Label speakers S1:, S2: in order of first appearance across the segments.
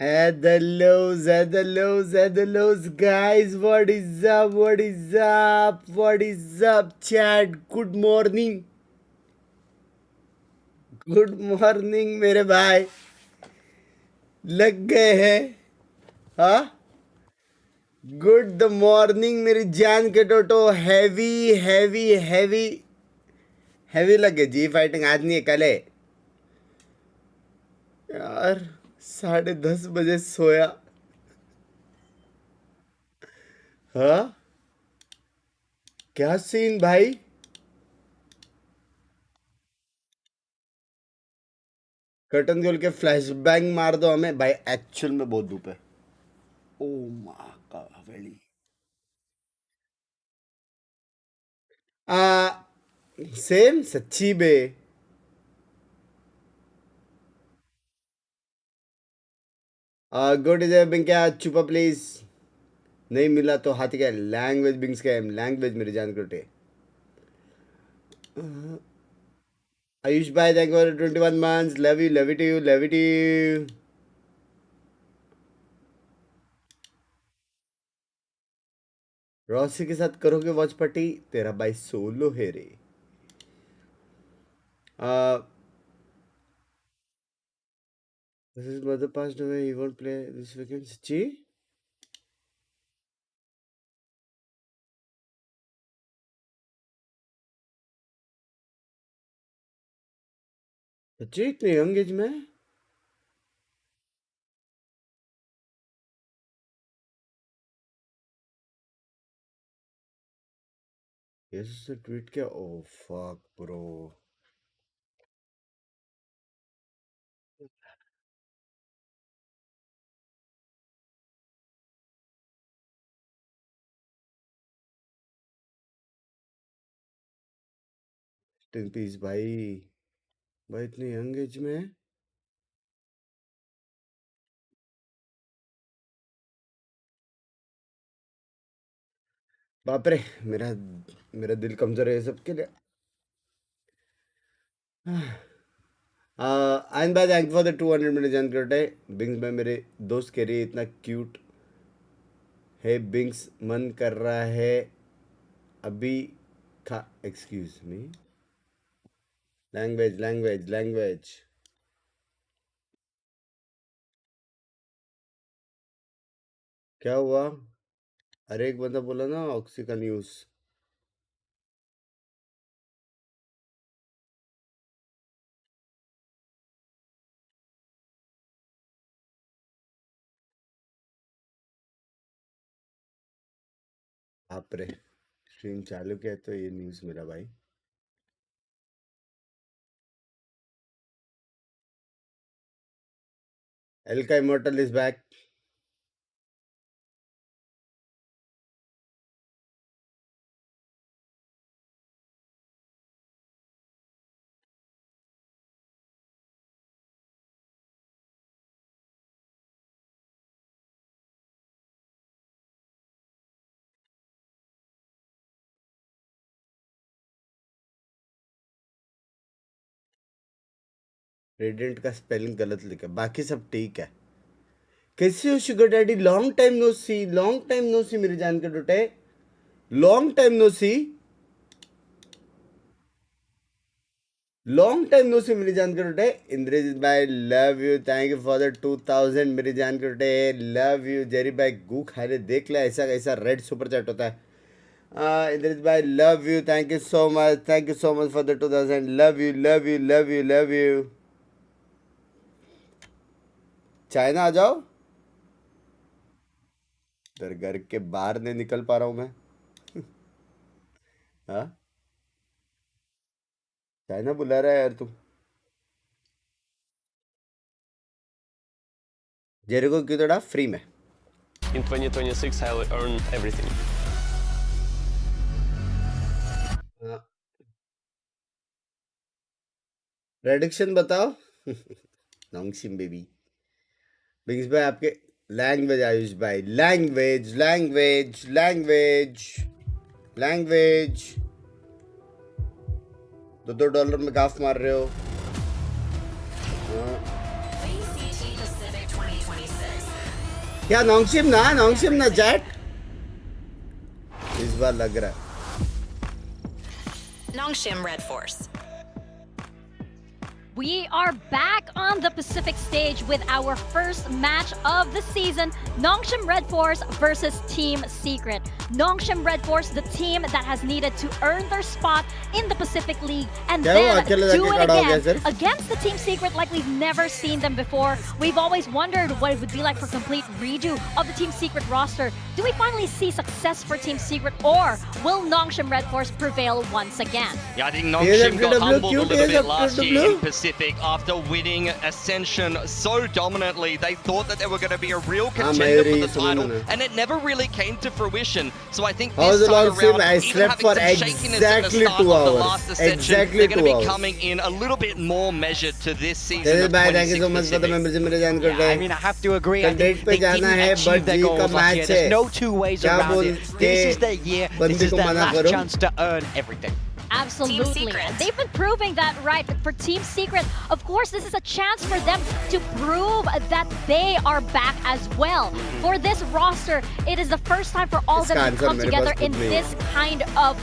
S1: At the lows, at the lows, at the lows, guys. What is up? What is up? What is up, chat? Good morning. Good morning मेरे भाई, लग गए हैं। हाँ, good morning मेरी जान के टोटो। हैवी हैवी हैवी हैवी लग गए। जी फाइटिंग आज नहीं है, कल है यार। 10:30 बजे सोया। हाँ, क्या सीन भाई। कर्टन खोल के फ्लैश बैंग मार दो हमें भाई। एक्चुअल में बहुत धूप है। ओ माँ का हवेली। आ सेम सच्ची बे। गुड इज बिंग क्या चुपा प्लीज। नहीं मिला तो हाथी का लैंग्वेज। बिंग्स का लैंग्वेज मेरी जान कटे। आयुष भाई thank for 21 months. Love you, love it you, love it you. Rossi के साथ करोगे वॉच पार्टी? तेरा भाई सोलो है रे। This is mother passed away. He won't play this weekend. सच्ची? सच्ची इतने यंग एज में? यस से ट्वीट किया। Oh fuck bro. Ten piece भाई। भाई इतने यंग एज में। बाप रे। मेरा मेरा दिल कमजोर है ये सबके लिए। आइन भाई थैंक फॉर द 200 मेरे जान करते। बिंग्स भाई मेरे दोस्त कह रही है इतना क्यूट है बिंग्स, मन कर रहा है अभी खा। Excuse me. Language language language. क्या हुआ? अरे एक बंदा बोला ना ऑक्सी का न्यूज। बाप रे, स्ट्रीम चालू किया तो ये न्यूज मेरा भाई। एल का इमोर्टल इज बैक। रेडिएंट का स्पेलिंग गलत लिखा, बाकी सब ठीक है। कैसे हो sugar daddy? Long time no see, long time no see मेरी जान के टूटे। Long time no see, long time no see मेरी जान के टूटे। इंद्रजीत भाई love you, thank you for the 2000 मेरी जान के टूटे। लव यू जेरी भाई। गू खा रहे देख ले, ऐसा कैसा रेड सुपर चैट होता है। इंद्रजीत भाई love you, thank you so much, thank you so much for the 2000। Love you love you love you love you. China आ जाओ। इधर घर के बाहर नहीं निकल पा रहा हूँ मैं। हाँ, चाइना बुला रहा है यार तू। जेरे को क्यों तोड़ा फ्री में?
S2: In 2026 I will earn everything.
S1: Prediction बताओ। नोंगशिम बेबी। बिग्स भाई आपके लैंग्वेज। आयुष भाई लैंग्वेज लैंग्वेज लैंग्वेज लैंग्वेज। $2 में गाफ मार रहे हो।
S3: VCT Pacific 2026.
S1: क्या नोंगशिम ना चैट इस बार लग रहा है
S3: Nongshim Red Force.
S4: We are back on the Pacific stage with our first match of the season, Nongshim Red Force versus Team Secret. Nongshim Red Force, the team that has needed to earn their spot in the Pacific League and then do it again against the Team Secret like we've never seen them before. We've always wondered what it would be like for complete redo of the Team Secret roster. Do we finally see success for Team Secret, or will Nongshim Red Force prevail once again?
S5: Yeah, I think Nongshim got humbled a little bit last year in Pacific after winning Ascension so dominantly. They thought that they were going to be a real contender for the title, and it never really came to fruition. So I think this time around,
S1: I
S5: even
S1: slept
S5: having
S1: for
S5: some shakiness at the
S1: exactly
S5: start
S1: 2
S5: of the
S1: hours.
S5: last Ascension, they're going to be coming in a little bit more measured to this season of 26 Pacific.
S6: Yeah, I mean, I have to agree. I think they didn't achieve their goals last year. There's no two ways around it. This is their year. This is their last chance to earn everything.
S4: Absolutely. They've been proving that right. But for Team Secret, of course, this is a chance for them to prove that they are back as well. For this roster, it is the first time for all of them to come together in this kind of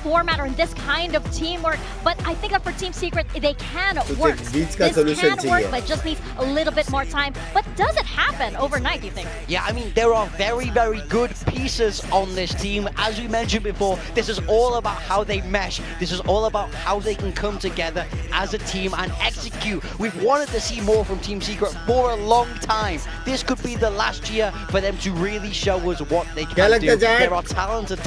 S4: format or in this kind of teamwork. But I think that for Team Secret, they can work. This can work, but it just needs a little bit more time. But does it happen overnight, do you think?
S6: Yeah, I mean, there are very, very good pieces on this team. As we mentioned before, this is all about how they mesh. This is all about how they can come together as a team and execute. We've wanted to see more from Team Secret for a long time. This could be the last year for them to really show us what they can do. There are talented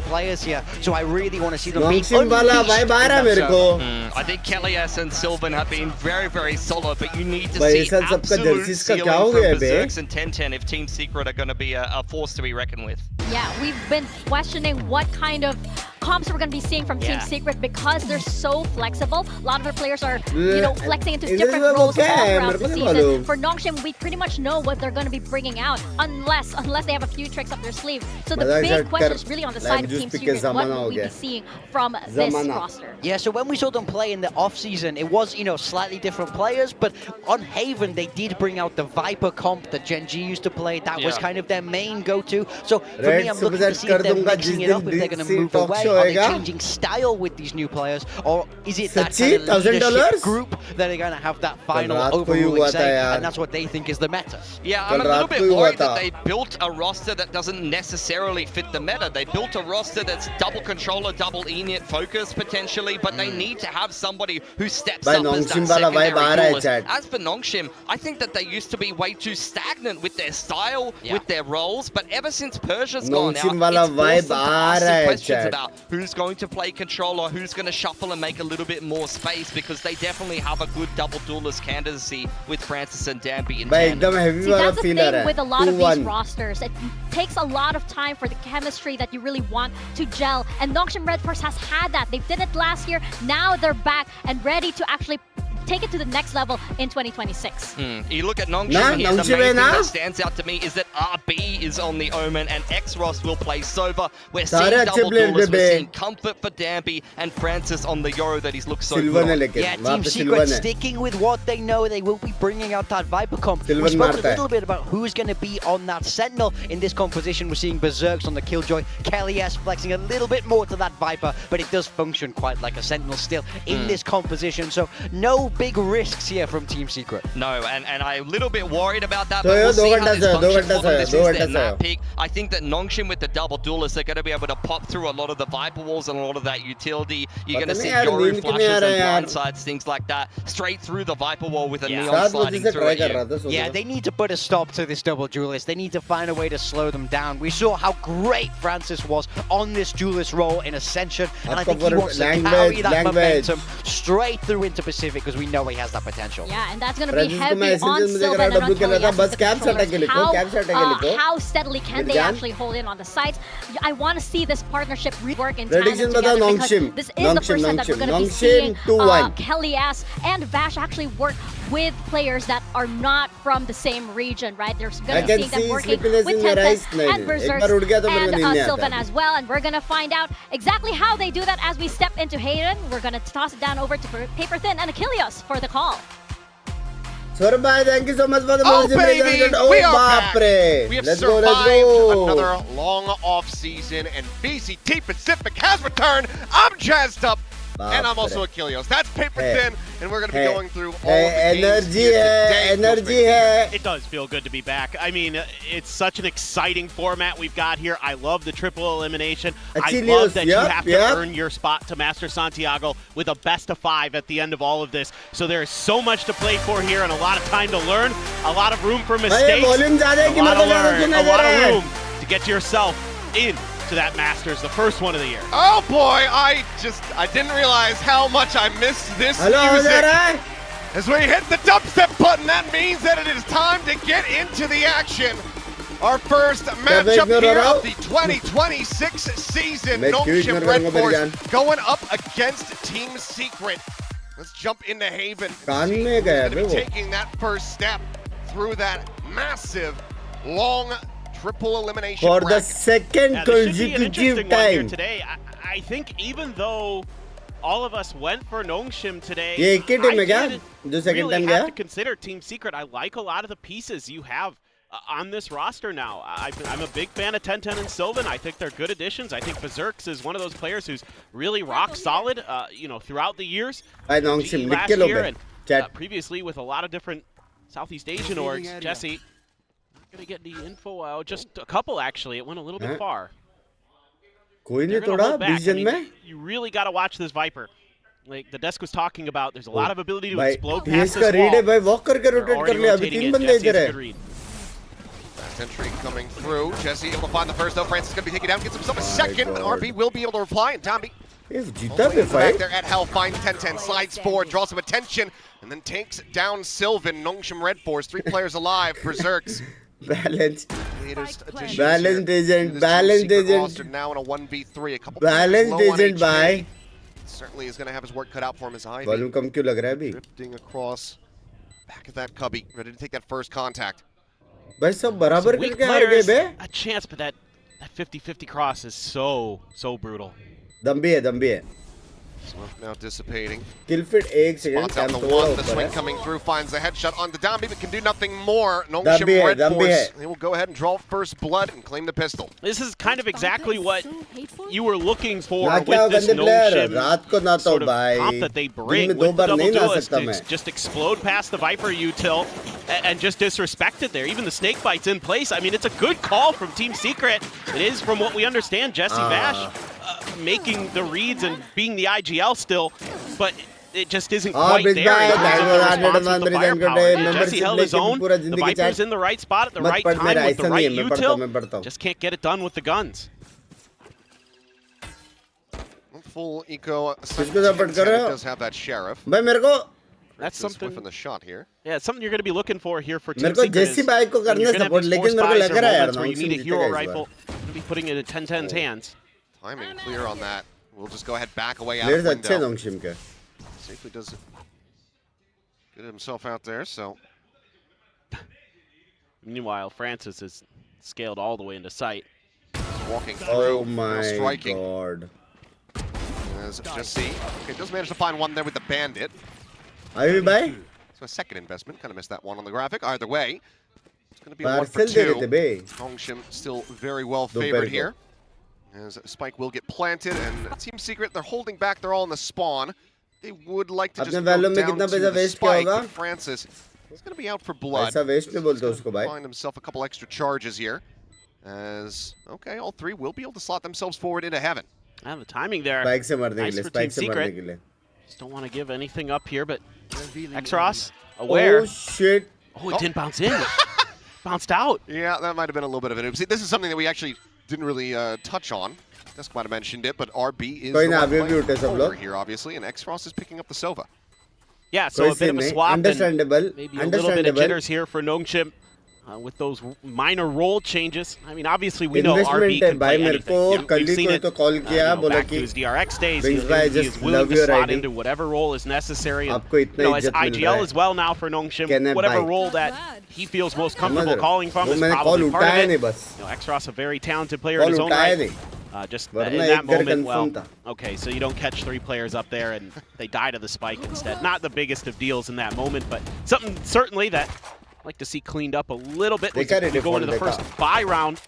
S6: players here, so I really want to see them be unleashed.
S5: I think Kellyas and Sylvan have been very, very solid, but you need to see absolute ceiling from Berserks and 1010 if Team Secret are going to be a force to be reckoned with.
S4: Yeah, we've been questioning what kind of comps we're going to be seeing from Team Secret because they're so flexible. A lot of their players are, you know, flexing into different roles all throughout the season. For Nongshim, we pretty much know what they're going to be bringing out, unless they have a few tricks up their sleeve. So the big question is really on the side of Team Secret. What will we be seeing from this roster?
S6: Yeah, so when we saw them play in the off-season, it was, you know, slightly different players, but on Haven, they did bring out the Viper comp that Gen G used to play. That was kind of their main go-to. So for me, I'm looking to see if they're mixing it up, if they're going to move away. Are they changing style with these new players, or is it that kind of leadership group that are going to have that final overruling say, and that's what they think is the meta?
S5: Yeah, I'm a little bit worried that they built a roster that doesn't necessarily fit the meta. They built a roster that's double controller, double init focus potentially, but they need to have somebody who steps up as that secondary duelist. As for Nongshim, I think that they used to be way too stagnant with their style, with their roles, but ever since Persia's gone out, it's forced them to ask some questions about who's going to play controller, who's going to shuffle and make a little bit more space, because they definitely have a good double duelist candidacy with Francis and Danby in tandem.
S4: See, that's the thing with a lot of these rosters. It takes a lot of time for the chemistry that you really want to gel, and Nongshim Red Force has had that. They did it last year, now they're back and ready to actually take it to the next level in 2026.
S5: You look at Nongshim here, the main thing that stands out to me is that RB is on the Omen and X-Ross will play Sova. We're seeing double duelists, we're seeing Comfort for Danby and Francis on the Yoro that he's looked so good on.
S6: Yeah, Team Secret sticking with what they know. They will be bringing out that Viper comp. We spoke a little bit about who's going to be on that Sentinel in this composition. We're seeing Berserks on the Killjoy, Kelly S flexing a little bit more to that Viper, but it does function quite like a Sentinel still in this composition. So no big risks here from Team Secret.
S5: No, and I'm a little bit worried about that, but we'll see how this functions for them. This is their map pick. I think that Nongshim with the double duelists are going to be able to pop through a lot of the Viper walls and a lot of that utility. You're going to see Yoru flashes and blindsides, things like that, straight through the Viper wall with a neon sliding through it.
S6: Yeah, they need to put a stop to this double duelist. They need to find a way to slow them down. We saw how great Francis was on this duelist role in Ascension, and I think he wants to carry that momentum straight through into Pacific, because we know he has that potential.
S4: Yeah, and that's going to be heavy on Sylvan and on Kellyas. How steadily can they actually hold in on the sides? I want to see this partnership work in tandem together, because this is the first time that we're going to be seeing Kellyas and Vash actually work with players that are not from the same region, right? There's going to be seeing them working with 1010 and Berserks and Sylvan as well, and we're going to find out exactly how they do that as we step into Hayden. We're going to toss it down over to Paper Thin and Achilles for the call.
S1: Sir, bye. Thank you so much for the
S3: Oh,
S1: membership.
S3: baby,
S1: Oh,
S3: we are back.
S1: baapre.
S3: We have
S1: Let's
S3: survived
S1: go.
S3: another long off season, and VCT Pacific has returned. I'm jazzed up, and I'm also Achilles. That's paper thin, and we're going to be going through all of the games here today.
S1: Energy hai.
S7: It does feel good to be back. I mean, it's such an exciting format we've got here. I love the triple elimination. I love that you have to earn your spot to Master Santiago with a best of 5 at the end of all of this. So there is so much to play for here and a lot of time to learn, a lot of room for mistakes, a lot to learn, a lot of room to get yourself in to that Masters, the first one of the year.
S3: Oh boy, I didn't realize how much I missed this music. As we hit the dubstep button, that means that it is time to get into the action. Our first matchup here of the 2026 season, Nongshim Red Force going up against Team Secret. Let's jump into Haven. Going to be taking that first step through that massive, long triple elimination
S1: for
S3: bracket.
S1: the second consecutive time.
S7: Today, I think even though all of us went for Nongshim today,
S1: ये एक ही team है क्या? जो second
S7: really
S1: time
S7: have
S1: गया?
S7: to consider Team Secret. I like a lot of the pieces you have on this roster now. I'm a big fan of 1010 and Sylvan. I think they're good additions. I think Berserks is one of those players who's really rock solid, throughout the years.
S1: By Nongshim,
S7: last year and previously with a lot of different Southeast Asian orgs. Jesse, not gonna get the info out. Just a couple actually. It went a little bit far.
S1: कोई नहीं तोड़ा 20 जन में.
S7: You really got to watch this Viper. Like the desk was talking about, there's a lot of ability to explode past this wall.
S1: read है भाई, walk करके rotate कर लिया. अभी 3 बंदे इधर है.
S3: Fast entry coming through. Jesse able to find the first though. Francis is going to be taken down. Gets himself a second. But RB will be able to reply. And Tommy back there at Hell finds 1010. Slides forward, draws some attention, and then takes down Sylvan. Nongshim Red Force. 3 players alive. Berserks.
S1: Balanced
S3: Balanced
S1: agent.
S3: Now in a 1v3. A couple
S1: Balanced agent by.
S3: Certainly is going to have his work cut out for him as Ivy.
S1: Volume कम क्यों लग रहा है अभी?
S3: Drifting across. Back of that cubby. Ready to take that first contact.
S1: भाई सब बराबर करके हार गए बे.
S7: A chance, but that 50-50 cross is so brutal.
S1: दम भी है.
S3: Smoke now dissipating.
S1: Killfit 1 second.
S3: Spots out the one. The swing coming through finds the headshot on the Dambi, but can do nothing more. Nongshim Red Force. They will go ahead and draw first blood and claim the pistol.
S7: This is kind of exactly what you were looking for with this Nongshim sort of comp that they bring with the double duelistics. Just explode past the Viper util and just disrespect it there. Even the snake bite's in place. I mean, it's a good call from Team Secret. It is, from what we understand, Jesse Vash making the reads and being the IGL still, but it just isn't quite there. Jesse held his own. The Viper's in the right spot at the right time with the right util. Just can't get it done with the guns.
S3: Full eco. Does have that sheriff.
S7: That's something
S3: from the shot here.
S7: Yeah, it's something you're going to be looking for here for Team Secret. You're going to have these force buys or moments where you need a hero rifle. You're going to be putting it in 1010's hands.
S3: Timing clear on that. We'll just go ahead back away out window. Safely does get himself out there, so.
S7: Meanwhile, Francis is scaled all the way into sight.
S3: Walking through.
S1: Oh my
S3: striking.
S1: god.
S3: As Jesse does manage to find one there with the bandit.
S1: Ivy bhai?
S3: So a second investment. Kind of missed that one on the graphic. Either way, it's going to be a 1 for 2. Nongshim still very well favored here. As Spike will get planted, and Team Secret, they're holding back. They're all in the spawn. They would like to just go down to the Spike, but Francis is going to be out for blood. Find himself a couple extra charges here. As, okay, all 3 will be able to slot themselves forward into heaven.
S7: And the timing there, nice for Team Secret. Just don't want to give anything up here, but Xross, aware.
S1: Oh, shit.
S7: Oh, it didn't bounce in. Bounced out.
S3: Yeah, that might have been a little bit of an oopsie. This is something that we actually didn't really touch on. Desk might have mentioned it, but RB is the one over here, obviously, and Xross is picking up the Sova.
S7: Yeah, so a bit of a swap. Understandable. Maybe a little bit of jitters here for Nongshim with those minor role changes. I mean, obviously, we know RB can play anything. We've seen it back to his DRX days. He is willing to slot into whatever role is necessary. And, as IGL as well now for Nongshim, whatever role that he feels most comfortable calling from is probably part of it. Xross, a very talented player in his own right. Just in that moment, well, okay, so you don't catch 3 players up there and they die to the spike instead. Not the biggest of deals in that moment, but something certainly that I'd like to see cleaned up a little bit. We go into the first buy round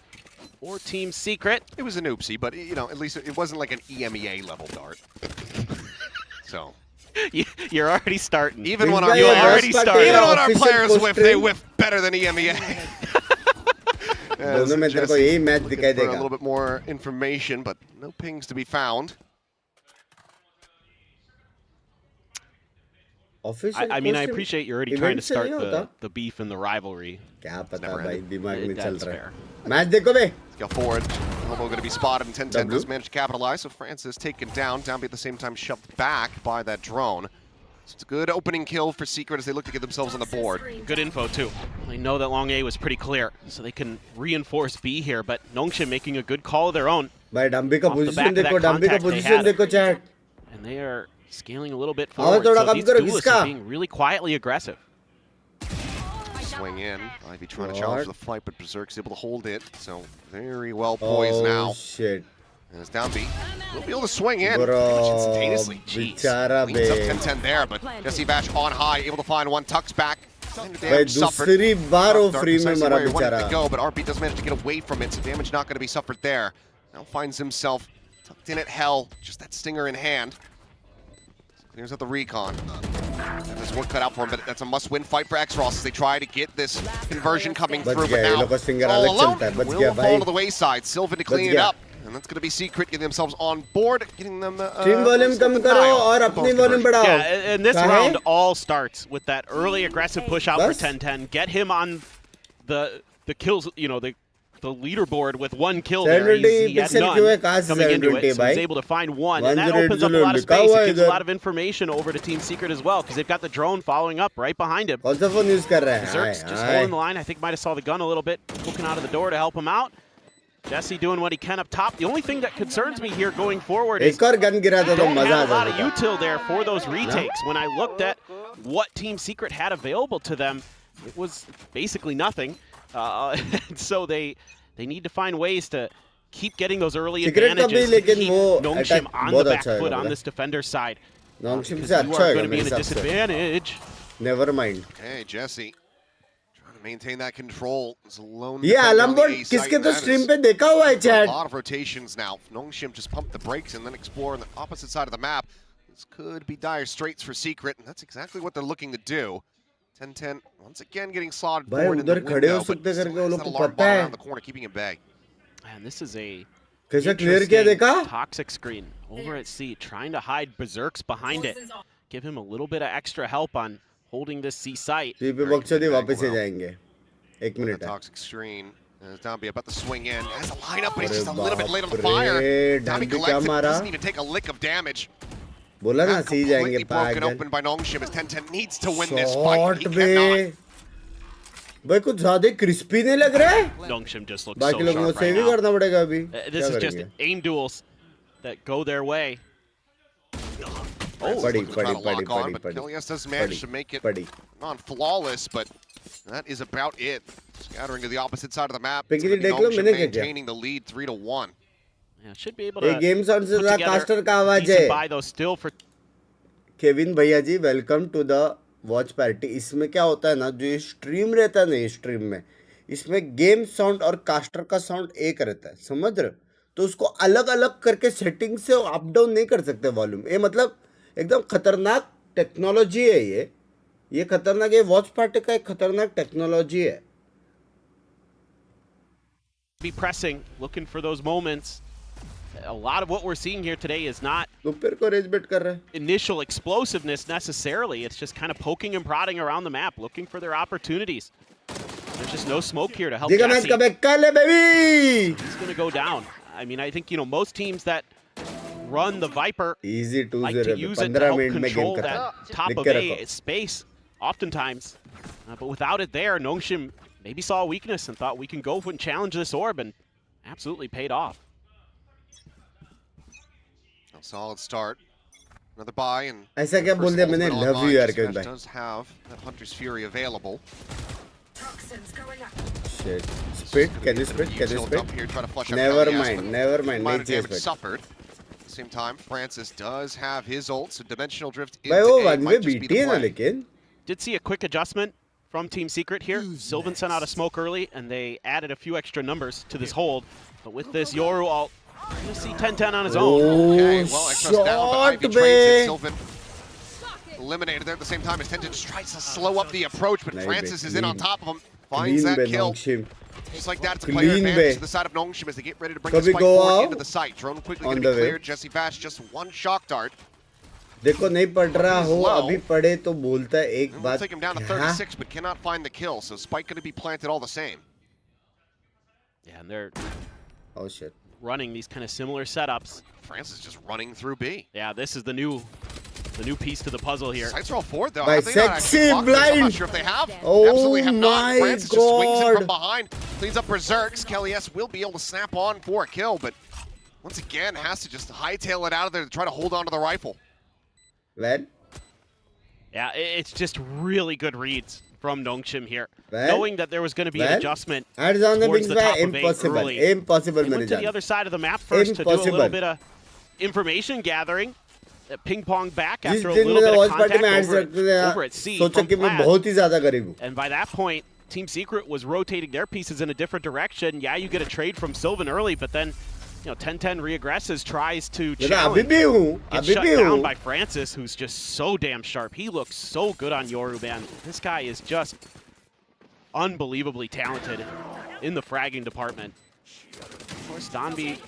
S7: for Team Secret.
S3: It was an oopsie, but you know, at least it wasn't like an EMEA level dart. So
S7: you're already starting.
S3: Even when our players whiff, they whiff better than EMEA.
S1: दोनों में तेरे को यही match दिखाई देगा.
S3: A little bit more information, but no pings to be found.
S7: I mean, I appreciate you're already trying to start the beef and the rivalry.
S1: क्या पता भाई दिमाग में चल रहा है. मैच देखो बे.
S3: Let's go forward. Elmo going to be spotted, and 10-10 does manage to capitalize. So Francis taken down. Downbeat at the same time shoved back by that drone. So it's a good opening kill for Secret as they look to get themselves on the board.
S7: Good info too. They know that long A was pretty clear, so they can reinforce B here. But Nongshim making a good call of their own.
S1: भाई डंबी का position देखो, डंबी का position देखो chat.
S7: And they are scaling a little bit forward. So these duelists are being really quietly aggressive.
S3: Swing in. Ivy trying to challenge the fight, but Berserk's able to hold it. So very well poised now.
S1: Shit.
S3: And it's down B. We'll be able to swing in pretty much instantaneously. Jeez. Leans up 10-10 there, but Jesse Bash on high, able to find one, tucks back.
S1: दूसरी बार वो free में मरा बेचारा.
S3: Go, but RP does manage to get away from it, so damage not going to be suffered there. Now finds himself tucked in at hell, just that stinger in hand. Clears out the recon. There's work cut out for him, but that's a must-win fight for X-Ross as they try to get this conversion coming through. But now, all alone, will fall to the wayside. Sylvan to clean it up. And that's going to be Secret getting themselves on board, getting them
S1: team volume कम करो और अपनी volume बढ़ाओ.
S7: Yeah, and this round all starts with that early aggressive push out for 10-10. Get him on the kills, you know, the leaderboard with 1 kill there. He had none coming into it, so he's able to find 1. And that opens up a lot of space. It gives a lot of information over to Team Secret as well, because they've got the drone following up right behind him. Zerk's just holding the line. I think might have saw the gun a little bit, poking out of the door to help him out. Jesse doing what he can up top. The only thing that concerns me here going forward is don't have a lot of util there for those retakes. When I looked at what Team Secret had available to them, it was basically nothing. So they need to find ways to keep getting those early advantages to keep Nongshim on the back foot on this defender side. Because you are going to be in a disadvantage.
S1: Never mind.
S3: Okay, Jesse. Maintain that control. It's alone.
S1: Yeah, Lambert, किसके तो stream पे देखा हुआ है chat.
S3: A lot of rotations now. Nongshim just pumped the brakes and then explore on the opposite side of the map. This could be dire straits for Secret, and that's exactly what they're looking to do. 10-10 once again getting slaughtered forward in the window, but that alarm bot around the corner keeping him bay.
S7: And this is a
S1: interesting
S7: toxic screen over at C, trying to hide Berserks behind it. Give him a little bit of extra help on holding this C site.
S3: Toxic screen. Dombey about to swing in. Has a lineup, but he's just a little bit late on the fire. Dombey collects it, doesn't even take a lick of damage.
S1: बोला ना सी जाएंगे
S3: broken open by Nongshim as 10-10 needs to win this fight. He cannot.
S1: भाई कुछ ज़्यादा crispy नहीं लग रहा है?
S7: Nongshim just looks
S1: बाकी लोगों को सेव ही करना पड़ेगा अभी.
S7: This is just aim duels that go their way.
S3: But Kilias does manage to make it non-flawless, but that is about it. Scattering to the opposite side of the map. Maintaining the lead 3-1.
S7: Yeah, should be able to
S1: game sound से ज़रा caster का आवाज़ है.
S7: Buy those still for
S1: Kevin भैया जी, welcome to the watch party. इसमें क्या होता है ना, जो ये stream रहता है ना, ये stream में, इसमें game sound और caster का sound एक रहता है, समझ रहे हो? तो उसको अलग-अलग करके setting से up down नहीं कर सकते volume. ये मतलब एकदम खतरनाक टेक्नोलॉजी है ये खतरनाक है. वॉच पार्टी का एक खतरनाक टेक्नोलॉजी है.
S7: Be pressing, looking for those moments. A lot of what we're seeing here today is not initial explosiveness necessarily. It's just kind of poking and prodding around the map, looking for their opportunities. There's just no smoke here to help Jesse. He's going to go down. I mean, I think, you know, most teams that run the Viper like to use it to help control that top of A space oftentimes. But without it there, Nongshim maybe saw a weakness and thought we can go and challenge this orb, and absolutely paid off.
S3: A solid start. Another buy, and
S1: ऐसा क्या बोल दिया मैंने? Love you यार Kevin भाई.
S3: Does have that Hunter's Fury available.
S1: shit. Spit? Can you spit? Can you spit?
S3: Here, trying to flush out
S1: Never
S3: Kelly,
S1: mind, never mind.
S3: Minor
S1: Nahi chahiye
S3: damage
S1: spit.
S3: suffered. At the same time, Francis does have his ult, so dimensional drift into
S1: Bhai, wo
S3: A
S1: one
S3: might
S1: way
S3: just be
S1: beaty
S3: the
S1: hai na
S3: play.
S1: lekin.
S7: Did see a quick adjustment from Team Secret here. Sylvan sent out a smoke early, and they added a few extra numbers to this hold. But with this Yoru ult, you see 10-10 on his own.
S3: Okay, well, Exos down, but Ivy
S1: shot
S3: trades it.
S1: be.
S3: Sylvan eliminated there at the same time as Tenten just tries to slow up the approach, but
S1: Nahi
S3: Francis
S1: be,
S3: is in on
S1: clean.
S3: top of him. Finds
S1: Clean
S3: that
S1: be
S3: kill.
S1: Nongshim.
S3: Just like that, it's a player
S1: Clean
S3: advantage
S1: be.
S3: to the side of Nongshim as they get ready to bring
S1: Kabhi
S3: the spike
S1: go
S3: forward
S1: out.
S3: into the site. Drone quickly
S1: On
S3: going to
S1: the
S3: be
S1: way.
S3: cleared. Jesse Bash just one shock dart.
S1: देखो नहीं पढ़ रहा हो
S3: Low.
S1: अभी पढ़े तो बोलता है एक
S3: We'll
S1: बात
S3: take him down to
S1: क्या
S3: 36, but cannot find the kill. So spike going to be planted all the same.
S7: Yeah, and they're
S1: oh shit
S7: running these kind of similar setups.
S3: Francis just running through B.
S7: Yeah, this is the new piece to the puzzle here.
S3: Sights are all forward though.
S1: By
S3: Have they not actually
S1: sexy
S3: blocked this? I'm not
S1: blind.
S3: sure if they have.
S1: Oh
S3: Absolutely have not.
S1: my
S3: Francis just swings it
S1: God.
S3: from behind, cleans up Resurgence. Kelly S will be able to snap on for a kill, but once again has to just hightail it out of there to try to hold on to the rifle.
S1: well
S7: Yeah, it's just really good reads from Nongshim here.
S1: Well,
S7: Knowing that there was going to be an adjustment
S1: ads on the
S7: towards
S1: Binks
S7: the
S1: by
S7: top of A
S1: impossible
S7: early.
S1: impossible
S7: They went
S1: मेरे
S7: to the
S1: जान
S7: other side of the map first to do a little
S1: Impossible.
S7: bit of information gathering. Ping pong back
S1: जिस
S7: after a
S1: दिन
S7: little
S1: मैंने
S7: bit of
S1: watch party में
S7: contact
S1: ads रखते
S7: over at
S1: थे
S7: C
S1: सोचा
S7: from
S1: कि मैं
S7: Plaid.
S1: बहुत ही ज्यादा करीब हूँ
S7: And by that point, Team Secret was rotating their pieces in a different direction. Yeah, you get a trade from Sylvan early, but then, 10-10 reaggresses, tries to
S1: अभी
S7: challenge.
S1: भी हूँ
S7: Gets
S1: अभी
S7: shut
S1: भी
S7: down
S1: हूँ
S7: by Francis, who's just so damn sharp. He looks so good on Yoru, man. This guy is just unbelievably talented in the fragging department. Of course, Donby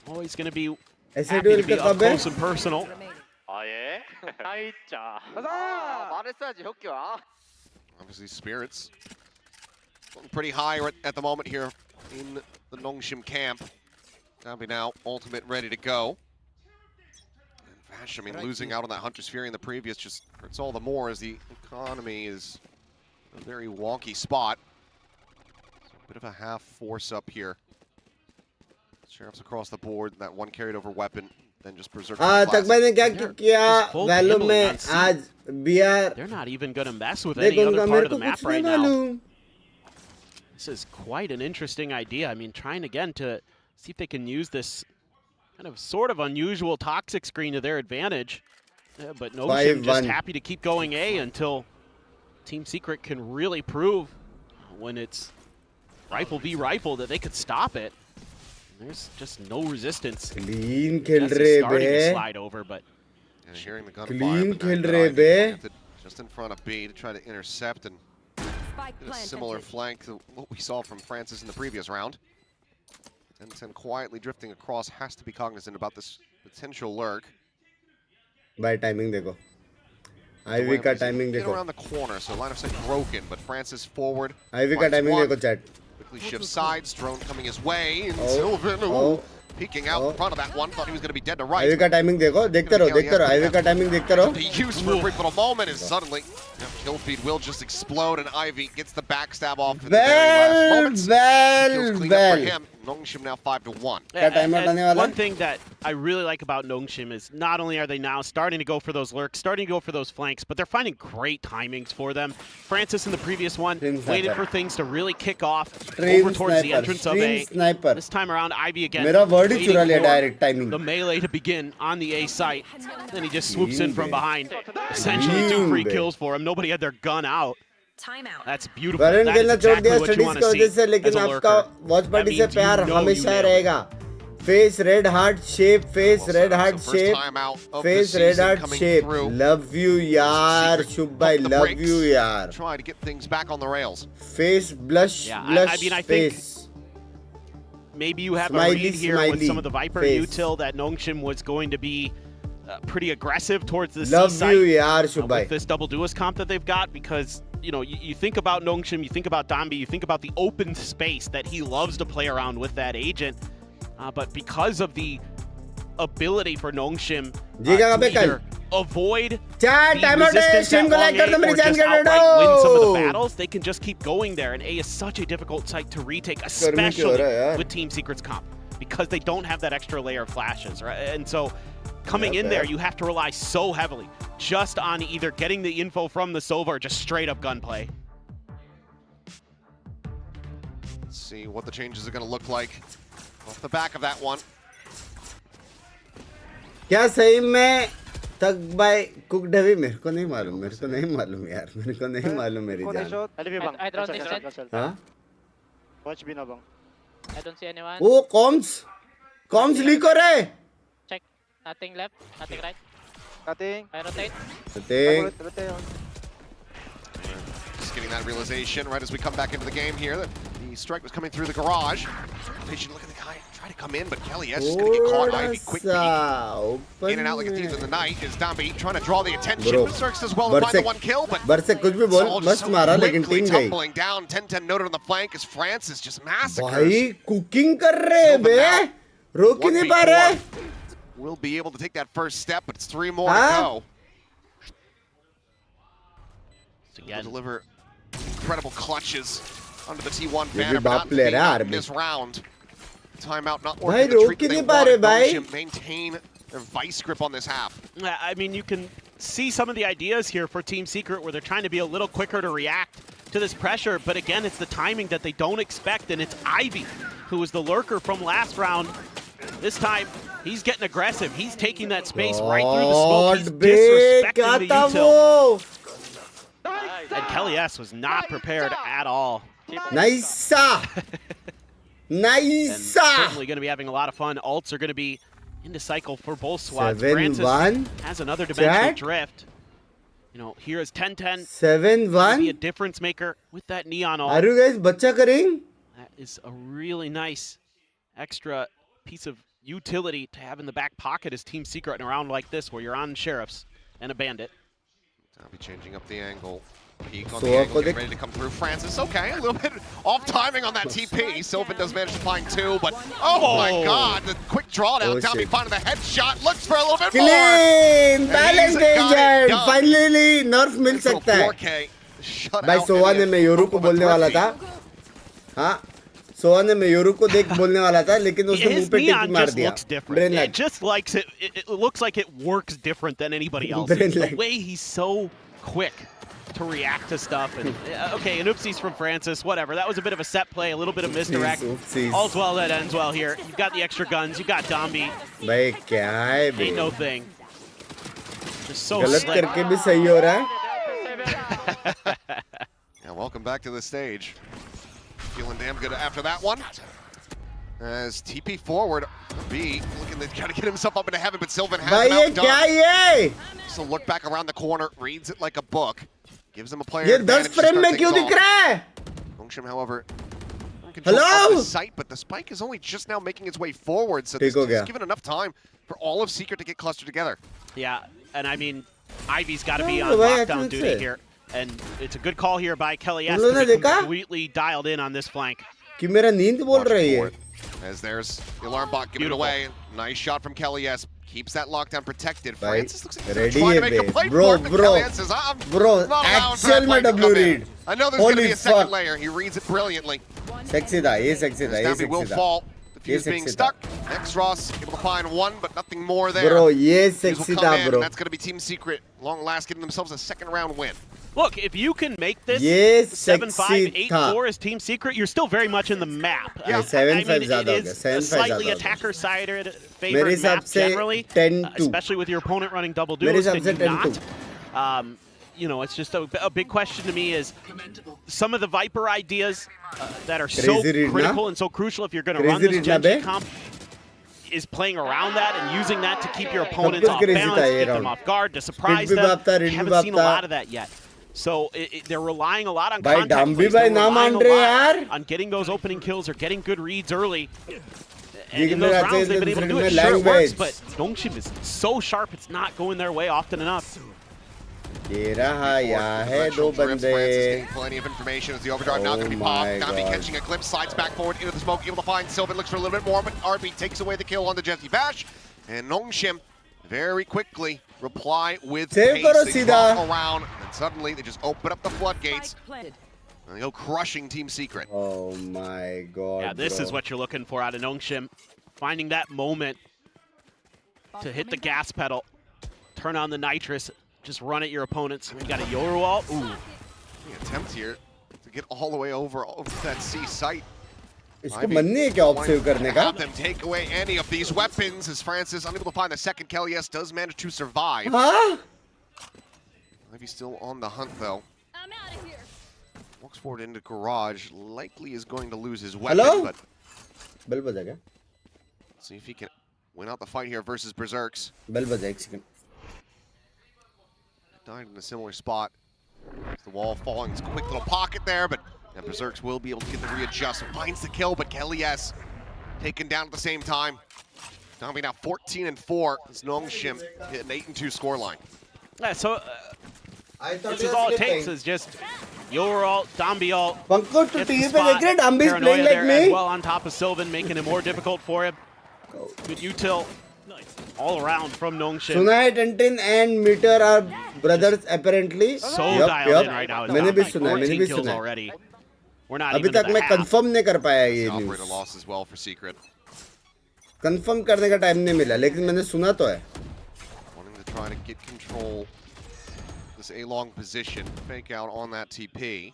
S7: always going to be
S1: ऐसे
S7: happy
S1: dual
S7: to be
S1: का
S7: up
S1: कब है
S7: close and personal.
S3: Obviously, Spirits looking pretty high at the moment here in the Nongshim camp. Donby now ultimate ready to go. And Vash, I mean, losing out on that Hunter's Fury in the previous just hurts all the more as the economy is a very wonky spot. So a bit of a half force up here. Sheriffs across the board, that one carried over weapon, then just Berserker.
S1: तक मैंने क्या किया
S7: full
S1: वैलो
S7: gambling
S1: में
S7: on C.
S1: आज BR
S7: They're not even going to mess with
S1: देखो
S7: any other
S1: उनका
S7: part
S1: मेरे
S7: of the
S1: को
S7: map
S1: कुछ
S7: right
S1: नहीं
S7: now.
S1: मालूम
S7: This is quite an interesting idea. I mean, trying again to see if they can use this kind of sort of unusual toxic screen to their advantage. But Nongshim just
S1: 5-1.
S7: happy to keep going A until Team Secret can really prove when it's rifle v rifle that they could stop it. There's just no resistance.
S1: Clean खेल
S7: Jess
S1: रहे
S7: is starting to
S1: बे
S7: slide over, but
S3: And hearing the
S1: Clean
S3: gunfire, but
S1: खेल
S3: that
S1: रहे
S3: Ivy
S1: बे
S3: planted just in front of B to try to intercept and get a similar flank to what we saw from Francis in the previous round. 10-10 quietly drifting across, has to be cognizant about this potential lurk.
S1: भाई timing देखो
S3: The
S1: ivy
S3: way
S1: का
S3: he's
S1: timing
S3: get
S1: देखो
S3: around the corner, so line of sight broken, but Francis forward.
S1: Ivy का
S3: finds
S1: timing
S3: one,
S1: देखो चैट
S3: quickly shifts sides, drone coming his way, and
S1: Oh,
S3: Sylvan,
S1: oh,
S3: peeking out
S1: oh.
S3: in front of that one, thought he was going to be dead to
S1: Ivy
S3: right.
S1: का timing देखो देखते रहो ivy का timing देखते रहो
S3: To use for a brief little moment is suddenly kill feed will just explode, and Ivy gets the backstab off in the very last moments. Kills cleaned up for him. Nongshim now 5-1.
S1: क्या timeout
S7: and
S1: आने वाला
S7: one
S1: है?
S7: thing that I really like about Nongshim is not only are they now starting to go for those lurks, starting to go for those flanks, but they're finding great timings for them. Francis in the previous one
S1: Stream
S7: waited
S1: sniper.
S7: for things to really kick off
S1: Stream
S7: over towards the
S1: sniper,
S7: entrance of
S1: stream
S7: A.
S1: sniper.
S7: This time around, Ivy again.
S1: मेरा word ही
S7: waiting
S1: चुरा लिया
S7: for
S1: direct timing.
S7: the melee to begin on the A site. Then he just swoops in from
S1: Clean,
S7: behind. Essentially two
S1: Clean,
S7: free
S1: babe.
S7: kills for him. Nobody had their gun out.
S8: Timeout.
S7: That's beautiful.
S1: Varun
S7: That is
S1: खेलना छोड़
S7: exactly
S1: दिया
S7: what you
S1: studies
S7: want
S1: की
S7: to
S1: वजह
S7: see
S1: से लेकिन
S7: as a
S1: आपका
S7: lurker.
S1: Watch party से
S7: means you
S1: प्यार
S7: know you
S1: हमेशा
S7: nailed it.
S1: रहेगा face red heart shape face
S3: Well
S1: red
S3: said.
S1: Heart
S3: So first
S1: shape
S3: timeout of the
S1: face red
S3: season
S1: heart
S3: coming
S1: shape
S3: through.
S1: Love you यार
S3: Secret
S1: शुभ भाई
S3: pump the
S1: love
S3: brakes,
S1: you यार
S3: Try to get things back on the rails.
S1: Face blush
S7: Yeah, I
S1: blush
S7: mean, I think
S1: face
S7: maybe you have
S1: Smiley,
S7: a read here with
S1: smiley
S7: some of the Viper
S1: face.
S7: util that Nongshim was going to be pretty aggressive towards the
S1: love
S7: C
S1: you
S7: site
S1: यार शुभ भाई
S7: with this double duelist comp that they've got, because you think about Nongshim, you think about Donby, you think about the open space that he loves to play around with that agent, but because of the ability for Nongshim
S1: जी का
S7: to
S1: कब कल
S7: either avoid
S1: चार
S7: the
S1: time out है
S7: resistance
S1: stream
S7: at
S1: को like
S7: long
S1: कर दो
S7: A
S1: मेरी
S7: or
S1: जान
S7: just
S1: कर
S7: outright win some of the
S1: दो
S7: battles, they can just keep going there, and A is such a difficult site to retake,
S1: क्यों हो रहा है
S7: especially
S1: यार?
S7: with Team Secret's comp, because they don't have that extra layer of flashes, right? And so coming
S1: Yeah,
S7: in there,
S1: fair.
S7: you have to rely so heavily just on either getting the info from the Sova or just straight up gunplay.
S3: Let's see what the changes are going to look like off the back of that one.
S1: क्या सही में तक bye cook dovey मेरे को नहीं मालूम यार मेरे को नहीं मालूम मेरी जान
S8: I don't think so.
S1: हाँ
S9: Watch B na bang.
S8: I don't see anyone.
S1: वो कॉम्स लीक हो रहा है
S8: Check. Nothing left. Nothing right.
S9: Cutting.
S8: I rotate.
S1: सते
S3: Just getting that realization right as we come back into the game here that the strike was coming through the garage. Patient look at the guy try to come in, but Kelly S just gonna get caught. Ivy quick peek. In and out like a thief in the night is Dambi trying to draw the attention. Zerx does well to find the one kill, but
S1: बरसे कुछ भी बोल मस्त मारा लेकिन team गई
S3: tumbling down. 10-10 noted on the flank as Francis just massacres.
S1: भाई cooking कर रहे बे रोक ही नहीं पा रहे
S3: We'll be able to take that first step, but it's 3 more to go. We'll deliver incredible clutches under the T1 banner, but not in this round. Timeout not working the treat they wanted. Nongshim maintain their vice grip on this half.
S7: I mean, you can see some of the ideas here for Team Secret where they're trying to be a little quicker to react to this pressure, but again, it's the timing that they don't expect, and it's Ivy, who was the lurker from last round. This time, he's getting aggressive. He's taking that space right through the smoke. He's disrespecting the util. And Kelly S was not prepared at all.
S1: Nice. Nice.
S7: And certainly going to be having a lot of fun. Ults are going to be into cycle for both squads.
S1: 7-1
S7: has another dimensional drift. You know, here is 10-10.
S1: 7-1.
S7: Be a difference maker with that neon ult.
S1: Are you guys bacha karing?
S7: That is a really nice extra piece of utility to have in the back pocket as Team Secret in a round like this where you're on sheriffs and a bandit.
S3: I'll be changing up the angle. Peek on the angle, getting ready to come through. Francis, okay, a little bit off timing on that TP. Sylvan does manage to find 2, but oh my god, the quick drawdown. Tommy finding the headshot, looks for a little bit more.
S1: Clean! Balance agent! Finally, nerf मिल सकता है.
S3: 4K shut
S1: भाई
S3: out.
S1: सोवा ने मैं Yoru को बोलने वाला था. हाँ, सोवा ने मैं योरू को देख बोलने वाला था, लेकिन उसने मुंह पे टिक मार दिया.
S7: It just likes it. It looks like it works different than anybody else. The way he's so quick to react to stuff. And okay, an oopsies from Francis, whatever. That was a bit of a set play, a little bit of misdirect. All's well that ends well here. You've got the extra guns, you've got Dambi.
S1: भाई क्या है बे?
S7: Ain't no thing. Just so
S1: गलत
S7: slick.
S1: करके भी सही हो रहा है.
S3: Yeah, welcome back to the stage. Feeling damn good after that one. As TP forward, B looking to try to get himself up into heaven, but Sylvan has him outdone. So look back around the corner, reads it like a book, gives him a player advantage.
S1: ये 10 frame में क्यों दिख रहा है?
S3: Nongshim, however, control the sight, but the spike is only just now making its way forward, so this is given enough time for all of Secret to get clustered together.
S7: Yeah, and I mean, Ivy's got to be on lockdown duty here, and it's a good call here by Kelly S to be completely dialed in on this flank.
S1: कि मेरा नींद बोल रही है.
S3: As there's the alarm bot giving it away. Nice shot from Kelly S. Keeps that lockdown protected. Francis looks like he's trying to make a play for it, but Kelly S says, I'm not allowing for that play to come in. I know there's going to be a second layer. He reads it brilliantly.
S1: Sexy था, ये sexy था, ये sexy था.
S3: will fall. The fuse being stuck. Next Ross able to find 1, but nothing more there.
S1: Bro, ये sexy था, bro.
S3: That's going to be Team Secret. Long last, getting themselves a second round win.
S7: Look, if you can make this 7-5, 8-4 as Team Secret, you're still very much in the map.
S1: Yeah, 7-5
S7: it is a slightly attacker-sided favored map generally, especially with your opponent running double duels and you not. You know, it's just a big question to me is some of the Viper ideas that are so critical and so crucial if you're going to run this Gen G comp is playing around that and using that to keep your opponents off balance, keep them off guard, to surprise them. We haven't seen a lot of that yet. So they're relying a lot on contact plays. They're relying a lot on getting those opening kills or getting good reads early. And in those rounds, they've been able to do it. Sure, it works, but Nongshim is so sharp, it's not going their way often enough.
S1: ये रहा यहाँ है दो बंदे.
S3: Plenty of information as the overdrive now going to be popped. Nami catching a glimpse, slides back forward into the smoke, able to find Sylvan, looks for a little bit more, but RB takes away the kill on the Jesse Bash. And Nongshim very quickly reply with pace. They drop around, and suddenly they just open up the floodgates. And they go crushing Team Secret.
S1: Oh my god.
S7: Yeah, this is what you're looking for out of Nongshim. Finding that moment to hit the gas pedal, turn on the nitrous, just run at your opponents. You got a Yoru ult. Ooh.
S3: The attempt here to get all the way over to that C site.
S1: इसको मन नहीं है क्या of save करने का?
S3: Have them take away any of these weapons as Francis unable to find the second. KLES does manage to survive.
S1: हाँ?
S3: Ivy still on the hunt though.
S4: I'm out of here.
S3: Walks forward into garage. Likely is going to lose his weapon.
S1: Hello?
S3: But
S1: Bell बजा क्या?
S3: see if he can win out the fight here versus Berserks.
S1: Bell बजा एक second.
S3: Died in a similar spot. The wall falling. It's a quick little pocket there, but yeah, Berserks will be able to get the readjust. Finds the kill, but KLES taken down at the same time. Domby now 14-4. It's Nongshim hit an 8-2 scoreline.
S7: Yeah, so this is all it takes is just your ult, Domby ult.
S1: Pankaj to
S7: gets the
S1: TV पे
S7: spot.
S1: देख रहे Domby is
S7: Paranoia
S1: playing like
S7: there as
S1: me.
S7: well on top of Sylvan, making it more difficult for him. Good util all around from Nongshim.
S1: सुना है Tintin and Meteor are brothers apparently.
S7: So dialed in right now. It's
S1: मैंने भी
S7: like
S1: सुना है, मैंने
S7: 14
S1: भी
S7: kills
S1: सुना है.
S7: already. We're not
S1: अभी
S7: even to
S1: तक
S7: the
S1: मैं
S7: half.
S1: कंफर्म नहीं कर पाया ये
S3: The operator
S1: news.
S3: lost as well for Secret.
S1: Confirm करने का टाइम नहीं मिला, लेकिन मैंने सुना तो है.
S3: Wanting to try to get control this A-long position. Fake out on that TP.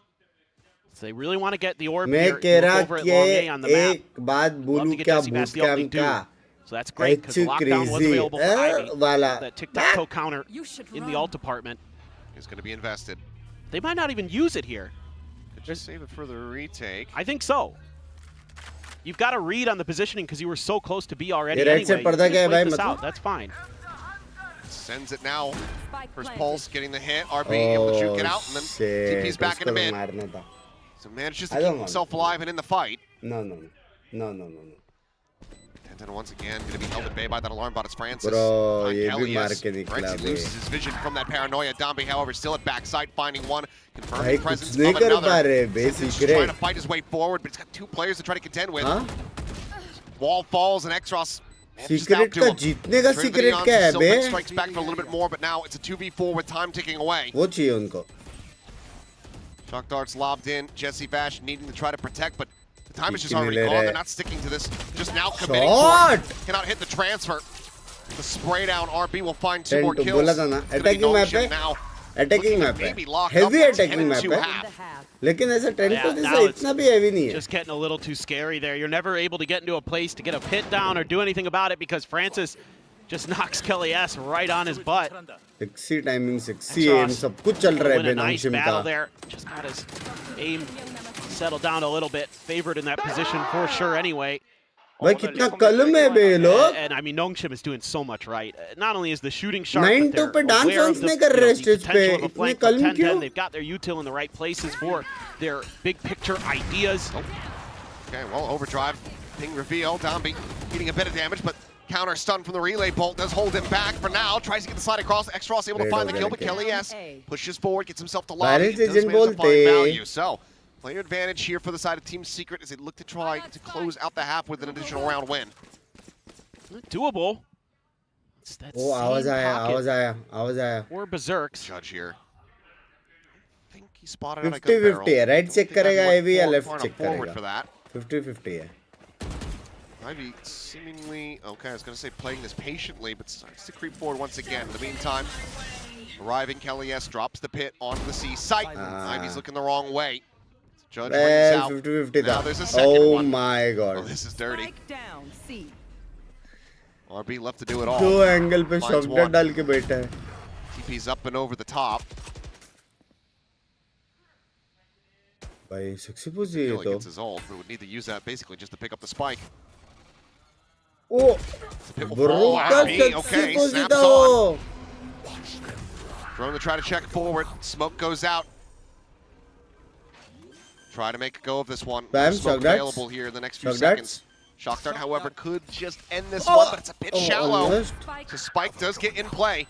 S7: So they really want to get the orb
S1: मैं
S7: here.
S1: कह
S7: Look
S1: रहा
S7: over at long A on the
S1: कि
S7: map.
S1: एक बात
S7: Love
S1: बोलूं
S7: to get
S1: क्या
S7: Jesse past the
S1: bootcamp
S7: opening
S1: का
S7: too. So that's great because the lockdown was available for Ivy.
S1: वाला
S7: That tic-tac-toe counter in the ult department.
S3: Is going to be invested.
S7: They might not even use it here.
S3: Could just save it for the retake.
S7: I think so. You've got to read on the positioning because you were so close to B already
S1: ये right
S7: anyway.
S1: से पर्दा क्या है भाई
S7: This
S1: मतलब?
S7: out. That's fine.
S3: Sends it now. First Pulse getting the hit. RB able to juke it out, and then TP's back in the mid.
S1: मारना था.
S3: So manages
S1: I
S3: to
S1: don't
S3: keep
S1: want
S3: himself
S1: to.
S3: alive and in the fight.
S1: No.
S3: 10-10 once again, going to be held at bay by that alarm bot. It's Francis.
S1: Bro,
S3: on
S1: ये भी
S3: Kelly
S1: मार
S3: as
S1: के निकला
S3: Francis
S1: bay.
S3: loses his vision from that paranoia. Domby, however, still at backside, finding one.
S1: भाई
S3: Confirming
S1: कुछ
S3: presence
S1: नहीं
S3: of
S1: कर पा
S3: another.
S1: रहे बे
S3: He's trying to
S1: Secret.
S3: fight his way forward, but he's got two players to try to contend with.
S1: हाँ?
S3: Wall falls and Exros manages to
S1: Secret
S3: outdo
S1: का
S3: him.
S1: जीतने का
S3: Trinity
S1: Secret
S3: on
S1: क्या है
S3: Sylvan
S1: bay?
S3: strikes back for a little bit more, but now it's a 2v4 with time ticking away.
S1: वो चाहिए उनको.
S3: Shock darts lobbed in. Jesse Bash needing to try to protect, but the time is just
S1: Kick
S3: already
S1: नहीं ले
S3: gone.
S1: रहे.
S3: They're not sticking to this. Just now committing
S1: Shot!
S3: for it. Cannot hit the transfer. The spray down. RB will find two
S1: 10
S3: more
S1: to
S3: kills.
S1: बोला था ना,
S3: It's gonna be
S1: attacking map
S3: Nongshim
S1: पे.
S3: now.
S1: Attacking
S3: Looking
S1: map
S3: to maybe
S1: है.
S3: lock
S1: Heavy
S3: up.
S1: attacking
S3: 10
S1: map
S3: to
S1: है.
S3: half.
S1: लेकिन ऐसा 10
S7: Yeah,
S1: to
S7: now
S1: जैसा
S7: it's
S1: इतना भी heavy नहीं है.
S7: Just getting a little too scary there. You're never able to get into a place to get a pit down or do anything about it because Francis just knocks Kelly S right on his butt.
S1: Sexy timing, sexy aim, सब कुछ चल रहा है
S7: Win a
S1: bay
S7: nice
S1: Nongshim
S7: battle
S1: का.
S7: there. Just got his aim settled down a little bit. Favored in that position for sure anyway.
S1: भाई कितना कलम है बे ये लोग.
S7: And I mean, Nongshim is doing so much right. Not only is the shooting sharp,
S1: 9-2
S7: but they're
S1: पे dance
S7: aware
S1: dance
S7: of the,
S1: नहीं कर
S7: you know,
S1: रहे
S7: the
S1: stage पे.
S7: potential of a
S1: इतने
S7: flank for
S1: कलम
S7: 10-10.
S1: क्यों?
S7: They've got their util in the right places for their big picture ideas.
S3: Okay, well, overdrive. Ping reveal. Domby getting a bit of damage, but counter stun from the relay bolt does hold him back for now. Tries to get the slide across. Extros able to find the kill, but Kelly S pushes forward, gets himself to lobby.
S1: Violence
S3: Does
S1: agent
S3: manage to find
S1: बोलते.
S3: value. So, player advantage here for the side of Team Secret as they look to try to close out the half with an additional round win.
S7: Doable. It's that
S1: ओ आवाज
S7: same
S1: आया,
S7: pocket
S1: आवाज आया, आवाज आया.
S7: or Berserks.
S3: Judge here. I think he spotted out a gun barrel.
S1: 50-50 है. Right check
S3: Don't think
S1: करेगा
S3: I'd
S1: heavy या
S3: look
S1: left
S3: far
S1: check
S3: enough forward
S1: करेगा.
S3: for that.
S1: 50-50 है.
S3: Ivy seemingly, okay, I was going to say playing this patiently, but starts to creep forward once again. In the meantime, arriving Kelly S drops the pit onto the C site. Ivy's looking the wrong way. Judge rings
S1: Well,
S3: out.
S1: 50-50
S3: Now
S1: था.
S3: there's a second
S1: Oh
S3: one.
S1: my
S3: Oh,
S1: god.
S3: this is dirty.
S10: Down, C.
S3: RB left to do it all.
S1: दो angle पे
S3: Finds
S1: shot
S3: one.
S1: डाल के बैठा है.
S3: TP's up and over the top.
S1: भाई sexy pose है ये
S3: Kelly
S1: तो.
S3: gets his ult, but would need to use that basically just to pick up the spike.
S1: Oh
S3: The pit will
S1: bro
S3: fall.
S1: का
S3: RB,
S1: sexy
S3: okay,
S1: pose
S3: snaps
S1: था
S3: on.
S1: वो.
S3: Throwing to try to check forward. Smoke goes out. Try to make a go of this one.
S1: Bam,
S3: Smoke
S1: shock darts.
S3: available here in the next few
S1: Shock
S3: seconds.
S1: darts.
S3: Shock dart, however, could just end this
S1: Oh.
S3: one, but it's a bit
S1: Oh,
S3: shallow.
S1: almost.
S3: So Spike does get in play.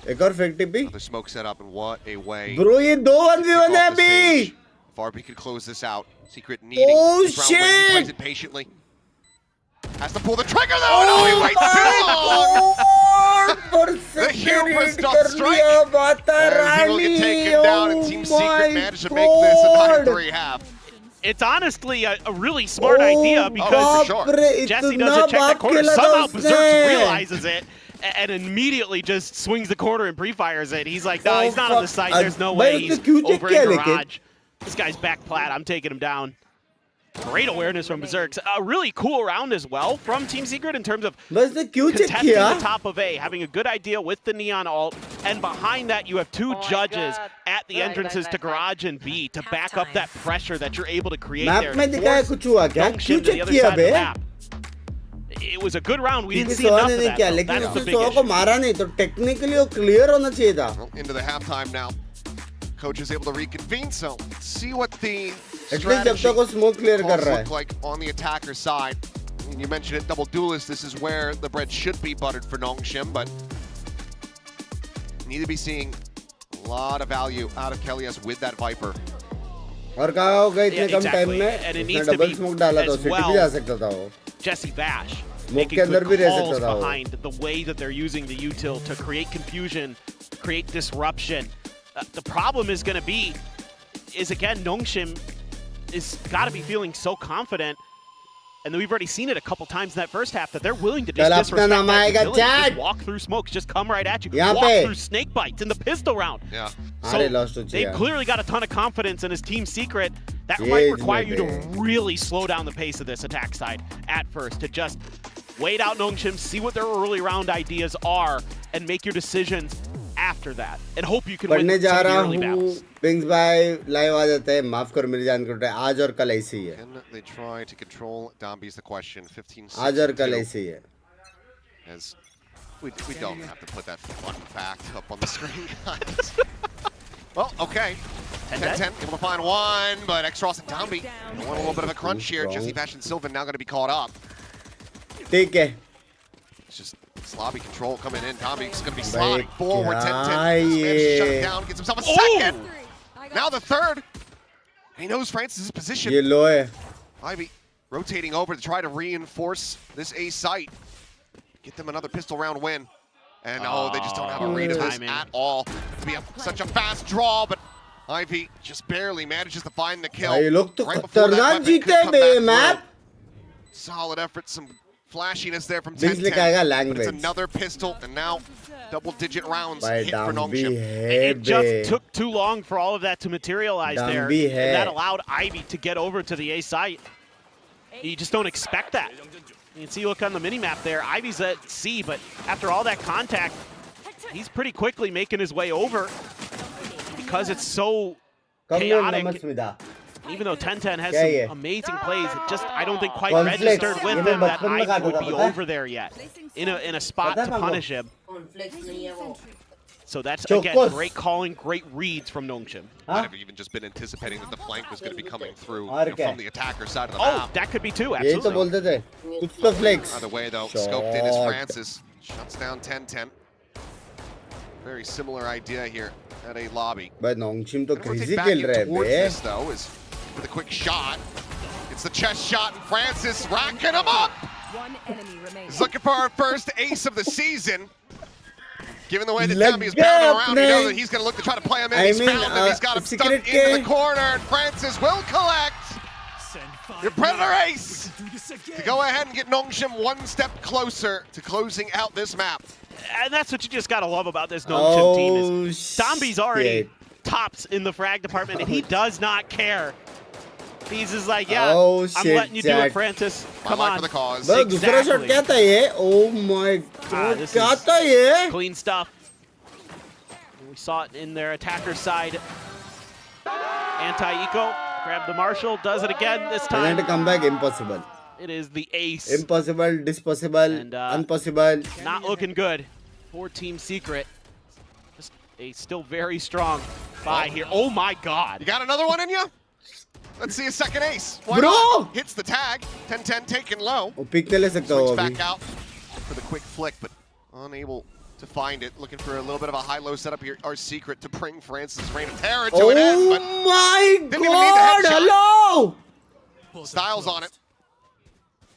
S1: एक और fake TP.
S3: Another smoke set up, and what a way.
S1: Bro ये दो
S3: to
S1: 1v1
S3: kick
S1: है
S3: off the
S1: अभी.
S3: stage. If RB could close this out. Secret needing
S1: Oh,
S3: this round win. He
S1: shit.
S3: plays it patiently. Has to pull the trigger though. No, he waits too long.
S1: The
S3: hubris
S1: hit
S3: doth
S1: कर
S3: strike.
S1: लिया माता
S3: As he will get
S1: Rani.
S3: taken down, and Team
S1: Oh
S3: Secret
S1: my
S3: managed to make this a
S1: God.
S3: 9-3 half.
S7: It's honestly a really smart idea because
S3: for sure.
S1: बाप रे,
S7: Jesse
S1: इतना
S7: doesn't check the
S1: बाप
S7: corner.
S1: खेला था
S7: Somehow
S1: उसने.
S7: Berserks realizes it and immediately just swings the corner and pre-fires it. He's like, no, he's not on the site. There's no way.
S1: भाई
S7: He's
S1: उसने क्यों check
S7: over
S1: किया
S7: in
S1: लेकिन?
S7: garage. This guy's back plat. I'm taking him down. Great awareness from Berserks. A really cool round as well from Team Secret in terms of
S1: बस तो क्यों check
S7: contesting
S1: किया?
S7: the top of A, having a good idea with the Neon ult, and behind that you have two judges at the entrances to Garage and B to back up that pressure that you're able to create
S1: Map
S7: there.
S1: में दिखाया कुछ हुआ क्या? क्यों check किया बे?
S7: It was a good round. We didn't see
S1: किसी
S7: enough
S1: ने
S7: of
S1: नहीं
S7: that.
S1: किया,
S7: Though.
S1: लेकिन
S7: That's the
S1: उसने
S7: big
S1: सौ को
S7: issue.
S1: मारा नहीं, तो technically वो clear होना चाहिए था.
S3: Well, into the halftime now. Coach is able to reconvene, so let's see what the
S1: At least जब तक वो smoke clear कर रहा है.
S3: look like on the attacker side. And you mentioned it, double duelist. This is where the bread should be buttered for Nongshim, but need to be seeing a lot of value out of Kelias with that Viper.
S1: और कहाँ हो गए इतने कम time में?
S7: And it
S1: उसने
S7: needs to
S1: double
S7: be
S1: smoke डाला था,
S7: as
S1: city
S7: well.
S1: भी जा सकता था वो.
S7: Jesse Bash
S1: Smoke
S7: making
S1: के अंदर
S7: good
S1: भी रह
S7: calls
S1: सकता था वो.
S7: behind the way that they're using the util to create confusion, create disruption. The problem is going to be, again, Nongshim is got to be feeling so confident, and we've already seen it a couple times in that first half, that they're willing to just disrespect that ability. Just walk through smokes, just come right at you. Walk through snake bites in the pistol round.
S3: Yeah.
S7: So they've clearly got a ton of confidence in his Team Secret. That might require you to really slow down the pace of this attack side at first, to just wait out Nongshim, see what their early round ideas are, and make your decisions after that, and hope you can win
S1: पढ़ने
S7: some
S1: जा
S7: of the
S1: रहा
S7: early
S1: हूँ.
S7: battles.
S1: Binks भाई live आ जाते हैं. माफ करो मेरी जान करो. आज और कल ऐसे ही है.
S3: Can they try to control Dombi's the question? 15
S1: आज और कल ऐसे ही है.
S3: As we don't have to put that fun fact up on the screen, guys. Well, okay. 10-10, able to find one, but X-Ross and Dombi want a little bit of a crunch here. Jesse Bash and Sylvan now going to be caught up.
S1: ठीक है.
S3: It's just slobby control coming in. Dombi's going to be sliding forward. 10-10. Manages to shut it down, gets himself a second. Now the third. He knows Francis' position.
S1: ये लो है.
S3: Ivy rotating over to try to reinforce this A site. Get them another pistol round win. And they just don't have a read of this at all. It'd be such a fast draw, but Ivy just barely manages to find the kill.
S1: भाई लोग तो
S3: Right before that
S1: खतरनाक
S3: weapon could
S1: जीते
S3: come
S1: बे
S3: back
S1: map.
S3: through. Solid effort, some flashiness there from
S1: Binks
S3: 10-10.
S1: लिखाएगा
S3: But
S1: language.
S3: it's another pistol, and now double-digit rounds
S1: भाई
S3: hit for
S1: Dombi
S3: Nongshim.
S1: है
S7: It just took too long for all of that to materialize there.
S1: Dombi है.
S7: And that allowed Ivy to get over to the A site. You just don't expect that. You can see, look on the mini-map there, Ivy's at C, but after all that contact, he's pretty quickly making his way over because it's so chaotic. Even though 10-10 has some amazing plays, it just, I don't think, quite registered with him that Ivy would be over there yet in a spot to punish him. So that's, again, great calling, great reads from Nongshim.
S3: Might have even just been anticipating that the flank was going to be coming through from the attacker side of the map.
S7: Oh, that could be too,
S1: यही तो बोलते थे. कुछ तो flex.
S3: Either way, though, scoped in is Francis. Shuts down 10-10. Very similar idea here at A lobby.
S1: भाई Nongshim तो
S3: Gonna
S1: crazy
S3: rotate back
S1: खेल
S3: in
S1: रहे
S3: towards
S1: हैं
S3: this, though, is with a quick shot. It's the chest shot, and Francis racking him up. He's looking for our first ace of the season. Given the way that Dombi is pounding around, you know that he's going to look to try to play him in. He's found him. He's got him stuck into the corner, and Francis will collect your Predator ace to go ahead and get Nongshim one step closer to closing out this map.
S7: And that's what you just got to love about this Nongshim team is Dombi's already
S1: shit.
S7: tops in the frag department, and he does not care. He's just like, yeah, I'm letting you do it, Francis. Come on.
S3: For the cause.
S1: बस दूसरा shot क्या था ये? Oh my god, क्या था ये?
S7: Clean stuff. We saw it in their attacker side. Anti-eco, grab the Marshall, does it again this time.
S1: Penalty comeback impossible.
S7: It is the ace.
S1: Impossible, dispossible,
S7: And,
S1: impossible.
S7: Not looking good for Team Secret. Just a still very strong buy here. Oh my god.
S3: You got another one in you? Let's see a second ace. Why
S1: Bro!
S3: not? Hits the tag. 10-10 taken low.
S1: वो pick नहीं ले सकता वो
S3: Swings
S1: अभी.
S3: back out for the quick flick, but unable to find it. Looking for a little bit of a high-low setup here. Our secret to bring Francis' reign of terror to an end, but
S1: Oh my
S3: didn't even need the
S1: god,
S3: headshot.
S1: hello!
S3: Styles on it.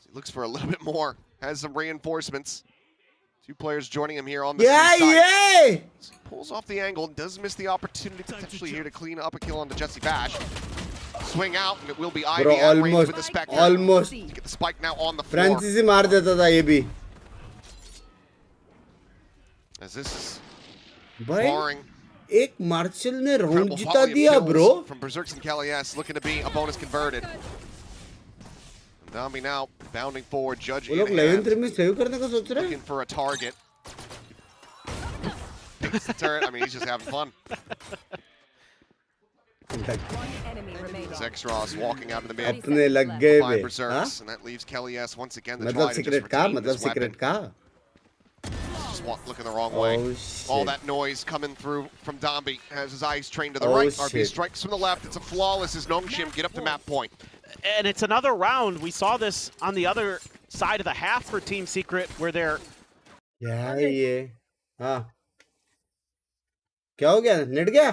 S3: He looks for a little bit more. Has some reinforcements. Two players joining him here on the
S1: Yeah,
S3: side.
S1: yeah!
S3: So he pulls off the angle and does miss the opportunity potentially here to clean up a kill onto Jesse Bash. Swing out, and it will be Ivy
S1: Bro,
S3: at range
S1: almost,
S3: with the Spectre.
S1: almost.
S3: To get the spike now on the floor.
S1: Francis ही मार देता था ये भी.
S3: As this is
S1: भाई
S3: barring
S1: एक martial ने round
S3: incredible
S1: जिता
S3: volley of
S1: दिया
S3: kills
S1: bro.
S3: from Berserks and Kalias, looking to be a bonus converted. Dambi now bounding forward, Judge
S1: वो लोग
S3: in
S1: 11-3
S3: hand,
S1: में सेव करने का सोच रहे हैं
S3: looking for a target. Takes the turret. I mean, he's just having fun. Zexros walking out of the mid.
S1: अपने लग गए
S3: Find
S1: bay
S3: Berserks, and that leaves Kelly S once again the
S1: मतलब
S3: try to just
S1: secret का
S3: retain
S1: मतलब
S3: this weapon.
S1: secret का
S3: Just looking the wrong way.
S1: Oh,
S3: All
S1: shit.
S3: that noise coming through from Dambi has his eyes trained to the
S1: Oh,
S3: right.
S1: shit.
S3: RB strikes from the left. It's a flawless as Nongshim get up to map point.
S7: And it's another round. We saw this on the other side of the half for Team Secret, where they're
S1: क्या है ये हाँ क्या हो गया net गया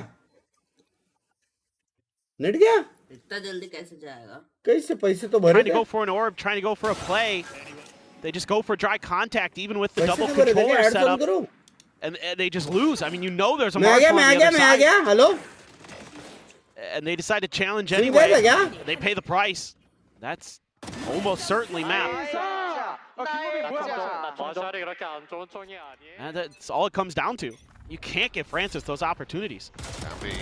S10: इतना जल्दी कैसे जाएगा
S1: कैसे पैसे तो भरे
S7: trying to
S1: थे
S7: go for an orb, trying to go for a play. They just go for dry contact, even with the
S1: पैसे
S7: double
S1: तो भरे थे
S7: controller
S1: ऐड
S7: setup,
S1: करो
S7: and they just lose. I mean, you know there's a
S1: मैं आ
S7: mark
S1: गया
S7: on
S1: मैं आ
S7: the
S1: गया
S7: other
S1: मैं आ
S7: side,
S1: गया hello
S7: and they decide to challenge
S1: सुन गए थे
S7: anyway.
S1: क्या
S7: They pay the price. That's almost certainly map. And that's all it comes down to. You can't give Francis those opportunities.
S3: Dambi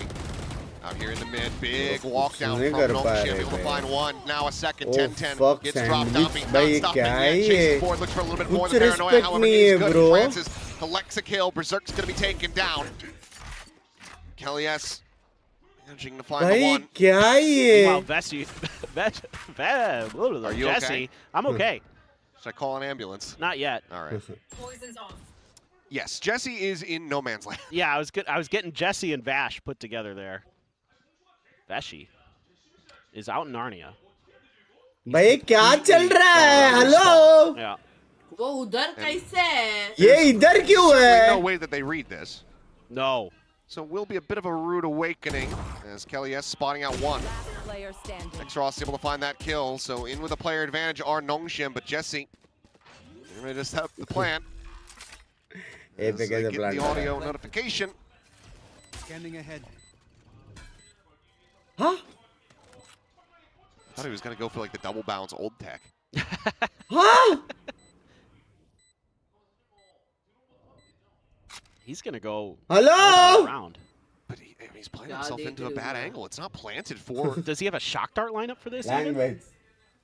S3: out here in the mid. Big walk down
S1: नहीं
S3: from
S1: कर पा
S3: Nongshim.
S1: रहे
S3: Able to
S1: भाई
S3: find one. Now a second.
S1: Oh,
S3: 10-10.
S1: fuck
S3: Gets dropped.
S1: sandwich.
S3: Dambi
S1: भाई,
S3: not stopping
S1: क्या है
S3: yet.
S1: ये?
S3: Chases forward. Looks for a little bit more.
S1: कुछ
S3: The paranoia,
S1: respect
S3: however,
S1: नहीं
S3: is
S1: है,
S3: good.
S1: bro.
S3: Francis collects a kill. Berserk's going to be taken down. Kelly S managing to find the
S1: भाई
S3: one.
S1: क्या है
S7: Meanwhile,
S1: ये
S3: Are you
S7: Jesse,
S3: okay?
S7: I'm okay.
S3: Should I call an ambulance?
S7: Not yet.
S3: All right. Yes, Jesse is in no man's land.
S7: Yeah, I was getting Jesse and Vash put together there. Vashi is out in Narnia.
S1: भाई क्या चल रहा है hello
S7: Yeah.
S10: वो उधर कैसे है
S1: ये इधर क्यों
S3: Certainly no
S1: है
S3: way that they read this.
S7: No.
S3: So will be a bit of a rude awakening as Kelly S spotting out one. X-Ross able to find that kill, so in with a player advantage are Nongshim, but Jesse ready to set up the plant.
S1: A
S3: As
S1: पे
S3: they
S1: कैसे
S3: get
S1: plan
S3: the
S1: कर रहा
S3: audio
S1: है
S3: notification.
S11: Scanning ahead.
S1: हाँ
S3: Thought he was gonna go for like the double bounce old tech.
S1: हाँ
S7: He's going to go
S1: hello
S7: around.
S3: But he's playing himself into a bad angle. It's not planted for.
S7: Does he have a shock dart lineup for this? even?
S1: Language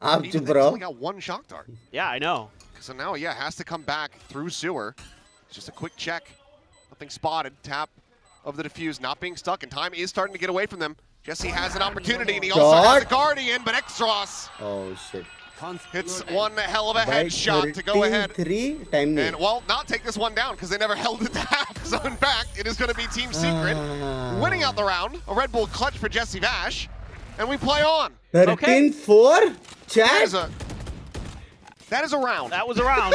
S1: आप
S3: Even
S1: चुप
S3: he's
S1: रहो
S3: only got one shock dart.
S7: Yeah, I know.
S3: So now, yeah, has to come back through sewer. Just a quick check. Nothing spotted. Tap of the defuse, not being stuck, and time is starting to get away from them. Jesse has an opportunity, and he also has a Guardian, but X-Ross
S1: oh shit
S3: hits one hell of a
S1: भाई
S3: headshot to go ahead.
S1: 13-3 time नहीं
S3: And, well, not take this one down because they never held it to half. So, in fact, it is going to be Team Secret winning out the round. A Red Bull clutch for Jesse Vash. And we play on.
S1: 13-4 chat
S3: That is a round.
S7: That was a round.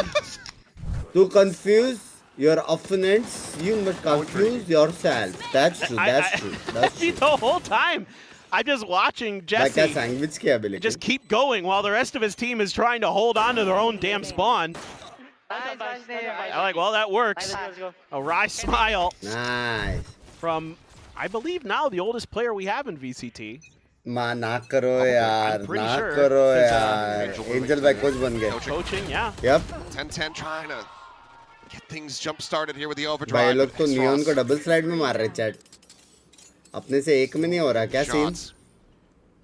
S1: to confuse your opponents you must confuse yourself that's true that's true that's true
S7: The whole time, I'm just watching
S1: मैं क्या
S7: Jesse
S1: sandwich किया अभी
S7: just
S1: लेकिन
S7: keep going while the rest of his team is trying to hold on to their own damn spawn. I'm like, well, that works. A wry smile
S1: nice
S7: from, I believe now, the oldest player we have in VCT.
S1: माँ ना करो यार
S7: pretty
S1: ना
S7: sure,
S1: करो
S7: because,
S1: यार angel भाई coach बन गए
S7: Coaching, yeah.
S1: yep
S3: 10-10 trying to get things jump started here with the
S1: भाई
S3: overdrive.
S1: लोग तो नियॉन को डबल स्लाइड में मार रहे चैट अपने से एक में नहीं हो रहा क्या scene
S3: Shots.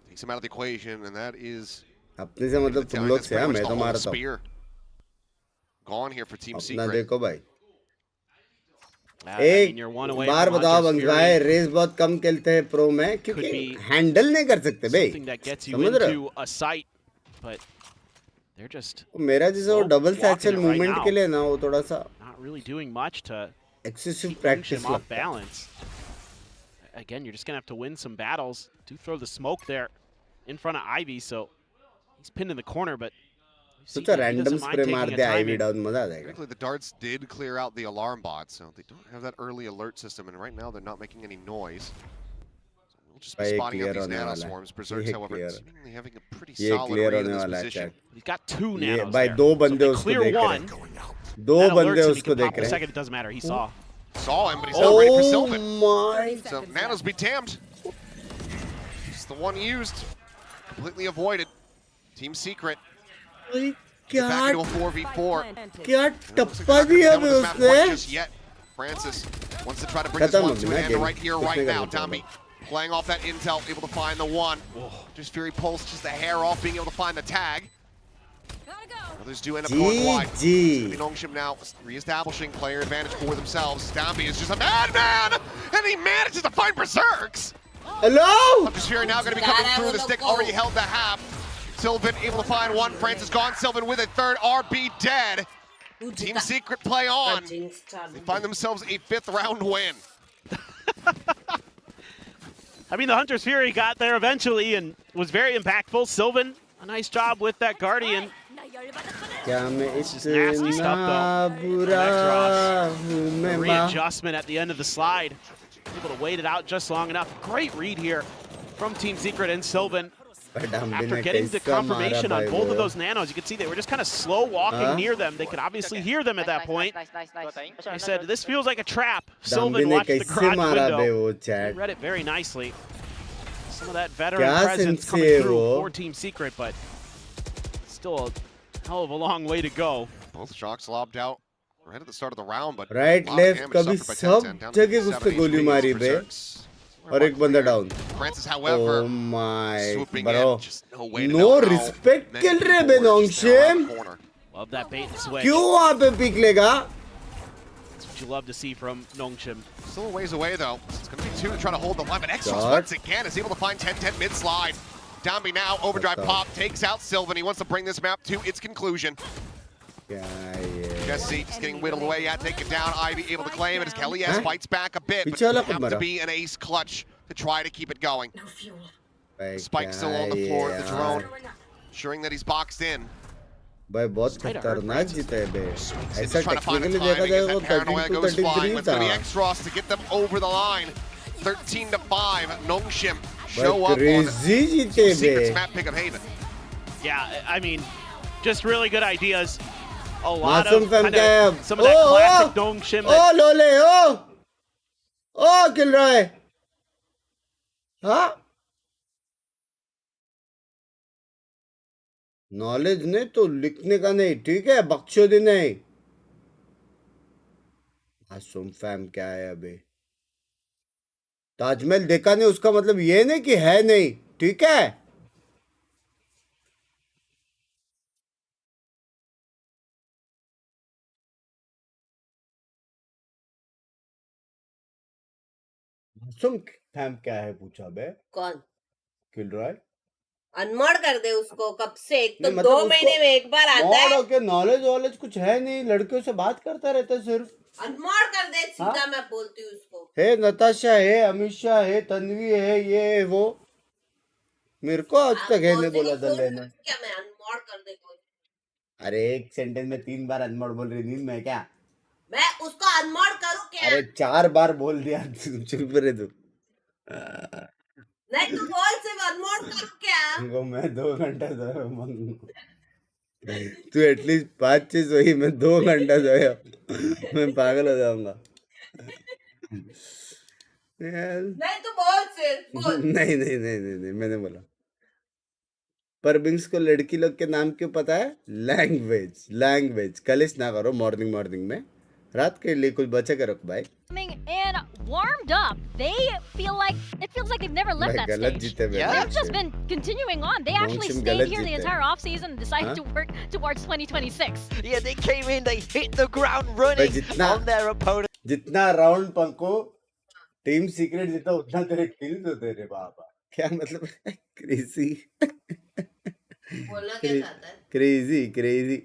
S3: Takes him out of the equation, and that is
S1: अपने से मतलब तुम लोग से मैं तो मारता हूँ
S3: spear. Gone here for Team
S1: अपना
S3: Secret.
S1: देखो भाई
S7: I mean,
S1: एक
S7: you're one away
S1: bar
S7: from
S1: बताओ
S7: Hunter's
S1: बंग
S7: Fury.
S1: भाई रेस बहुत कम खेलते हैं प्रो में क्योंकि
S7: be
S1: हैंडल नहीं कर सकते भाई
S7: Something that gets you
S1: समझ रहे हो
S7: into a site, but they're just
S1: मेरा जैसे वो double
S7: walking
S1: satchel
S7: it right
S1: movement
S7: now.
S1: के लिए ना वो थोड़ा सा
S7: not really doing much to
S1: excessive
S7: keep
S1: practice
S7: Nongshim off
S1: लगता है
S7: balance. Again, you're just gonna have to win some battles. Do throw the smoke there in front of Ivy, so he's pinned in the corner, but
S1: सोचा random spray मार दे ivy down मजा आ जाएगा
S3: Technically, the darts did clear out the alarm bot, so they don't have that early alert system, and right now they're not making any noise. So we'll just be
S1: भाई
S3: spotting out
S1: clear
S3: these
S1: होने वाला है
S3: nanoswarms. Berserks,
S1: ये
S3: however,
S1: clear
S3: seemingly having a pretty
S1: ये
S3: solid
S1: clear
S3: read of
S1: होने
S3: this
S1: वाला है
S3: position.
S1: Chat
S7: he's got two
S1: ये
S7: nanos
S1: भाई
S7: there.
S1: दो
S7: So
S1: बंदे
S7: if they
S1: उसको
S7: clear
S1: देख
S7: one,
S1: रहे हैं दो
S7: that
S1: बंदे
S7: alerts him, he
S1: उसको
S7: can
S1: देख
S7: pop the
S1: रहे हैं
S7: second, it doesn't matter. He saw.
S3: Saw him, but he's not ready for
S1: oh
S3: Sylvan.
S1: my
S3: So nanos be damned. It's the one used, completely avoided. Team Secret
S1: क्या
S3: back into a 4v4.
S1: क्या
S3: Looks
S1: टप्पा
S3: like
S1: दिया
S3: they're not
S1: बे
S3: gonna come to this map quite
S1: उसने
S3: just yet. Francis wants to try to bring this
S1: खत्म
S3: one
S1: हो
S3: to
S1: गया
S3: an end
S1: game
S3: right here,
S1: कुछ
S3: right
S1: नहीं
S3: now.
S1: करना
S3: Dami playing off that intel, able to find the one. Just Fury Pulse, just a hair off, being able to find the tag. Others do end up going wide.
S1: GG.
S3: Nongshim now re-establishing player advantage for themselves. Downbeat is just a madman, and he manages to find Berserks.
S1: Hello?
S3: Sphere now going to be coming through the stick, already held the half. Sylvan able to find one. Francis gone. Sylvan with a third. RB dead. Team Secret play on. They find themselves a 5th round win.
S7: I mean, the Hunter's Fury got there eventually and was very impactful. Sylvan, a nice job with that Guardian. It's just nasty stuff, though. The readjustment at the end of the slide. Able to wait it out just long enough. Great read here from Team Secret and Sylvan. After getting the confirmation on both of those nanos, you can see they were just kind of slow walking near them. They could obviously hear them at that point. I said, this feels like a trap. Sylvan watched the garage window. He read it very nicely. Some of that veteran presence coming through for Team Secret, but still a hell of a long way to go.
S3: Both shots lobbed out right at the start of the round, but
S1: right, left, कभी सब जगह उसको गोली मारी बे और एक बंदा down.
S3: Francis, however,
S1: oh my
S3: bro,
S1: no respect खेल रहे बे Nongshim.
S7: Love that bait and switch.
S1: क्यों वहाँ पे पिक लेगा?
S7: That's what you love to see from Nongshim.
S3: Still a ways away though. It's going to be 2 to try to hold the line, but Exos once again is able to find 10-10 mid slide. Downbeat now, overdrive pop, takes out Sylvan. He wants to bring this map to its conclusion. Jesse just getting whittled away, take it down. Ivy able to claim it as Kelly S fights back a bit, but it have to be an ace clutch to try to keep it going. Spike still on the floor, the drone ensuring that he's boxed in.
S1: भाई बहुत खतरनाक जीता है बे. ऐसा
S3: trying to find the
S1: technically देखा
S3: timing
S1: जाए
S3: as
S1: वो
S3: that paranoia
S1: 13 to
S3: goes flying.
S1: 33
S3: It's going to be
S1: था.
S3: X-Ross to get them over the line. 13-5, Nongshim show
S1: भाई
S3: up on
S1: crazy जीते
S3: Team
S1: bay.
S3: Secret's map pick of Haven.
S7: Yeah, I mean, just really good ideas. A lot
S1: मासूम
S7: of
S1: fam
S7: kind
S1: क्या है?
S7: of some of that classic Nongshim.
S1: ओ लोले ओ किल रहा है. हाँ? Knowledge नहीं तो लिखने का नहीं, ठीक है? बख्शोदी नहीं. मासूम फैम क्या है अबे? ताजमहल देखा नहीं उसका मतलब ये नहीं कि है नहीं, ठीक है? मासूम फैम क्या है पूछा बे?
S10: कौन?
S1: किल रहा है?
S10: अनमोड कर दे उसको कब से. एक तो
S1: मतलब
S10: 2 महीने में एक बार आता है.
S1: ओके नॉलेज कुछ है नहीं, लड़कियों से बात करता रहता है सिर्फ.
S10: अनमोड कर दे सीधा. मैं बोलती हूँ उसको.
S1: है नताशा है, अमीषा है, तन्वी है, ये वो. मेरे को आज तक है नहीं बोला था लेना.
S10: क्या मैं अनमोड कर दे कोई?
S1: अरे एक सेंटेंस में 3 बार अनमोड बोल रही नींद में क्या?
S10: मैं उसको अनमोड करूँ क्या?
S1: अरे 4 बार बोल दिया. चुप रहे तू.
S10: नहीं तू बोल सिर्फ अनमोड करूँ क्या?
S1: मैं 2 घंटा सोया. तू एटलीस्ट 5-6 सोई, मैं 2 घंटा सोया. मैं पागल हो जाऊंगा.
S10: नहीं तू बोल सिर्फ बोल.
S1: नहीं मैंने बोला. पर बिंक्स को लड़की लोग के नाम क्यों पता है? लैंग्वेज कलिश ना करो मॉर्निंग में. रात के लिए कुछ बचा के रखो भाई.
S4: And warmed up, it feels like they've never left that stage. They've just been continuing on. They actually stayed here the entire off season and decided to work towards 2026.
S6: Yeah, they came in, they hit the ground running on their opponent.
S1: जितना round पंको team secret जीता उतना तेरे kills होते रे बाबा. क्या मतलब? Crazy.
S10: बोलना क्या चाहता है?
S1: क्रेजी.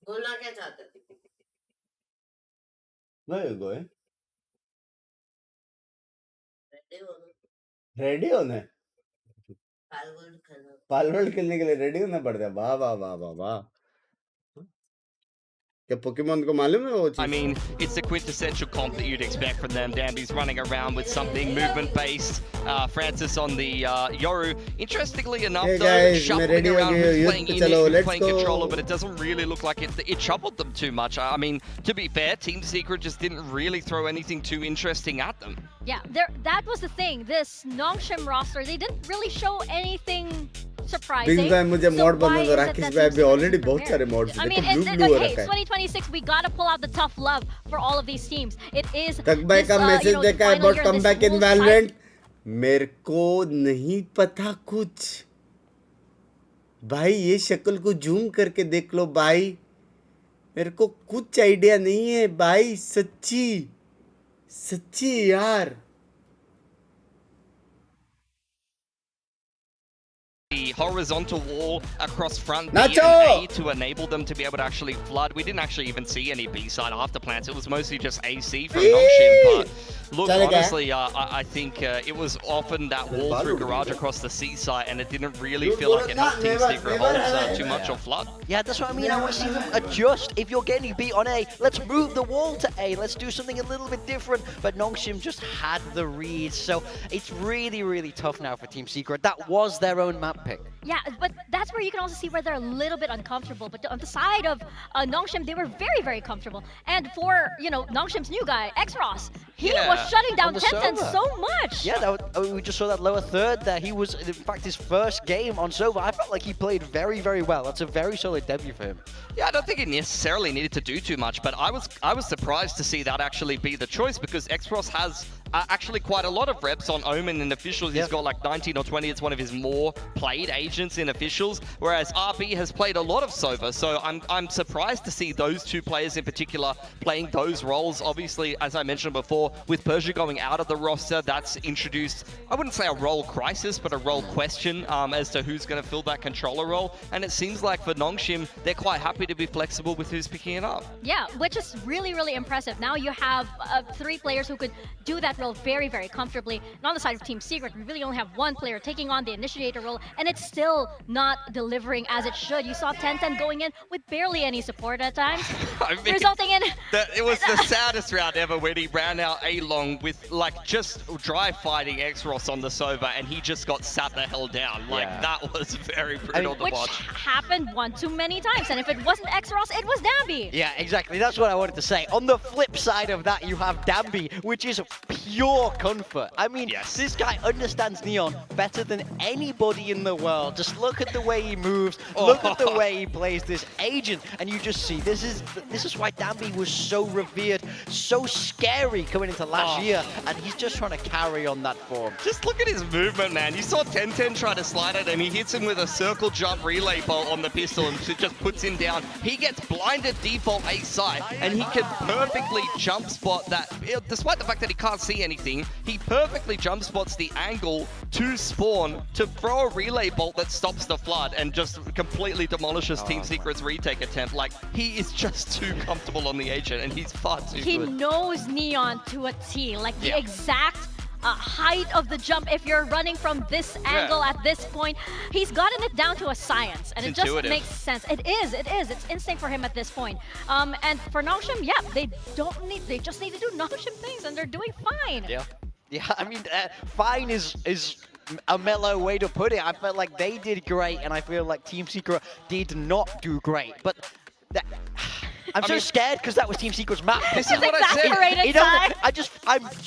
S10: बोलना क्या चाहता है?
S1: Where you going?
S10: Ready
S1: ready होना है. पालवर्ल्ड खेलने के लिए रेडी होना पड़ता है. वाह. क्या पोकेमोन को मालूम है वो चीज?
S5: I mean, it's the quintessential comp that you'd expect from them. Danby's running around with something movement-based. Francis on the Yoru. Interestingly enough, though, shuffling around with playing Init, playing controller, but it doesn't really look like it troubled them too much. I mean, to be fair, Team Secret just didn't really throw anything too interesting at them.
S4: Yeah, that was the thing. This Nongshim roster, they didn't really show anything surprising.
S1: बिंग भाई मुझे mod बनना तो राकेश भाई अभी already बहुत सारे mods
S4: I mean,
S1: देखो ब्लू हो
S4: okay,
S1: रखा है.
S4: 2026, we gotta pull out the tough love for all of these teams. It is
S1: तक भाई का मैसेज देखा है about come back in Valorant. मेरे को नहीं पता कुछ. भाई ये शक्ल को जूम करके देख लो भाई, मेरे को कुछ आइडिया नहीं है भाई, सच्ची सच्ची यार।
S5: The horizontal wall across front B
S1: Nacho!
S5: and A to enable them to be able to actually flood. We didn't actually even see any B side after plants. It was mostly just AC from Nongshim. But look, honestly, I think it was often that wall through garage across the C side, and it didn't really feel like it helped Team Secret hold too much on flood.
S6: Yeah, that's what I mean. I want to see them adjust. If you're getting beat on A, let's move the wall to A. Let's do something a little bit different. But Nongshim just had the reads, so it's really, really tough now for Team Secret. That was their own map pick.
S4: Yeah, but that's where you can also see where they're a little bit uncomfortable. But on the side of Nongshim, they were very, very comfortable. And for, you know, Nongshim's new guy, X-Ross, he was shutting down Tenten so much.
S6: Yeah, we just saw that lower third there. He was, in fact, his first game on Sova. I felt like he played very, very well. That's a very solid debut for him.
S5: Yeah, I don't think he necessarily needed to do too much, but I was surprised to see that actually be the choice, because X-Ross has actually quite a lot of reps on Omen in officials. He's got like 19 or 20. It's one of his more played agents in officials, whereas RB has played a lot of Sova. So I'm surprised to see those two players in particular playing those roles. Obviously, as I mentioned before, with Persia going out of the roster, that's introduced, I wouldn't say a role crisis, but a role question as to who's going to fill that controller role. And it seems like for Nongshim, they're quite happy to be flexible with who's picking it up.
S4: Yeah, which is really, really impressive. Now you have 3 players who could do that role very, very comfortably. And on the side of Team Secret, we really only have 1 player taking on the initiator role, and it's still not delivering as it should. You saw Tenten going in with barely any support at times, resulting in...
S5: It was the saddest round ever when he ran out A-Long with like just dry fighting X-Ross on the Sova, and he just got sat the hell down. Like that was very brutal to watch.
S4: Which happened one too many times, and if it wasn't X-Ross, it was Dambi.
S6: Yeah, exactly. That's what I wanted to say. On the flip side of that, you have Dambi, which is pure comfort. I mean, this guy understands Neon better than anybody in the world. Just look at the way he moves, look at the way he plays this agent, and you just see this is why Dambi was so revered, so scary coming into last year, and he's just trying to carry on that form.
S5: Just look at his movement, man. You saw Tenten try to slide it, and he hits him with a circle jump relay bolt on the pistol, and it just puts him down. He gets blinded default A side, and he can perfectly jump spot that. Despite the fact that he can't see anything, he perfectly jump spots the angle to spawn to throw a relay bolt that stops the flood and just completely demolishes Team Secret's retake attempt. Like, he is just too comfortable on the agent, and he's far too good.
S4: He knows Neon to a T, like the exact height of the jump. If you're running from this angle at this point, he's gotten it down to a science, and it just makes sense. It is. It's instinct for him at this point. And for Nongshim, they just need to do Nongshim things, and they're doing fine.
S6: Yeah, I mean, fine is a mellow way to put it. I felt like they did great, and I feel like Team Secret did not do great. But that... I'm so scared because that was Team Secret's map.
S5: This is what I said.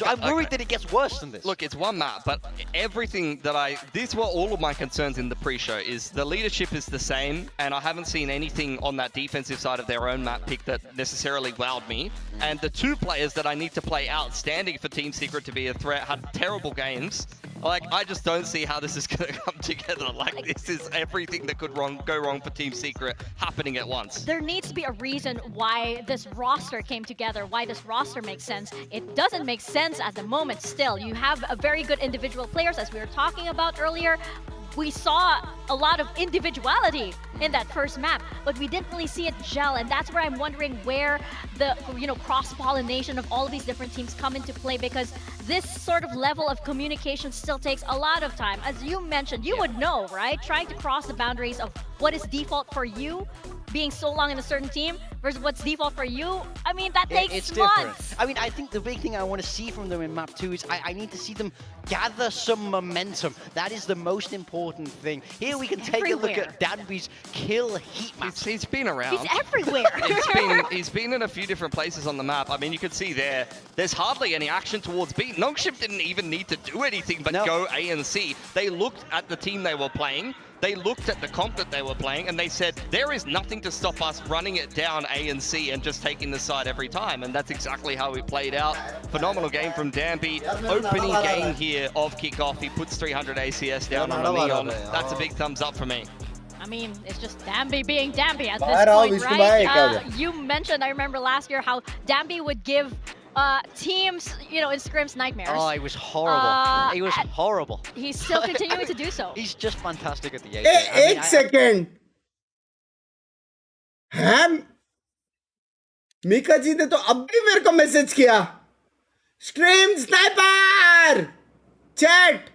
S6: I'm worried that it gets worse than this.
S5: Look, it's one map, but everything that these were all of my concerns in the pre-show. Is the leadership is the same, and I haven't seen anything on that defensive side of their own map pick that necessarily wowed me. And the 2 players that I need to play outstanding for Team Secret to be a threat had terrible games. Like, I just don't see how this is going to come together. Like, this is everything that could go wrong for Team Secret happening at once.
S4: There needs to be a reason why this roster came together, why this roster makes sense. It doesn't make sense at the moment still. You have a very good individual players, as we were talking about earlier. We saw a lot of individuality in that first map, but we didn't really see it gel, and that's where I'm wondering where the cross-pollination of all of these different teams come into play, because this sort of level of communication still takes a lot of time. As you mentioned, you would know, right? Trying to cross the boundaries of what is default for you, being so long in a certain team, versus what's default for you. I mean, that takes months.
S6: I mean, I think the big thing I want to see from them in map 2 is I need to see them gather some momentum. That is the most important thing. Here we can take a look at Danby's kill heat map.
S5: He's been around.
S4: He's everywhere.
S5: he's been in a few different places on the map. I mean, you can see there's hardly any action towards B. Nongshim didn't even need to do anything but go A and C. They looked at the team they were playing. They looked at the comp that they were playing, and they said, there is nothing to stop us running it down A and C and just taking the side every time. And that's exactly how it played out. Phenomenal game from Dambi. Opening game here of Kickoff. He puts 300 ACS down on the Neon. That's a big thumbs up for me.
S4: I mean, it's just Dambi being Dambi at
S1: Bahar
S4: this
S1: aao,
S4: point,
S1: Vishnu
S4: right?
S1: bhai,
S4: You mentioned, I remember last year, how Dambi would give teams, you know, in scrims nightmares.
S6: Oh, it was horrible. It was horrible.
S4: He's still continuing to do so.
S6: He's just fantastic at the A.
S1: Hey, 1 second. हम मीका जी ने तो अब भी मेरे को message किया stream sniper chat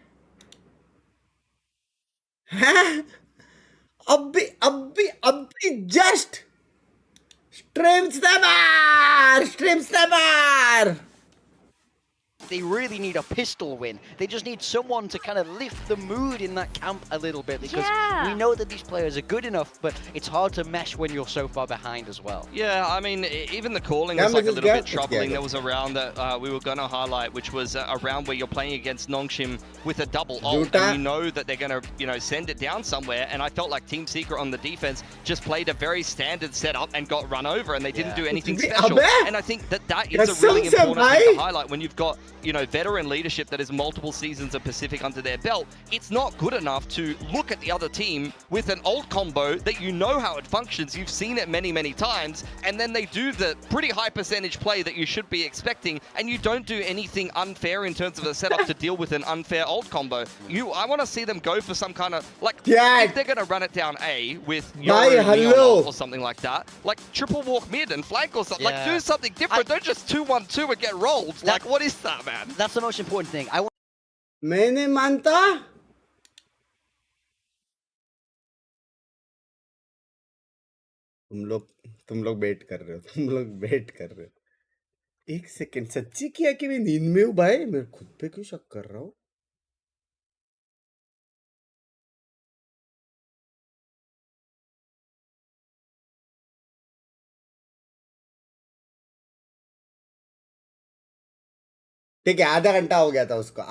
S1: हैं अब भी just stream sniper
S6: They really need a pistol win. They just need someone to kind of lift the mood in that camp a little bit because we know that these players are good enough, but it's hard to mesh when you're so far behind as well.
S5: Yeah, I mean, even the calling was like a little bit troubling. There was a round that we were going to highlight, which was a round where you're playing against Nongshim with a double ult, and you know that they're going to, you know, send it down somewhere. And I felt like Team Secret on the defense just played a very standard setup and got run over, and they didn't do anything special. And I think that is a really important thing to highlight when you've got, you know, veteran leadership that is multiple seasons of Pacific under their belt. It's not good enough to look at the other team with an ult combo that you know how it functions. You've seen it many, many times, and then they do the pretty high percentage play that you should be expecting, and you don't do anything unfair in terms of a setup to deal with an unfair ult combo. I want to see them go for some kind of, like, if they're going to run it down A with Neon or something like that, like triple walk mid and flank or something, like do something different. Don't just 2-1-2 and get rolled. Like, what is that, man?
S6: That's the most important thing.
S1: मैं नहीं मानता तुम लोग wait कर रहे हो 1 second सच्ची किया कि मैं नींद में हूँ भाई मैं खुद पे क्यों शक कर रहा हूँ ठीक है आधा घंटा हो गया था उसको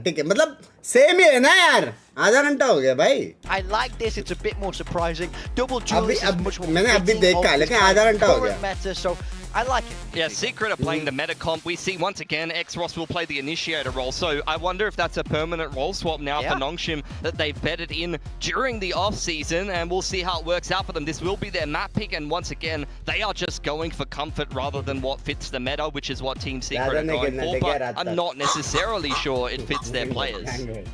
S1: ठीक है मतलब सेम ही है ना यार आधा घंटा हो गया भाई
S6: I like this. It's a bit more surprising. Double Julius is much more
S1: मैंने अभी देखा लेकिन आधा घंटा हो गया
S6: meta, so I like it.
S5: Yeah, Secret are playing the meta comp. We see once again X-Ross will play the initiator role. So I wonder if that's a permanent role swap now for Nongshim that they've bedded in during the off-season, and we'll see how it works out for them. This will be their map pick, and once again, they are just going for comfort rather than what fits the meta, which is what Team Secret are going for, but I'm not necessarily sure it fits their players.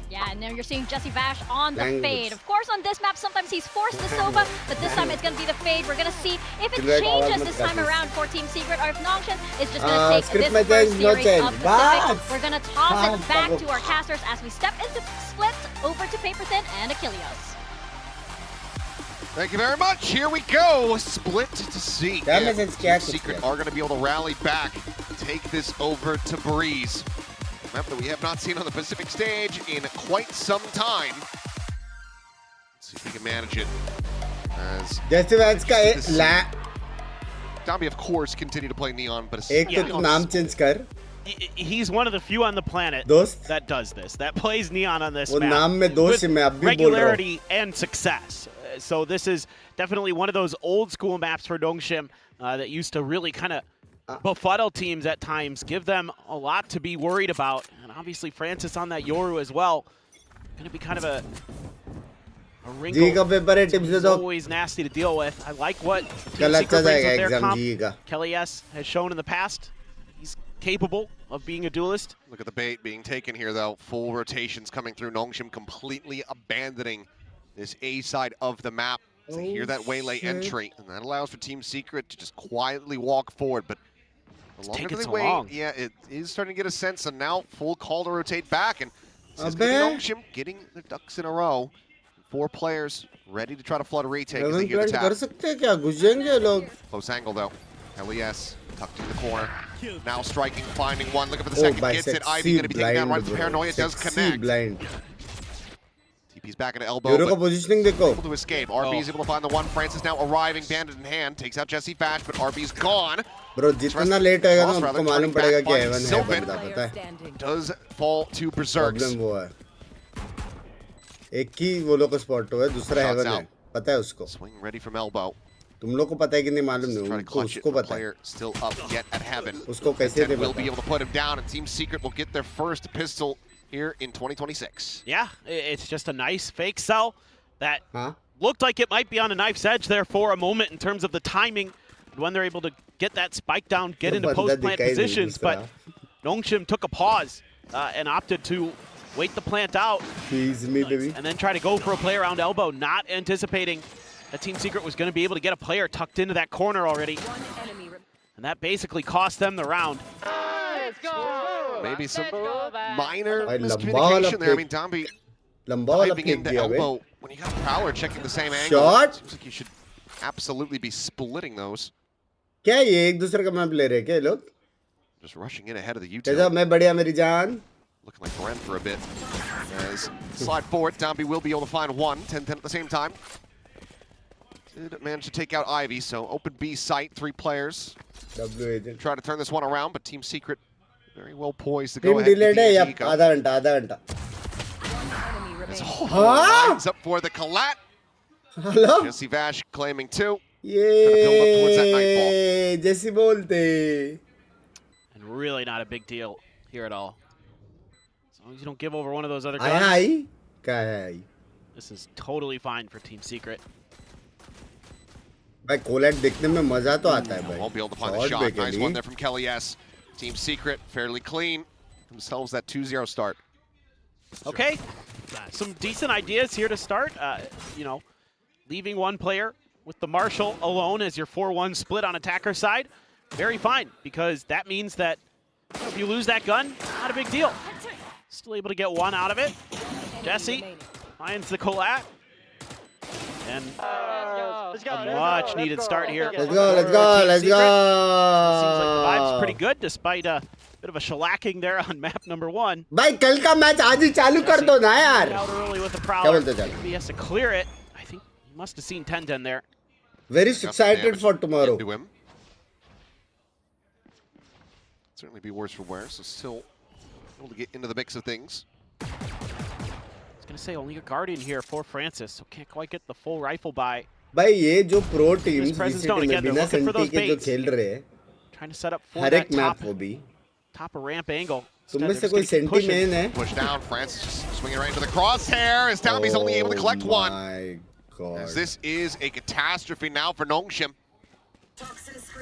S4: Yeah, and now you're seeing Jesse Bash on the fade. Of course, on this map, sometimes he's forced the Sova, but this time it's going to be the fade. We're going to see if it changes this time around for Team Secret, or if Nongshim is just going to take this first series of Pacific. We're going to toss it back to our casters as we step into splits over to Paper Thin and Achilles.
S3: Thank you very much. Here we go. Split to see if Secret are going to be able to rally back, take this over to Breeze. A map that we have not seen on the Pacific stage in quite some time. Let's see if we can manage it. As Dambi, of course, continue to play Neon, but
S7: he's one of the few on the planet that does this, that plays Neon on this map with regularity and success. So this is definitely one of those old school maps for Nongshim that used to really kind of befuddle teams at times, give them a lot to be worried about. And obviously Francis on that Yoru as well. Going to be kind of a wrinkle. It's always nasty to deal with. I like what Team Secret brings with their comp. Kelly S has shown in the past he's capable of being a duelist.
S3: Look at the bait being taken here, though. Full rotations coming through. Nongshim completely abandoning this A side of the map. So hear that waylay entry, and that allows for Team Secret to just quietly walk forward. But the longer they wait, yeah, it is starting to get a sense. And now full call to rotate back, and this is Nongshim getting their ducks in a row. 4 players ready to try to flood a retake as they hear the tap. Close angle though. LES tucked in the corner. Now striking, finding one. Looking for the second. Gets it. Ivy going to be taken down right as Paranoia does connect. TP's back at elbow. Able to escape. RB is able to find the one. Francis now arriving, bandit in hand. Takes out Jesse Bash, but RB's gone.
S1: Bro, जितना late आएगा ना उनको मालूम पड़ेगा कि haven है बंदा पता है.
S3: Does fall to Berserks.
S1: Problem वो है. एक ही वो लोग को स्पॉट हुआ है, दूसरा हेवन है. पता है उसको.
S3: Swing ready from elbow.
S1: तुम लोग को पता है कि नहीं मालूम नहीं उसको पता है.
S3: Still up yet at heaven.
S1: उसको कैसे दे
S3: will be able to put him down, and Team Secret will get their first pistol here in 2026.
S7: Yeah, it's just a nice fake sell that looked like it might be on a knife's edge there for a moment in terms of the timing when they're able to get that spike down, get into post-plant positions, but Nongshim took a pause and opted to wait the plant out and then try to go for a play around elbow, not anticipating that Team Secret was going to be able to get a player tucked into that corner already. And that basically cost them the round.
S3: Maybe some minor miscommunication there. I mean, Dambi diving into elbow when you got Prowler checking the same angle.
S1: Shot.
S3: Seems like you should absolutely be splitting those.
S1: क्या ये एक दूसरे का map ले रहे हैं क्या लोग?
S3: Just rushing in ahead of the
S1: कैसा
S3: utility.
S1: मैं बढ़िया मेरी जान?
S3: Looking like Brent for a bit. As slide forward, Dambi will be able to find one. 10-10 at the same time. Did manage to take out Ivy, so open B site, 3 players. Try to turn this one around, but Team Secret very well poised to go ahead.
S1: आधा घंटा.
S3: Lines up for the collat.
S1: Hello?
S3: Jesse Vash claiming 2.
S1: ये जैसी बोलते.
S7: And really not a big deal here at all. As long as you don't give over one of those other guns. This is totally fine for Team Secret.
S1: भाई कोलैट देखने में मजा तो आता है भाई.
S3: Won't be able to find the shot. Nice one there from Kelly S. Team Secret fairly clean. Themselves that 2-0 start.
S7: Okay, some decent ideas here to start. You know, leaving one player with the Marshall alone as your 4-1 split on attacker side, very fine, because that means that if you lose that gun, not a big deal. Still able to get one out of it. Jesse finds the collat. And a much needed start here.
S1: Let's go.
S7: Seems like the vibe's pretty good despite a bit of a shellacking there on map number 1.
S1: भाई कल का match आज ही चालू कर दो ना यार.
S7: Out early with the Prowler. He has to clear it. I think he must have seen 10-10 there.
S1: Very excited for tomorrow.
S3: Certainly be worse for wear, so still able to get into the mix of things.
S7: I was gonna say only a Guardian here for Francis, so can't quite get the full rifle buy.
S1: भाई ये जो pro teams VCT में बिना senti के जो खेल रहे हैं,
S7: trying to set up for
S1: her
S7: that
S1: एक मैप वो भी.
S7: top a ramp angle.
S1: तुम में से कोई सेंटी मैन है?
S3: Push down, Francis just swinging right into the crosshair. As Dambi's only able to collect one.
S1: My God.
S3: As this is a catastrophe now for Nongshim.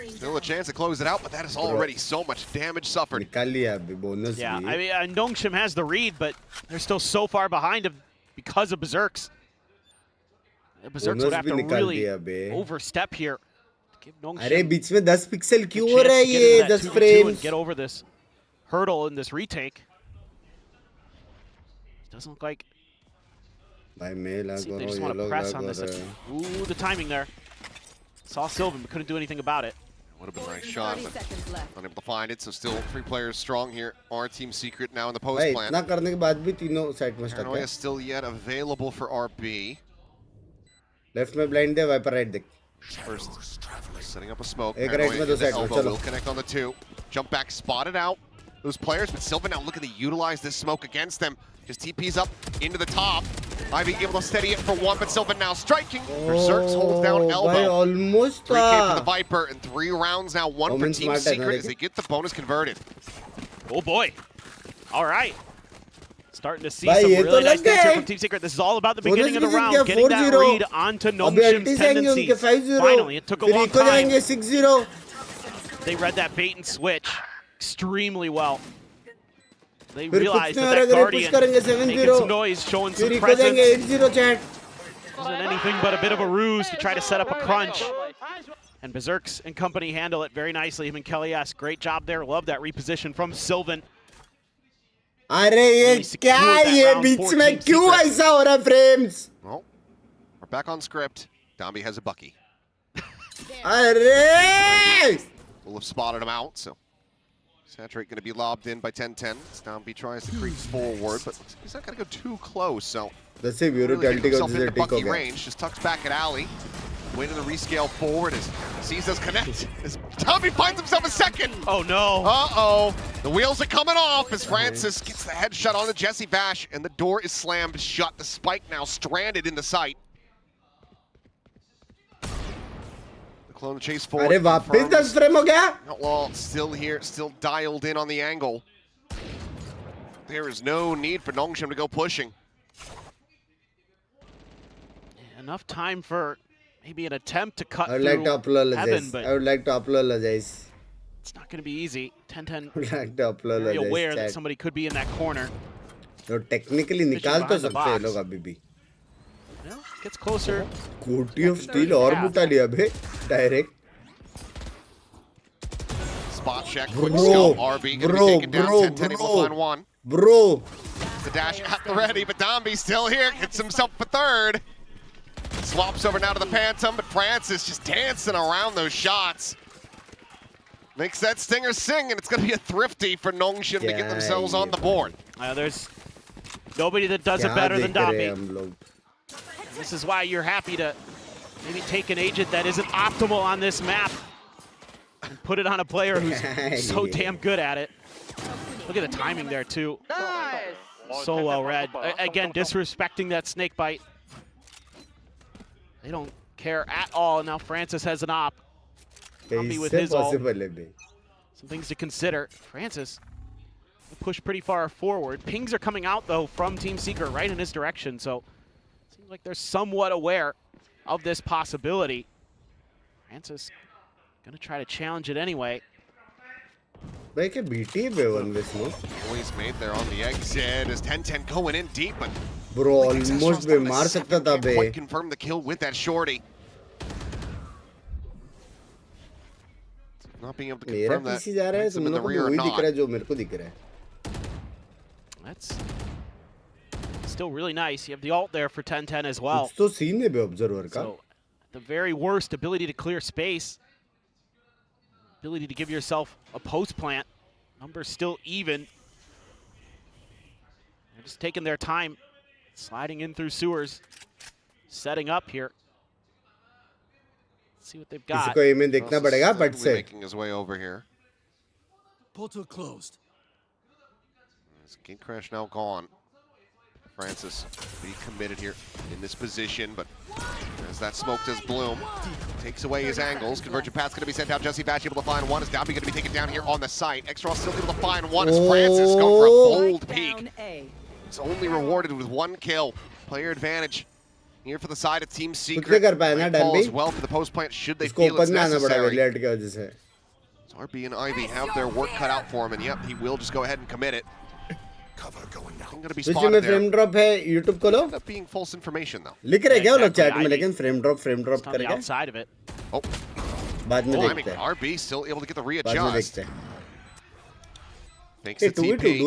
S3: Still a chance to close it out, but that is already so much damage suffered.
S1: निकाल लिया अभी bonus
S7: Yeah,
S1: भी.
S7: I mean, Nongshim has the read, but they're still so far behind him because of Berserks. The Berserks would have to really overstep here. Give Nongshim
S1: अरे बीच में 10 pixel क्यों हो रहा है ये 10 frames?
S7: Get over this hurdle in this retake. Doesn't look like
S1: भाई मैं लागो
S7: they just want to press on this. Ooh, the timing there. Saw Sylvan, but couldn't do anything about it.
S3: Would have been a nice shot, but unable to find it. So still 3 players strong here. Our Team Secret now in the post
S1: भाई
S3: plant.
S1: इतना करने के बाद भी तीनों side में stuck
S3: Paranoia
S1: है.
S3: still yet available for RB.
S1: Left में ब्लाइंड है, वाइपर राइट देख.
S3: First, setting up a smoke.
S1: एक राइट में 2 साइड में चलो.
S3: Will connect on the 2. Jump back, spotted out. Those players, but Sylvan now looking to utilize this smoke against them. Just TPs up into the top. Ivy able to steady it for 1, but Sylvan now striking. Berserks holds down elbow.
S1: भाई almost
S3: 3K for the Viper and 3 rounds now. 1 for Team Secret as they get the bonus converted.
S7: Oh boy. All right. Starting to see
S1: भाई
S7: some
S1: ये तो
S7: really nice
S1: लग
S7: things here
S1: गए.
S7: from Team Secret. This is all about the beginning of the
S1: Bonus
S7: round.
S1: किया
S7: Getting that
S1: 4-0.
S7: read onto
S1: अभी
S7: Nongshim's
S1: अल्टी जाएंगे उनके
S7: tendencies.
S1: 5-0.
S7: Finally, it took a
S1: फिर
S7: long
S1: इको
S7: time.
S1: जाएंगे 6-0.
S7: They read that bait and switch extremely well. They
S1: फिर
S7: realized
S1: कुछ नहीं
S7: that
S1: हो रहा,
S7: that
S1: अगर पुश करेंगे
S7: Guardian making
S1: 7-0.
S7: some noise, showing
S1: फिर
S7: some
S1: इको जाएंगे
S7: presence.
S1: 8-0 chat.
S7: Wasn't anything but a bit of a ruse to try to set up a crunch. And Berserks and company handle it very nicely. Him and Kelly S, great job there. Love that reposition from Sylvan.
S1: अरे ये क्या है ये बीच में क्यों ऐसा हो रहा है frames?
S3: Well, we're back on script. Dambi has a Bucky.
S1: अरे!
S3: Will have spotted him out, so Saturate going to be lobbed in by 10-10. Dambi tries to creep forward, but he's not going to go too close, so
S1: Let's say Bureau
S3: really
S1: Celtic
S3: himself
S1: is
S3: into
S1: a tick
S3: Bucky
S1: हो गया.
S3: range, just tucks back at Alley. Waiting to rescale forward as sees us connect. As Dambi finds himself a second.
S7: Oh no.
S3: Uh-oh. The wheels are coming off as Francis gets the headshot on the Jesse Bash, and the door is slammed shut. The spike now stranded in the site. The clone chase forward.
S1: अरे वापस 10 frame हो गया?
S3: Outlaw still here, still dialed in on the angle. There is no need for Nongshim to go pushing.
S7: enough time for maybe an attempt to cut
S1: I would
S7: through
S1: like to apologize.
S7: Heaven, but
S1: I would like to apologize.
S7: it's not going to be easy. 10-10
S1: I would like to
S7: very aware
S1: apologize.
S7: that somebody could be in that corner.
S1: No, technically निकाल तो सकते हैं लोग अभी भी.
S7: Well, gets closer.
S1: Courtesy of Steel और बुटा लिया बे direct.
S3: Spot check, quick scout. RB gonna be taken down. 10-10 able to find one.
S1: Bro.
S3: The dash at the ready, but Domby still here. Gets himself a third. Swaps over now to the Phantom, but Francis just dancing around those shots. Makes that stinger sing, and it's going to be a thrifty for Nongshim to get themselves on the board.
S7: There's nobody that does it better than Domby. This is why you're happy to maybe take an agent that isn't optimal on this map and put it on a player who's so damn good at it. Look at the timing there, too.
S8: Nice!
S7: So well read. Again, disrespecting that snake bite. They don't care at all. Now Francis has an op. Domby with his ult. Some things to consider. Francis push pretty far forward. Pings are coming out, though, from Team Secret right in his direction. So it seems like they're somewhat aware of this possibility. Francis going to try to challenge it anyway.
S1: Like a BT one with no.
S3: Always made there on the exit. Is 10-10 going in deep, but
S1: bro almost be maar sakta tha be.
S3: Quite confirm the kill with that shorty. Not being able to confirm that.
S1: PC जा रहा है तुम लोगों को वही दिख रहा है जो मेरे को दिख रहा है.
S7: That's still really nice. You have the ult there for 10-10 as well.
S1: कुछ तो सीन है बे observer का.
S7: So, at the very worst, ability to clear space. Ability to give yourself a post plant. Numbers still even. They're just taking their time, sliding in through sewers, setting up here. Let's see what they've got.
S1: इसको इमें देखना पड़ेगा but से.
S3: Making his way over here.
S11: Portal closed.
S3: Gate crash now gone. Francis be committed here in this position, but as that smoke does bloom, takes away his angles. Convergent path's going to be sent out. Jesse Bash able to find one. Is Downby going to be taken down here on the site. Extra still able to find one as Francis going for a bold peek. It's only rewarded with one kill. Player advantage here for the side of Team Secret. Falls well for the post plant should they feel it's necessary. So RB and Ivy have their work cut out for him, and yep, he will just go ahead and commit it.
S11: Cover going down.
S3: Going to be spotted there.
S1: frame drop है YouTube को लो.
S3: End up being false information though.
S1: लिख रहे क्या वो लोग chat में लेकिन frame drop करके.
S7: Outside of it.
S3: Oh.
S1: बाद में देखते हैं.
S3: RB still able to get the readjust.
S1: बाद में देखते हैं.
S3: Makes the TP.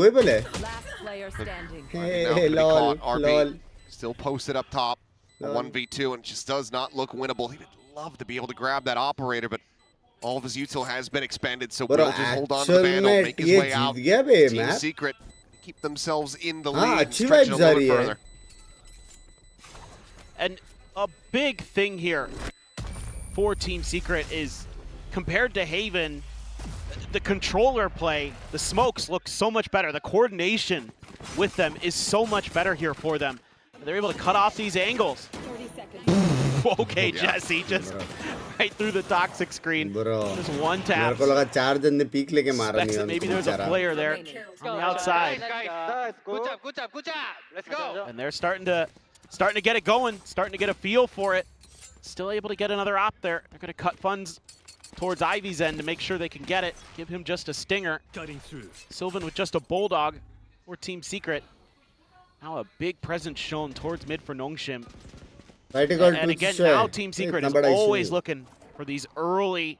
S10: Last player standing.
S1: Hey, lol, lol.
S3: Still posted up top. A 1v2 and just does not look winnable. He'd love to be able to grab that operator, but all of his util has been expended, so will just hold on to the Vandal, make his way out. Team Secret keep themselves in the lead and stretch it a little further.
S7: And a big thing here for Team Secret is, compared to Haven, the controller play, the smokes look so much better. The coordination with them is so much better here for them. They're able to cut off these angles.
S10: 30 seconds.
S7: Okay, Jesse, just right through the toxic screen. Just one tap.
S1: मेरे को लगा 4 जन ने peak लेके मारा नहीं.
S7: Maybe there's a player there on the outside.
S8: Good job. Let's go.
S7: And they're starting to get it going, starting to get a feel for it. Still able to get another op there. They're going to cut funds towards Ivy's end to make sure they can get it. Give him just a stinger.
S11: Cutting through.
S7: Sylvan with just a bulldog for Team Secret. Now a big presence shown towards mid for Nongshim. And again, now Team Secret is always looking for these early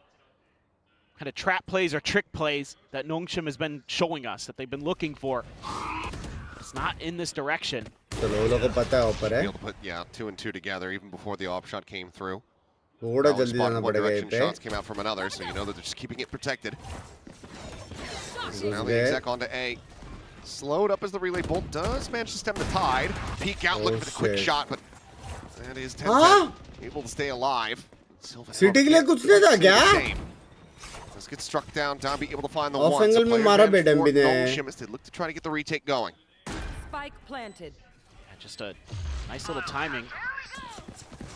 S7: kind of trap plays or trick plays that Nongshim has been showing us, that they've been looking for. It's not in this direction.
S3: Be able to put, 2 and 2 together even before the op shot came through. One direction, shots came out from another, so you know that they're just keeping it protected. So now the exec onto A. Slowed up as the relay bolt does manage to stem the tide. Peek out, looking for the quick shot, but that is 10-10 able to stay alive.
S1: City के लिए कुछ नहीं था क्या?
S3: Let's get struck down. Domby able to find the one.
S1: Off angle में मारा बे Domby ने.
S3: They look to try to get the retake going.
S10: Spike planted.
S7: Just a nice little timing.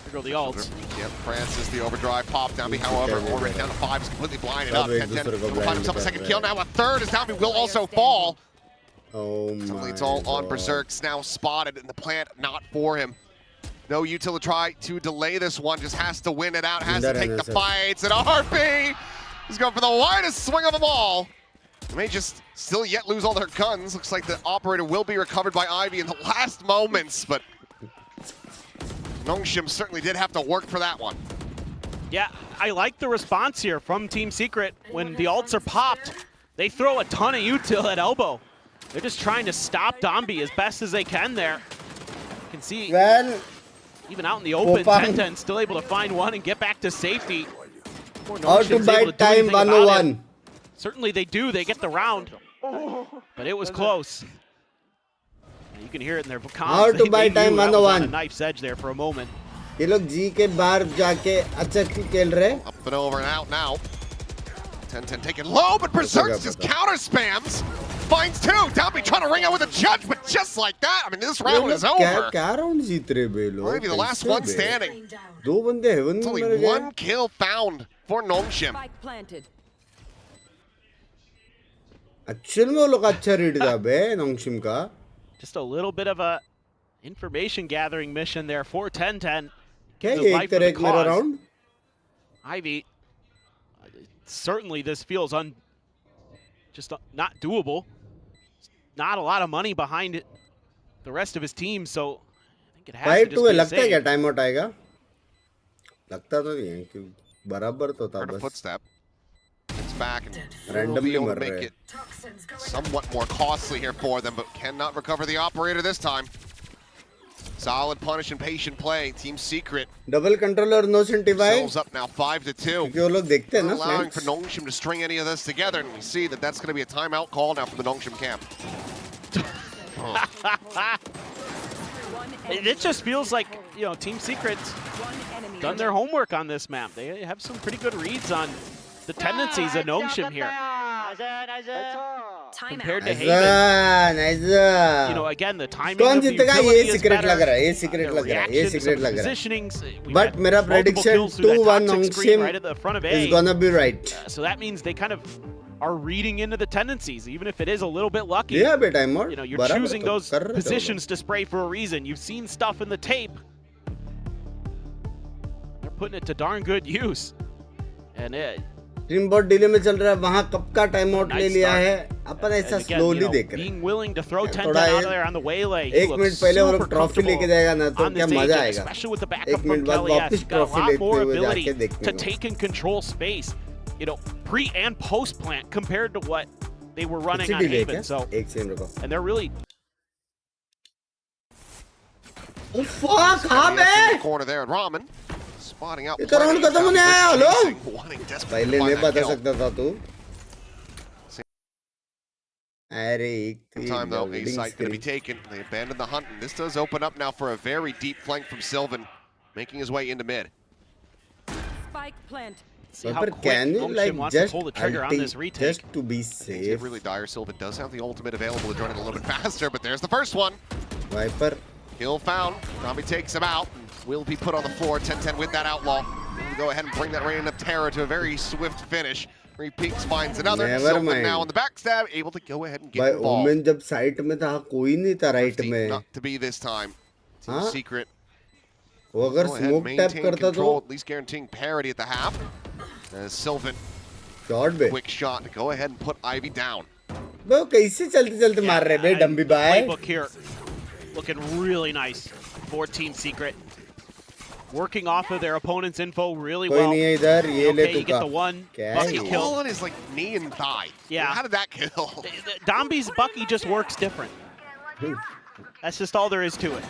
S7: There go the ults.
S3: Yep, Francis, the overdrive pop. Domby, however, already down to 5, is completely blinded up. 10-10 will find himself a second kill. Now a third as Domby will also fall.
S1: Oh my
S3: It's all on Berserk's now spotted, and the plant not for him. No util to try to delay this one, just has to win it out, has to take the fights, and RP is going for the widest swing of them all. They may just still yet lose all their guns. Looks like the operator will be recovered by Ivy in the last moments, but Nongshim certainly did have to work for that one.
S7: Yeah, I like the response here from Team Secret. When the ults are popped, they throw a ton of util at elbow. They're just trying to stop Dombi as best as they can there. You can see, even out in the open, 10-10 still able to find one and get back to safety.
S1: How to buy time 101.
S7: Certainly they do, they get the round. But it was close. You can hear it in their comms.
S1: How to buy time 101.
S7: A knife's edge there for a moment.
S1: ये लोग जी के बाहर जाके अच्छा खेल रहे हैं.
S3: Up and over and out now. 10-10 taken low, but Berserk's just counter spams. Finds two. Dombi trying to ring out with a judge, but just like that, I mean, this round is over.
S1: क्या round जीत रहे बे लोग?
S3: Maybe the last one standing.
S1: दो बंदे heaven
S3: It's
S1: में
S3: only
S1: मर गए.
S3: one kill found for Nongshim.
S10: Spike planted.
S1: Actual में वो लोग अच्छा read था बे Nongshim का.
S7: Just a little bit of a information gathering mission there for 10-10.
S1: क्या ये एक तरह का मेरा round?
S7: Ivy, certainly this feels just not doable. Not a lot of money behind it, the rest of his team, so I think it has to just be
S1: लगता है
S7: safe.
S1: क्या time out आएगा? लगता तो नहीं है कि बराबर तो था
S3: Heard a
S1: बस.
S3: footstep. It's back and
S1: Randomly
S3: will be able
S1: मर
S3: to
S1: रहे
S3: make
S1: हैं.
S3: it somewhat more costly here for them, but cannot recover the operator this time. Solid punish and patient play. Team Secret.
S1: Double controller no sentify.
S3: Sells up now 5-2.
S1: क्योंकि वो लोग देखते हैं ना
S3: Allowing
S1: flanks.
S3: for Nongshim to string any of this together, and we see that that's going to be a timeout call now from the Nongshim camp.
S7: It just feels like, you know, Team Secret's done their homework on this map. They have some pretty good reads on the tendencies of Nongshim here. Compared to Haven. You know, again, the timing of the utility is better.
S1: लग रहा है, ये secret लग रहा है, ये secret लग रहा है.
S7: Positionings.
S1: But मेरा prediction 2-1 Nongshim is gonna be right.
S7: So that means they kind of are reading into the tendencies, even if it is a little bit lucky.
S1: Yeah, bit time more.
S7: You know, you're choosing those positions to spray for a reason. You've seen stuff in the tape. They're putting it to darn good use. And
S1: team बहुत delay में चल रहा है. वहाँ कब का time out ले लिया है. अपन ऐसा स्लोली देख रहे हैं.
S7: being willing to throw 10 out there on the waylay.
S1: एक मिनट पहले वो लोग ट्रॉफी लेके जाएगा ना तो क्या मजा आएगा. एक मिनट बाद वापस ट्रॉफी लेते हुए जाके देखने
S7: to take and control space, you know, pre and post plant compared to what they were running on Haven. So
S1: एक सेकंड रुको.
S7: And they're really
S1: Oh fuck, हाँ बे.
S3: Corner there, and Ramen spotting out.
S1: इतना round खत्म होने आया. Hello.
S3: Wanting desperately
S1: पहले
S3: to
S1: नहीं
S3: find that
S1: बता
S3: kill.
S1: सकता था तू. अरे एक
S3: Time though, a site going to be taken. They abandon the hunt, and this does open up now for a very deep flank from Sylvan, making his way into mid.
S10: Spike plant.
S7: see how
S1: But
S7: quick
S1: can you
S7: Nongshim
S1: like
S7: wants to
S1: just
S7: pull the trigger on this
S1: ulti
S7: retake.
S1: just to be
S3: Things
S1: safe?
S3: get really dire. Sylvan does have the ultimate available to join it a little bit faster, but there's the first one.
S1: Viper.
S3: Kill found. Zombie takes him out. Will be put on the floor. 10-10 with that outlaw. We'll go ahead and bring that Reign of Terror to a very swift finish. Repeats finds another.
S1: Never
S3: Sylvan
S1: mind.
S3: now on the backstab, able to go ahead and get
S1: भाई
S3: involved.
S1: Women जब site में था कोई नहीं था right में.
S3: Not to be this time. Team
S1: हाँ?
S3: Secret.
S1: वो अगर
S3: Go ahead,
S1: smoke tap
S3: maintain
S1: करता तो
S3: control, at least guaranteeing parity at the half. As Sylvan,
S1: shot बे.
S3: quick shot to go ahead and put Ivy down.
S1: वो कैसे चलते चलते मार रहे बे डम्बी भाई.
S7: Playbook here, looking really nice for Team Secret. Working off of their opponent's info really
S1: कोई
S7: well.
S1: नहीं है इधर ये ले
S7: Okay,
S1: तू
S7: you get
S1: का.
S7: the one
S1: क्या
S7: bucky
S1: है ये?
S7: kill.
S3: All on his like knee and thigh.
S7: Yeah.
S3: How did that kill?
S7: Dombi's Bucky just works different. That's just all there is to it.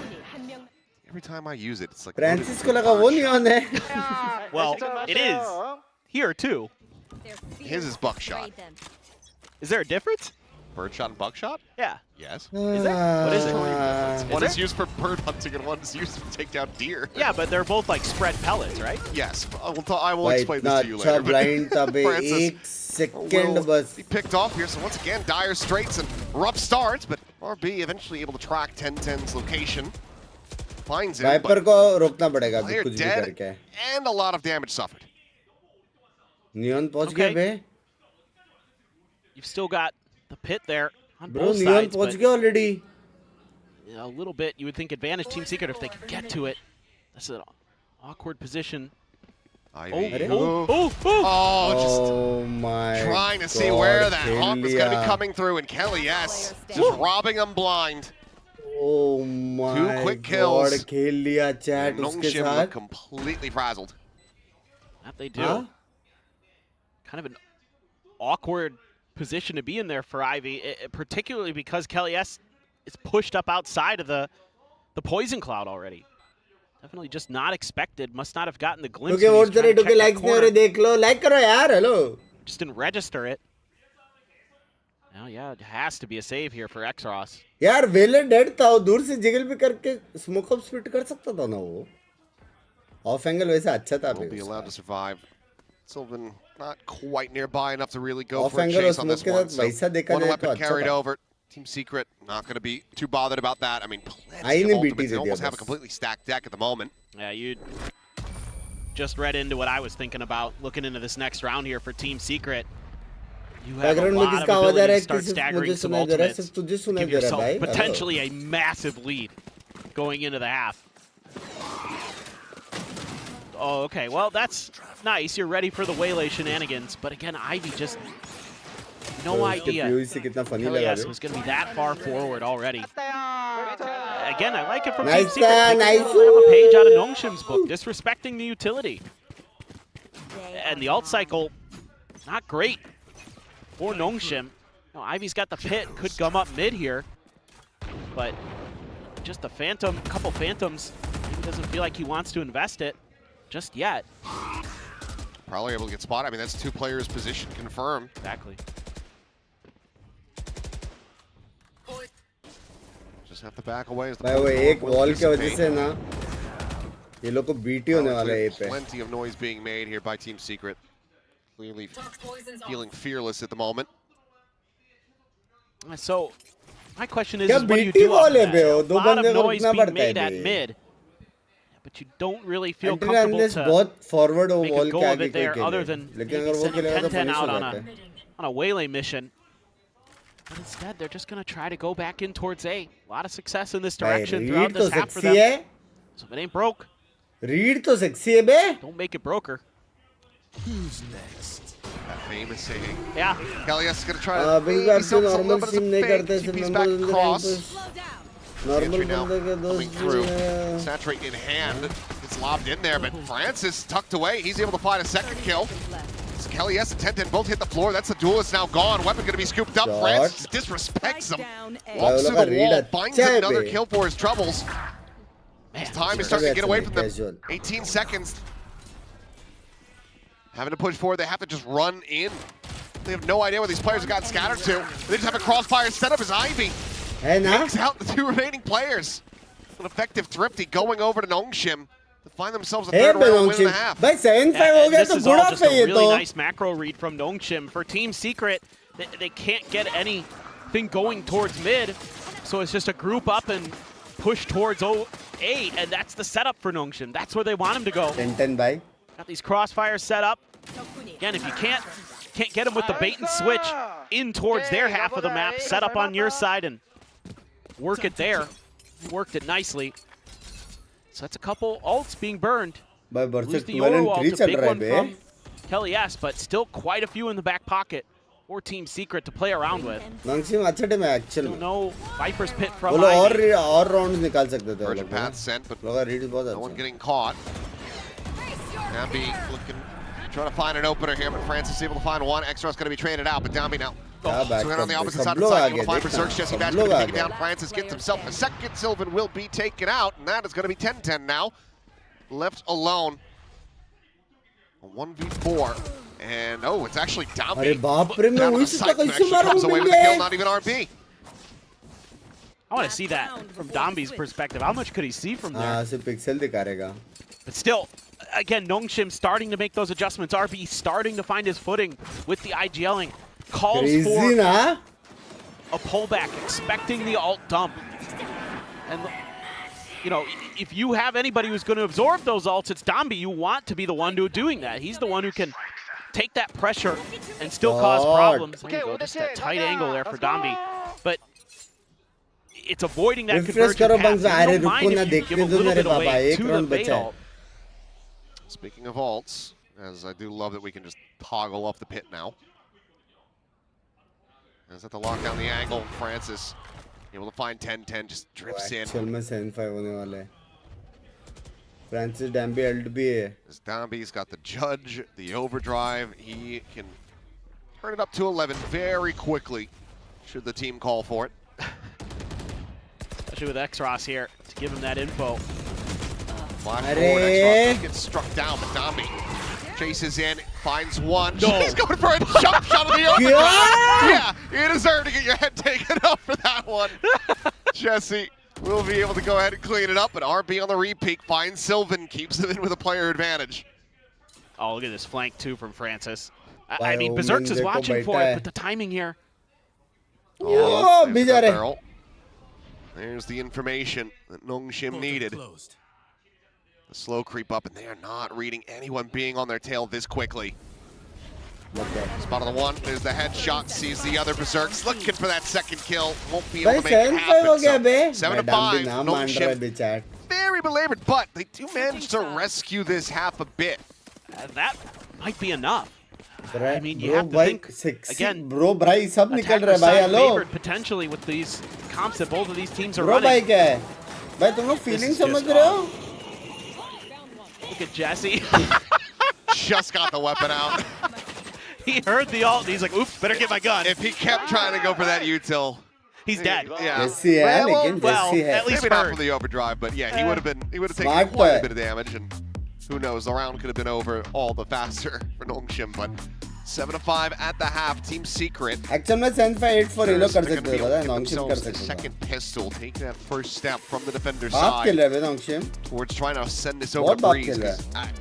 S3: Every time I use it, it's like.
S1: Francis को लगा वो नहीं on है.
S7: Well, it is here too.
S3: His is buckshot.
S7: Is there a difference?
S3: Birdshot and buckshot?
S7: Yeah.
S3: Yes.
S7: Is there? What is it?
S3: One
S7: Is
S3: is
S7: there?
S3: used for bird hunting and one is used to take down deer.
S7: Yeah, but they're both like spread pellets, right?
S3: Yes. I will
S1: भाई
S3: explain
S1: इतना
S3: this to you
S1: अच्छा
S3: later. but
S1: blind था बे.
S3: Francis
S1: एक second
S3: will
S1: बस.
S3: be picked off here. So once again, dire straits and rough starts, but RB eventually able to track 10-10's location. Finds him,
S1: Viper
S3: but
S1: को रोकना पड़ेगा
S3: player
S1: कुछ भी
S3: dead
S1: करके.
S3: and a lot of damage suffered.
S1: Neon पहुंच गया बे.
S7: You've still got the pit there on
S1: bro
S7: both
S1: neon
S7: sides,
S1: पहुंच
S7: but
S1: गया already.
S7: a little bit. You would think advantage Team Secret if they could get to it. This is an awkward position.
S3: Ivy.
S1: Oh my
S3: trying to
S1: God,
S3: see where that hawk was going to be coming through, and Kelly, yes, just robbing them blind.
S1: Oh my
S3: 2 quick kills.
S1: God, खेल लिया chat उसके
S3: Nongshim
S1: साथ.
S3: look completely frazzled.
S7: That they do. Kind of an awkward position to be in there for Ivy, particularly because Kelly S is pushed up outside of the poison cloud already. Definitely just not expected. Must not have gotten the glimpse.
S1: Likes नहीं हो रहे देख लो. Like करो यार. Hello.
S7: Just didn't register it. Now, yeah, it has to be a save here for Xross.
S1: यार velar dead था. दूर से जिगल पे करके स्मोक अप स्प्लिट कर सकता था ना वो. Off angle वैसे अच्छा था.
S3: Will be allowed to survive. Sylvan not quite nearby enough to really go
S1: off
S3: for a
S1: angle
S3: chase on this one. So one weapon carried
S1: था.
S3: over. Team Secret not going to be too bothered about that. I mean, plenty of ultimates. They almost have a completely stacked deck at the moment.
S7: Yeah, you just read into what I was thinking about looking into this next round here for Team Secret. You have a lot of ability to start staggering some ultimates. Give yourself potentially a massive lead going into the half. Oh, okay. Well, that's nice. You're ready for the Waylay shenanigans. But again, Ivy just no idea Kelly S was going to be that far forward already. Again, I like it from Team Secret. They have a page out of Nongshim's book, disrespecting the utility. And the ult cycle, not great for Nongshim. No, Ivy's got the pit, could gum up mid here. But just a phantom, couple phantoms. He doesn't feel like he wants to invest it just yet.
S3: Probably able to get spotted. I mean, that's 2 players position confirmed.
S7: Exactly.
S3: Just have to back away.
S1: भाई वो एक wall के वजह से ना ये लोग को BT होने वाला है पे.
S3: Plenty of noise being made here by Team Secret. Clearly feeling fearless at the moment.
S7: So my question is what do you do after that? A lot of noise being made at mid, but you don't really feel comfortable to make a go of it there other than sending 10-10 out on a Waylay mission. But instead, they're just going to try to go back in towards A. A lot of success in this direction throughout this half for them. So if it ain't broke,
S1: read to sexy है बे.
S7: Don't make it broker.
S11: Who's next?
S3: That famous saying.
S7: Yeah.
S3: Kelly S is going to try to maybe some little bit of a fake. TP's back across. Normal coming through. Saturate in hand. It's lobbed in there, but Francis tucked away. He's able to find a second kill. Kelly S and 10-10 both hit the floor. That's the duelist now gone. Weapon going to be scooped up. Francis disrespects him. Walks through the wall, finds another kill for his troubles. His time is starting to get away from them. 18 seconds. Having to push forward, they have to just run in. They have no idea where these players have gotten scattered to. They just have a crossfire set up as Ivy takes out the 2 remaining players. An effective Thrifty going over to Nongshim to find themselves a third round win and a half.
S1: This is all
S7: just a really nice macro read from Nongshim. For Team Secret, they can't get anything going towards mid, so it's just a group up and push towards A, and that's the setup for Nongshim. That's where they want him to go.
S1: 10-10 by.
S7: Got these crossfires set up. Again, if you can't get him with the bait and switch in towards their half of the map, set up on your side and work it there. Worked it nicely. So that's a couple ults being burned. Lose the Yoru ult, a big one from Kelly S, but still quite a few in the back pocket for Team Secret to play around with.
S1: Nongshim अच्छा team है actually.
S7: Don't know Viper's Pit from
S1: Ivy. और rounds निकाल सकते थे.
S3: Urgent path sent, but
S1: लोग read बहुत अच्छा.
S3: No one getting caught. Dambi looking, trying to find an opener here, but Francis is able to find one. Xross going to be traded out, but Dambi now. Swing on the opposite side of the side, able to find Resurgence. Jesse Bash going to take it down. Francis gets himself a second. Sylvan will be taken out, and that is going to be 10-10 now. Left alone. A 1v4. And oh, it's actually Dambi. Down on the site, and actually comes away with the kill, not even RB.
S7: I want to see that from Dambi's perspective. How much could he see from there?
S1: pixel दिखाएगा.
S7: But still, again, Nongshim starting to make those adjustments. RB starting to find his footing with the IGLing. Calls for a pullback, expecting the ult dump. And, you know, if you have anybody who's going to absorb those ults, it's Dambi. You want to be the one doing that. He's the one who can take that pressure and still cause problems. There you go, just that tight angle there for Dambi. But it's avoiding that
S1: Refresh
S7: convergent
S1: करो Binks,
S7: path.
S1: अरे
S7: You don't
S1: रुको
S7: mind
S1: ना,
S7: if you
S1: देखने
S7: give a
S1: दो
S7: little
S1: मेरे
S7: bit away
S1: पापा, एक
S7: to the
S1: round बचा है.
S7: Vadal.
S3: Speaking of ults, as I do love that we can just toggle off the pit now. As at the lockdown the angle, Francis able to find 10-10, just drifts in.
S1: Actual में 7-5 होने वाला है. Francis Damby ult भी है.
S3: As Damby's got the judge, the overdrive, he can turn it up to 11 very quickly, should the team call for it.
S7: Especially with X-Ross here to give him that info.
S3: Flash forward, X-Ross gets struck down, but Damby chases in, finds one.
S7: No.
S3: He's going for a jump shot of the overdrive. Yeah, you deserve to get your head taken off for that one. Jesse will be able to go ahead and clean it up, but RB on the repeat finds Sylvan, keeps it in with a player advantage.
S7: Oh, look at this flank too from Francis. I mean, Berserks is watching for it, but the timing here.
S1: Oh,
S3: there's that barrel. There's the information that Nongshim needed. The slow creep up, and they are not reading anyone being on their tail this quickly. Spot on the one, there's the headshot, sees the other Berserks, looking for that second kill, won't be able to make it happen. So 7-5, Nongshim, very belabored, but they do manage to rescue this half a bit.
S7: That might be enough. I mean, you
S1: bro,
S7: have to think,
S1: sexy,
S7: again,
S1: bro, भाई सब निकल रहा है भाई, hello.
S7: favored potentially with these comps that both of these teams are
S1: bro,
S7: running.
S1: भाई क्या है? भाई तुम लोग feeling समझ रहे हो?
S7: Look at Jesse.
S3: Just got the weapon out.
S7: He heard the ult, he's like, oops, better get my gun.
S3: If he kept trying to go for that util,
S7: he's dead.
S3: Yeah.
S1: Jesse है, लेकिन Jesse है.
S7: At least
S3: maybe not from the overdrive, but yeah, he would have taken quite a bit of damage, and who knows, the round could have been over all the faster for Nongshim, but 7-5 at the half, Team Secret.
S1: Actually में 7-5 8 for ये लोग कर सकते हैं, पता है? Nongshim कर सकते हैं.
S3: Second pistol, taking that first step from the defender's
S1: बाप खेल
S3: side
S1: रहे हैं Nongshim.
S3: towards trying to send this over to
S1: बहुत बाप
S3: Breeze.
S1: खेल रहा है.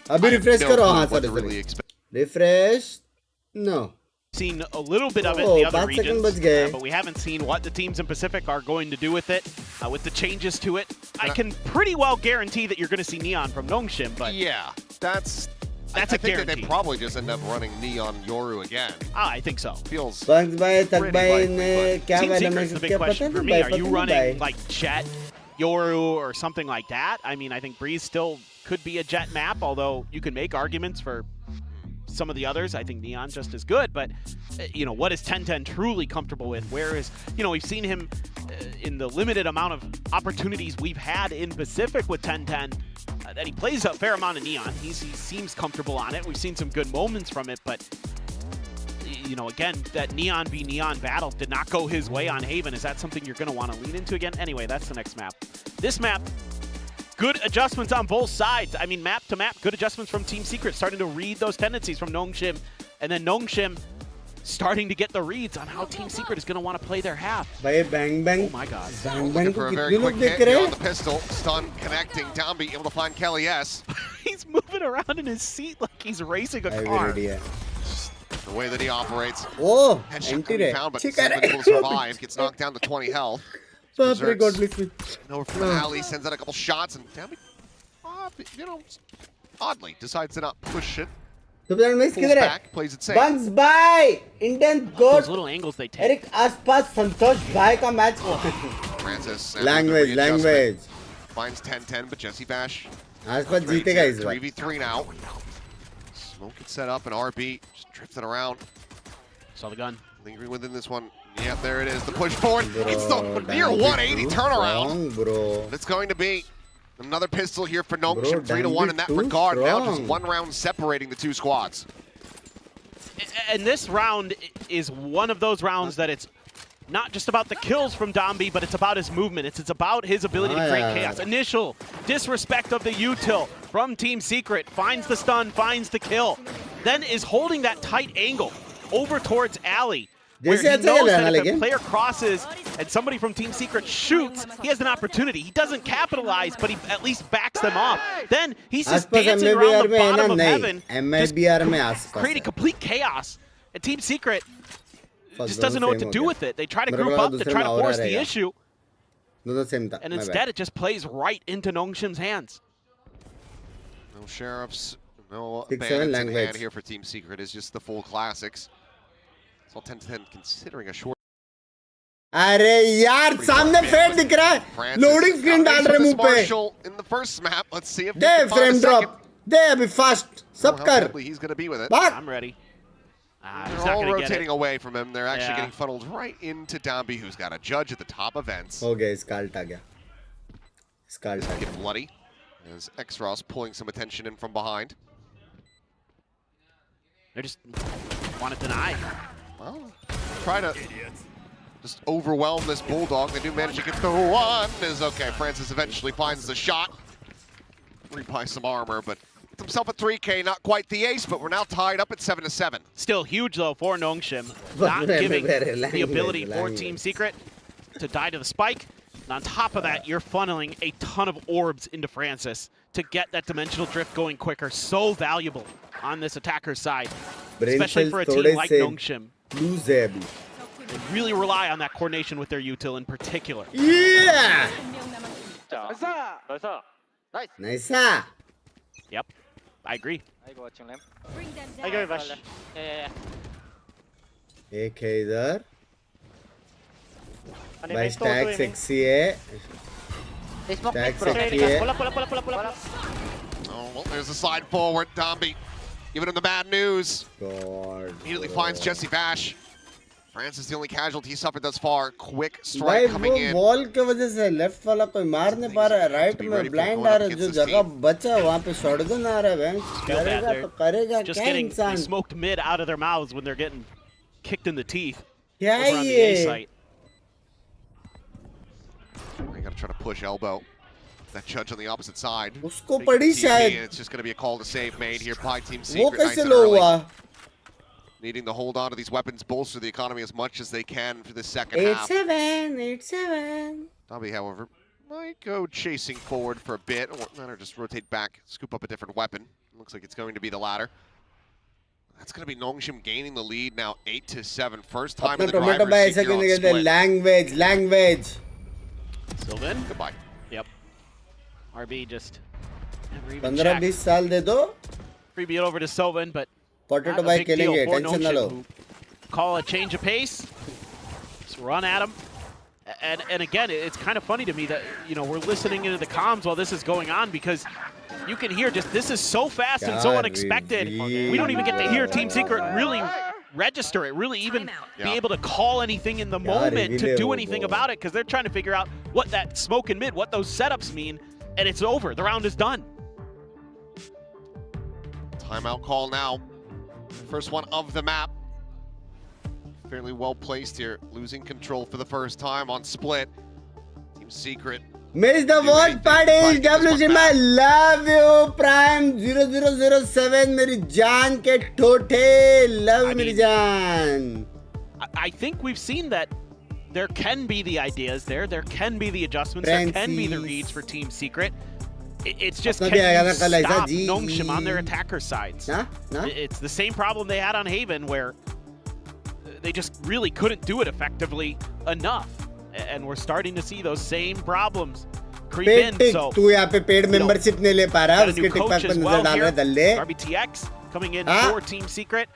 S1: अभी refresh करो, हाँ sir. Refresh? No.
S7: Seen a little bit of it in the other
S1: 5 seconds
S7: regions,
S1: बच गए.
S7: but we haven't seen what the teams in Pacific are going to do with it, with the changes to it. I can pretty well guarantee that you're going to see Neon from Nongshim, but
S3: yeah, that's
S7: a
S3: I think that
S7: guarantee.
S3: they probably just end up running Neon Yoru again.
S7: I think so.
S3: Feels
S1: Binks भाई, तक
S3: pretty
S1: भाई
S3: likely,
S1: ने
S3: but
S1: क्या
S7: Team
S1: वाला
S7: Secret's
S1: match
S7: the
S1: क्या
S7: big
S1: पता
S7: question
S1: नहीं
S7: for me.
S1: भाई,
S7: Are
S1: पता
S7: you
S1: नहीं
S7: running
S1: भाई.
S7: like Jet, Yoru, or something like that? I mean, I think Breeze still could be a Jet map, although you can make arguments for some of the others. I think Neon just as good, but you know, what is 10-10 truly comfortable with? Where is, you know, we've seen him in the limited amount of opportunities we've had in Pacific with 10-10, that he plays a fair amount of Neon. He seems comfortable on it. We've seen some good moments from it, but you know, again, that Neon v Neon battle did not go his way on Haven. Is that something you're going to want to lean into again? Anyway, that's the next map. This map, good adjustments on both sides. I mean, map to map, good adjustments from Team Secret, starting to read those tendencies from Nongshim, and then Nongshim starting to get the reads on how Team Secret is going to want to play their half.
S1: भाई bang bang.
S7: Oh my God.
S1: Bang bang
S3: looking
S1: को
S3: for a very
S1: कितने
S3: quick
S1: लोग
S3: hit
S1: देख रहे
S3: here
S1: हैं?
S3: on the pistol. Stun connecting. Downbeat able to find Kelly S.
S7: He's moving around in his seat like he's racing a
S1: भाई
S7: car.
S1: ready है.
S3: The way that he operates.
S1: Oh,
S3: Headshot
S1: empty
S3: could be
S1: रे.
S3: found, but
S1: ठीक
S3: still
S1: है.
S3: able to survive. Gets knocked down to 20 health.
S1: बाप रे, God
S3: Berserks
S1: bless me.
S3: over from the alley, sends out a couple shots, and Downbeat, you know, oddly decides to not push it.
S1: तो बता miss
S3: Pulls
S1: किधर है?
S3: back, plays it safe.
S1: Binks भाई, Indian
S7: Those
S1: goat.
S7: little angles they take.
S1: Eric आसपास संतोष भाई का match.
S3: Francis.
S1: Language.
S3: Finds 10-10, but Jesse Bash.
S1: आसपास जीतेगा इस बार.
S3: 3v3 now. Smoke gets set up, and RB just drifting around.
S7: Saw the gun.
S3: Lingering within this one. Yep, there it is. The push forward.
S1: Bro,
S3: It's the near
S1: damn
S3: 180
S1: too
S3: turnaround.
S1: strong, bro.
S3: It's going to be another pistol here for Nongshim.
S1: Bro,
S3: 3-1 in that
S1: damn
S3: regard.
S1: too
S3: Now just
S1: strong.
S3: one round separating the two squads.
S7: And this round is one of those rounds that it's not just about the kills from Domby, but it's about his movement. It's about his ability to create chaos. Initial disrespect of the util from Team Secret. Finds the stun, finds the kill. Then is holding that tight angle over towards Alley, where he knows that if a player crosses and somebody from Team Secret shoots, he has an opportunity. He doesn't capitalize, but he at least backs them off. Then he's just dancing around the bottom of heaven, just creating complete chaos. And Team Secret just doesn't know what to do with it. They try to group up, they try to force the issue, and instead it just plays right into Nongshim's hands.
S3: No sheriffs, no
S1: 6-7
S3: bandits in
S1: language.
S3: hand here for Team Secret. It's just the full classics. It's all 10-10 considering a short
S1: अरे यार सामने fade दिख रहा है loading screen डाल रहे मुंह पे
S3: in the first map. Let's see if
S1: they frame drop दे अभी फास्ट सब कर
S3: he's going to be with it.
S7: I'm ready. He's
S3: They're
S7: not
S3: all
S7: gonna get
S3: rotating
S7: it.
S3: away from him. They're actually
S7: Yeah.
S3: getting funneled right into Dambi, who's got a judge at the top of vents.
S1: हो गया इसका alt आ गया इसका alt आ
S3: Get
S1: गया
S3: bloody as X-Ross pulling some attention in from behind.
S7: They just want to deny.
S3: Well, try to just overwhelm this Bulldog. They do manage to get the one. Is okay. Francis eventually finds the shot. Rebuy some armor, but gets himself a 3K. Not quite the ace, but we're now tied up at 7-7.
S7: Still huge though for Nongshim, not giving the ability for Team Secret to die to the spike. And on top of that, you're funneling a ton of orbs into Francis to get that dimensional drift going quicker. So valuable on this attacker's side, especially for a team like Nongshim.
S1: Lose है अभी
S7: They really rely on that coordination with their util in particular.
S1: yeah
S8: Nice.
S1: nice
S7: Yep, I agree.
S9: I go watching lamp.
S8: I go Vash.
S9: Yeah.
S1: एक है इधर
S8: Ano
S1: भाई
S8: yung
S1: stack
S8: todo
S1: sexy है
S6: They smoke
S1: stack
S6: mid, bro.
S1: Sexy है
S8: Pull up.
S3: Oh, well, there's a slide forward. Dambi giving him the bad news.
S1: God
S3: Immediately finds Jesse Vash. Francis the only casualty he suffered thus far. Quick
S1: भाई
S3: strike coming
S1: वो
S3: in.
S1: Wall के वजह से left वाला कोई मार नहीं पा रहा है राइट में ब्लाइंड आ रहा है जो जगह बचा वहाँ पे शॉटगन आ रहा है बैंक
S7: Feel bad
S1: करेगा
S7: there.
S1: तो करेगा
S7: Just
S1: क्या
S7: getting
S1: इंसान
S7: smoked mid out of their mouths when they're getting kicked in the teeth.
S1: क्या
S7: Over on the
S1: ये
S7: A site.
S3: We gotta try to push elbow. That judge on the opposite side.
S1: उसको
S3: Big
S1: पड़ी
S3: TP,
S1: शायद
S3: and it's just gonna be a call to save made here by Team
S1: वो
S3: Secret. Nice
S1: कैसे
S3: and
S1: low
S3: early.
S1: हुआ
S3: Needing to hold on to these weapons, bolster the economy as much as they can for the second half.
S1: 8-7
S3: Dambi, however, might go chasing forward for a bit, or just rotate back, scoop up a different weapon. Looks like it's going to be the latter. That's going to be Nongshim gaining the lead now, 8-7. First time
S1: अपना
S3: in the
S1: tomato
S3: driver's
S1: भाई
S3: seat
S1: ऐसा
S3: here
S1: क्यों
S3: on
S1: नहीं कहते
S3: split.
S1: Language
S7: Sylvan?
S3: Goodbye.
S7: Yep. RB just never even
S1: 15-20
S7: checked.
S1: साल दे दो
S7: Freebie it over to Sylvan, but
S1: potato
S7: not a
S1: भाई
S7: big deal
S1: खेलेंगे
S7: for
S1: टेंशन ना लो
S7: Nongshim, who call a change of pace. Just run at him. And again, it's kind of funny to me that, you know, we're listening into the comms while this is going on because you can hear just this is so fast and so
S1: God,
S7: unexpected.
S1: we
S7: We don't even get to hear Team Secret really register it, really even be
S3: Yeah.
S7: able to call anything in the moment to do anything about it because they're trying to figure out what that smoke and mid, what those setups mean, and it's over. The round is done.
S3: Timeout call now. First one of the map. Fairly well placed here, losing control for the first time on split. Team Secret.
S1: Miss the watch party WCM I love you Prime 0007 मेरी जान के ठोठे love
S7: I
S1: मेरी
S7: mean,
S1: जान
S7: I think we've seen that there can be the ideas there can be the adjustments, there can be the reads for Team Secret. It's just
S1: अपना
S7: can
S1: भी आएगा
S7: you
S1: ना कल ऐसा
S7: stop
S1: ji
S7: Nongshim on their attacker sides.
S1: ना ना
S7: It's the same problem they had on Haven where they just really couldn't do it effectively enough. And we're starting to see those same problems creep
S1: paid
S7: in.
S1: Tick
S7: So
S1: तू यहाँ पे paid membership नहीं ले पा रहा
S7: got a
S1: उसके
S7: new
S1: टिक
S7: coach
S1: pack पर
S7: as
S1: नजर
S7: well
S1: डाल रहा
S7: here.
S1: है दल्ले
S7: RBTX coming in
S1: हाँ?
S7: for Team Secret.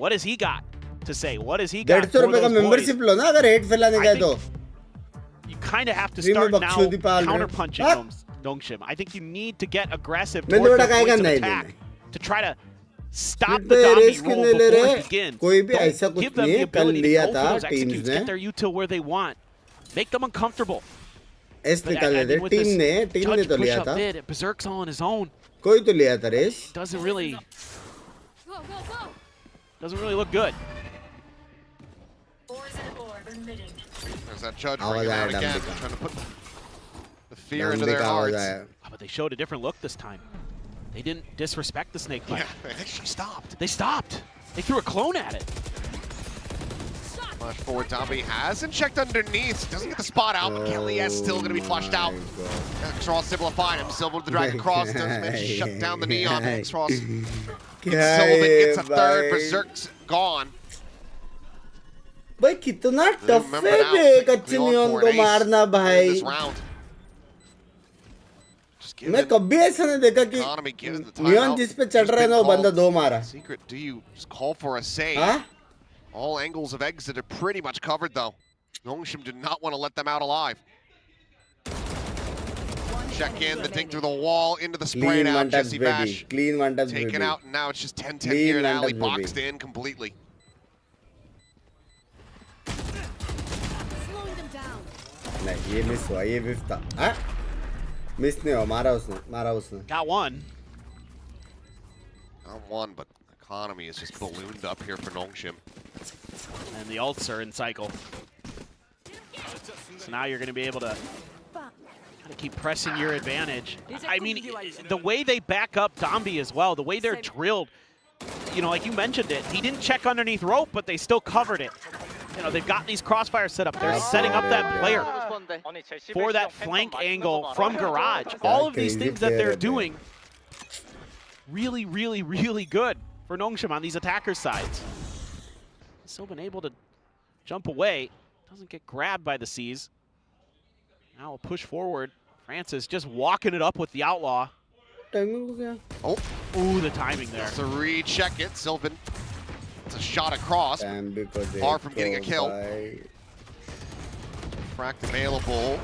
S7: What has he got to say? What has he got
S1: 150
S7: for
S1: रुपए का
S7: those boys?
S1: मेंबरशिप लो ना अगर हेट फैलाने
S7: I
S1: का है तो
S7: You kind of have to
S1: Free में
S7: start now
S1: बख्शोदी पाल रहे हैं।
S7: counterpunching
S1: हाँ?
S7: Nongshim. I think you need to get aggressive
S1: मैंने
S7: towards
S1: बड़ा
S7: their
S1: कहेगा
S7: points of
S1: नहीं
S7: attack
S1: लेने
S7: to try to stop
S1: split
S7: the
S1: पे
S7: Dombi
S1: रेस
S7: roll
S1: क्यों नहीं ले
S7: before
S1: रहे
S7: it begins.
S1: कोई भी ऐसा
S7: Don't
S1: कुछ
S7: give them
S1: नहीं
S7: the
S1: है कल
S7: ability to
S1: लिया
S7: go for
S1: था
S7: those
S1: टीम्स
S7: executes,
S1: ने
S7: get their util where they want. Make them uncomfortable.
S1: S
S7: But
S1: निकाल
S7: I
S1: लेते
S7: think with
S1: टीम
S7: this
S1: ने
S7: judge
S1: तो लिया
S7: push-up
S1: था
S7: bid, Berserk's all on his own.
S1: कोई तो लिया था race
S7: Doesn't really look good.
S3: There's that judge
S1: आवाज
S3: bringing
S1: आया
S3: out again,
S1: डम्बी का
S3: trying to put the fear into
S1: डम्बी
S3: their
S1: का आवाज
S3: hearts.
S1: आया
S7: But they showed a different look this time. They didn't disrespect the snake bite.
S3: Yeah, they actually stopped.
S7: They stopped. They threw a clone at it.
S3: Flash forward, Dambi hasn't checked underneath. Doesn't get the spot out, but Kelly is still going to be flushed out. X-Ross simplifying him. Silver with the drag across. Doesn't manage to shut down the neon. X-Ross. Sylvan gets a third. Berserk's gone.
S1: भाई कितना tough है बे एक अच्छे neon को मारना भाई मैं कभी ऐसा नहीं देखा कि नियॉन जिस पे चढ़ रहा है ना वो बंदा दो मारा
S3: Secret, do you just call for a save?
S1: हाँ?
S3: All angles of exit are pretty much covered though. Nongshim did not want to let them out alive. Check in, the dig through the wall, into the spray now. Jesse Bash
S1: clean one touch,
S3: taken
S1: baby.
S3: out, and now it's just 10-10 here, and Ali boxed in completely.
S1: नहीं ये miss हुआ, ये विफ था. हाँ? Miss नहीं हुआ, मारा उसने.
S7: Got one.
S3: Not one, but economy is just ballooned up here for Nongshim.
S7: And the ults are in cycle. So now you're going to be able to keep pressing your advantage. I mean, the way they back up Dombi as well, the way they're drilled, you know, like you mentioned it, he didn't check underneath rope, but they still covered it. You know, they've got these crossfires set up. They're setting up that player for that flank angle from garage. All of these things that they're doing, really, really, really good for Nongshim on these attacker sides. Still been able to jump away. Doesn't get grabbed by the C's. Now a push forward. Francis just walking it up with the Outlaw.
S3: Oh.
S7: Ooh, the timing there.
S3: It's a recheck it. Sylvan. It's a shot across. Far from getting a kill. Fract available.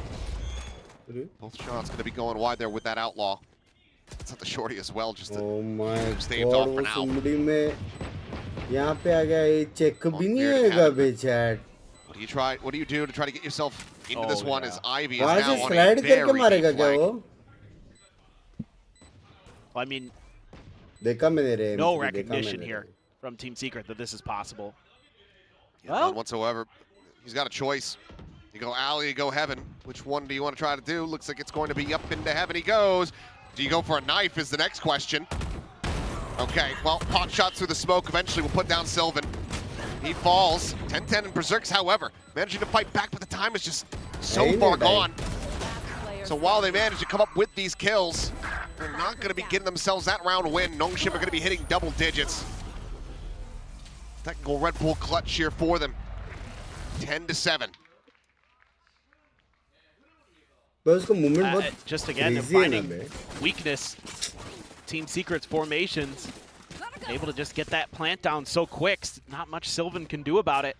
S3: Both shots going to be going wide there with that Outlaw. It's not the shorty as well. Just staved off for now. What do you do to try to get yourself into this one as Ivy is now on a very deep flank.
S7: I mean, no recognition here from Team Secret that this is possible.
S3: Yeah, none whatsoever. He's got a choice. You go alley, you go heaven. Which one do you want to try to do? Looks like it's going to be up into heaven he goes. Do you go for a knife is the next question. Okay, well, pot shots through the smoke eventually will put down Sylvan. He falls. 10-10 in Berserks, however, managing to fight back, but the time is just so far gone. So while they manage to come up with these kills, they're not going to be getting themselves that round win. Nongshim are going to be hitting double digits. Technical Red Bull clutch here for them. 10-7.
S7: Just again, they're finding weakness. Team Secret's formations. Able to just get that plant down so quick. Not much Sylvan can do about it.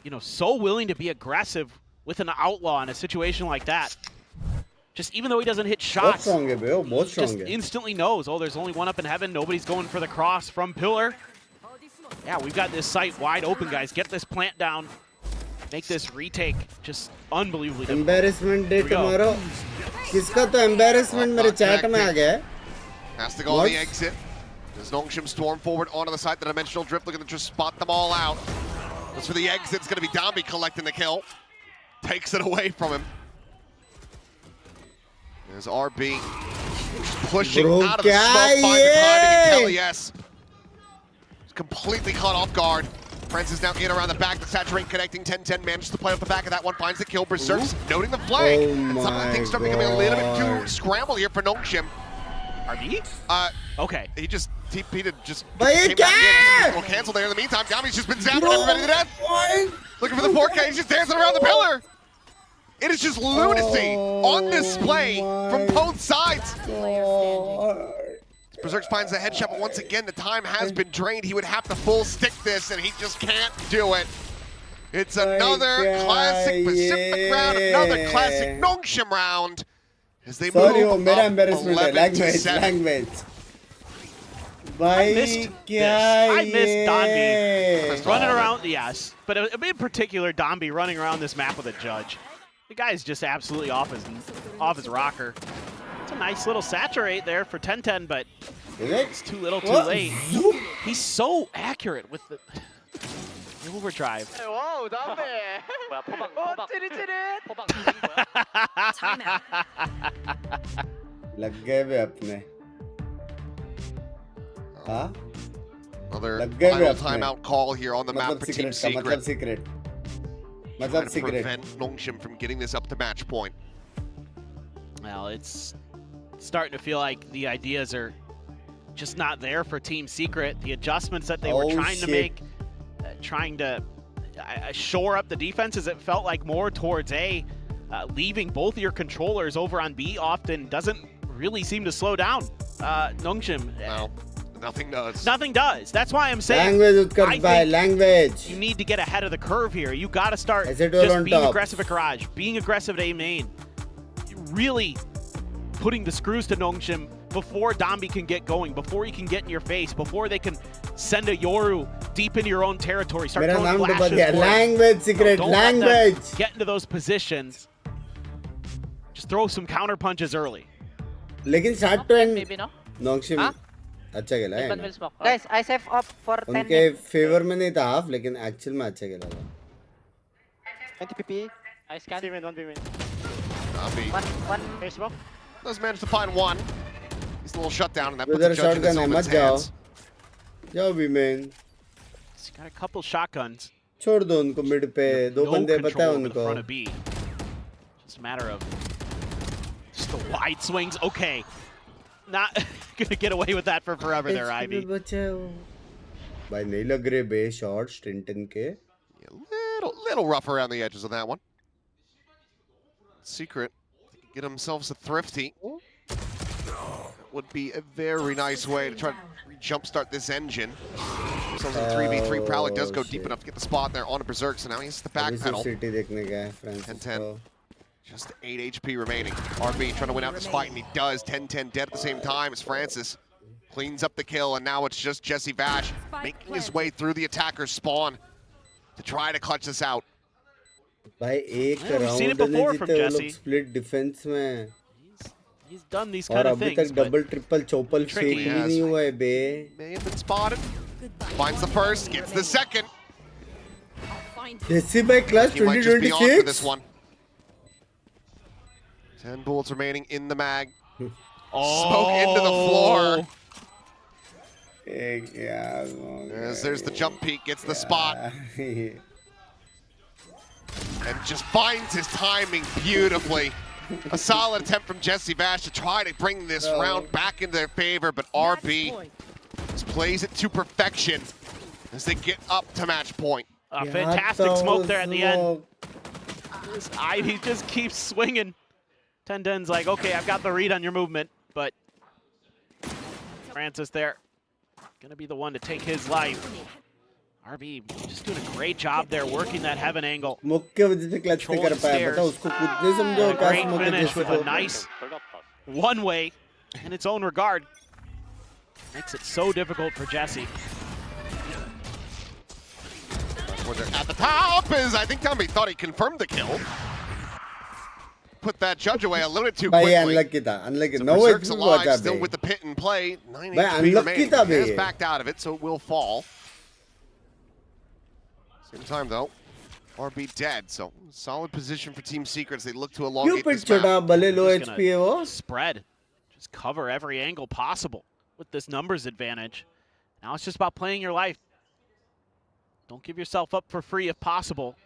S7: You know, so willing to be aggressive with an Outlaw in a situation like that. Just even though he doesn't hit shots, just instantly knows, oh, there's only one up in heaven. Nobody's going for the cross from Pillar. Yeah, we've got this site wide open, guys. Get this plant down. Make this retake just unbelievably difficult.
S1: Embarrassment day tomorrow. Kiska to embarrassment mere chat mein aa gaya.
S3: Has to go on the exit. As Nongshim storm forward onto the side, the dimensional drift, looking to just spot them all out. As for the exit, it's going to be Dombi collecting the kill. Takes it away from him. There's RB just pushing out of the smoke, finds the timing, and Kelly, yes. He's completely caught off guard. Francis now in around the back, the saturate connecting, 10-10, manages to play off the back of that one, finds the kill, Berserks noting the flag. And some of the things start becoming a little bit too scrambled here for Nongshim.
S7: RB? Okay.
S3: He just TP'd just came back in. Will cancel there in the meantime. Dombi's just been zapping everybody to death. Looking for the 4K, he's just dancing around the pillar. It is just lunacy on display from both sides. Berserks finds the headshot, but once again, the time has been drained. He would have to full stick this, and he just can't do it. It's another classic Pacific round, another classic Nongshim round. As they move up 11-7.
S7: I missed Dombi running around, yes, but in particular, Dombi running around this map with a judge. The guy is just absolutely off his rocker. It's a nice little saturate there for 10-10, but it's too little, too late. He's so accurate with the overdrive.
S9: Whoa, Dombi!
S1: लग गए वे अपने हाँ
S3: Another final timeout call here on the map for Team Secret. Trying to prevent Nongshim from getting this up to match point.
S7: Well, it's starting to feel like the ideas are just not there for Team Secret. The adjustments that they were trying to make, trying to shore up the defenses, it felt like more towards A. Leaving both your controllers over on B often doesn't really seem to slow down Nongshim.
S3: Well, Nothing does.
S7: Nothing does. That's why I'm saying
S1: Language, Utkarsh bhai, language.
S7: You need to get ahead of the curve here. You got to start
S1: As it
S7: just
S1: was on
S7: being
S1: top.
S7: aggressive at garage, being aggressive at A main. Really putting the screws to Nongshim before Dambi can get going, before he can get in your face, before they can send a Yoru deep into your own territory. Start
S1: Mera
S7: throwing
S1: naam to
S7: flashes.
S1: bad hai. Language, secret,
S7: Don't let them
S1: language.
S7: get into those positions. Just throw some counter punches early.
S1: लेकिन start to end
S8: Maybe no.
S1: Nongshim अच्छा खेला है
S8: One will smoke. Guys, I save up for 10
S1: उनके
S8: minutes.
S1: Favour में नहीं था half लेकिन actual में अच्छा खेला था
S9: 20 PP.
S8: I scan.
S9: 1 B main.
S3: Dambi
S8: One.
S9: Hey, smoke.
S3: does manage to find one. He's a little shut down, and that puts
S1: उधर
S3: the judge in
S1: शॉटगन है
S3: his
S1: मत
S3: own
S1: जाओ
S3: hands.
S1: जाओ भी man
S7: He's got a couple shotguns.
S1: छोड़ दो उनको mid पे दो
S7: No
S1: बंदे पता है
S7: control over the
S1: उनको
S7: front of B. Just a matter of just the wide swings. Okay. Not gonna get away with that for forever there, Ivy.
S1: भाई नहीं लग रहे बे शॉट स्टिंटन के
S3: Yeah, little rough around the edges of that one. Secret, they can get themselves a thrifty. Would be a very nice way to try to jumpstart this engine. Themselves a 3v3. Prowler does go deep enough to get the spot there on a Berserk, so now he has the back pedal.
S1: City देखने गए Francis
S3: 10-10. Just 8 HP remaining. RB trying to win out this fight, and he does. 10-10 dead at the same time as Francis cleans up the kill, and now it's just Jesse Vash making his way through the attacker's spawn to try to clutch this out.
S1: भाई एक
S7: Yeah, we've seen it
S1: round
S7: before
S1: नहीं
S7: from
S1: जीते वो लोग
S7: Jesse.
S1: Split defence में
S7: He's done these
S1: और
S7: kind of
S1: अभी
S7: things.
S1: तक
S7: but
S1: double triple Chaupal fail
S7: tricky.
S1: ही नहीं हुआ है बे
S3: May have been spotted. Finds the first, gets the second.
S1: जैसे भाई class
S3: He might just be on for this
S1: 2026
S3: one. 10 bullets remaining in the mag.
S7: Oh.
S3: Smoke into the floor.
S1: एक यार हो गया
S3: As there's the jump peek, gets the spot,
S1: यार।
S3: and just finds his timing beautifully. A solid attempt from Jesse Vash to try to bring this round back into their favor, but RB just plays it to perfection as they get up to match point.
S7: A fantastic smoke there at the end. This Ivy just keeps swinging. 10-10's like, okay, I've got the read on your movement, but Francis there, gonna be the one to take his life. RB just doing a great job there, working that heaven angle.
S1: मुक्के वजह से clutch नहीं कर पाया बता उसको कूदने समझो
S7: A
S1: काश
S7: great
S1: मुक्के
S7: finish
S1: जैसे
S7: with a nice one-way in its own regard. Makes it so difficult for Jesse.
S3: Where they're at the top is, I think Tommy thought he confirmed the kill. Put that judge away a little bit too
S1: भाई
S3: quickly.
S1: Unlucky था unlucky
S3: So
S1: no
S3: Berserk's
S1: HP बहुत
S3: alive, still
S1: है
S3: with the pit in play. 9
S1: भाई
S3: HP
S1: unlucky
S3: remaining.
S1: था
S3: He has
S1: bay
S3: backed out of it, so it will fall. Same time though, RB dead, so solid position for Team Secrets. They look to
S1: क्यों
S3: elongate
S1: pit
S3: this map.
S1: छोड़ा भले लो
S7: Just
S1: HP है वो
S7: gonna spread, just cover every angle possible with this numbers advantage. Now it's just about playing your life. Don't give yourself up for free if possible.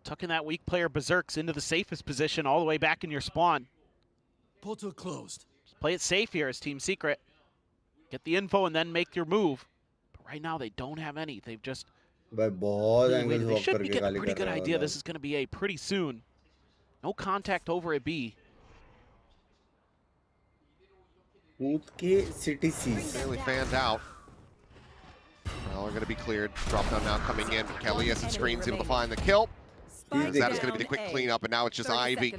S7: Tucking that weak player Berserks into the safest position all the way back in your spawn.
S11: Portal closed.
S7: Just play it safe here as Team Secret. Get the info and then make your move. But right now they don't have any. They've just
S1: भाई बहुत
S7: really
S1: angle
S7: waited. They
S1: walk
S7: should be
S1: करके
S7: getting a
S1: गाली
S7: pretty
S1: कर
S7: good
S1: रहा है
S7: idea.
S1: वो
S7: This is going to be A pretty soon. No contact over at B.
S1: कूद के सिटी सीज
S3: Fairly fanned out. Well, they're going to be cleared. Drop down now coming in. Kelly as it screens able to find the kill. That is going to be the quick cleanup, and now it's just Ivy.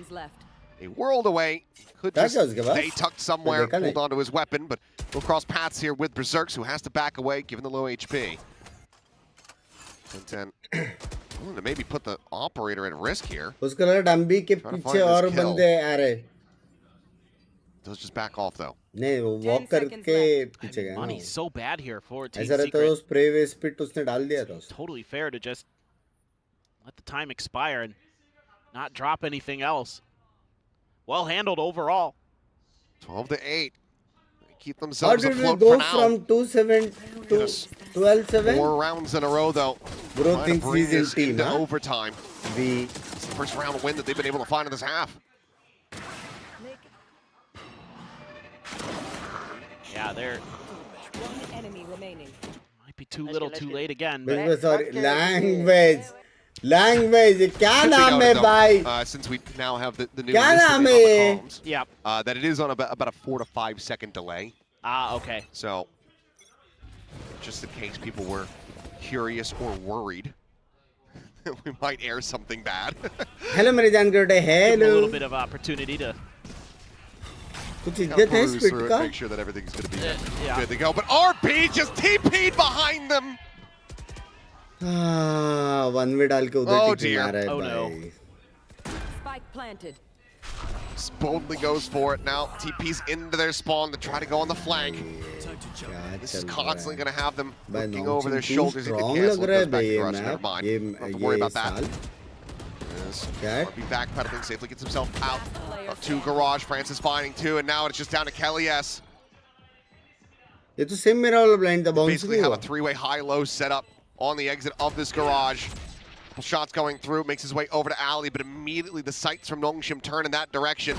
S3: A world away. Could just stay tucked somewhere, hold on to his weapon, but we'll cross paths here with Berserks, who has to back away given the low HP. 10-10. To maybe put the operator at risk here.
S1: उसको लगा डंबी के पीछे और बंदे आ रहे
S3: Does just back off though.
S1: नहीं वो walk करके पीछे गए ना
S7: Money's so bad here for Team
S1: ऐसा रहता
S7: Secret.
S1: तो स्प्रे वे स्पिट उसने डाल दिया था
S7: Totally fair to just let the time expire and not drop anything else. Well handled overall.
S3: 12-8. They keep
S1: How
S3: themselves
S1: did we
S3: afloat
S1: go
S3: for now.
S1: from 2-7 to 12-7?
S3: 4 rounds in a row though.
S1: Bro
S3: Trying to
S1: thinks
S3: bring
S1: he's in
S3: this
S1: team,
S3: into
S1: huh?
S3: overtime.
S1: We
S3: It's the first round win that they've been able to find in this half.
S7: Yeah, they're
S10: One enemy remaining.
S7: might be too little, too late again. But
S1: बिल्कुल sorry language ये क्या
S3: Should be
S1: नाम है
S3: noted,
S1: भाई
S3: though, since we now have the new
S1: क्या
S3: listing
S1: नाम
S3: on
S1: है
S3: the
S1: ये?
S3: comms,
S7: yeah.
S3: that it is on about a 4 to 5 second delay.
S7: Ah, okay.
S3: So just in case people were curious or worried. We might air something bad.
S1: Hello मेरे जान करते
S7: A little
S1: hello.
S7: bit of opportunity to
S1: कुछ इज्जत है
S3: Peruse
S1: speed
S3: through it,
S1: का?
S3: make sure that everything's going to be
S7: yeah.
S3: good to go. But RB just TP'd behind them.
S1: हाँ, one way डाल के उधर
S3: Oh,
S1: टिक मार रहा है
S7: dear. Oh, no.
S1: भाई.
S10: Spike planted.
S3: Just boldly goes for it now. TP's into their spawn to try to go on the flank.
S1: क्या
S3: This is
S1: चल रहा
S3: constantly
S1: है?
S3: going to have them
S1: भाई
S3: looking over their
S1: Nongshim
S3: shoulders.
S1: too
S3: He
S1: strong
S3: can
S1: लग
S3: cancel. It
S1: रहा है
S3: goes back
S1: भाई
S3: to
S1: ये
S3: Rush. Never
S1: map.
S3: mind.
S1: ये
S3: Don't have to worry
S1: ये
S3: about that.
S1: साल.
S3: Yes.
S1: Cat.
S3: RB backpedaling safely, gets himself out to Garage. Francis finding two, and now it's just down to Kelly S.
S1: ये तो same मेरा वाला blind था bounce
S3: Basically
S1: नहीं
S3: have
S1: हुआ.
S3: a three-way high-low set up on the exit of this Garage. Couple shots going through, makes his way over to Alley, but immediately the sights from Nongshim turn in that direction.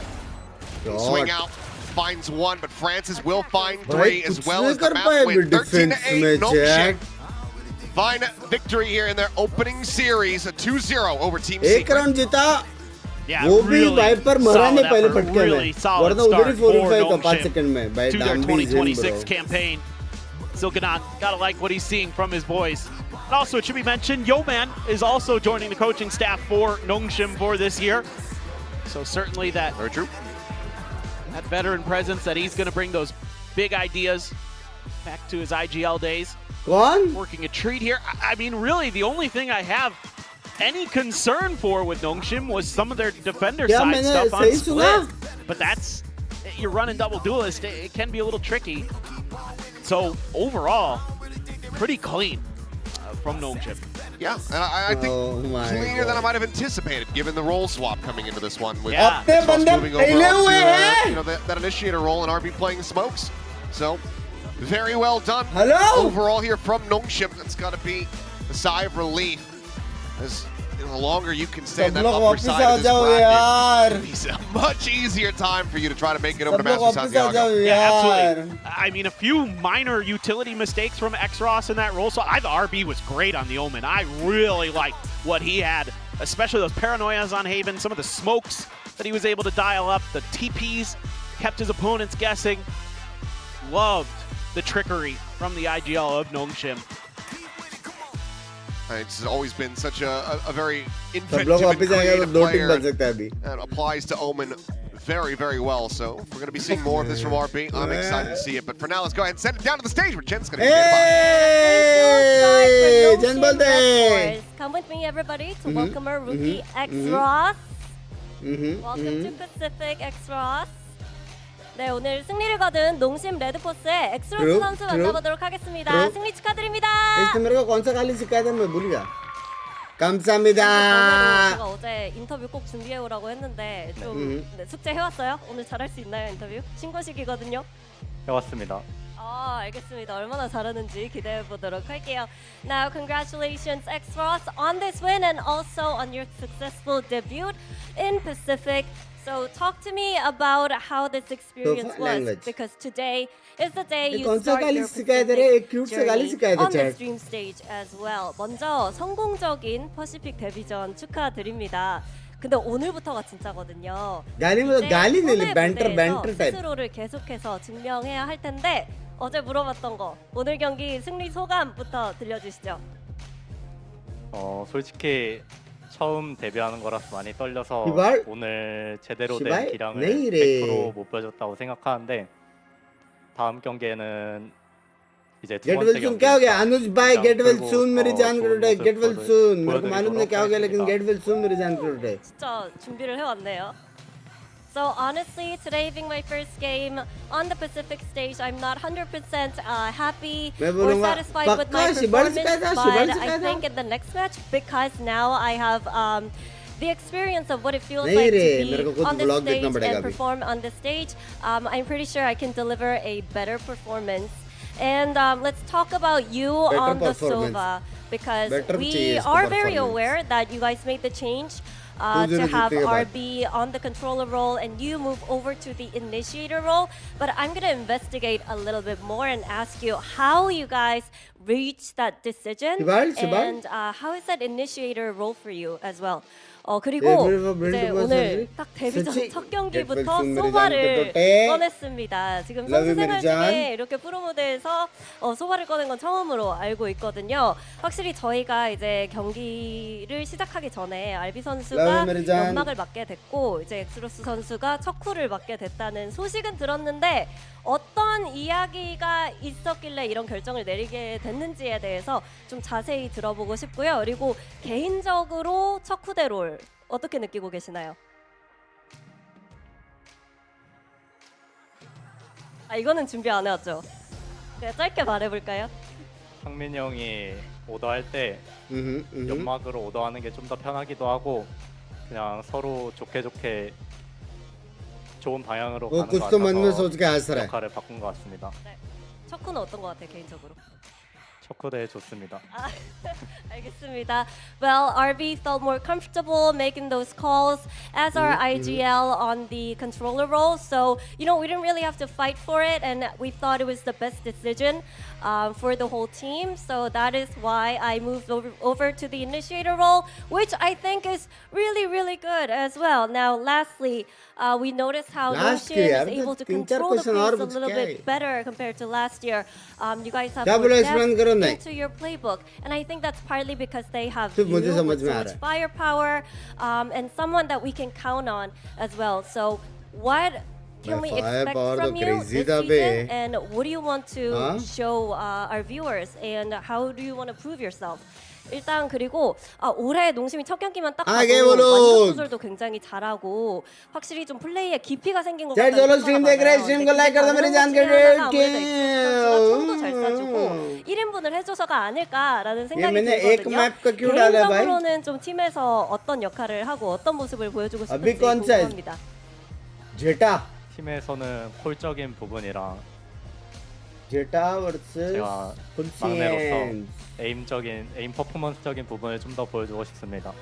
S3: Swing out, finds one, but Francis will find three as well as the map win. 13-8, Nongshim find victory here in their opening series, a 2-0 over Team
S1: एक
S3: Secret.
S1: Round जीता.
S7: Yeah,
S1: वो भी
S7: really
S1: wiper मरा नहीं
S7: solid
S1: पहले
S7: effort,
S1: फटके
S7: really
S1: में.
S7: solid
S1: वरना उधर ही
S7: start
S1: 45
S7: for
S1: का 5
S7: Nongshim
S1: सेकंड में. भाई
S7: to their
S1: damn be
S7: 2026
S1: bro.
S7: campaign. Silkanon, gotta like what he's seeing from his boys. And also, it should be mentioned, Yoman is also joining the coaching staff for Nongshim for this year. So certainly that,
S3: Very true.
S7: that veteran presence that he's gonna bring those big ideas back to his IGL days.
S1: कौन?
S7: Working a treat here. I mean, really, the only thing I have any concern for with Nongshim was some of their defender
S1: क्या
S7: side
S1: मैंने
S7: stuff on
S1: सही
S7: split.
S1: सुना?
S7: But that's, you're running double duelist, it can be a little tricky. So overall, pretty clean from Nongshim.
S3: Yeah, and I think
S1: Oh my
S3: cleaner than I
S1: God.
S3: might have anticipated, given the role swap coming into this one. With
S7: Yeah.
S1: अपने
S3: Xbox
S1: बंदे
S3: moving over
S1: पहले
S3: onto,
S1: हुए हैं.
S3: you know, that initiator role and RB playing smokes. So, very well done.
S1: Hello?
S3: Overall here from Nongshim, that's got to be a sigh of relief. As the longer you can stay in
S1: सब
S3: that
S1: लोग
S3: upper
S1: वापस
S3: side
S1: uh
S3: of this
S1: जाओ
S3: bracket,
S1: यार.
S3: it's a much easier time for you to try to make it over
S1: सब
S3: to
S1: लोग
S3: Master
S1: वापस आ जाओ
S3: Santiago.
S7: Yeah,
S1: यार.
S7: absolutely. I mean, a few minor utility mistakes from X-Ross in that role. So I thought RB was great on the Omen. I really liked what he had, especially those paranoias on Haven, some of the smokes that he was able to dial up, the TPs kept his opponents guessing. Loved the trickery from the IGL of Nongshim.
S3: It's always been such a very
S1: सब
S3: inventive
S1: लोग
S3: and
S1: वापस आएंगे तो
S3: creative
S1: दो team
S3: player.
S1: बन सकता है अभी.
S3: That applies to Omen very, very well. So if we're going to be seeing more of this from RB, I'm excited to see it. But for now, let's go ahead and send it down to the stage where Jen's going to get
S1: Hey! जन बोलते.
S4: Come with me, everybody, to welcome our rookie X-Ross.
S1: Mhm.
S4: Welcome to Pacific, X-Ross. 네, 오늘 승리를 거둔 농심 레드포스의 엑스로스
S1: True,
S4: 선수
S1: true,
S4: 만나보도록 하겠습니다.
S1: true.
S4: 승리 축하드립니다.
S1: इसने मेरे को कौन सा खाली सिखाया था मैं भूल गया.
S4: 전화로
S1: 감사합니다.
S4: 제가 어제 인터뷰 꼭 준비해오라고 했는데 좀 네, 숙제 해왔어요? 오늘 잘할 수 있나요, 인터뷰? 신고식이거든요.
S9: 해왔습니다.
S4: 알겠습니다. 얼마나 잘하는지 기대해보도록 할게요. Now, congratulations, X-Ross, on this win and also on your successful debut in Pacific. So talk to me about how this experience
S1: fun
S4: was,
S1: language.
S4: because today is the day
S1: ये
S4: you
S1: कौन सा
S4: start
S1: गाली
S4: your
S1: सिखाया था रे? एक
S4: Pacific
S1: cute सा गाली
S4: journey
S1: सिखाया था
S4: on the
S1: chat.
S4: stream stage as well. 먼저 성공적인 퍼시픽 데뷔전 축하드립니다. 근데 오늘부터가 진짜거든요.
S1: गाली में गाली नहीं ली,
S4: 손해
S1: banter
S4: 무대에서
S1: type.
S4: 스스로를 계속해서 증명해야 할 텐데 어제 물어봤던 거 오늘 경기 승리 소감부터 들려주시죠.
S9: 솔직히 처음 데뷔하는 거라서 많이 떨려서
S1: 시발?
S9: 오늘 제대로
S1: 시발?
S9: 된 기량을
S1: 내일에.
S9: 100% 못 보여줬다고 생각하는데 다음 경기에는 이제 두
S1: Get
S9: 번째
S1: well soon
S9: 경기
S1: क्या हो गया? अनुज भाई get well
S9: 그리고
S1: soon मेरी
S9: 더
S1: जान
S9: 좋은
S1: करोड़े
S9: 모습
S1: get well soon. मेरे को मालूम नहीं क्या हो गया लेकिन
S9: 보여드리도록
S1: get well soon मेरी जान करोड़े.
S4: 진짜 준비를 해왔네요. So honestly, today being my first game on the Pacific stage, I'm not 100% happy
S1: मैं
S4: or
S1: बोलूँगा,
S4: satisfied with my
S1: पक्का शिबाल
S4: performance,
S1: सिखाया था,
S4: but
S1: शिबाल
S4: I
S1: सिखाया था.
S4: think in the next match, because now I have the experience of what it feels
S1: नहीं
S4: like
S1: रे, मेरे
S4: to
S1: को
S4: be
S1: खुद
S4: on this
S1: vlog
S4: stage
S1: देखना पड़ेगा
S4: and
S1: अभी.
S4: perform on the stage, I'm pretty sure I can deliver a better performance. And let's talk about you
S1: Better
S4: on the
S1: performance.
S4: Sova, because
S1: Better
S4: we
S1: चाहिए इसको
S4: are very
S1: performance.
S4: aware that you guys made the change
S1: Two
S4: to
S1: zero
S4: have
S1: जीतने के बाद.
S4: RB on the controller role and you move over to the initiator role. But I'm going to investigate a little bit more and ask you how you guys reached that decision
S1: Shibal?
S4: and how is that initiator role for you as well.
S12: 그리고 이제 오늘 딱 데뷔전 첫 경기부터 소바를 꺼냈습니다. 지금 선수 생활 중에 이렇게 프로 무대에서 소바를 꺼낸 건 처음으로 알고 있거든요. 확실히 저희가 이제 경기를 시작하기 전에 알비 선수가 연막을 맞게 됐고 이제 엑스로스 선수가 첫 쿨을 맞게 됐다는 소식은 들었는데 어떤 이야기가 있었길래 이런 결정을 내리게 됐는지에 대해서 좀 자세히 들어보고 싶고요. 그리고 개인적으로 첫 쿠데 롤 어떻게 느끼고 계시나요? 이거는 준비 안 해왔죠? 그냥 짧게 말해볼까요?
S9: 상민이 형이 오더할 때 연막으로 오더하는 게 좀 더 편하기도 하고 그냥 서로 좋게 좋은 방향으로 가는 것 같아서 역할을 바꾼 것 같습니다.
S12: 네. 첫 쿠는 어떤 것 같아요, 개인적으로?
S9: 첫 쿠대 좋습니다.
S12: 알겠습니다. Well, RB felt more comfortable making those calls as our IGL on the controller role. So, we didn't really have to fight for it, and we thought it was the best decision for the whole team. So that is why I moved over to the initiator role, which I think is really, really good as well. Now, lastly, we noticed how Nongshim is able to control the pace a little bit better compared to last year. You guys have more depth into your playbook, and I think that's partly because they have you with so much firepower and someone that we can count on as well. So what can we expect from you this season, and what do you want to show our viewers, and how do you want to prove yourself? 일단 그리고 올해 농심이 첫 경기만 딱 봐도 완전 조절도 굉장히 잘하고 확실히 좀 플레이에 깊이가 생긴 것 같다는 총도 잘 쏴주고 1인분을 해줘서가 아닐까라는 생각이 들거든요. 개인적으로는 좀 팀에서 어떤 역할을 하고 어떤 모습을 보여주고 싶은지 궁금합니다.
S1: 제타
S9: 팀에서는 콜적인 부분이랑
S1: 제타 vs
S9: 제가 막내로서 에임 퍼포먼스적인 부분을 좀 더 보여주고 싶습니다.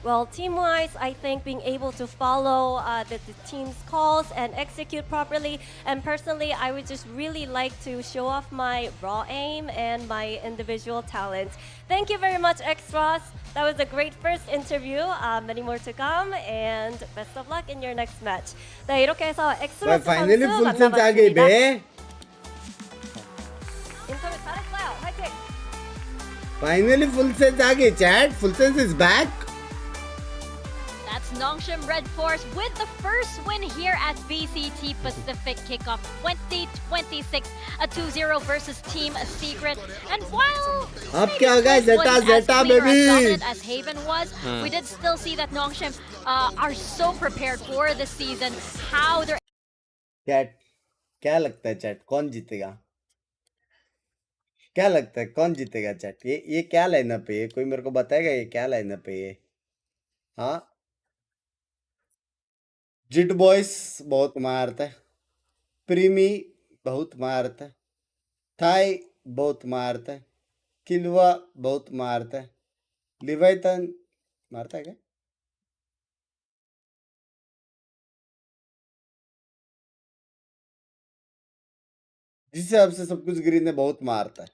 S12: Well, team-wise, I think being able to follow the team's calls and execute properly, and personally, I would just really like to show off my raw aim and my individual talents. Thank you very much, X-Ross. That was a great first interview. Many more to come, and best of luck in your next match. 네, 이렇게 해서 X-Ross 선수 만나봤습니다. 인터뷰 잘했어요. 화이팅!
S1: Finally, full sense आ गई chat. Full sense is back.
S4: That's Nongshim Red Force with the first win here at VCT Pacific Kickoff 2026, a 2-0 versus Team Secret. And while
S1: अब क्या होगा? Zeta baby.
S4: As Haven was, we did still see that Nongshim are so prepared for this season. How they're
S1: Chat, क्या लगता है chat? कौन जीतेगा? क्या लगता है कौन जीतेगा चैट? ये क्या लाइनअप है? ये कोई मेरे को बताएगा ये क्या लाइनअप है ये? हाँ, जिट बॉयस बहुत मारता है, प्रीमी बहुत मारता है, थाई बहुत मारता है, किलवा बहुत मारता है, लिवाइथन मारता है क्या? जिस हिसाब से सब कुछ ग्रीन ने बहुत मारता है.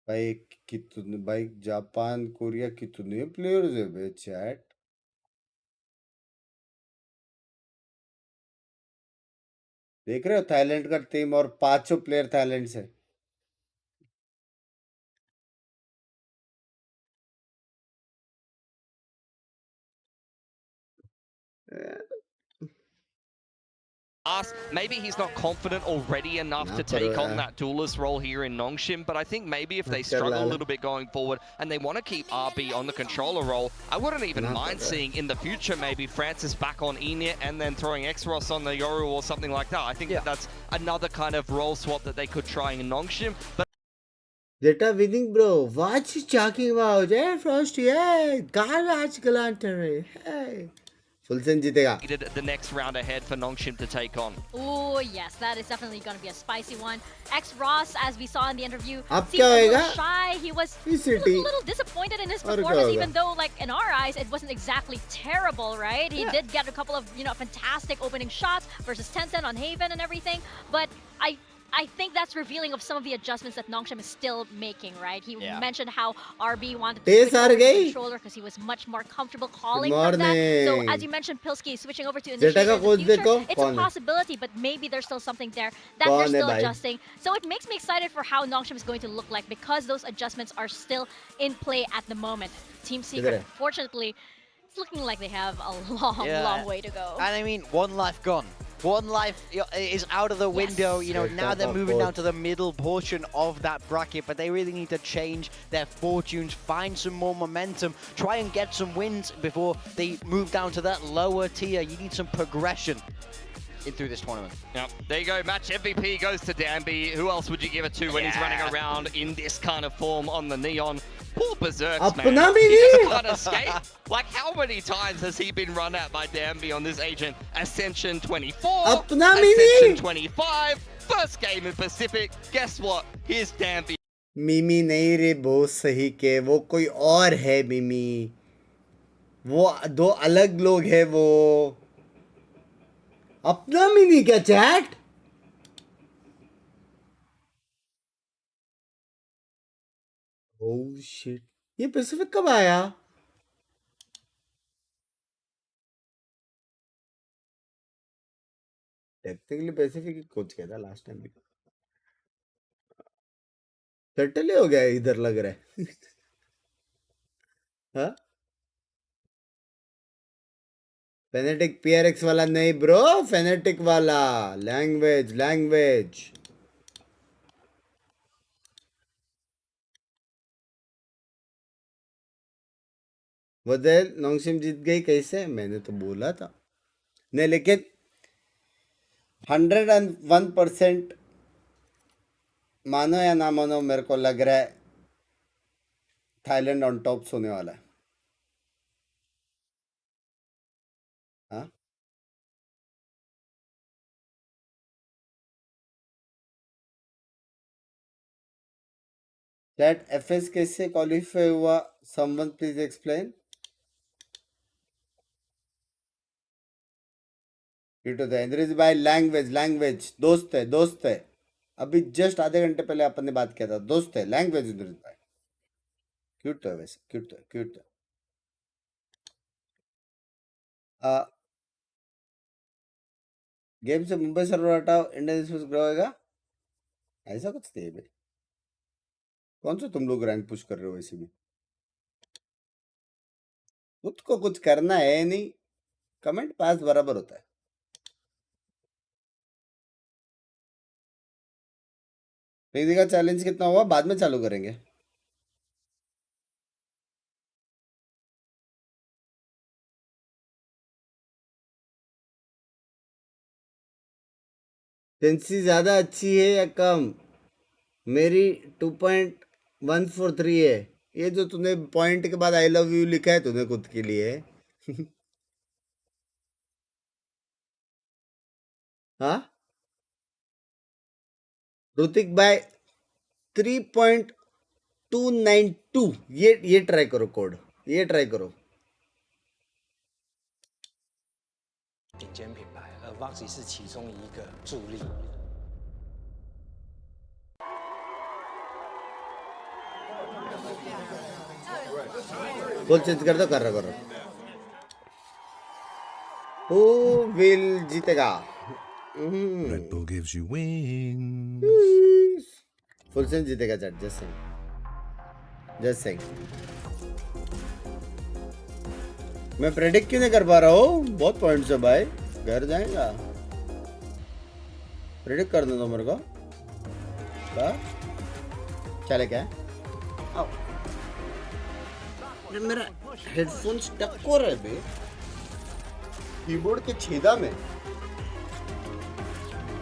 S1: भाई कितने भाई जापान कोरिया कितने प्लेयर्स है बे चैट. देख रहे हो थाईलैंड का टीम और 500 प्लेयर थाईलैंड से.
S5: Maybe he's not confident already enough to take on that duelist role here in Nongshim, but I think maybe if they struggle a little bit going forward and they want to keep RB on the controller role, I wouldn't even mind seeing in the future maybe Francis back on Enit and then throwing X-Ross on the Yoru or something like that. I think that's another kind of role swap that they could try in Nongshim. But
S1: Zeta winning, bro. What you talking about? Hey, Frosty, hey, garbage galantery, hey. Fulsen जीतेगा.
S5: The next round ahead for Nongshim to take on.
S4: Oh yes, that is definitely going to be a spicy one. X-Ross, as we saw in the interview,
S1: अब
S4: seemed
S1: क्या
S4: a
S1: होएगा?
S4: little shy. He was a
S1: VCT.
S4: little disappointed. disappointed in his performance, even though, like, in our eyes, it wasn't exactly terrible, right? He did get a couple of, you know, fantastic opening shots versus Tencent on Haven and everything, but I think that's revealing of some of the adjustments that Nongshim is still making, right? He mentioned how RB wanted to switch over to the controller because he was much more comfortable calling from that. So as you mentioned, Pilsky switching over to Initiator in the future, it's a possibility, but maybe there's still something there that they're still adjusting. So it makes me excited for how Nongshim is going to look like because those adjustments are still in play at the moment. Team Secret, unfortunately, it's looking like they have a long way to go.
S6: And I mean, one life gone. One life is out of the window. You know, now they're moving down to the middle portion of that bracket, but they really need to change their fortunes, find some more momentum, try and get some wins before they move down to that lower tier. You need some progression through this tournament.
S5: Yep, there you go. Match MVP goes to Danby. Who else would you give it to when he's running around in this kind of form on the Neon? Poor Berserks, man. He just can't escape. Like, how many times has he been run at by Danby on this agent? Ascension 24, Ascension 25, first game in Pacific. Guess what? Here's Danby.
S1: मिमी नहीं रे बहुत सही के वो कोई और है मिमी वो दो अलग लोग हैं वो अपना मिनी क्या चैट ओह शिट ये पैसिफिक कब आया टेक्निकली पैसिफिक ही कोच किया था लास्ट टाइम भी सेटल हो गया इधर लग रहा है हाँ फेनेटिक पीआरएक्स वाला नहीं ब्रो फेनेटिक वाला लैंग्वेज बदल नोंगशिम जीत गई कैसे मैंने तो बोला था नहीं लेकिन 101% मानो या ना मानो मेरे को लग रहा है थाईलैंड ऑन टॉप होने वाला है हाँ चैट एफएस कैसे क्वालिफाई हुआ समवन प्लीज एक्सप्लेन इंद्रेश भाई लैंग्वेज दोस्त है अभी जस्ट आधे घंटे पहले अपन ने बात किया था दोस्त है लैंग्वेज इंद्रेश भाई क्यूट तो है वैसे क्यूट तो गेम से मुंबई सर्वर हटाओ इंडियन स्पोर्ट्स ग्रो होगा ऐसा कुछ नहीं है भाई कौन सा तुम लोग रैंक पुश कर रहे हो वैसे भी खुद को कुछ करना है नहीं कमेंट पास बराबर होता है पीजी का चैलेंज कितना हुआ बाद में चालू करेंगे टेंसी ज्यादा अच्छी है या कम मेरी 2.143 है ये जो तूने पॉइंट के बाद आई लव यू लिखा है तूने खुद के लिए हाँ ऋतिक भाई 3.292 ये ट्राई करो कोड ये ट्राई करो
S11: 顶尖品牌，而 Voxy 是其中一个助力。
S1: बोल चेंज कर दो कर रहा Who will जीतेगा
S13: Red Bull gives you wings.
S1: Full sense जीतेगा चैट जस्ट सेइंग मैं प्रेडिक्ट क्यों नहीं कर पा रहा हूँ बहुत पॉइंट्स है भाई घर जाएगा प्रेडिक्ट कर दो मेरे को चले क्या आओ मेरा हेडफोन स्टक हो रहा है बे कीबोर्ड के छेदा में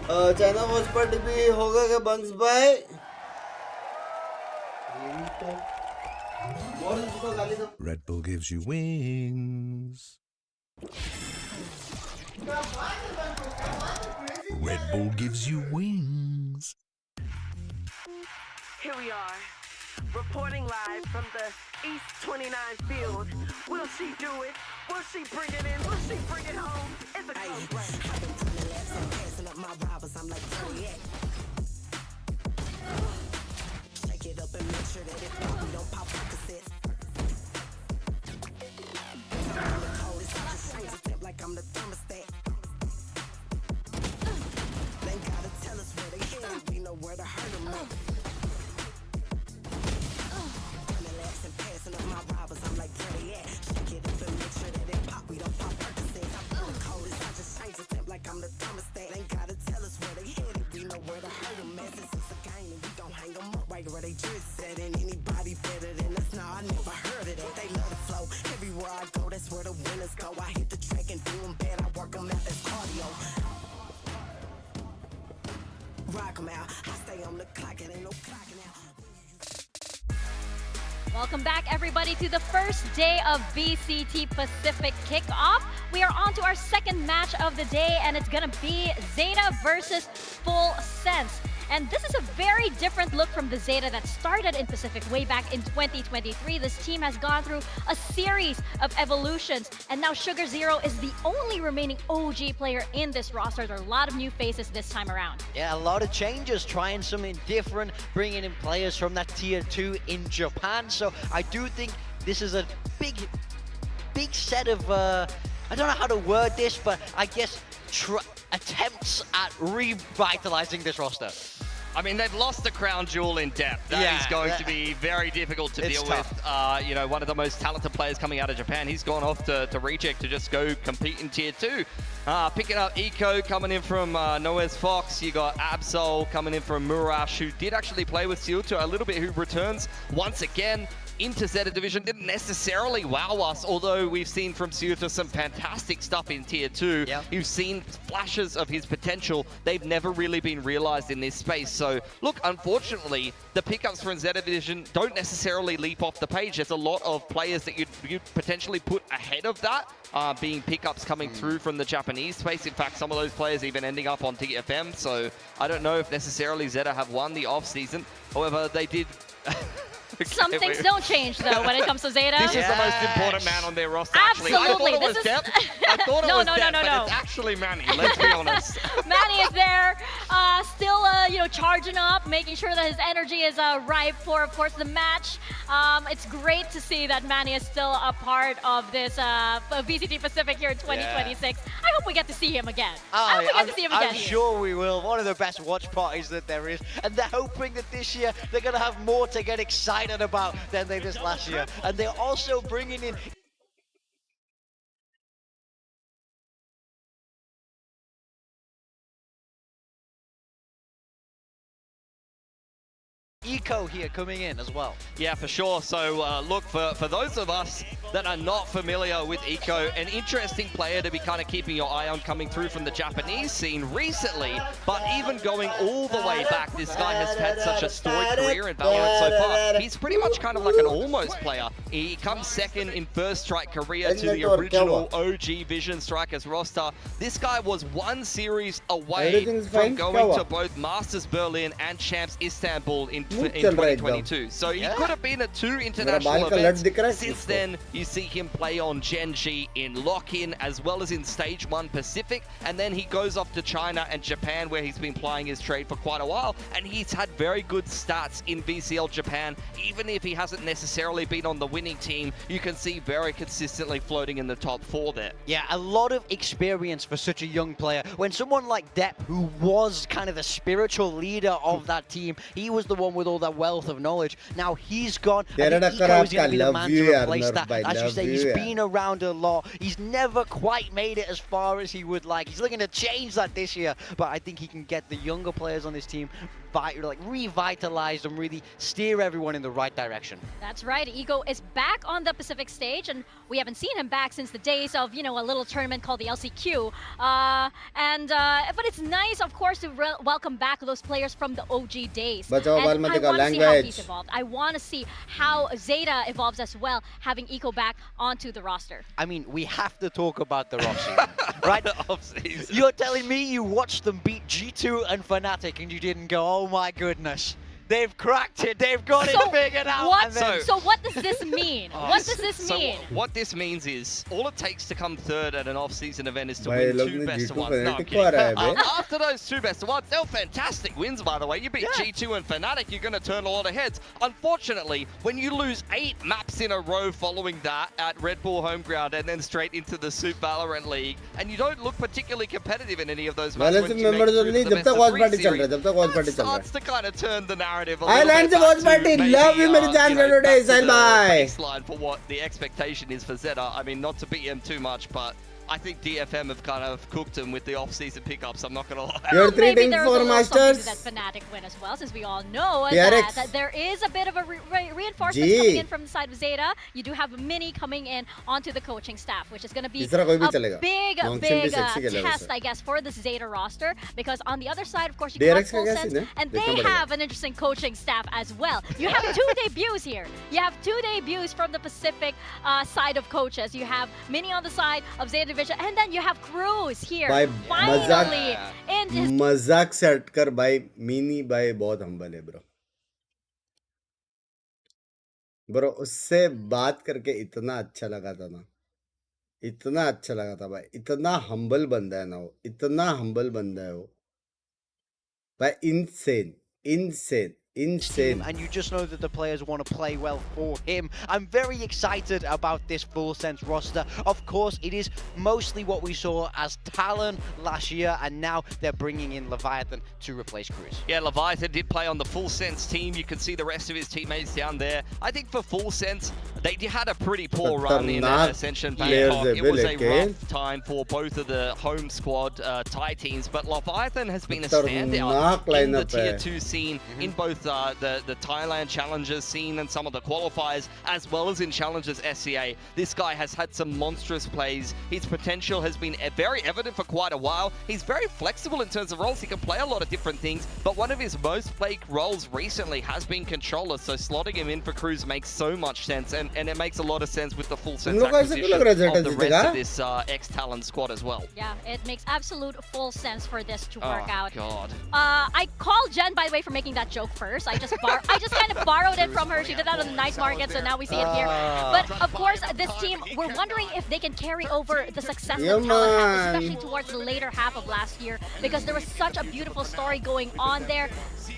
S1: चाइना वॉच पार्टी भी होगा क्या बंक्स भाई
S13: Red Bull gives you wings. Red Bull gives you wings.
S10: Here we are, Reporting live from the East 29 field. Will she do it? Will she bring it in? Will she bring it home? It's a close race. I've been running laps and passing up my rivals. I'm like, shake it up and make sure that it pop. We don't pop cassettes. I'm the coldest. I just change the temp like I'm the thermostat. They gotta tell us where they headed. We know where to hurt them at. Running laps and passing up my rivals. I'm like, where they at? Shake it up and make sure that it pop. We don't pop Percocets. I'm the coldest. I just change the temp like I'm the thermostat. They gotta tell us where they headed. We know where to hurt them at. Since it's a game and we gon' hang them up right where they just said. And anybody better than us? Nah, I never heard of that. They love the flow. Everywhere I go, that's where the winners go. I hit the track and do them bad. I work them out. That's cardio. Rock them out. I stay on the clock. It ain't no clocking out.
S4: Welcome back, everybody, to the first day of VCT Pacific Kickoff. We are on to our second match of the day, and it's gonna be Zeta versus Full Sense. And this is a very different look from the Zeta that started in Pacific way back in 2023. This team has gone through a series of evolutions, and now Sugar Zero is the only remaining OG player in this roster. There are a lot of new faces this time around.
S6: Yeah, a lot of changes, trying something different, bringing in players from that tier 2 in Japan. So I do think this is a big set of, I don't know how to word this, but I guess attempts at revitalizing this roster.
S5: I mean, they've lost the crown jewel in depth. That is going to be very difficult to deal with. You know, one of the most talented players coming out of Japan. He's gone off to Reject to just go compete in tier 2. Picking up Eco coming in from Noes Fox. You got Absol coming in from Murash, who did actually play with Silto a little bit, who returns once again into Zeta Division. Didn't necessarily wow us, although we've seen from Silto some fantastic stuff in tier 2.
S6: Yep.
S5: You've seen flashes of his potential. They've never really been realized in this space. So look, unfortunately, the pickups from Zeta Division don't necessarily leap off the page. There's a lot of players that you'd potentially put ahead of that, being pickups coming through from the Japanese space. In fact, some of those players even ending up on TFM. So I don't know if necessarily Zeta have won the off season. However, they did.
S4: Some things don't change, though, when it comes to Zeta.
S5: This is the most important man on their roster,
S4: Absolutely.
S5: actually. I thought it was Depp. I thought it was Depp, but it's actually Manny, let's be honest.
S4: Manny is there, still, you know, charging up, making sure that his energy is ripe for, of course, the match. It's great to see that Manny is still a part of this VCT Pacific here in 2026. I hope we get to see him again.
S6: I'm sure we will. One of the best watch parties that there is. And they're hoping that this year they're going to have more to get excited about than they did last year. And they're also bringing in Eco here coming in as well.
S5: Yeah, for sure. So look, for those of us that are not familiar with Eco, an interesting player to be kind of keeping your eye on, coming through from the Japanese scene recently, but even going all the way back, this guy has had such a storied career in Valorant so far. He's pretty much kind of like an almost player. He comes second in First Strike Korea to the original OG Vision Strikers roster. This guy was one series away from going to both Masters Berlin and Champs Istanbul in 2022. So he could have been at 2 international events. Since then, you see him play on Genji in Lock-In as well as in Stage 1 Pacific, and then he goes off to China and Japan, where he's been plying his trade for quite a while, and he's had very good stats in VCL Japan. Even if he hasn't necessarily been on the winning team, you can see very consistently floating in the top 4 there.
S6: Yeah, a lot of experience for such a young player. When someone like Depp, who was kind of the spiritual leader of that team, he was the one with all that wealth of knowledge. Now he's gone, and Eco is going to be the man to replace that. As you say, he's been around a lot. He's never quite made it as far as he would like. He's looking to change that this year, but I think he can get the younger players on this team revitalized and really steer everyone in the right direction.
S4: That's right. Eco is back on the Pacific stage, and we haven't seen him back since the days of, you know, a little tournament called the LCQ. But it's nice, of course, to welcome back those players from the OG days. And I want to see how he's evolved. I want to see how Zeta evolves as well, having Eco back onto the roster.
S6: I mean, we have to talk about the off-season, right? The You're telling me you watched them beat G2 and Fnatic and you didn't go, oh my goodness. They've cracked it. They've got it figured out.
S4: So what does this mean? What does this mean?
S5: What this means is all it takes to come third at an off-season event is to win 2 best of ones. No, I'm kidding. After those 2 best of ones, they were fantastic wins, by the way. You beat G2 and Fnatic, you're going to turn a lot of heads. Unfortunately, when you lose 8 maps in a row following that at Red Bull home ground and then straight into the Soup Valorant League, and you don't look particularly competitive in any of those matches, when you make it through to the best of 3 series, that starts to kind of turn the narrative a little bit back to maybe,
S1: love you, मेरी जान का today, Sahil bhai.
S5: Baseline for what the expectation is for Zeta. I mean, not to beat him too much, but I think DFM have kind of cooked him with the off-season pickups. I'm not gonna lie.
S1: You're 3 teams for Masters.
S4: That Fnatic win as well, since we all know that there is a bit of a reinforcement coming in from the side of Zeta. You do have Mini coming in onto the coaching staff, which is going to be a big test, I guess, for the Zeta roster. Because on the other side, of course, you have Full Sense, and they have an interesting coaching staff as well. You have 2 debuts here. You have 2 debuts from the Pacific side of coaches. You have Mini on the side of Zeta, and then you have Cruz here. Finally,
S1: मजाक से हटकर भाई mini भाई बहुत humble है bro उससे बात करके इतना अच्छा लगा था ना, इतना अच्छा लगा था भाई, इतना हम्बल बंदा है ना वो, इतना हम्बल बंदा है वो भाई, insane.
S6: And you just know that the players want to play well for him. I'm very excited about this Full Sense roster. Of course, it is mostly what we saw as Talon last year, and now they're bringing in Leviathan to replace Cruz.
S5: Yeah, Leviathan did play on the Full Sense team. You can see the rest of his teammates down there. I think for Full Sense, they had a pretty poor run in Ascension Bangkok. It was a rough time for both of the home squad Thai teams, but Leviathan has been a standout in the Tier 2 scene in both the Thailand Challengers scene and some of the qualifiers, as well as in Challengers SCA. This guy has had some monstrous plays. His potential has been very evident for quite a while. He's very flexible in terms of roles. He can play a lot of different things, but one of his most played roles recently has been controller, so slotting him in for Cruz makes so much sense, and it makes a lot of sense with the Full Sense acquisition of the rest of this ex-Talon squad as well.
S4: Yeah, it makes absolute full sense for this to work out.
S5: God.
S4: I called Jen, by the way, for making that joke first. I just kind of borrowed it from her. She did that on the night market, so now we see it here. But of course, this team, we're wondering if they can carry over the success that Talon had, especially towards the later half of last year, because there was such a beautiful story going on there.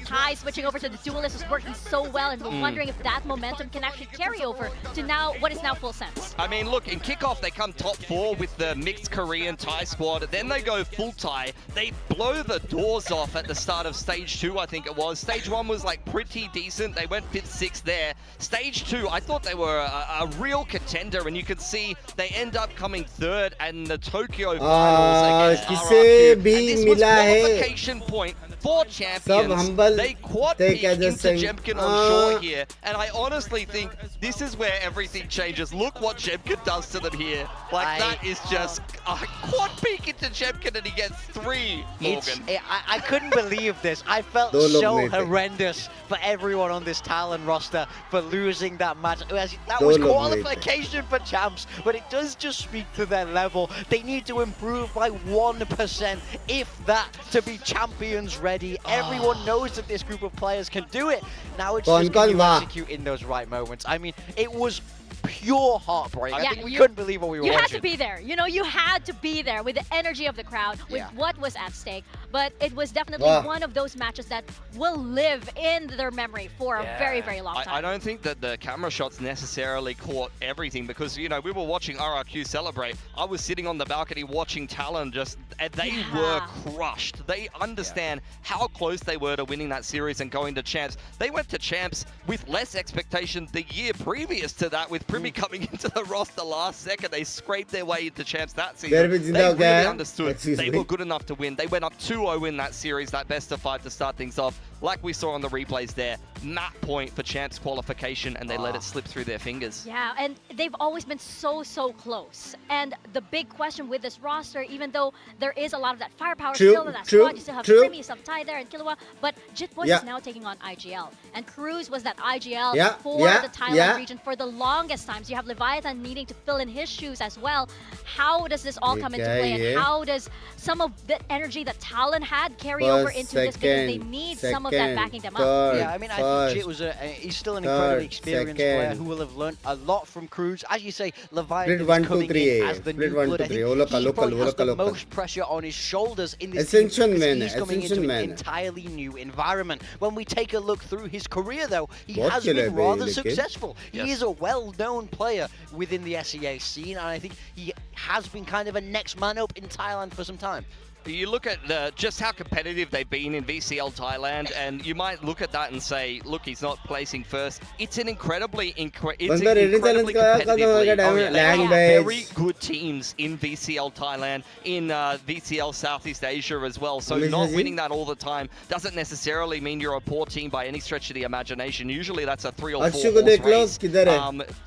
S4: Ty switching over to the Duelist was working so well, and we're wondering if that momentum can actually carry over to now what is now Full Sense.
S5: I mean, look, in Kickoff, they come top 4 with the mixed Korean Thai squad. Then they go full Thai. They blow the doors off at the start of Stage 2, I think it was. Stage 1 was like pretty decent. They went 5th, 6th there. Stage 2, I thought they were a real contender, and you can see they end up coming 3rd in the Tokyo finals against RRQ. And this was qualification point for champions. They quad peak into Jemkin on shore here, and I honestly think this is where everything changes. Look what Jemkin does to them here. Like, that is just a quad peak into Jemkin, and he gets 3, Morgan.
S6: I couldn't believe this. I felt so horrendous for everyone on this Talon roster for losing that match. That was qualification for champs, but it does just speak to their level. They need to improve by 1%, if that, to be champions ready. Everyone knows that this group of players can do it. Now it's just can you execute in those right moments. I mean, it was pure heartbreak. I think we couldn't believe what we were watching.
S4: You had to be there. You know, you had to be there with the energy of the crowd, with what was at stake. But it was definitely one of those matches that will live in their memory for a very, very long time.
S5: I don't think that the camera shots necessarily caught everything, because, you know, we were watching RRQ celebrate. I was sitting on the balcony watching Talon and they were crushed. They understand how close they were to winning that series and going to champs. They went to champs with less expectation the year previous to that, with Primi coming into the roster last second. They scraped their way into champs that season. They really understood they were good enough to win. They went up 2-0 in that series, that best of 5 to start things off. Like we saw on the replays there, map point for champs qualification, and they let it slip through their fingers.
S4: Yeah, and they've always been so close. And the big question with this roster, even though there is a lot of that firepower still in that squad, you still have Primi, you still have Ty there, and Killua, but Jitboy is now taking on IGL. And Cruz was that IGL for the Thailand region for the longest time. So you have Leviathan needing to fill in his shoes as well. How does this all come into play, and how does some of the energy that Talon had carry over into this, because they need some of that backing them up.
S6: Yeah, I mean, I think Jit was he's still an incredibly experienced player who will have learned a lot from Cruz. As you say, Leviathan is coming in as the new blood. I think he probably has the most pressure on his shoulders in this team because he's coming into an entirely new environment. When we take a look through his career, though, he has been rather successful. He is a well-known player within the SEA scene, and I think he has been kind of a next man up in Thailand for some time.
S5: You look at just how competitive they've been in VCL Thailand, and you might look at that and say, look, he's not placing first. It's an incredibly competitive league. They have very good teams in VCL Thailand, in VCL Southeast Asia as well. So not winning that all the time doesn't necessarily mean you're a poor team by any stretch of the imagination. Usually that's a 3 or 4 horse race.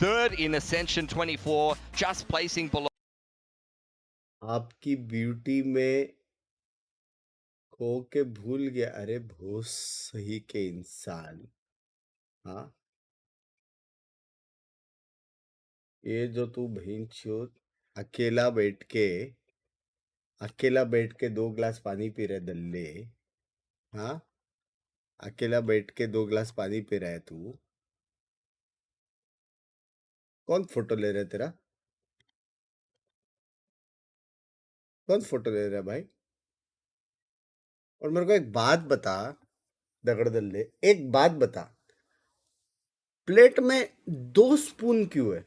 S5: Third in Ascension 24, just placing below.
S1: आपकी beauty में खो के भूल गया, अरे भोस सही के इंसान। हाँ, ये जो तू भैंचोद अकेला बैठ के 2 गिलास पानी पी रहे दल्ले। हाँ, अकेला बैठ के 2 गिलास पानी पी रहा है तू। कौन फोटो ले रहा है तेरा? कौन फोटो ले रहा है भाई? और मेरे को एक बात बता दगड़ दल्ले, एक बात बता, प्लेट में 2 स्पून क्यों है?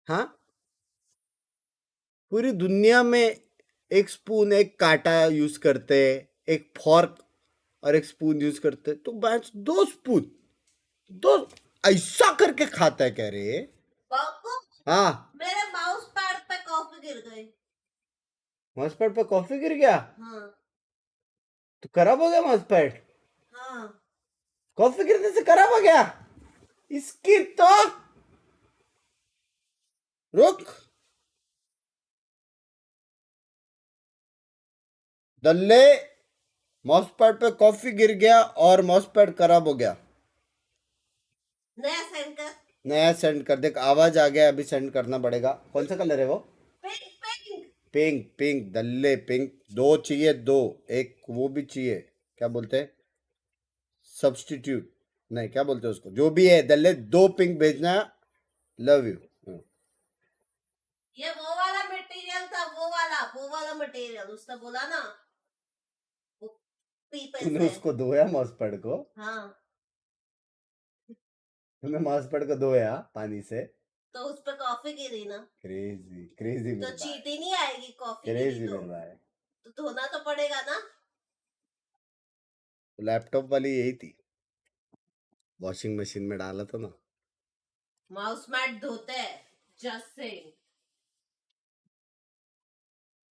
S1: हाँ, पूरी दुनिया में 1 स्पून, 1 कांटा यूज करते, 1 फॉर्क और 1 स्पून यूज करते, तो बस 2 स्पून, 2 ऐसा करके खाता है। कह रहे हाँ,
S14: मेरे माउस पैड पे कॉफी गिर गई।
S1: माउस पैड पे कॉफी गिर गया?
S14: हाँ।
S1: तो खराब हो गया माउस पैड?
S14: हाँ।
S1: कॉफी गिरने से खराब हो गया? इसकी तो रुक, दल्ले, माउस पैड पे कॉफी गिर गया और माउस पैड खराब हो गया।
S14: नया सेंड कर।
S1: नया सेंड कर। देख आवाज आ गया, अभी सेंड करना पड़ेगा। कौन सा कलर है वो? पिंक। पिंक दल्ले, पिंक 2 चाहिए, 2, एक वो भी चाहिए, क्या बोलते हैं, सब्स्टिट्यूट नहीं, क्या बोलते हैं उसको, जो भी है दल्ले, 2 पिंक भेजना। Love you.
S14: ये वो वाला मटेरियल था, वो वाला मटेरियल उसने बोला ना,
S1: तूने उसको धोया माउस पैड को?
S14: हाँ।
S1: तूने माउस पैड को धोया पानी से,
S14: तो उस पे कॉफी गिरी ना।
S1: क्रेजी
S14: तो चीटी नहीं आएगी कॉफी
S1: क्रेजी
S14: तो।
S1: मिल रहा है,
S14: तो धोना तो पड़ेगा ना।
S1: लैपटॉप वाली यही थी, वॉशिंग मशीन में डाला था ना।
S14: माउस मैट धोते हैं, जस्ट सेइंग।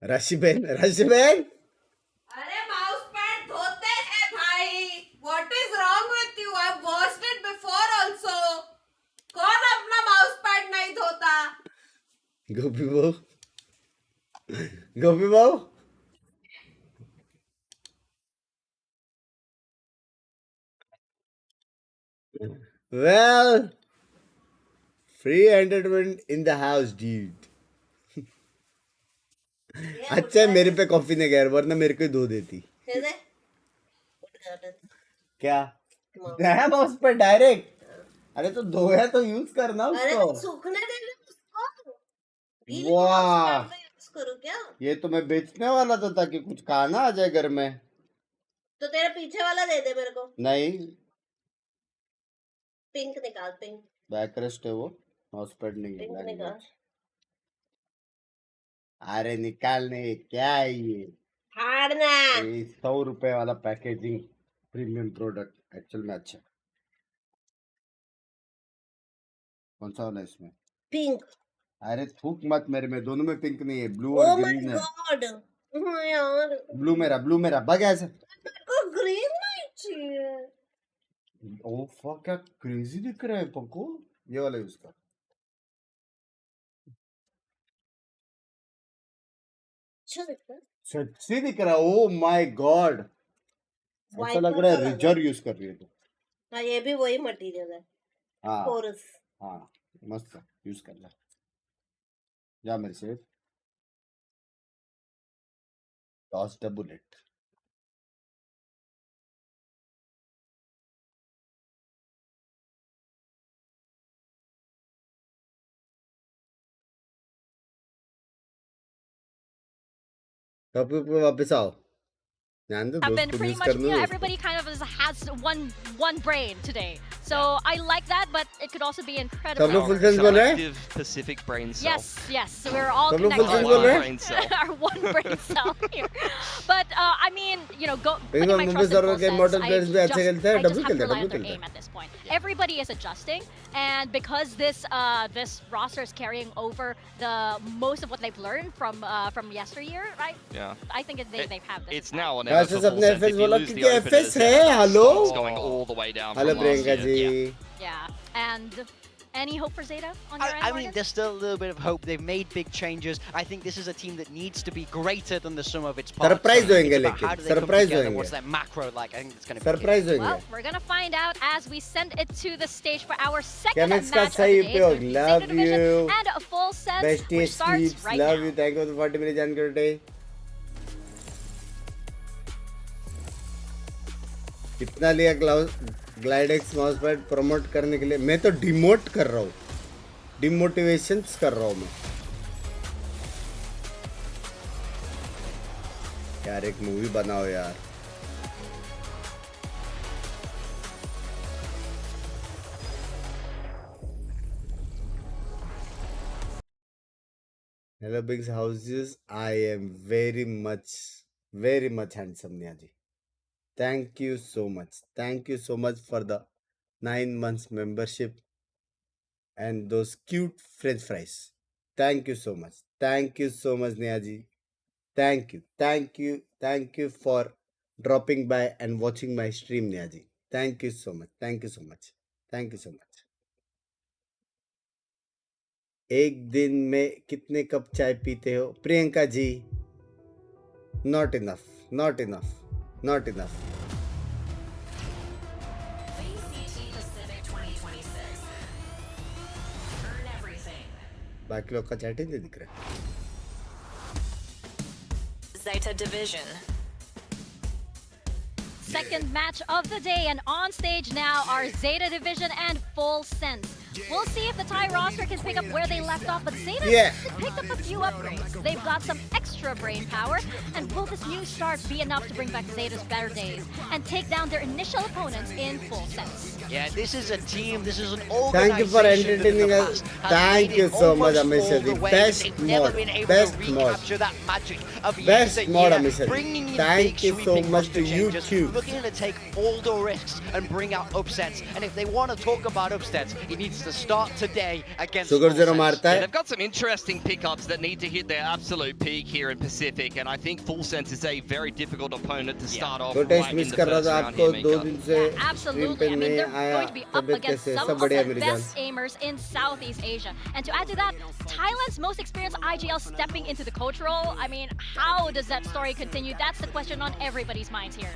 S1: रशिबेन
S14: अरे माउस पैड धोते हैं भाई। What is wrong with you? I have washed it before also. कौन अपना माउस पैड नहीं धोता?
S1: गोपी बाबू well, free entertainment in the house dude। अच्छा मेरे पे कॉफी ने गया, वरना मेरे को ही धो देती। क्या नया माउस पर डायरेक्ट? अरे तो धोया तो यूज करना उसको।
S14: अरे सूखने दे उसको।
S1: वाह,
S14: करूं क्या?
S1: ये तो मैं बेचने वाला था ताकि कुछ खाना आ जाए घर में।
S14: तो तेरा पीछे वाला दे दे मेरे को।
S1: नहीं,
S14: पिंक निकाल, पिंक
S1: बैकरेस्ट है वो, माउस पैड नहीं है।
S14: पिंक निकाल।
S1: अरे निकालने क्या है ये?
S14: फाड़ना।
S1: 100 रुपए वाला पैकेजिंग प्रीमियम प्रोडक्ट एक्चुअल में अच्छा। कौन सा वाला इसमें?
S14: पिंक।
S1: अरे थूक मत मेरे में, दोनों में पिंक नहीं है, ब्लू और ग्रीन है।
S14: गॉड यार,
S1: ब्लू मेरा भाग ऐसे।
S14: मेरे को ग्रीन नहीं चाहिए।
S1: ओ फक, क्या क्रेजी दिख रहा है पंको। ये वाला यूज कर। सच्ची दिख रहा है। ओ माय गॉड, ऐसा लग रहा है रिजर यूज कर रही है तो।
S14: हाँ, ये भी वही मटेरियल है।
S1: हाँ
S14: कोरस।
S1: हाँ, मस्त यूज कर ले। जा मेरे से टॉस द बुलेट। टॉपिक पे वापस आओ
S4: have been pretty much, everybody kind of has one brain today. So I like that, but it could also be incredible.
S5: Collective Pacific brain cell.
S4: Yes, so we're all connected. Our one brain cell here. But I mean, putting my trust in full sense, I just have to rely on their game at this point. Everybody is adjusting, and because this roster is carrying over most of what they've learned from yesteryear, right?
S5: Yeah.
S4: I think they've had this.
S5: It's now on
S1: FS अपने FS बोला कि FS है hello
S5: going all the way down.
S1: Hello Priyanka ji.
S4: Yeah, and any hope for Zeta on your end?
S6: I mean, there's still a little bit of hope. They've made big changes. I think this is a team that needs to be greater than the sum of its parts.
S1: Surprise होंगे लेकिन. Surprise होंगे.
S6: What's that macro like? I think it's going to be
S1: surprise होंगे.
S4: Well, we're going to find out as we send it to the stage for our second
S1: Chemix
S4: match of
S1: का सही
S4: the day.
S1: उपयोग. Love you.
S4: And a full sense,
S1: Bestie
S4: which starts
S1: sleeps.
S4: right
S1: Love
S4: now.
S1: you. Thank you for 40 minutes join करते. कितना लिया ग्लाइडेक्स mouse pad promote करने के लिए? मैं तो डिमोट कर रहा हूँ, डिमोटिवेशंस कर रहा हूँ मैं. यार एक मूवी बनाओ यार. Hello Binks houses. I am very much handsome Niyaji. Thank you so much. Thank you so much for the 9 months membership and those cute French fries. Thank you so much. Thank you so much, Niyaji. Thank you. Thank you. Thank you for dropping by and watching my stream, Niyaji. Thank you so much. Thank you so much. Thank you so much. एक दिन में कितने cup चाय पीते हो Priyanka ji? Not enough. Not enough. Not enough.
S10: VCT Pacific 2026. Earn everything.
S1: बाकी लोग का चैट ही नहीं दिख रहा.
S10: Zeta Division.
S4: Second match of the day, and on stage now are Zeta Division and Full Sense. We'll see if the Thai roster can pick up where they left off, but Zeta picked up a few upgrades. They've got some extra brain power, and will this new start be enough to bring back Zeta's better days and take down their initial opponents in Full Sense?
S6: Yeah, this is a team, this is an organization.
S1: Thank you for entertaining us. Thank you so much, Amishadi. Best mod. Best mod. Best mod, Amishadi. Thank you so much to you too.
S6: Looking to take all the risks and bring out upsets. And if they want to talk about upsets, it needs to start today against
S1: Sugar Zero marta hai.
S5: They've got some interesting pickups that need to hit their absolute peak here in Pacific, and I think Full Sense is a very difficult opponent to start off right in the first round here, Mika.
S4: Absolutely. I mean, they're going to be up against some of the best aimers in Southeast Asia. And to add to that, Thailand's most experienced IGL stepping into the coach role. I mean, how does that story continue? That's the question on everybody's minds here.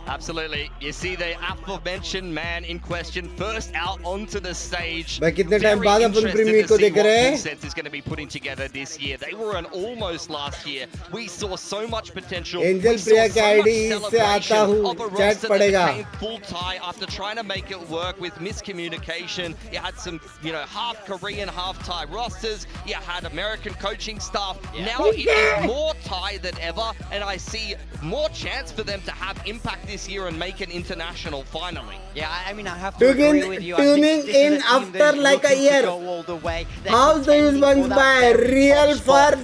S5: Absolutely. You see the aforementioned man in question first out onto the stage.
S1: भाई कितने time बाद अपन premiere को देख रहे हैं?
S5: Full Sense is going to be putting together this year. They were an almost last year. We saw so much potential.
S1: Angel Priya के ID से आता हूँ. Chat पड़ेगा.
S5: Full Thai after trying to make it work with miscommunication. You had some, half Korean, half Thai rosters. You had American coaching staff. Now it is more Thai than ever, and I see more chance for them to have impact this year and make an international finally.
S6: Yeah, I mean, I have to agree with you.
S1: Tuning in after like a year. How do you want by real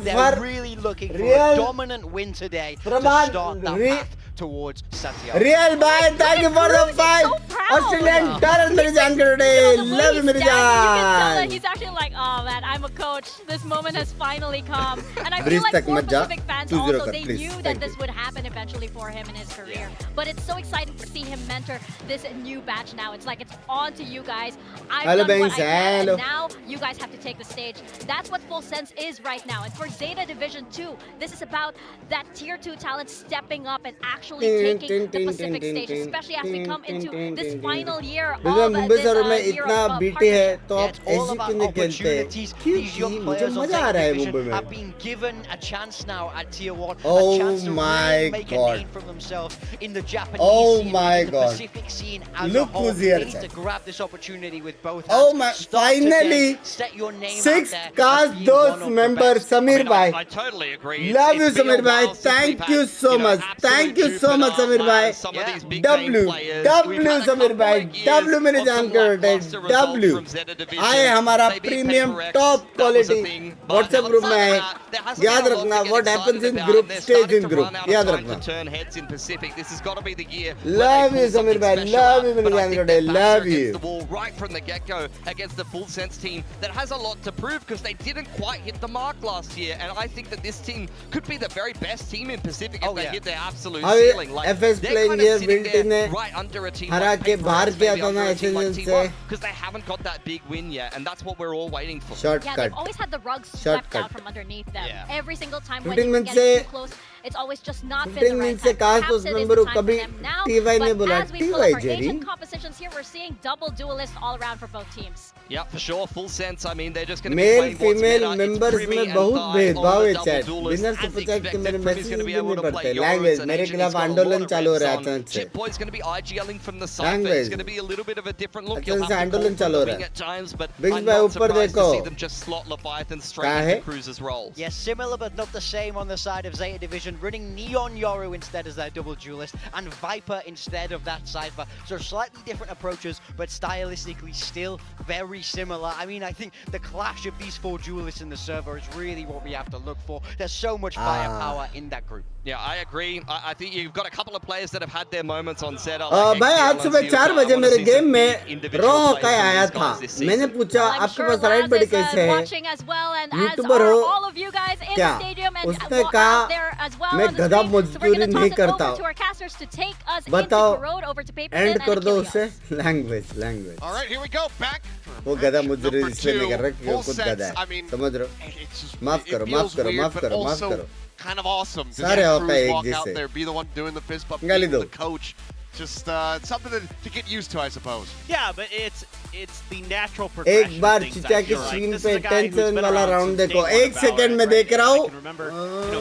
S6: They're really looking for a dominant win today to start that path towards Santiago.
S1: Real bye, thank you for the 5 Australian dollars, Mirijan today. Love you, Mirijan.
S4: You can tell that he's actually like, oh man, I'm a coach. This moment has finally come. And I feel like for Pacific fans also, they knew that this would happen eventually for him in his career. But it's so exciting to see him mentor this new batch now. It's like it's on to you guys. I've done what I can, and now you guys have to take the stage. That's what Full Sense is right now. And for Zeta Division 2, this is about that tier 2 talent stepping up and actually actually taking the Pacific stage, especially as we come into this final year of this year of partnership.
S6: It's all about opportunities. These young players on Zeta Division have been given a chance now at Tier 1, a chance to really make a name for themselves in the Japanese scene, in the Pacific scene as a whole. They need to grab this opportunity with both hands.
S1: Finally,
S6: set your name
S1: 6
S6: out there
S1: cast those members. Samir bhai,
S5: I totally agree.
S1: love you Samir bhai, thank you so much, thank you so much Samir bhai. W Samir bhai, W मेरे जान के बेटे, W आए हमारा premium top quality WhatsApp group में आए. याद रखना, what happens in group stays in group. याद रखना. Love you Samir bhai, love you मेरे जान के बेटे, love you.
S5: The wall right from the get-go against the Full Sense team that has a lot to prove because they didn't quite hit the mark last year, and I think that this team could be the very best team in Pacific if they hit their absolute ceiling. Like
S1: FS playing here, Wilton ने
S5: right under a team
S1: हरा के बाहर किया था ना
S5: Resurgence
S1: से,
S5: because they haven't got that big win yet, and that's what we're all waiting for.
S4: Yeah, they've always had the rugs swept out from underneath them. Every single time when
S1: Shooting
S4: you
S1: means
S4: get too close, it's always just not been the
S1: shooting
S4: right
S1: means
S4: time.
S1: cast
S4: Perhaps
S1: those
S4: it is
S1: member
S4: the
S1: को
S4: time for
S1: कभी
S4: them now,
S1: TY ने
S4: but
S1: बोला,
S4: as we pull
S1: TY
S4: up our
S1: Jerry.
S4: Asian competitions here, we're seeing double duelists all around for both teams.
S5: Yeah, for sure, Full Sense. I mean, they're just going to be
S1: male
S5: playing what's
S1: female
S5: meta.
S1: Members
S5: It's Privy
S1: में
S5: and
S1: बहुत
S5: Thai
S1: भेदभाव
S5: on
S1: है
S5: the
S1: chat.
S5: double duelist.
S1: बिना
S5: As
S1: super chat के
S5: expected,
S1: मेरे
S5: Privy's
S1: message
S5: going to be
S1: भी
S5: able
S1: नहीं
S5: to play
S1: पढ़ते.
S5: Yoru
S1: लैंग्वेज
S5: as an
S1: मेरे
S5: agent.
S1: खिलाफ
S5: He's got a lot
S1: आंदोलन
S5: of
S1: चालू हो
S5: reds
S1: रहा है
S5: on.
S1: अचानक से.
S5: Chipboy's going to be IGLing from the side.
S1: Language.
S5: It's going to be a little bit of a different look.
S1: अचानक
S5: You'll
S1: से
S5: have to
S1: आंदोलन
S5: call
S1: चालू
S5: from
S1: हो
S5: the
S1: रहा
S5: wing
S1: है.
S5: at times, but
S1: Binks
S5: I'm
S1: भाई
S5: not
S1: ऊपर
S5: surprised to
S1: देखो.
S5: see them just slot Leviathan straight
S1: क्या है?
S5: into Cruz's roles.
S6: Yes, similar but not the same on the side of Zeta Division, running Neon Yoru instead as their double duelist and Viper instead of that Cypher. So slightly different approaches, but stylistically still very similar. I mean, I think the clash of these four duelists in the server is really what we have to look for. There's so much firepower in that group.
S5: Yeah, I agree. I think you've got a couple of players that have had their moments on Zeta.
S1: भाई आज सुबह 4 बजे मेरे game में raw का आया था. मैंने पूछा आपके पास राइट बड़ी कैसे है? यूट्यूबर हो क्या? उसने कहा मैं गधा मजदूरी नहीं करता. बताओ, एंड कर दो उसे. Language.
S3: All right, here we go. Back.
S1: वो गधा मजदूरी इसलिए नहीं कर रहा क्योंकि वो खुद गधा है. समझ रहे हो? माफ करो.
S3: Kind of awesome to
S1: सारे
S3: see
S1: होता है
S3: Cruz
S1: एक
S3: walk out
S1: जैसे.
S3: there, be the one doing the fist bump,
S1: गाली
S3: being
S1: दो.
S3: the coach. Just something to get used to, I suppose.
S7: Yeah, but it's the natural progression.
S1: एक बार
S7: of things
S1: चिचा
S7: that
S1: की
S7: you're like,
S1: screen
S7: this
S1: पे
S7: is a guy who's
S1: 10-7
S7: been
S1: वाला
S7: around
S1: round
S7: since
S1: देखो.
S7: day one
S1: एक
S7: of
S1: second
S7: Valorant,
S1: में
S7: right?
S1: देख रहा
S7: I
S1: हूँ.
S7: can remember,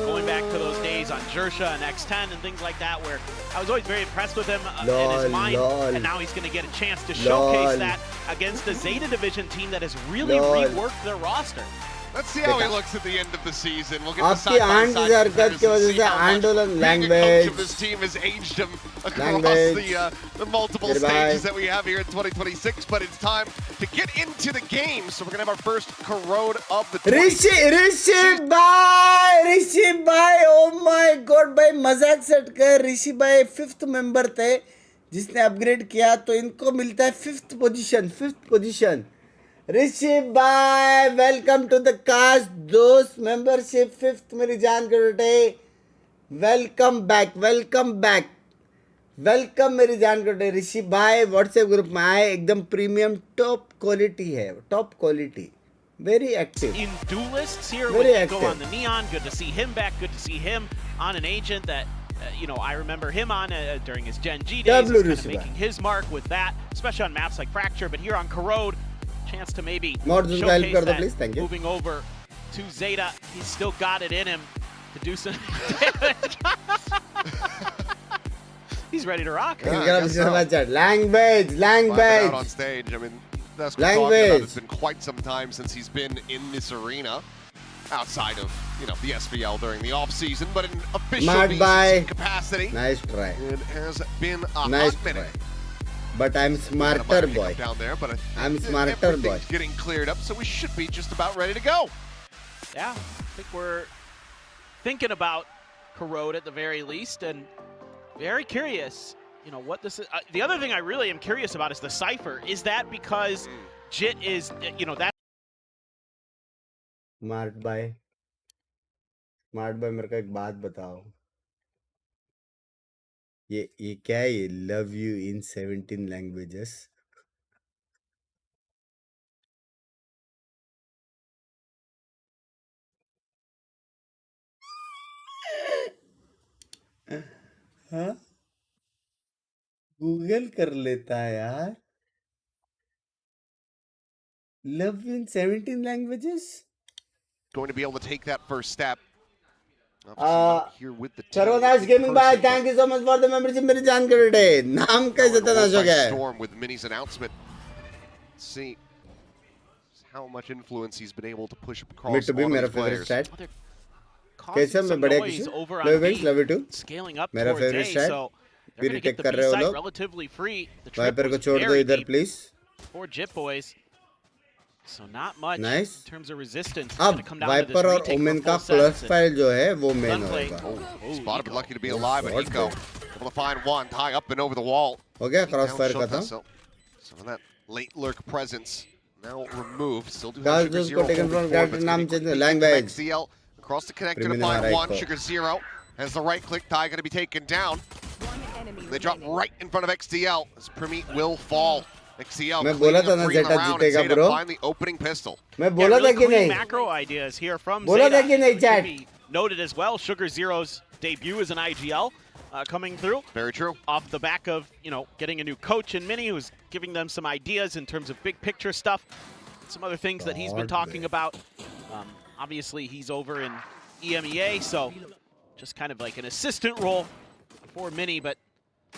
S7: going back to those days on Jersha and X10 and things like that, where I was always very impressed with him and his mind, and now he's going to get a chance to showcase that against a Zeta Division team that has really reworked their roster.
S3: Let's see how he looks at the end of the season. We'll get the
S1: आपकी aunt की हरकत की वजह से आंदोलन
S3: being a coach of this
S1: language
S3: team has aged him across
S1: Language.
S3: the multiple
S1: Goodbye.
S3: stages that we have here in 2026. But it's time to get into the game. So we're gonna have our first corrode of the 20.
S1: ऋषि भाई oh my God भाई मजाक set कर. ऋषि भाई 5th member थे जिसने upgrade किया तो इनको मिलता है 5th पोजीशन. ऋषि भाई वेलकम टू द कास्ट. दोस्त मेंबरशिप 5th मेरी जान के बेटे. वेलकम मेरी जान के बेटे. ऋषि भाई व्हाट्सएप ग्रुप में आए. एकदम प्रीमियम टॉप क्वालिटी है. Top quality. Very active.
S7: In duelists here,
S1: Very
S7: when you go
S1: active.
S7: on the Neon, good to see him back. Good to see him on an agent that, I remember him on during his Gen G days,
S1: W
S7: kind of
S1: Rishiba.
S7: making his mark with that, especially on maps like Fracture. But here on Corrode, chance to maybe
S1: Mods को help
S7: showcase
S1: कर दो,
S7: that.
S1: please. Thank you.
S7: Moving over to Zeta, he's still got it in him to do some damage. He's ready to rock.
S1: Language.
S3: Out on stage. I mean, that's talking about.
S1: Language.
S3: It's been quite some time since he's been in this arena, outside of the SVL during the off season, but in official
S1: Smart
S3: VCT
S1: buy.
S3: capacity,
S1: Nice try.
S3: it has been a
S1: Nice
S3: hot minute.
S1: try. But I'm
S3: Got a
S1: smarter
S3: minor
S1: boy.
S3: hiccup down there, but
S1: I'm smarter boy.
S3: everything's getting cleared up, so we should be just about ready to go.
S7: Yeah, I think we're thinking about Corrode at the very least, and very curious, what this is. The other thing I really am curious about is the Cypher. Is that because Jit is, that?
S1: Smart boy, मेरे को एक बात बताओ. ये क्या है? ये love you in 17 languages. हाँ गूगल कर लेता है यार love in 17 languages
S3: going to be able to take that first step.
S1: here with the Charonash Gaming by thank you so much for the membership मेरी जान कर रहे नाम कैसे तनाश हो गया
S3: Storm with Minnie's announcement. Let's see how much influence he's been able to push across all of his players.
S1: कैसे मैं बढ़िया किसी love you too
S7: scaling up
S1: मेरा favorite stat भी retake कर रहे हो लोग वाइपर को छोड़ दो इधर please
S7: for Jit Boys. So not much
S1: nice.
S7: in terms of resistance.
S1: अब वाइपर और ओमेन का प्लस फाइल जो है वो मेन होगा
S3: Spotted, but lucky to be alive, but Eco able to find one high up and over the wall.
S1: हो गया cross fire का था
S3: Some of that late lurk presence now removed. Still do
S1: guys
S3: have Sugar
S1: just
S3: Zero.
S1: got taken from character नाम change language
S3: XCL across the connector to find one. Sugar Zero has the right click. Die going to be taken down. They drop right in front of XDL as Primit will fall. XCL
S1: मैं बोला था ना Zeta जीतेगा bro मैं बोला था कि नहीं
S7: macro ideas here from
S1: बोला था कि नहीं chat
S7: noted as well. Sugar Zero's debut as an IGL coming through.
S3: Very true.
S7: Off the back of, you know, getting a new coach in Mini who's giving them some ideas in terms of big picture stuff. Some other things that he's been talking about. Obviously he's over in EMEA, so just kind of like an assistant role for Mini, but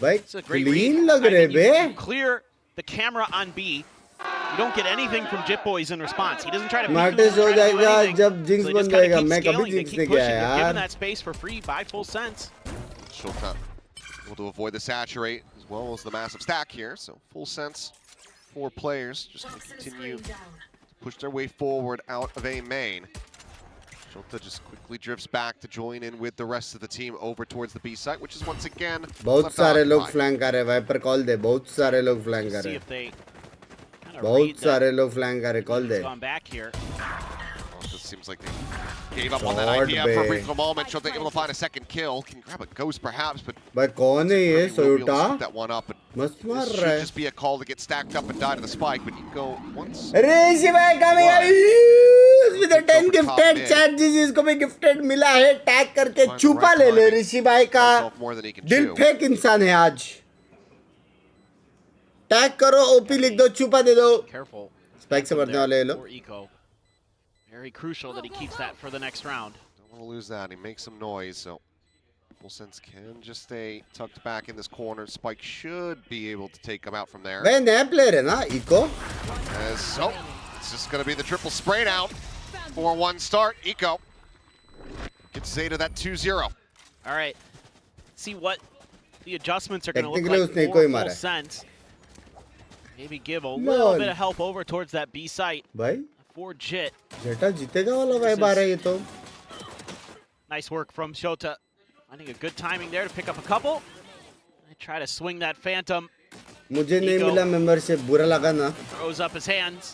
S7: it's a great
S1: clean लग रहे बे
S7: clear the camera on B. You don't get anything from Jit Boys in response. He doesn't try to
S1: Martis हो जाएगा जब Jinx बन जाएगा मैं कभी Jinx नहीं किया यार
S7: given that space for free by full sense.
S3: Shota able to avoid the saturate as well as the massive stack here, so full sense 4 players just going to continue to push their way forward out of A main. Shota just quickly drifts back to join in with the rest of the team over towards the B site, which is once again
S1: बहुत सारे लोग flank कर रहे हैं wiper call दे बहुत सारे लोग flank कर रहे हैं बहुत सारे लोग flank कर रहे call they
S3: It seems like they gave up on that idea for a brief moment. Shota able to find a second kill. Can grab a ghost perhaps, but
S1: भाई कौन है ये सोयोटा
S3: that one up.
S1: मस्त मार
S3: This
S1: रहा है
S3: should just be a call to get stacked up and die to the spike, but you can go once.
S1: ऋषि भाई coming with a 10 gifted chat जिसको भी gifted मिला है टैग करके चुपा ले ले ऋषि भाई का दिल फेंक इंसान है आज टैग करो ओपी लिख दो चुपा दे दो स्पाइक से मरने वाले हैं लोग
S7: Very crucial that he keeps that for the next round.
S3: Don't want to lose that. He makes some noise, so full sense can just stay tucked back in this corner. Spike should be able to take him out from there.
S1: भाई नया player है ना Eco
S3: So it's just going to be the triple spray down. 4-1 start. Eco gets Zeta that 2-0.
S7: All right. See what the adjustments are going to look like for full sense. Maybe give a little bit of help over towards that B site.
S1: भाई
S7: For Jit.
S1: Zeta जीतेगा वाला vibe आ रहा है ये तो
S7: Nice work from Shota. Finding a good timing there to pick up a couple. I try to swing that Phantom.
S1: मुझे नहीं मिला मेंबरशिप बुरा लगा ना
S7: Throws up his hands.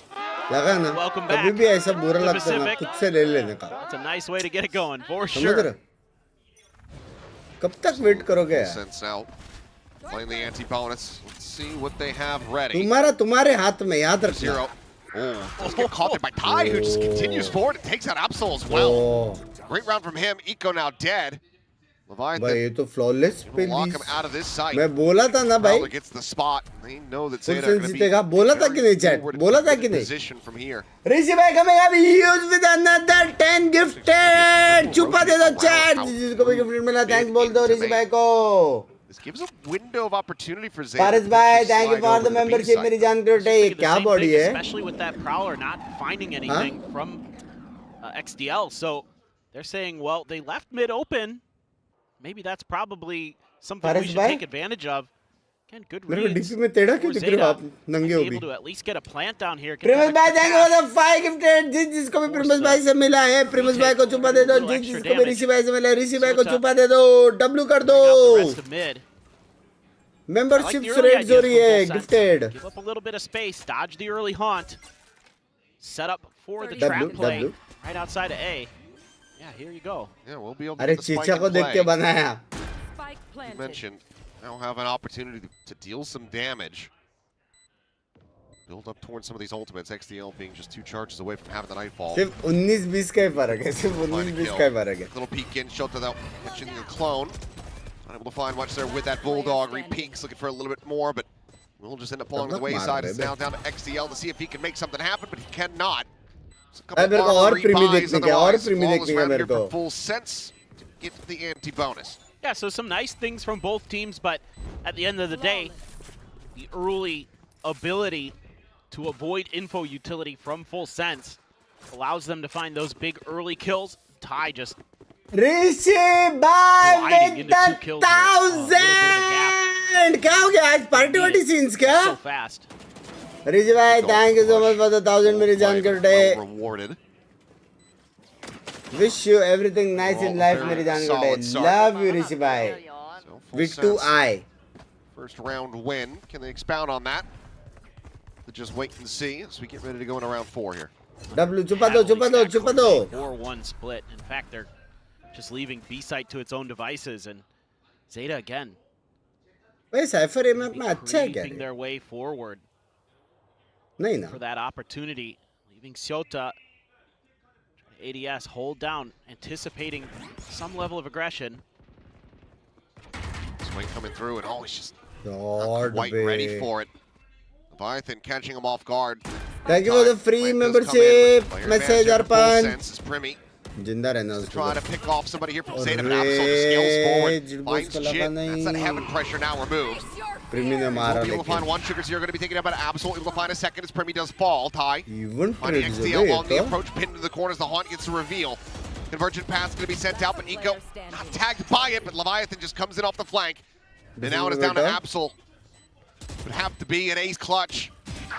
S1: लगा ना कभी भी ऐसा बुरा लगता ना खुद से ले लेने का
S7: That's a nice way to get it going for sure.
S1: कब तक वेट करोगे
S3: यार playing the anti-bonus. Let's see what they have ready.
S1: तुम्हारे हाथ में याद रखना
S3: Oh, does get caught there by Ty, who just continues forward and takes out Absol as well. Great round from him. Eco now dead. Leviathan.
S1: भाई ये तो flawless पे
S3: lock him out of this site.
S1: मैं बोला था ना भाई.
S3: Gets the spot. They know that Zeta are going to be
S1: बोला था कि नहीं chat? बोला था कि नहीं?
S3: Position from here.
S1: ऋषि भाई coming up huge with another 10 gifted. छुपा दे दो chat. जिसको भी gifted मिला thanks बोल दो ऋषि भाई को.
S3: This gives a window of opportunity for Zeta.
S1: Paris bhai, thank you for the membership. मेरी जान करोटे ये क्या body है?
S7: Especially with that prowler not finding anything from XDL. So they're saying, well, they left mid open. Maybe that's probably something we should take advantage of. Again, good reads.
S1: DP में तेरा क्यों दिख रहा आप नंगे हो भी?
S7: Able to at least get a plant down here.
S1: Primus bhai, thank you for the 5 gifted. जिसको भी Primus bhai से मिला है, Primus bhai को छुपा दे दो. जिसको भी ऋषि भाई से मिला है, ऋषि भाई को छुपा दे दो. W कर दो. Membership rate हो रही है, gifted.
S7: Give up a little bit of space, dodge the early haunt. Set up for the trap play right outside of A. Yeah, here you go.
S3: Yeah, we'll be able
S1: to. अरे चीचा को देख के बनाया.
S3: You mentioned now have an opportunity to deal some damage. Build up towards some of these ultimates. XDL being just 2 charges away from having the nightfall.
S1: सिर्फ 19-20 का ही फर्क है. सिर्फ 19-20 का ही फर्क है.
S3: Little peek in, Shota though, catching the clone. Not able to find much there with that Bulldog. Repeaks looking for a little bit more, but we'll just end up pulling to the wayside. It's now down to XDL to see if he can make something happen, but he cannot.
S1: मेरे को और प्रीमी देखने का और प्रीमी देखने का मेरे को.
S3: Full sense to get the anti-bonus.
S7: Yeah, so some nice things from both teams, but at the end of the day, the early ability to avoid info utility from Full Sense allows them to find those big early kills. Ty just
S1: Rishi by with the 1000. क्या हो गया आज party scenes क्या?
S7: So fast.
S1: Rishi bhai, thank you so much for the 1000 मेरी जान कर today.
S3: Rewarded.
S1: Wish you everything nice in life मेरी जान कर today. Love you Rishi bhai. With 2I.
S3: First round win. Can they expound on that? Just wait and see as we get ready to go into round 4 here.
S1: W, chupa do.
S7: 4-1 split. In fact, they're just leaving B-site to its own devices, and Zeta again.
S1: Wait, Cypher में अपना अच्छा है क्या?
S7: Creeping their way forward.
S1: नहीं ना.
S7: For that opportunity, leaving Zeta ADS hold down, anticipating some level of aggression.
S3: Swing coming through, and he's just not quite ready for it. Leviathan catching him off guard.
S1: Thank you for the free membership. Message Arpan. Jinda rehna usko.
S3: Trying to pick off somebody here from Zeta, but Absol scales forward. Finds Jit. That's that heaven pressure now removed.
S1: Primi ne mara.
S3: Able to find one. Sugars here going to be thinking about Absol. Able to find a second as Primi does fall. Ty.
S1: Even
S3: finding XDL along the approach, pinned into the corners. The Haunt gets to reveal. Convergent pass going to be sent out, but Nico not tagged by it, but Leviathan just comes in off the flank. And now it is down to Absol. Would have to be an ace clutch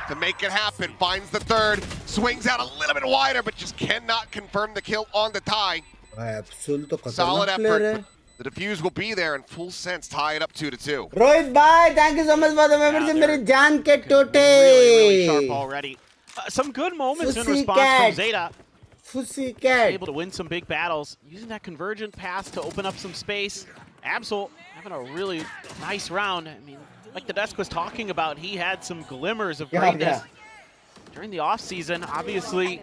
S3: to make it happen. Finds the third, swings out a little bit wider, but just cannot confirm the kill on the tie. Solid effort. The defuse will be there in Full Sense. Tie it up 2-2.
S1: Rohit bhai, thank you so much for the membership. Mere jaan ke tote.
S7: Really sharp already. Some good moments in response from Zeta.
S1: Pussycat.
S7: Able to win some big battles, using that convergent pass to open up some space. Absol having a really nice round. I mean, like the desk was talking about, he had some glimmers of greatness during the offseason. Obviously,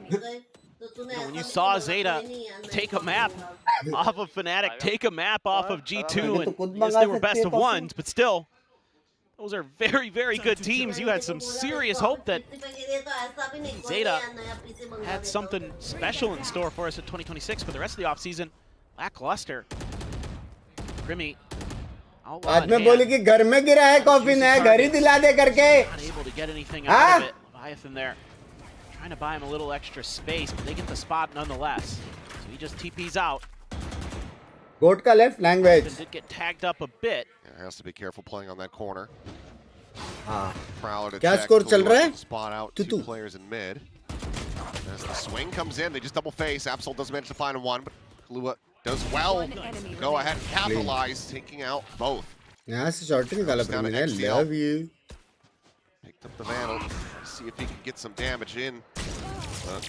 S7: when you saw Zeta take a map off of Fnatic, take a map off of G2, and yes, they were best of ones, but still, those are very, very good teams. You had some serious hope that Zeta had something special in store for us at 2026, but the rest of the offseason, lackluster. Primi.
S1: आज मैं बोली कि घर में गिरा है coffin है घर ही दिला दे करके.
S7: Unable to get anything out of it. Leviathan there, trying to buy him a little extra space, but they get the spot nonetheless. So he just TPs out.
S1: Goat का left language.
S7: Did get tagged up a bit.
S3: Yeah, has to be careful playing on that corner.
S1: हाँ.
S3: Prowler to
S1: क्या
S3: check.
S1: score चल रहा है?
S3: Spot out two players in mid. As the swing comes in, they just double face. Absol does manage to find one, but Kalua does well. Go ahead and capitalize, taking out both.
S1: यहाँ से short निकाला Primi ने. Love you.
S3: Picked up the Vandal. See if he can get some damage in.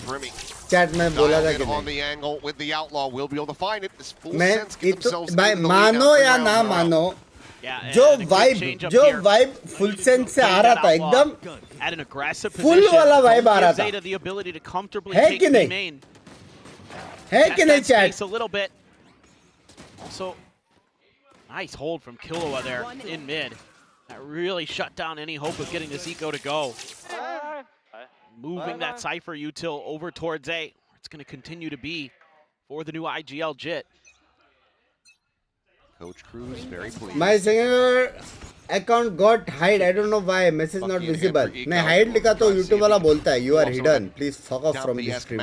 S3: Primi.
S1: Chat में बोला था कि
S3: on the angle with the outlaw will be able to find it. This Full
S1: मैं
S3: Sense get themselves
S1: भाई
S3: in the
S1: मानो
S3: lead
S1: या
S3: now
S1: ना
S3: for round
S1: मानो,
S7: जो
S1: vibe Full Sense से आ रहा था एकदम
S7: at an aggressive
S1: full
S7: position.
S1: वाला vibe आ रहा था.
S7: Zeta the ability to comfortably
S1: है
S7: take
S1: कि
S7: the
S1: नहीं?
S7: main.
S1: है कि नहीं chat?
S7: A little bit. Also, nice hold from Killua there in mid. That really shut down any hope of getting this eco to go. Moving that Cypher util over towards A. It's going to continue to be for the new IGL JIT.
S3: Coach Cruz very pleased.
S1: My singer account got hide. I don't know why. Message not visible. नहीं hide लिखा तो YouTube वाला बोलता है you are hidden. Please fuck off from this stream.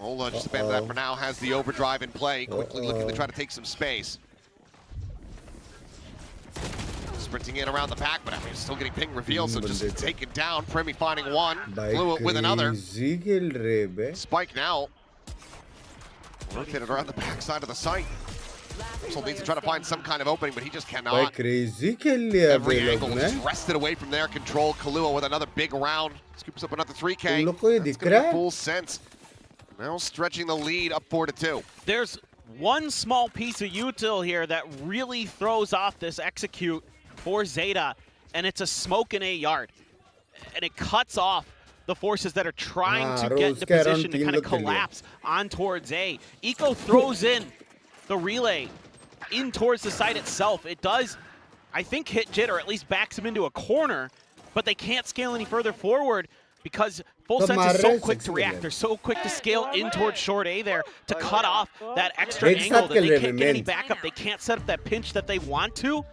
S3: Ola just spent that for now, has the overdrive in play, quickly looking to try to take some space. Sprinting in around the back, but I mean, still getting ping reveal, so just taken down. Primi finding one, blew it with another. Spike now. Rotated around the backside of the site. So needs to try to find some kind of opening, but he just cannot. Every angle just wrested away from their control. Kalua with another big round. Scoops up another 3K. That's gonna be Full Sense. Now stretching the lead up 4-2.
S7: There's one small piece of util here that really throws off this execute for Zeta, and it's a smoke in A yard. And it cuts off the forces that are trying to get into position to kind of collapse on towards A. Eco throws in the relay in towards the site itself. It does, I think, hit Jit, or at least backs him into a corner, but they can't scale any further forward because Full Sense is so quick to react. They're so quick to scale in towards short A there to cut off that extra angle that they can't get any backup. They can't set up that pinch that they want to.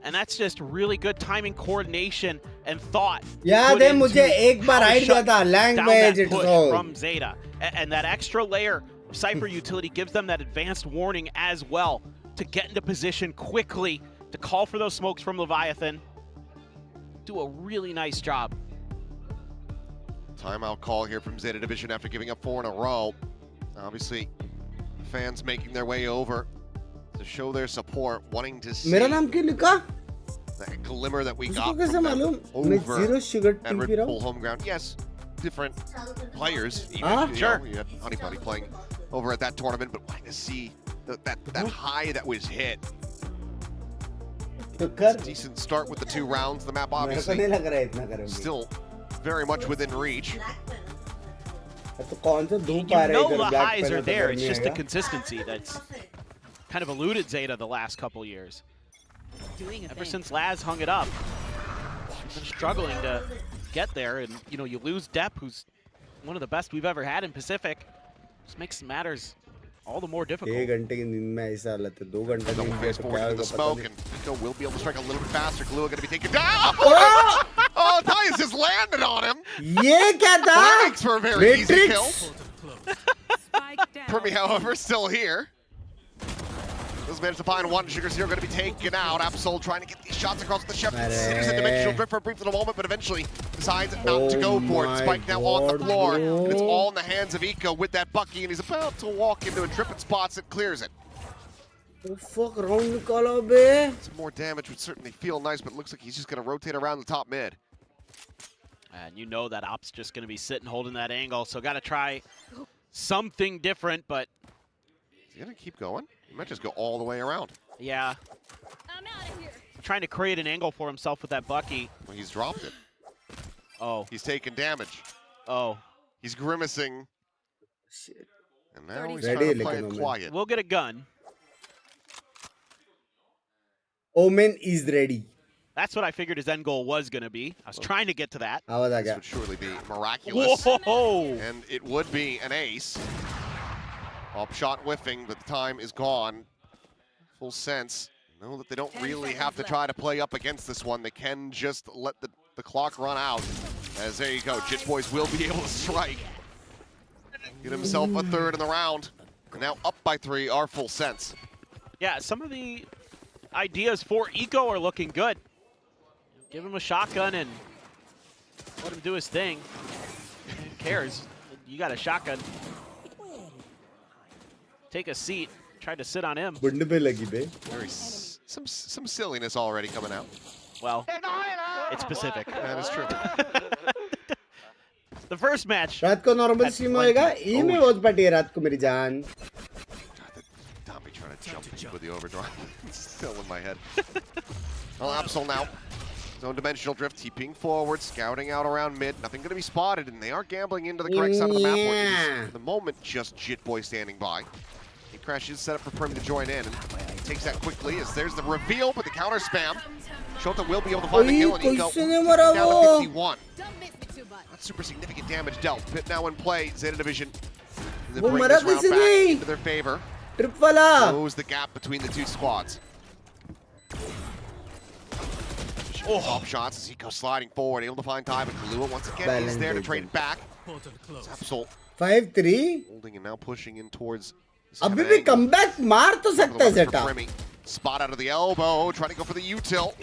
S7: And that's just really good timing, coordination, and thought.
S1: याद है मुझे एक बार ride किया था language
S7: from Zeta. And that extra layer of Cypher utility gives them that advanced warning as well to get into position quickly, to call for those smokes from Leviathan. Do a really nice job.
S3: Timeout call here from Zeta Division after giving up 4 in a row. Obviously, fans making their way over to show their support, wanting to see that glimmer that we got from them over at Red Bull home ground. Yes, different players. Even, you had Honey Bunny playing over at that tournament, but wanting to see that high that was hit. It's a decent start with the 2 rounds. The map obviously still very much within reach.
S7: You know the highs are there. It's just the consistency that's kind of eluded Zeta the last couple years. Ever since Laz hung it up, she's been struggling to get there, and you know, you lose Depp, who's one of the best we've ever had in Pacific. Just makes matters all the more difficult.
S3: Double face forward into the smoke, and Nico will be able to strike a little bit faster. Glua going to be taken down. Oh, Tyus just landed on him. That makes for a very easy kill. Primi, however, still here. Does manage to find one. Sugar Zero going to be taken out. Absol trying to get these shots across the chef. Considers a dimensional drift for a brief little moment, but eventually decides not to go for it. Spike now on the floor. And it's all in the hands of Eco with that Bucky, and he's about to walk into a tripping spots and clears it. Some more damage would certainly feel nice, but it looks like he's just going to rotate around the top mid.
S7: And you know that Op's just going to be sitting holding that angle, so got to try something different, but...
S3: Is he going to keep going? He might just go all the way around.
S7: Yeah. I'm out of here. Trying to create an angle for himself with that Bucky.
S3: Well, he's dropped it.
S7: Oh.
S3: He's taking damage.
S7: Oh.
S3: He's grimacing. Shit. And now he's trying to play it quiet.
S7: We'll get a gun.
S1: Omen is ready.
S7: That's what I figured his end goal was going to be. I was trying to get to that.
S3: This would surely be miraculous.
S7: Whoa!
S3: And it would be an ace. Up shot whiffing, but the time is gone. Full Sense. Know that they don't really have to try to play up against this one. They can just let the clock run out. As there you go, Jit Boys will be able to strike. Get himself a third in the round. And now up by 3 are Full Sense.
S7: Yeah, some of the ideas for Eco are looking good. Give him a shotgun and let him do his thing. Who cares? You got a shotgun. Take a seat. Tried to sit on him.
S3: Very some silliness already coming out.
S7: Well, it's Pacific.
S3: That is true.
S7: The first match.
S1: रात को normal stream होएगा. ये में WatchParty है रात को मेरी जान.
S3: Tommy trying to jump with the overdrive. It's still in my head. Well, Absol now. His own dimensional drift, TPing forward, scouting out around mid. Nothing going to be spotted, and they are gambling into the correct side of the map. At the moment, just Jit Boy standing by. He crashes, set up for Prim to join in, and he takes that quickly as there's the reveal, but the counter spam. Shota will be able to find the kill, and Eco down to 51. That's super significant damage dealt. Pit now in play. Zeta Division to bring this round back into their favor. Close the gap between the two squads. Top shots as Eco sliding forward, able to find time, but Kalua once again is there to trade it back. Absol
S1: 5-3.
S3: holding and now pushing in towards.
S1: अभी भी comeback मार तो सकता है Zeta.
S3: Spot out of the elbow, trying to go for the util.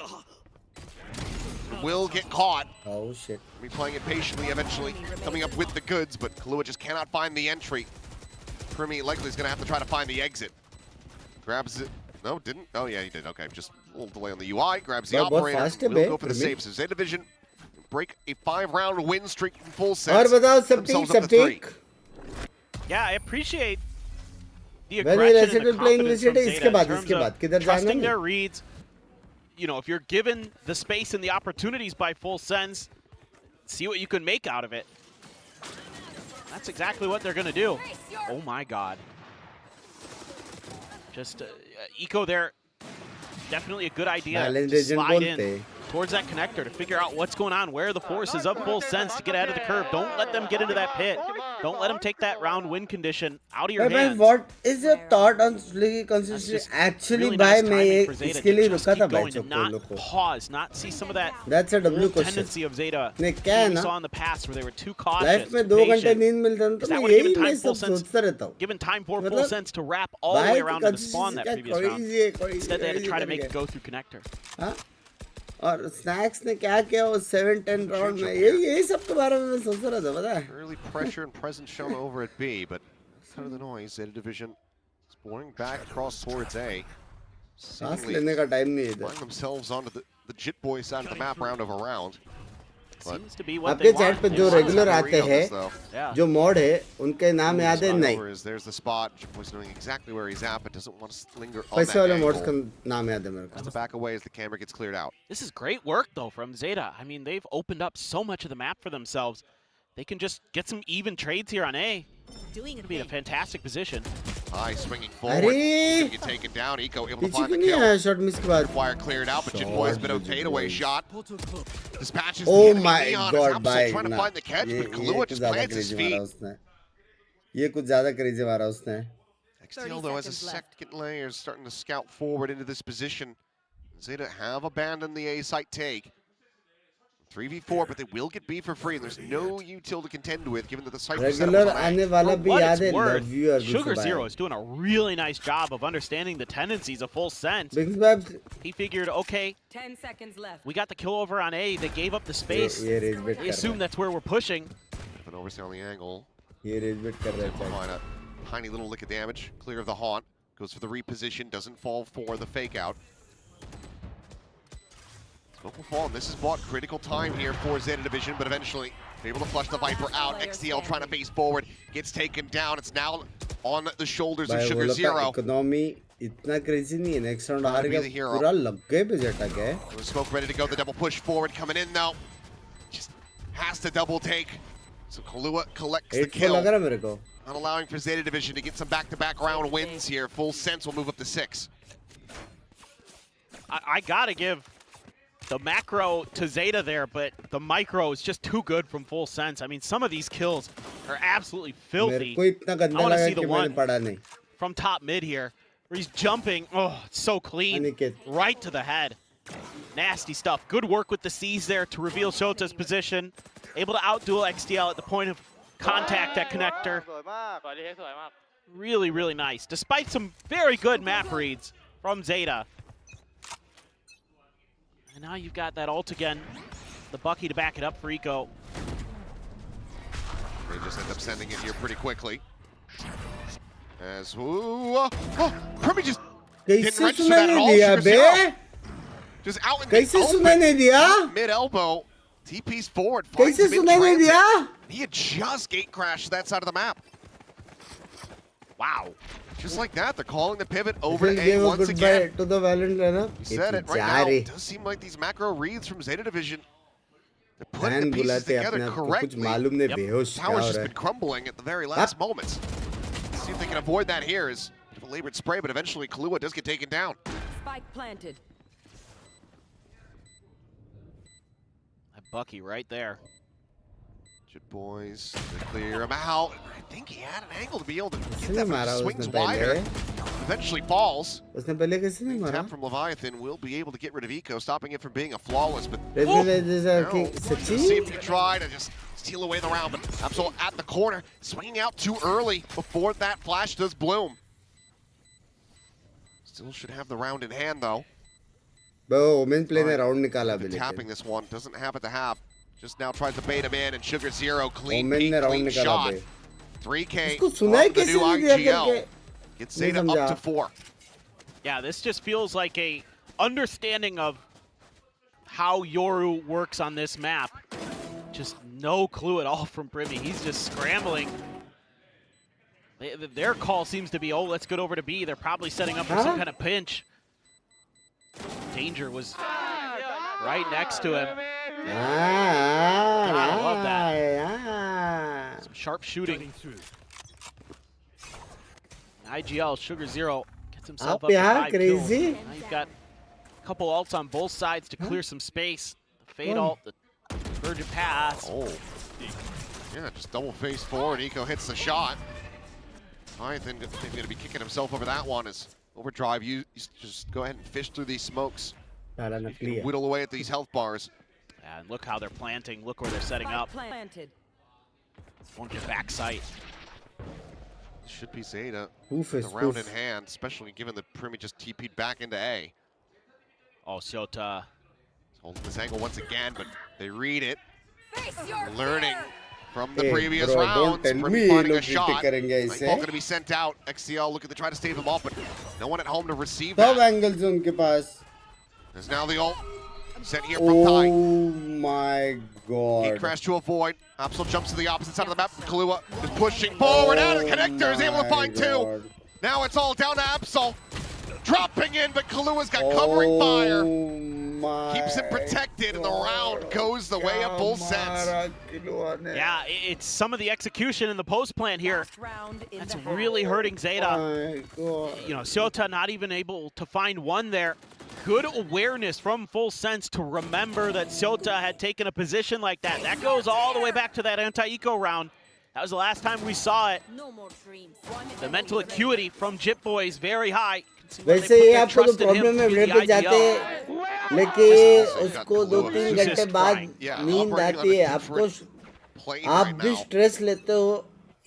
S3: Will get caught.
S1: Oh shit.
S3: Be playing it patiently, eventually coming up with the goods, but Kalua just cannot find the entry. Primi likely is going to have to try to find the exit. Grabs it. No, didn't. Oh yeah, he did. Okay, just a little delay on the UI. Grabs the operator. Will go for the save. So Zeta Division break a 5-round win streak in Full Sense.
S1: और बताओ सब ठीक.
S7: Yeah, I appreciate the aggression and the confidence from Zeta in terms of trusting their reads. You know, if you're given the space and the opportunities by Full Sense, see what you can make out of it. That's exactly what they're going to do. Oh my god. Just Eco there, definitely a good idea
S1: Balance
S7: to
S1: agent
S7: slide
S1: bolte.
S7: in towards that connector to figure out what's going on, where the force is up full sense to get out of the curve. Don't let them get into that pit. Don't let them take that round win condition out of your hands.
S1: What is your thought on Sliggy consistency? Actually,
S7: Really
S1: by
S7: nice
S1: मैं
S7: timing for Zeta
S1: इसके लिए
S7: to just
S1: रुका
S7: keep
S1: था
S7: going
S1: बच्चों
S7: and
S1: को
S7: not
S1: लोग को.
S7: pause, not see some of that
S1: That's a W
S7: old
S1: question.
S7: tendency of Zeta
S1: नहीं क्या है
S7: we
S1: ना?
S7: saw in the past where they were too cautious,
S1: life में
S7: too
S1: 2 घंटे
S7: patient.
S1: नींद मिलता है तो
S7: Is that
S1: मैं
S7: what given
S1: यही मैं
S7: time full
S1: सब
S7: sense,
S1: सोचता रहता हूँ.
S7: given time for full
S1: मतलब
S7: sense to wrap all the way
S1: भाई
S7: around to the spawn that
S1: consistency
S7: previous round?
S1: crazy
S7: Instead they had to try to make it go through connector.
S1: हाँ? और snacks ने क्या किया वो 7-10 round में यही सब के बारे में मैं सोच रहा था पता है.
S3: Early pressure and presence shown over at B, but kind of the noise. Zeta division exploring back across towards A.
S1: सांस लेने का टाइम नहीं है इधर.
S3: Find themselves onto the Jit Boy side of the map round over round.
S7: Seems to be what
S1: आपके
S7: they
S1: chat पे
S7: want.
S1: जो
S7: They want
S1: regular
S7: it.
S1: आते हैं
S7: Yeah.
S1: जो मॉड है उनके नाम याद है नहीं.
S3: There's the spot. Jit Boy's knowing exactly where he's at, but doesn't want to linger on
S1: पैसे
S3: that
S1: वाले मॉड्स
S3: angle.
S1: का नाम याद है मेरे
S3: Has
S1: को.
S3: to back away as the camera gets cleared out.
S7: This is great work, though, from Zeta. I mean, they've opened up so much of the map for themselves. They can just get some even trades here on A. It'd be in a fantastic position.
S3: High swinging forward.
S1: अरे
S3: Get taken down. Eco able to
S1: पीछे
S3: find
S1: क्यों
S3: the
S1: नहीं आया
S3: kill.
S1: Shot miss के बाद.
S3: Wire cleared out, but Jit Boy's been a fadeaway shot. Dispatches the
S1: Oh
S3: enemy
S1: my
S3: Neon.
S1: God,
S3: Is Absol
S1: भाई
S3: trying to
S1: ना.
S3: find the catch, but Kahlua
S1: कुछ
S3: just
S1: ज़्यादा
S3: plants his
S1: crazy मारा
S3: feet.
S1: उसने. ये कुछ ज़्यादा crazy मारा उसने.
S3: XTL though has a second layer starting to scout forward into this position. Zeta have abandoned the A site take. 3v4, but they will get B for free, and there's no util to contend with, given that the site was set up
S1: regular
S3: on A.
S1: आने वाला
S7: For
S1: भी
S7: what
S1: याद
S7: it's
S1: है.
S7: worth,
S1: Love you और
S7: Sugar
S1: गुस्सा
S7: Zero
S1: भाई.
S7: is doing a really nice job of understanding the tendencies of full sense.
S1: Binks Babs
S7: He figured, okay,
S14: 10 seconds left.
S7: we got the kill over on A. They gave up the space.
S1: ये raise bat
S7: They
S1: कर
S7: assume
S1: रहा
S7: that's where we're pushing.
S3: But overstay on the angle.
S1: है. ये raise बेट कर रहा है.
S3: Find a tiny little lick of damage. Clear of the haunt. Goes for the reposition. Doesn't fall for the fake out. Smoke will fall, and this has bought critical time here for Zeta Division, but eventually they're able to flush the Viper out. XTL trying to face forward, gets taken down. It's now on the shoulders of
S1: भाई वो
S3: Sugar
S1: लोग का
S3: Zero.
S1: Economy इतना crazy नहीं है. Next round हार
S3: Be the
S1: गया
S3: hero.
S1: पूरा लग गए पे जेटा के.
S3: Smoke ready to go, the double push forward coming in though. Just has to double take. So Kahlua collects the
S1: 8-4
S3: kill.
S1: लग रहा है मेरे को.
S3: Not allowing for Zeta Division to get some back-to-back round wins here. Full sense will move up to 6.
S7: I gotta give the macro to Zeta there, but the micro is just too good from full sense. I mean, some of these kills are absolutely
S1: मेरे
S7: filthy.
S1: को इतना
S7: I
S1: गंदा
S7: want to
S1: लगा
S7: see the
S1: कि मैंने
S7: one
S1: पढ़ा नहीं.
S7: from top mid here, where he's jumping. Oh, it's so clean.
S1: Aniket.
S7: Right to the head. Nasty stuff. Good work with the C's there to reveal Shota's position. Able to outduel XTL at the point of contact at connector. Really, really nice. Despite some very good map reads from Zeta. And now you've got that ult again. The Bucky to back it up for Eco.
S3: They just end up sending it here pretty quickly. As Kirby just didn't
S1: कैसे
S3: register
S1: सुना
S3: that at
S1: नहीं
S3: all.
S1: दिया
S3: Sugar
S1: bay?
S3: Zero just out in the
S1: कैसे सुना नहीं दिया?
S3: open, mid elbow, TP's forward, finds
S1: कैसे
S3: him in
S1: सुना नहीं
S3: transit.
S1: दिया?
S3: He had just gate crashed that side of the map. Wow. Just like that, they're calling the pivot over
S1: We'll
S3: to
S1: give
S3: A
S1: a
S3: once
S1: goodbye
S3: again.
S1: to the Valorant lineup.
S3: You said it right now. It does seem like these macro reads from Zeta Division, they're putting
S1: fan
S3: the pieces
S1: बुलाते
S3: together
S1: अपने आप को कुछ
S3: correctly.
S1: मालूम नहीं बेहोश क्या
S3: Power's
S1: हो
S3: just
S1: रहा
S3: been
S1: है.
S3: crumbling at the very last moments. See if they can avoid that here. Is a labored spray, but eventually Kahlua does get taken down.
S14: Spike planted.
S7: That Bucky right there.
S3: Jit Boys, they clear him out. I think he had an angle to be able to get
S1: किसने
S3: that,
S1: मारा
S3: but
S1: उसने
S3: swings wider.
S1: पहले?
S3: Eventually falls.
S1: उसने पहले कैसे नहीं मारा?
S3: Tap from Leviathan will be able to get rid of Eco, stopping it from being a flawless. But
S1: सच्ची?
S3: see if he can try to just steal away the round. But Absol at the corner, swinging out too early before that flash does bloom. Still should have the round in hand though.
S1: वो women play ने round निकाला भी
S3: Tapping
S1: लेकिन.
S3: this one, doesn't have it to have. Just now tries to bait him in, and Sugar Zero clean
S1: women
S3: peek,
S1: ने round
S3: clean
S1: निकाला
S3: shot.
S1: बे.
S3: 3K
S1: इसको सुनाई
S3: off the
S1: कैसे
S3: new
S1: नहीं दिया
S3: IGL.
S1: करके?
S3: Gets
S1: नहीं
S3: Zeta up
S1: समझा.
S3: to 4.
S7: Yeah, this just feels like a understanding of how Yoru works on this map. Just no clue at all from Brimmy. He's just scrambling. Their call seems to be, oh, let's get over to B. They're probably setting up for some kind of pinch. Danger was right next to him. I love that. Some sharp shooting. IGL, Sugar Zero Gets himself up to 5 kills. Now you've got a couple ults on both sides to clear some space. The fade ult, the urgent pass.
S3: Oh. Yeah, just double face forward. Eco hits the shot. I think he's going to be kicking himself over that one as Overdrive. You just go ahead and fish through these smokes. Whittle away at these health bars.
S7: And look how they're planting. Look where they're setting up. Won't get back sight.
S3: Should be Zeta. The round in hand, especially given that Primi just TP'd back into A.
S7: Oh, Zeta.
S3: Holding this angle once again, but they read it. Learning from the previous rounds. Primi finding a shot. Nightfall going to be sent out. XCL looking to try to stave him off, but no one at home to receive that. There's now the ult. Sent here from Ty.
S1: Oh my god.
S3: He crashed to avoid. Absol jumps to the opposite side of the map. Kahlua is pushing forward out of the connector. Is able to find two. Now it's all down to Absol. Dropping in, but Kahlua's got covering fire. Keeps him protected, and the round goes the way of Bull Sense.
S7: Yeah, it's some of the execution in the post plan here. That's really hurting Zeta. You know, Zeta not even able to find one there. Good awareness from Full Sense to remember that Zeta had taken a position like that. That goes all the way back to that anti-eco round. That was the last time we saw it. The mental acuity from Jip Boys very high.
S1: वैसे ये आपको तो problem है minute पे जाते लेकिन उसको 2-3 घंटे बाद नींद आती है आपको आप भी स्ट्रेस लेते हो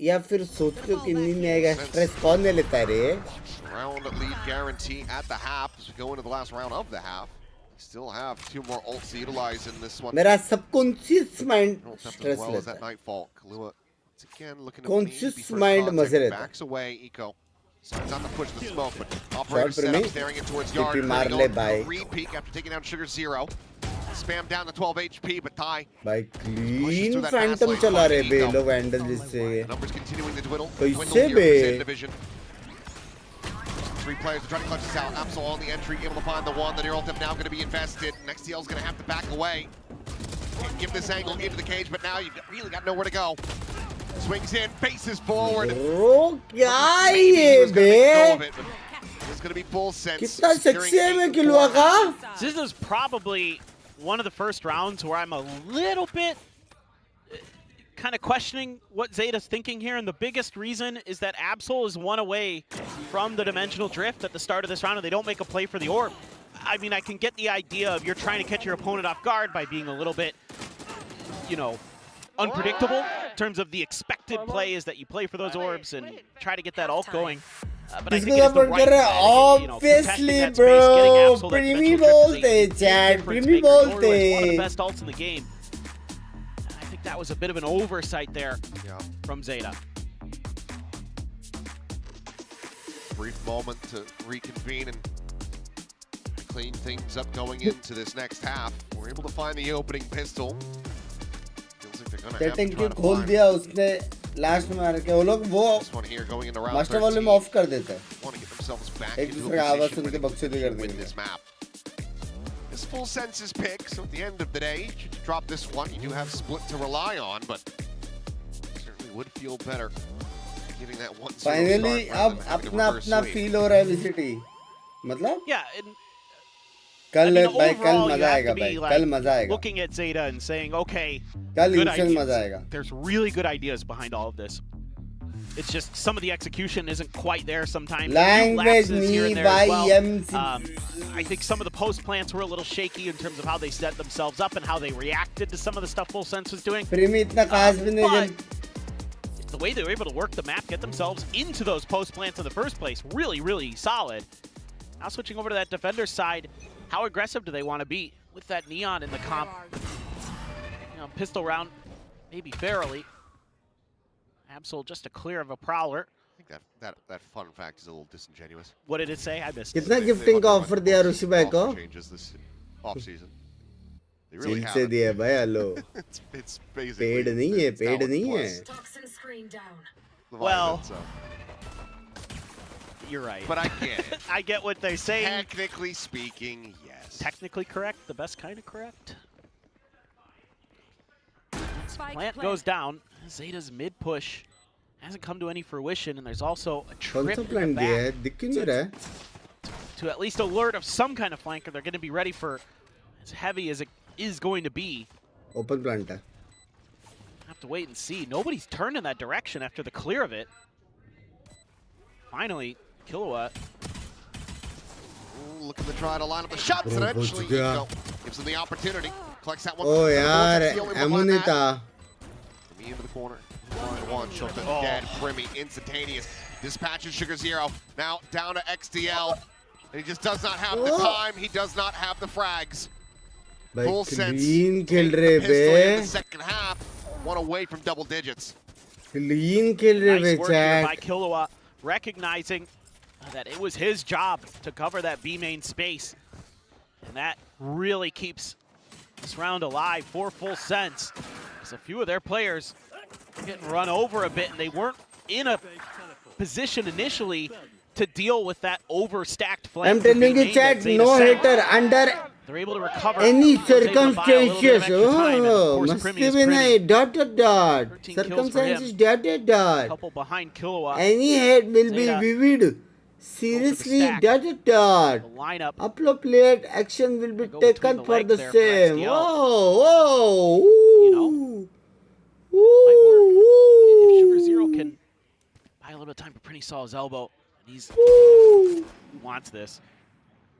S1: या फिर सोचते हो कि नींद नहीं आएगा स्ट्रेस कौन ले लेता है रे
S3: Round lead guarantee at the half as we go into the last round of the half. We still have 2 more ults to utilize in this one.
S1: मेरा subconscious mind stress
S3: well
S1: लेता
S3: है. Nightfall. Kahlua once again looking to
S1: conscious mind मजे रहता है.
S3: Backs away. Eco. So it's not to push the smoke, but operator set up staring in towards yard. Re-peek after taking down Sugar Zero. Spam down the 12 HP, but Ty.
S1: भाई clean phantom चला रहे बे लोग Vandal जिससे.
S3: Numbers continuing to dwindle.
S1: कैसे बे?
S3: 3 players are trying to clutch this out. Absol on the entry, able to find the one. The near ult now going to be invested. Next DL is going to have to back away. Can't give this angle into the cage, but now you've really got nowhere to go. Swings in, faces forward.
S1: Oh, क्या ये बे?
S3: It's going to be Full Sense.
S1: कितना sexy है मैं किलवा का?
S7: This is probably one of the first rounds where I'm a little bit kind of questioning what Zeta's thinking here, and the biggest reason is that Absol is 1 away from the dimensional drift at the start of this round, and they don't make a play for the orb. I mean, I can get the idea of you're trying to catch your opponent off guard by being a little bit, you know, unpredictable in terms of the expected play is that you play for those orbs and try to get that ult going. But I think it is the right play,
S1: obviously, bro. Primi bolte, chat. Primi bolte.
S7: One of the best ults in the game. That was a bit of an oversight there from Zeta.
S3: Brief moment to reconvene and clean things up going into this next half. We're able to find the opening pistol. Feels like they're gonna have to try to
S1: खोल दिया उसने last में आके वो लोग वो master volume of कर देते हैं एक दूसरे का आवाज सुन के बकचोदी कर देंगे
S3: It's Full Sense's pick, so at the end of the day, you drop this one. You do have Split to rely on, but certainly would feel better giving that 1-0
S1: Finally, अब अपना feel हो रहा है VCT. मतलब?
S7: Yeah.
S1: कल भाई कल मजा आएगा भाई कल मजा आएगा.
S7: Looking at Zeta and saying, okay,
S1: कल इंसान मजा आएगा.
S7: There's really good ideas behind all of this. It's just some of the execution isn't quite there sometimes.
S1: Language नहीं भाई
S7: I think some of the post plants were a little shaky in terms of how they set themselves up and how they reacted to some of the stuff Full Sense was doing.
S1: Primi इतना खास भी नहीं
S7: the way they were able to work the map, get themselves into those post plants in the first place, really solid. Now switching over to that defender side, how aggressive do they want to be with that neon in the comp? You know, pistol round, maybe barely. Absol just a clear of a prowler.
S3: I think that fun fact is a little disingenuous.
S7: What did it say? I missed it.
S1: कितना gifting का offer दिया ऋषि भाई को?
S3: Changes this off season. They really
S1: have से दिया भाई hello.
S3: It's basically
S1: paid नहीं है, paid नहीं है.
S7: Well, you're right.
S3: But I get it.
S7: I get what they're saying.
S3: Technically speaking, yes.
S7: Technically correct, the best kind of correct. Plant goes down. Zeta's mid push hasn't come to any fruition, and there's also a trip in the
S1: plan
S7: back
S1: दिख क्यों नहीं रहा है?
S7: to at least alert of some kind of flanker. They're going to be ready for as heavy as it is going to be.
S1: Open plant है.
S7: Have to wait and see. Nobody's turned in that direction after the clear of it. Finally, Kilowatt.
S3: Looking to try to line up the shots, and eventually Eco gives him the opportunity. Collects that one.
S1: Oh यार, Amonita.
S3: Into the corner. One shot dead. Primi instantaneous. Dispatches Sugar Zero. Now down to XDL. And he just does not have the time. He does not have the frags. Full sense.
S1: Clean kill रहे
S3: Pistol in
S1: bay.
S3: the second half. One away from double digits.
S1: Clean kill रहे
S7: Nice
S1: bay
S7: work here by
S1: chat.
S7: Kilowatt, recognizing that it was his job to cover that B main space. And that really keeps this round alive for full sense. Because a few of their players are getting run over a bit, and they weren't in a position initially to deal with that overstacked flank.
S1: I'm telling you chat, no hater under
S7: They're able to recover.
S1: any
S7: was able to buy a little bit of
S1: circumstances.
S7: extra time, and of
S1: Oh,
S7: course,
S1: must
S7: Primi
S1: be
S7: is Primi.
S1: नहीं. Dot dot dot.
S7: 13 kills for
S1: Circumstances
S7: him.
S1: dot dot dot.
S7: Couple behind Kilowatt.
S1: Any head will be
S7: Zeta.
S1: vivid. Seriously,
S7: stack.
S1: dot dot dot.
S7: The lineup.
S1: Upload plate action will be
S7: Go between
S1: taken
S7: the
S1: for
S7: legs
S1: the
S7: there for
S1: same.
S7: XDL.
S1: Whoa, whoa,
S7: You know, if Sugar Zero can buy a little bit of time, but Prinny saw his elbow, and he wants this.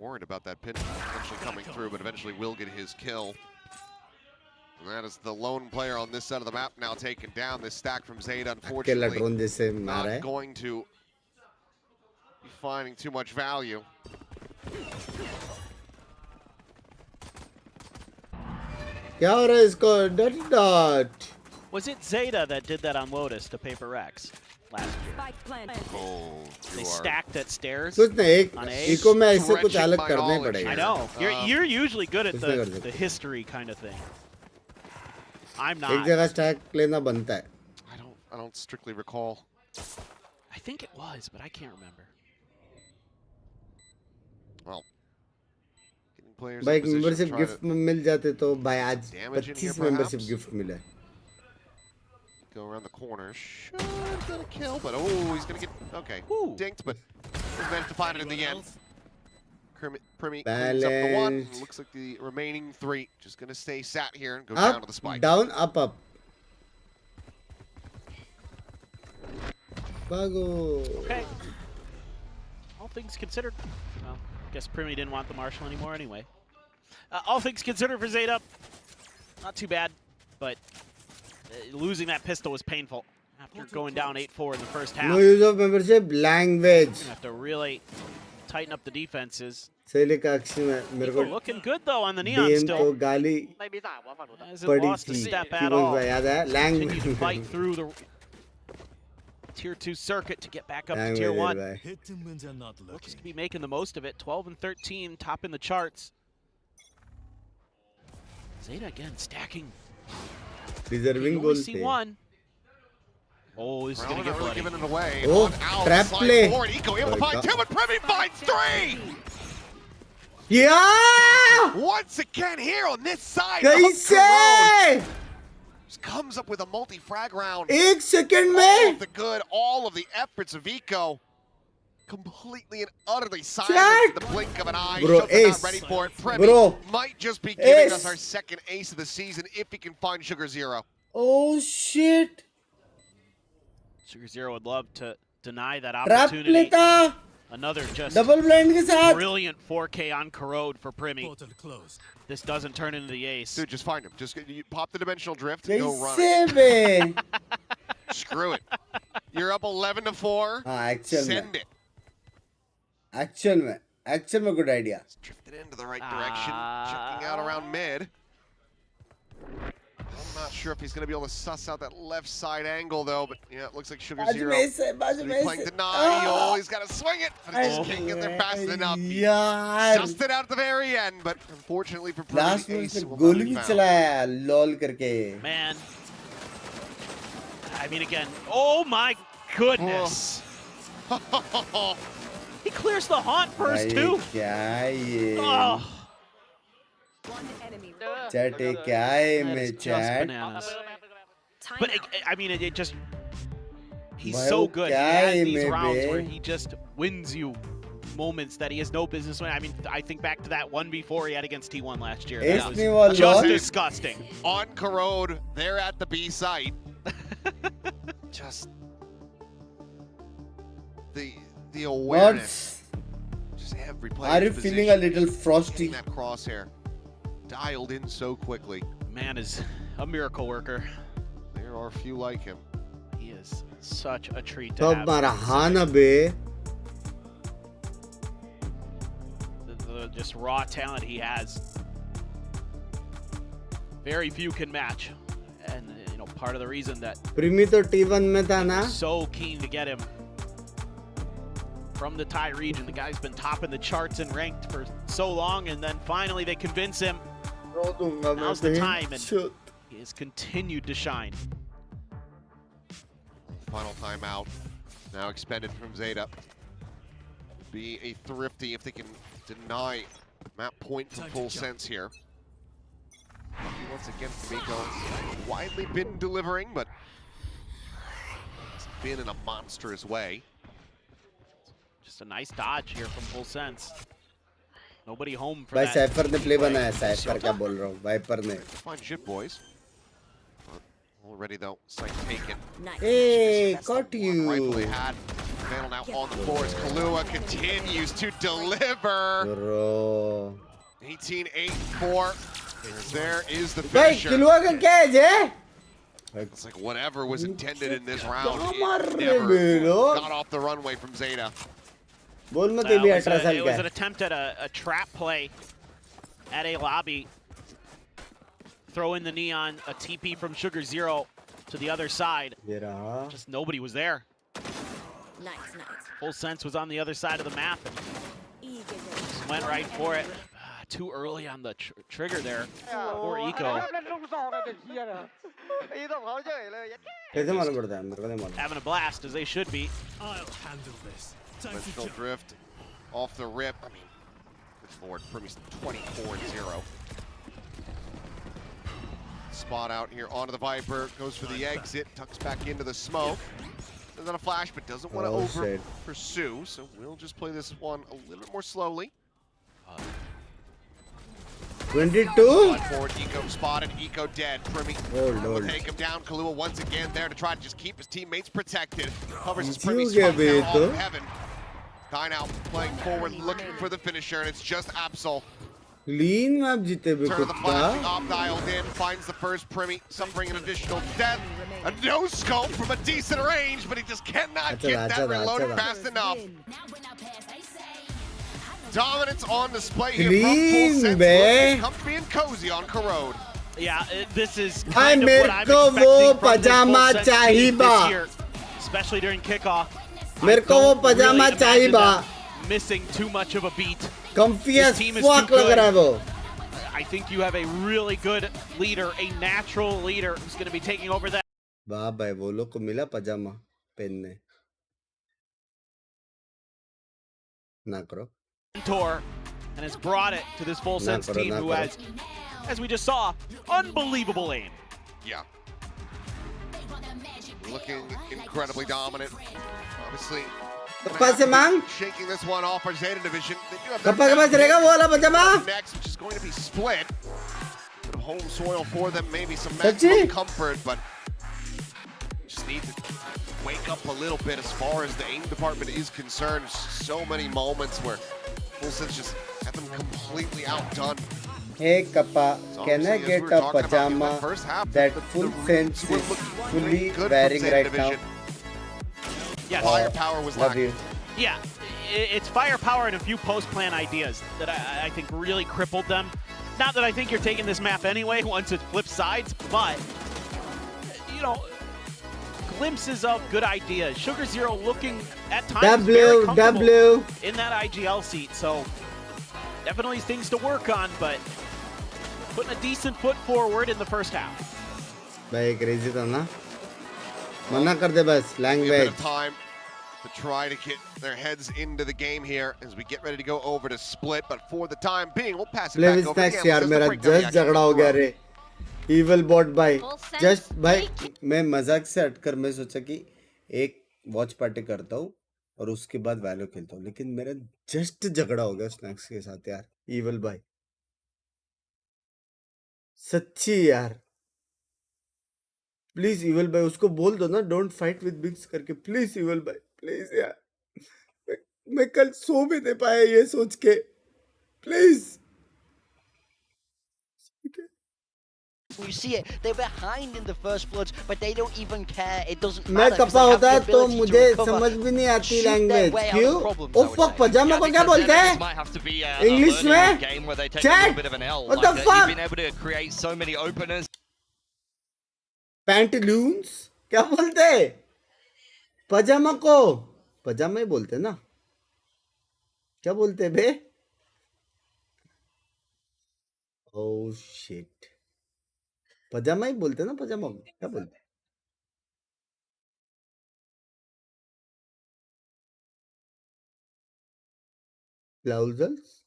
S3: Worried about that pin eventually coming through, but eventually will get his kill. And that is the lone player on this side of the map now taken down. This stack from Zeta, unfortunately,
S1: drone जैसे मारा है.
S3: not going to be finding too much value.
S1: क्या हो रहा है इसको? Dot dot.
S7: Was it Zeta that did that on Lotus to Paper Rex last year?
S3: Oh,
S7: They stacked at stairs.
S1: कुछ नहीं,
S7: on A.
S1: इको में ऐसे कुछ
S3: Stretching
S1: अलग
S3: my
S1: करने
S3: knowledge
S1: पड़ेगा.
S7: I know. You're usually good at
S1: कुछ नहीं कर
S7: the
S1: सकते.
S7: history kind of thing. I'm
S1: एक
S7: not.
S1: जगह स्टैक लेना बनता है.
S3: I don't strictly recall.
S7: I think it was, but I can't remember.
S3: Well, getting players
S1: भाई
S3: in position
S1: membership
S3: to try
S1: gift
S3: to
S1: में मिल जाते तो भाई आज
S3: damage in here
S1: 25 membership
S3: perhaps?
S1: Gift मिला.
S3: go around the corner. Should get a kill, but oh, he's gonna get dinked, but he's managed to find it in the end. Primi cleans up the one. Looks like the remaining three just gonna stay sat here and go down to the spike.
S1: Down, up, up. Bago.
S7: Okay. All things considered, well, I guess Primi didn't want the Marshal anymore anyway. All things considered for Zeta, not too bad, but losing that pistol was painful after going down 8-4 in the first half.
S1: No use of membership, language.
S7: You have to really tighten up the defenses.
S1: Nico
S7: looking good though on the neon still.
S1: गाली
S7: Hasn't lost a step at all. Continue to fight through the Tier 2 circuit to get back up to Tier 1. Looks to be making the most of it. 12 and 13, top in the charts. Zeta again stacking.
S1: Deserving
S7: only see one. Oh, this is going to get bloody.
S3: Giving it away.
S1: Oh, trap play.
S3: Eco able to find two, and Primi finds three!
S1: Yeah!
S3: Once again here on this side.
S1: कैसे?
S3: Just comes up with a multi-frag round.
S1: 1 second
S3: All
S1: में.
S3: of the good, all of the efforts of Eco. Completely and utterly silent in the blink of an eye.
S1: Bro,
S3: Shows they're not
S1: ace.
S3: ready for it. Primi
S1: Bro.
S3: might just be giving us
S1: Ace.
S3: our second ace of the season if he can find Sugar Zero.
S1: Oh shit.
S7: Sugar Zero would love to deny that
S1: Trap
S7: opportunity.
S1: लेता.
S7: Another just
S1: Double blind के साथ.
S7: brilliant 4K on Corrode for Primi. This doesn't turn into the ace.
S3: Dude, just find him. Just you pop the dimensional drift and go run.
S1: कैसे बे?
S3: Screw it. You're up 11-4.
S1: Actual
S3: Send
S1: में.
S3: it.
S1: Actual में good idea.
S3: Drifted into the right direction. Checking out around mid. I'm not sure if he's going to be able to suss out that left side angle, though. But yeah, it looks like Sugar Zero is playing deny. Oh, he's got to swing it. But he just can't get there fast enough. He sussed it out at the very end, but unfortunately for Primi,
S1: Last में
S3: ace
S1: से
S3: will
S1: गोली
S3: not be
S1: भी
S3: found.
S1: चलाया lol करके.
S7: Man. I mean, again, oh my goodness. He clears the haunt first,
S1: भाई,
S7: too.
S1: क्या है ये?
S7: Oh.
S1: Chat है क्या है
S7: That
S1: में
S7: is just
S1: chat?
S7: bananas. But I mean, it just He's so good. He has these rounds where he just wins you moments that he has no business winning. I mean, I think back to that 1v4 he had against T1 last year. That was just disgusting.
S3: On Corrode, they're at the B site. Just the awareness. Just every player.
S1: Are you feeling a little frosty?
S3: That crosshair dialed in so quickly.
S7: Man is a miracle worker.
S3: There are a few like him.
S7: He is such a treat to have. The just raw talent he has. Very few can match. And you know, part of the reason that
S1: Primi to T1 mein tha na.
S7: So keen to get him from the Thai region. The guy's been topping the charts and ranked for so long, and then finally they convince him. Now's the time, and he has continued to shine.
S3: Final timeout now expended from Zeta. Be a thrifty if they can deny map point from full sense here. Once again, Binks widely been delivering, but it's been in a monstrous way.
S7: Just a nice dodge here from full sense. Nobody home for
S1: भाई
S7: that.
S1: Cipher ने play बनाया cipher क्या बोल रहा हूँ wiper ने
S3: Fine shit, boys. Already though, site taken.
S1: Hey, got you.
S3: Rightfully had. Vandal now on the floor as Kahlua continues to deliver.
S1: Bro.
S3: 18-8-4. There is the
S1: भाई
S3: finisher.
S1: किलुआ का क्या है जे?
S3: It's like whatever was intended in this round, it never got off the runway from Zeta.
S1: बोल मत ये भी 18 साल
S7: It
S1: का
S7: was
S1: है.
S7: an attempt at a trap play at a lobby. Throw in the neon, a TP from Sugar Zero to the other side. Just nobody was there.
S10: Nice.
S7: Full Sense was on the other side of the map. Just went right for it. Too early on the trigger there. Poor Eco.
S1: कैसे मालूम पड़ता है मेरे को नहीं मालूम.
S7: Having a blast, as they should be.
S11: I'll handle this.
S3: Dimensional drift off the rip. I mean, good forward. Primmy's 24-0. Spot out here onto the Viper. Goes for the exit. Tucks back into the smoke. There's not a flash, but doesn't want to over pursue. So we'll just play this one a little bit more slowly.
S1: 22.
S3: Forward, Eco spotted. Eco dead. Primmy will take him down. Kahlua once again there to try to just keep his teammates protected. Covers his Primmy spot down all of heaven. Guy now playing forward, looking for the finisher, and it's just Absol.
S1: Clean map जीते बे
S3: Turn of the
S1: कुत्ता.
S3: flashing op dialed in, finds the first Primmy, suffering an additional death. A no scope from a decent range, but he just cannot get that reloaded fast enough. Dominance on display here from full sense. Comfy and cozy on Corrode.
S7: Yeah, this is kind of what I'm expecting from this full sense team this year, especially during kickoff.
S1: मेरे को वो पजामा चाहिए बा.
S7: Missing too much of a beat.
S1: Comfy as fuck लग रहा है वो.
S7: I think you have a really good leader, a natural leader who's going to be taking over that.
S1: वाह भाई वो लोग को मिला पजामा पहनने. ना करो.
S7: Mentor and has brought it to this full sense team who has, as we just saw, unbelievable aim.
S3: Yeah. Looking incredibly dominant. Obviously, shaking this one off our Zeta division. They do have next, which is going to be split. Bit of home soil for them, maybe some maximum comfort, but just need to wake up a little bit as far as the aim department is concerned. So many moments where Full Sense just have them completely outdone.
S1: Hey Kappa, can I get a pajama that Full Sense is fully wearing right now?
S7: Yes.
S3: Firepower was lacking.
S7: Yeah, it's firepower and a few post-plan ideas that I think really crippled them. Not that I think you're taking this map anyway once it flips sides, but, you know, glimpses of good ideas. Sugar Zero looking at times very comfortable in that IGL seat, so definitely things to work on, but putting a decent foot forward in the first half.
S1: भाई crazy था ना? मना कर दे बस language.
S3: Time to try to get their heads into the game here as we get ready to go over to split, but for the time being, we'll pass it back over to
S1: यार मेरा just झगड़ा हो गया रे. Evil bot भाई. Just भाई मैं मजाक से हटकर मैं सोचा कि एक वॉच पार्टी करता हूँ और उसके बाद वैलो खेलता हूँ, लेकिन मेरा जस्ट झगड़ा हो गया स्नैक्स के साथ यार, इवल भाई, सच्ची यार। प्लीज इवल भाई उसको बोल दो ना, डोंट फाइट विद बिग्स करके, प्लीज इवल भाई, प्लीज यार। मैं कल सो भी नहीं पाया ये सोच के, please.
S6: You see it, they're behind in the first bloods, but they don't even care. It doesn't
S1: मैं
S6: matter.
S1: कपा होता तो मुझे समझ भी नहीं आती लैंग्वेज, क्यों? ओ फक, पजामा को क्या बोलते हैं इंग्लिश में? Chat, what the fuck? Pantaloons क्या बोलते हैं? पजामा को पजामा ही बोलते ना, क्या बोलते बे? ओह शिट, पजामा ही बोलते ना, पजामा को क्या बोलते? ब्लाउजल्स,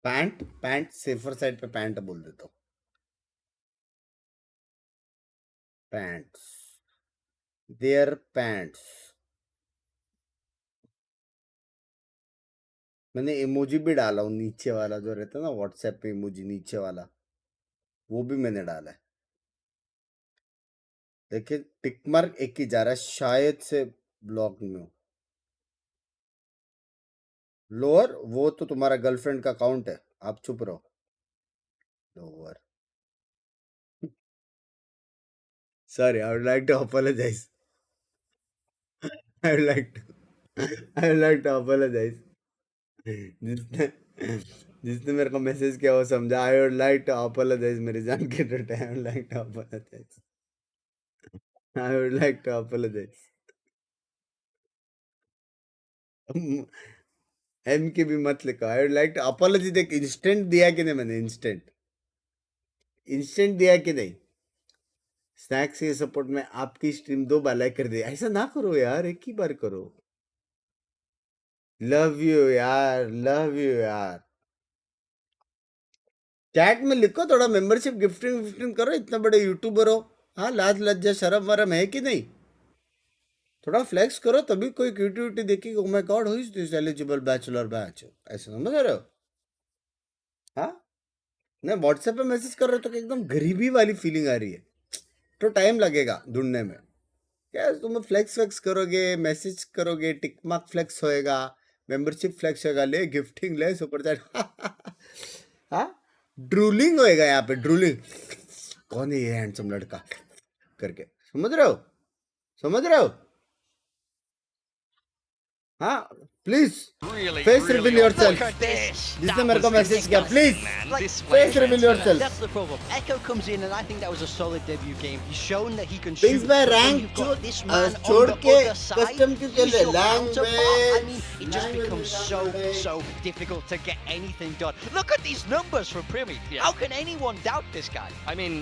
S1: पैंट, पैंट सेफर साइड पे पैंट बोल देता हूँ, पैंट्स, देयर पैंट्स। मैंने इमोजी भी डाला हूँ, नीचे वाला जो रहता है ना व्हाट्सएप पे इमोजी नीचे वाला, वो भी मैंने डाला है। देखिए टिक मार्क एक ही जा रहा है, शायद से ब्लॉक में हो। लोअर वो तो तुम्हारा गर्लफ्रेंड का अकाउंट है, आप चुप रहो। Lower, sorry, I would like to apologize. I would like to apologize. जिसने मेरे को मैसेज किया वो समझा। I would like to apologize मेरी जान के टूटे। I would like to apologize. I would like to apologize. एम की भी मत लिखो। I would like to apologize। देख इंस्टेंट दिया कि नहीं मैंने, इंस्टेंट दिया कि नहीं? स्नैक्स के सपोर्ट में आपकी स्ट्रीम 2 बार लाइक कर दे। ऐसा ना करो यार, एक ही बार करो। लव यू यार, लव यू यार। चैट में लिखो थोड़ा, मेंबरशिप गिफ्टिंग करो, इतना बड़े यूट्यूबर हो। हाँ, लाज लज्जा शर्म वरम है कि नहीं? थोड़ा फ्लेक्स करो तभी कोई क्यूटिविटी देखेगी। Oh my God, who is this eligible bachelor batch, ऐसा समझ रहे हो? हाँ, मैं व्हाट्सएप पे मैसेज कर रहा हूँ तो एकदम गरीबी वाली फीलिंग आ रही है, तो टाइम लगेगा ढूंढने में। क्या तुम फ्लेक्स करोगे, मैसेज करोगे, टिक मार्क फ्लेक्स होएगा, मेंबरशिप फ्लेक्स होएगा, ले गिफ्टिंग ले सुपर चैट। हाँ, ड्रूलिंग होएगा यहाँ पे, ड्रूलिंग। कौन है ये हैंडसम लड़का करके, समझ रहे हो? हाँ, प्लीज फेस रिवील योरसेल्फ। जिसने मेरे को मैसेज किया, please face reveal yourself.
S6: That's the problem. Echo comes in and I think that was a solid debut game. He's shown that he can shoot.
S1: Binks by rank छोड़ के custom क्यों चल रहे?
S6: I mean, it just becomes so difficult to get anything done. Look at these numbers from Primi. How can anyone doubt this guy?
S5: I mean,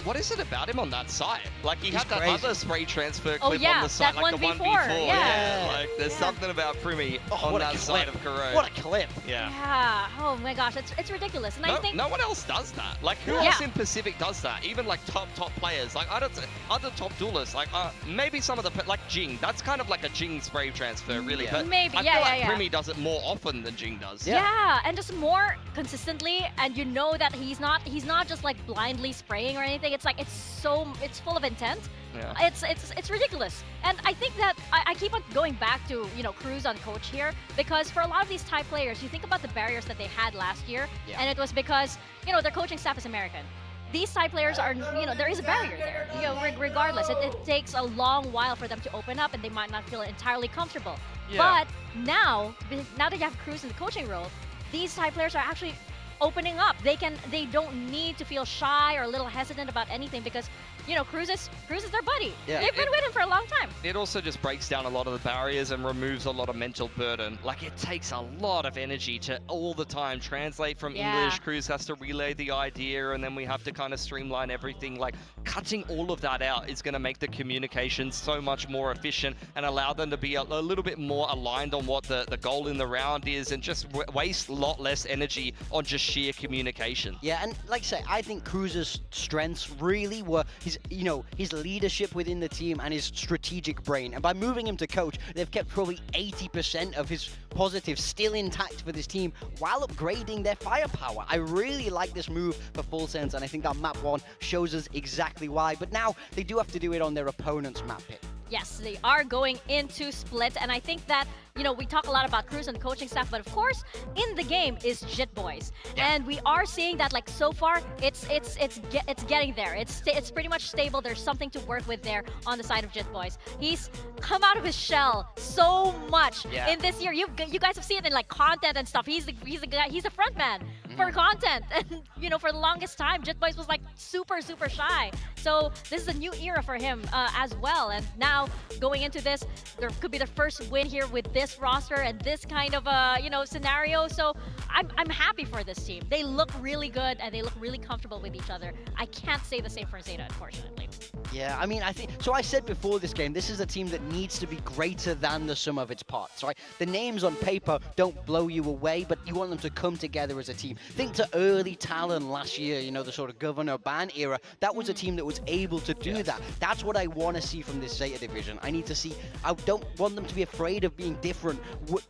S5: what is it about him on that side? Like he had that
S6: crazy.
S5: other spray transfer clip
S4: yeah,
S5: on the side,
S4: that
S5: like the
S4: 1v4,
S5: Yeah, like there's something about Primi on that side of Kuro.
S6: What a clip.
S4: Yeah. Oh my gosh, it's ridiculous. And I think
S5: no one else does that. Like who else in Pacific does that? Even like top players. Like I don't other top duelists. Like maybe some of the like Jing. That's kind of like a Jing spray transfer, really. But
S4: maybe.
S5: I feel like Primi does it more often than Jing does.
S4: Yeah, and just more consistently, and you know that he's not just like blindly spraying or anything. It's like it's full of intent.
S5: Yeah.
S4: It's ridiculous. And I think that I keep on going back to, Cruz on coach here, because for a lot of these Thai players, you think about the barriers that they had last year, and it was because, their coaching staff is American. These Thai players are, there is a barrier there. Regardless, it takes a long while for them to open up, and they might not feel entirely comfortable. But now that you have Cruz in the coaching role, these Thai players are actually opening up. They don't need to feel shy or a little hesitant about anything, because Cruz is their buddy. They've been with him for a long time.
S5: It also just breaks down a lot of the barriers and removes a lot of mental burden. Like it takes a lot of energy to all the time translate from English. Cruz has to relay the idea, and then we have to kind of streamline everything. Like cutting all of that out is going to make the communication so much more efficient and allow them to be a little bit more aligned on what the goal in the round is, and just waste a lot less energy on just sheer communication.
S6: Yeah, and like I say, I think Cruz's strengths really were his, his leadership within the team and his strategic brain. And by moving him to coach, they've kept probably 80% of his positives still intact for this team while upgrading their firepower. I really like this move for Full Sense, and I think that map 1 shows us exactly why. But now they do have to do it on their opponent's map pick.
S4: Yes, they are going into Split, and I think that, we talk a lot about Cruz and the coaching staff, but of course, in the game is Jit Boys, and we are seeing that, like, so far, it's getting there. It's pretty much stable. There's something to work with there on the side of Jit Boys. He's come out of his shell so much in this year. You guys have seen it in like content and stuff. He's the guy. He's a front man for content, and for the longest time, Jit Boys was like super shy. So this is a new era for him as well, and now going into this, there could be the first win here with this roster and this kind of scenario. So I'm happy for this team. They look really good and they look really comfortable with each other. I can't say the same for Zeta, unfortunately.
S6: Yeah, I mean, I think, so I said before this game, this is a team that needs to be greater than the sum of its parts, right? The names on paper don't blow you away, but you want them to come together as a team. Think to early Talon last year, the sort of Governor Ban era. That was a team that was able to do that. That's what I want to see from this Zeta division. I don't want them to be afraid of being different.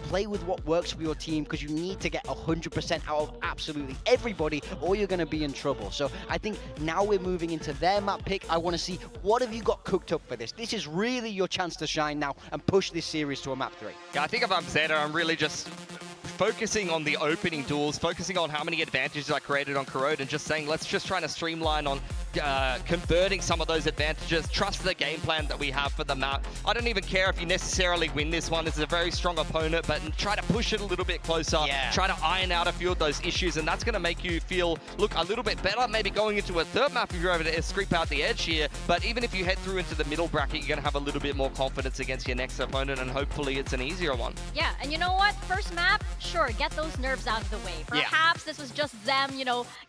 S6: Play with what works for your team, because you need to get 100% out of absolutely everybody, or you're going to be in trouble. So I think now we're moving into their map pick. I want to see, what have you got cooked up for this? This is really your chance to shine now and push this series to a map 3.
S5: Yeah, I think if I'm Zeta, I'm really just focusing on the opening duels, focusing on how many advantages I created on Corrode, and just saying, let's just try to streamline on converting some of those advantages, trust the game plan that we have for the map. I don't even care if you necessarily win this one. This is a very strong opponent, but try to push it a little bit closer, try to iron out a few of those issues, and that's going to make you look a little bit better, maybe going into a third map if you're able to scrape out the edge here. But even if you head through into the middle bracket, you're going to have a little bit more confidence against your next opponent, and hopefully it's an easier one.
S4: Yeah, and you know what? First map, sure, get those nerves out of the way. Perhaps this was just them,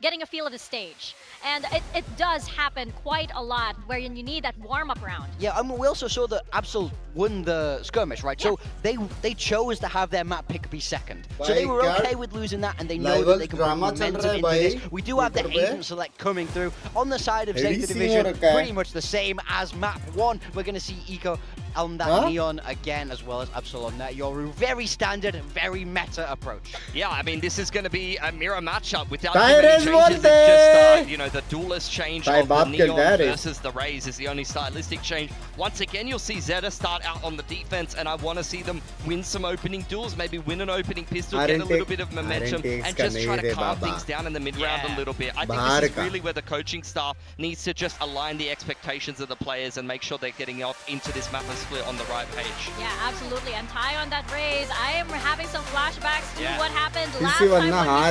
S4: getting a feel of the stage. And it does happen quite a lot where you need that warm-up round.
S6: Yeah, we also saw that Absol won the skirmish, right? Yeah. So they chose to have their map pick be second. So they were okay with losing that, and they know that they can bring momentum into this. We do have the agent select coming through. On the side of Zeta Division, pretty much the same as map 1. We're going to see Eco on that Neon again, as well as Absol on that Yoru. Very standard, very meta approach.
S5: Yeah, I mean, this is going to be a mirror matchup without too many changes. It's just, the duelist change of the Neon versus the Raze is the only stylistic change. Once again, you'll see Zeta start out on the defense, and I want to see them win some opening duels, maybe win an opening pistol, get a little bit of momentum, and just try to calm things down in the mid-round a little bit. I think this is really where the coaching staff needs to just align the expectations of the players and make sure they're getting off into this map and split on the right page.
S4: Yeah, absolutely. And Ty on that Raze, I am having some flashbacks to what happened last time when we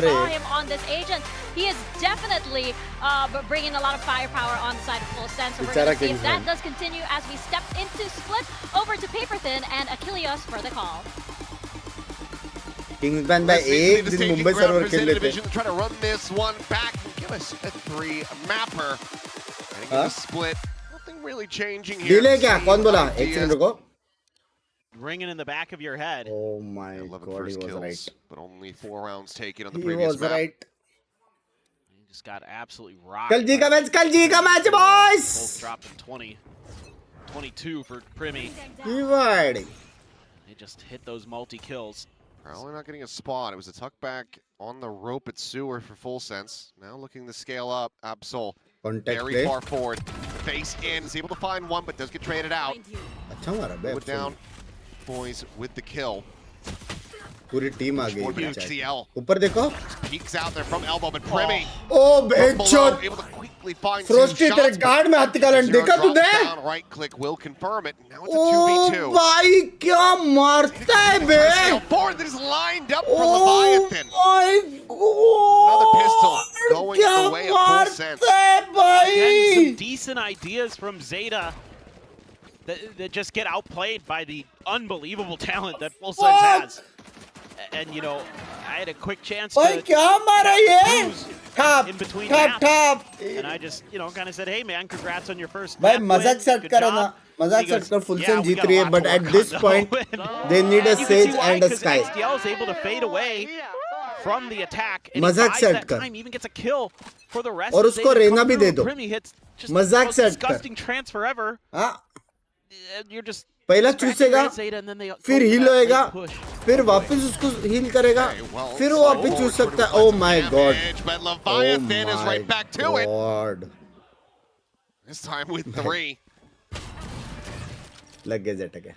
S4: saw him on this agent. He is definitely bringing a lot of firepower on the side of Full Sense. So we're going to see if that does continue as we step into Split. Over to Paperthin and Achilles for the call.
S1: Kingsman by 8 din Mumbai server खेल लेते हैं.
S3: Try to run this one back. Give us a 3 mapper. Heading into Split. Nothing really changing here.
S1: Delay क्या? कौन बोला? एक second रुको.
S7: Ringing in the back of your head.
S1: Oh my god, he was right.
S3: But only 4 rounds taken on the
S1: he
S3: previous
S1: was
S3: map.
S1: Right.
S7: He just got absolutely rocked.
S1: Kal G ka match, boys.
S7: Both dropped in 20, 22 for Primi.
S1: Keyword.
S7: They just hit those multi-kills.
S3: Probably not getting a spot. It was a tuck back on the rope at Sewer for Full Sense. Now looking to scale up. Absol very far forward. Face in, is able to find one, but does get traded out. Put down boys with the kill.
S1: पूरी team आ गई
S3: CL.
S1: ऊपर देखो.
S3: Peeks out there from elbow, but Primi.
S1: Oh, headshot.
S3: Able to quickly find
S1: Frosty तेरे guard में हाथ निकालन देखा तूने?
S3: Right click will confirm it. Now it's a 2v2.
S1: Oh भाई क्या मारता है बे?
S3: Forward that is lined up for Leviathan.
S1: Oh my god.
S3: Another pistol going the way of Full Sense.
S7: Again, some decent ideas from Zeta that just get outplayed by the unbelievable talent that Full Sense has. And I had a quick chance to in between maps, and I just kind of said, "Hey man, congrats on your first map win. Good job."
S1: मजाक set कर Full Sense जीत रही है, but at this point they need a Sage and a Sky.
S7: XDL is able to fade away from the attack, and
S1: मजाक
S7: he buys
S1: set
S7: that
S1: कर
S7: time, even gets a kill for the rest
S1: और
S7: of
S1: उसको
S7: Zeta
S1: Raina
S7: come
S1: भी दे
S7: through.
S1: दो
S7: Primi hits just the
S1: मजाक
S7: most
S1: set कर
S7: disgusting transfer ever.
S1: हाँ
S7: You're just
S1: पहला
S7: scratching
S1: चूसेगा
S7: your head, Zeta, and then they
S1: फिर
S7: go for
S1: हील
S7: that
S1: होएगा
S7: late push.
S1: फिर वापस उसको हील करेगा फिर वो वापस चूस सकता है. Oh my God
S3: But Leviathan is right back to it.
S1: God
S3: This time with 3.
S1: लग गया जेटा के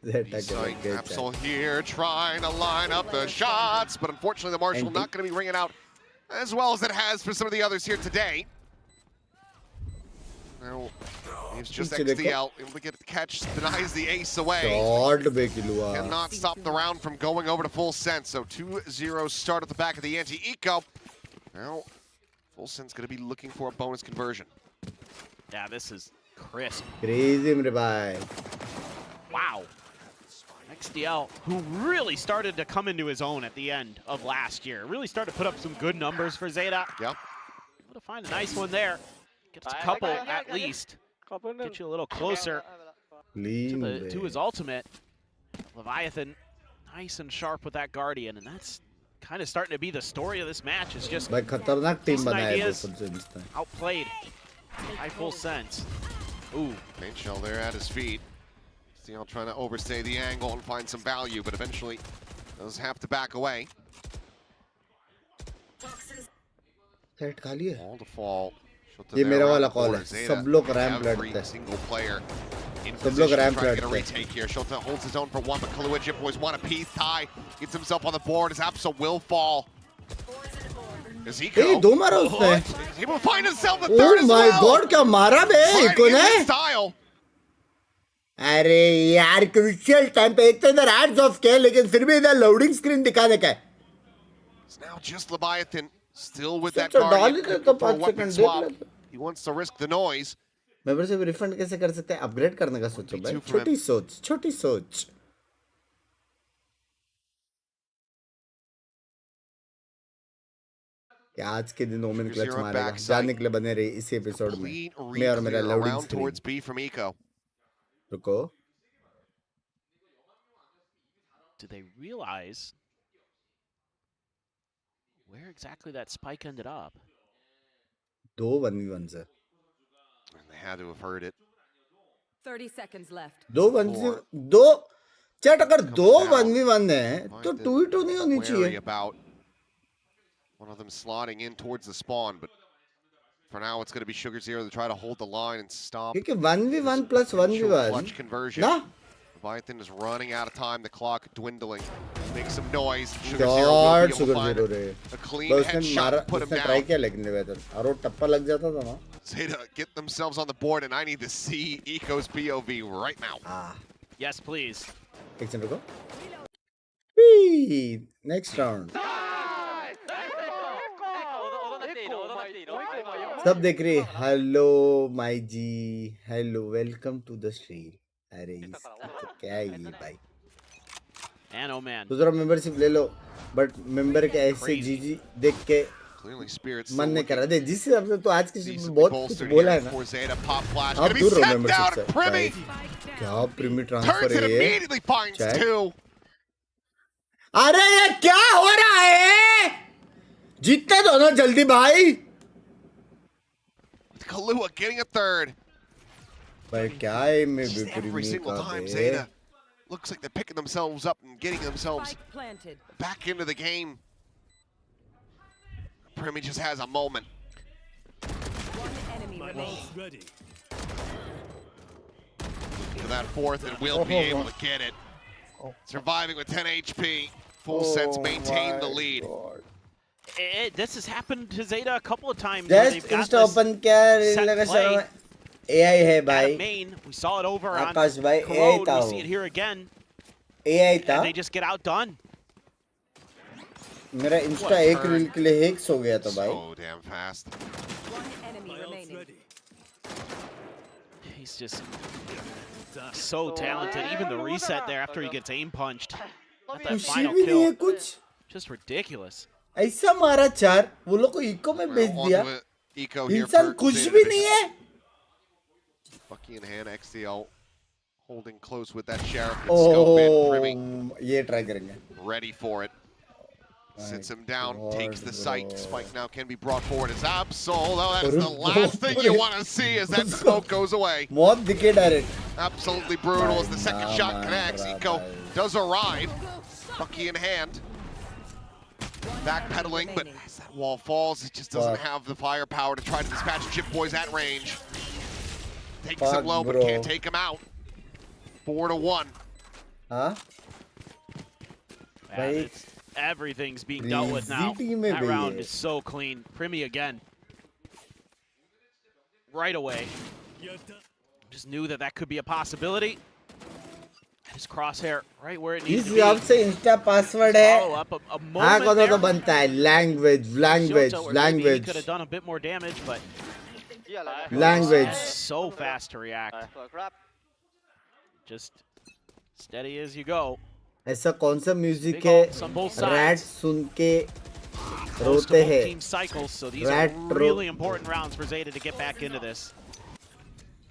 S3: Absol here trying to line up the shots, but unfortunately the Marshall not going to be ringing out as well as it has for some of the others here today. Now, it's just XDL able to get the catch, denies the ace away. Cannot stop the round from going over to full sense. So 2-0 start at the back of the anti-eco. Now, full sense going to be looking for a bonus conversion.
S7: Yeah, this is crisp.
S1: Crazy, bhai.
S7: Wow. XDL, who really started to come into his own at the end of last year. Really started to put up some good numbers for Zeta.
S3: Yep.
S7: Able to find a nice one there. Gets a couple at least. Get you a little closer to his ultimate. Leviathan, nice and sharp with that Guardian, and that's kind of starting to be the story of this match. Is just decent ideas outplayed by full sense. Ooh.
S3: Paint shell there at his feet. Steele trying to overstay the angle and find some value, but eventually does have to back away. All to fall.
S1: ये मेरा वाला call है. सब लोग ramp लड़ते हैं. सब लोग रैंप लड़ते हैं.
S3: Shota holds his own for one, but Kaluajip boys want a piece. Ty gets himself on the board. His Absol will fall. Is he
S1: Hey, दो मारा उसने.
S3: He will find himself the third as well.
S1: Oh my God, क्या मारा बे eco ने? अरे यार crucial time पे एक तो इधर एड्स ऑफ किया लेकिन फिर भी इधर लोडिंग स्क्रीन दिखाने का है.
S3: It's now just Leviathan still with that Guardian. He wants to risk the noise.
S1: Membership refund कैसे कर सकते हैं? अपग्रेड करने का सोचो भाई. छोटी सोच, छोटी सोच. क्या आज के दिन ओमेन क्लच मारेगा? जानने के लिए बने रही इसी एपिसोड में. मैं और मेरा लोडिंग स्क्रीन. रुको.
S7: Do they realize where exactly that spike ended up?
S1: दो 1v1 से.
S3: They had to have heard it.
S14: 30 seconds left.
S1: दो 1v2 चैट अगर दो 1v1 है तो 2v2 नहीं होनी चाहिए.
S3: About one of them slotting in towards the spawn, but for now it's going to be Sugar Zero to try to hold the line and stop.
S1: क्योंकि 1v1 plus 1v1
S3: clutch conversion.
S1: ना?
S3: Leviathan is running out of time. The clock dwindling. Make some noise. Sugar Zero will be able to find a clean headshot to put him down.
S1: Try किया लेकिन weather और वो टप्पा लग जाता था ना.
S3: Zeta get themselves on the board, and I need to see Eco's POV right now.
S7: Yes, please.
S1: एक second रुको. Wee! Next round. सब देख रहे. हेलो माई जी. Hello welcome to the stream. अरे क्या है ये भाई?
S7: Man, oh man.
S1: दूसरा मेंबरशिप ले लो बट मेंबर के ऐसे जीजी देख के मन नहीं कर रहा. दे जिस हिसाब से तो आज की स्ट्रीम में बहुत कुछ बोला है ना. आप दूर रहो मेंबरशिप से. क्या प्रीमी ट्रांसफर है ये? अरे ये क्या हो रहा है? जीतते दोनों जल्दी भाई.
S3: Kalua getting a third.
S1: भाई क्या है मैं
S3: Every single time Zeta looks like they're picking themselves up and getting themselves back into the game. Primi just has a moment.
S14: One enemy remains.
S3: For that fourth, and will be able to get it. Surviving with 10 HP. Full sense maintain the lead.
S7: This has happened to Zeta a couple of times.
S1: Just Insta open क्या AI है भाई.
S7: Main, we saw it over on
S1: आकाश भाई AI था.
S7: We see it here again.
S1: AI था.
S7: And they just get outdone.
S1: मेरा Insta एक reel के लिए हैक्स हो गया था भाई.
S3: So damn fast.
S14: One enemy remaining.
S7: He's just so talented. Even the reset there after he gets aim punched. At that final kill. Just ridiculous.
S1: ऐसा मारा 4 वो लोग को इको में भेज दिया. इंसान कुछ भी नहीं है.
S3: Bucky in hand, XDL holding close with that sheriff. Scope in, Primi.
S1: ये ट्राई करेंगे.
S3: Ready for it. Sits him down, takes the site. Spike now can be brought forward as Absol. Oh, that is the last thing you want to see as that smoke goes away. Absolutely brutal as the second shot connects. Eco does arrive. Bucky in hand. Backpedaling, but as that wall falls, it just doesn't have the firepower to try to dispatch Chip Boys at range. Takes him low, but can't take him out. 4-1.
S1: Huh?
S7: Everything's being dealt with now. That round is so clean. Primi again. Right away. Just knew that that could be a possibility. His crosshair right where it needs to be.
S1: आपसे Insta password है.
S7: Follow up a moment
S1: कौन
S7: there.
S1: तो बनता है language.
S7: He could have done a bit more damage, but
S1: language.
S7: So fast to react. Just steady as you go.
S1: ऐसा कौन सा music है रैट सुन के रोते हैं
S7: team cycles, so these are really important rounds for Zeta to get back into this.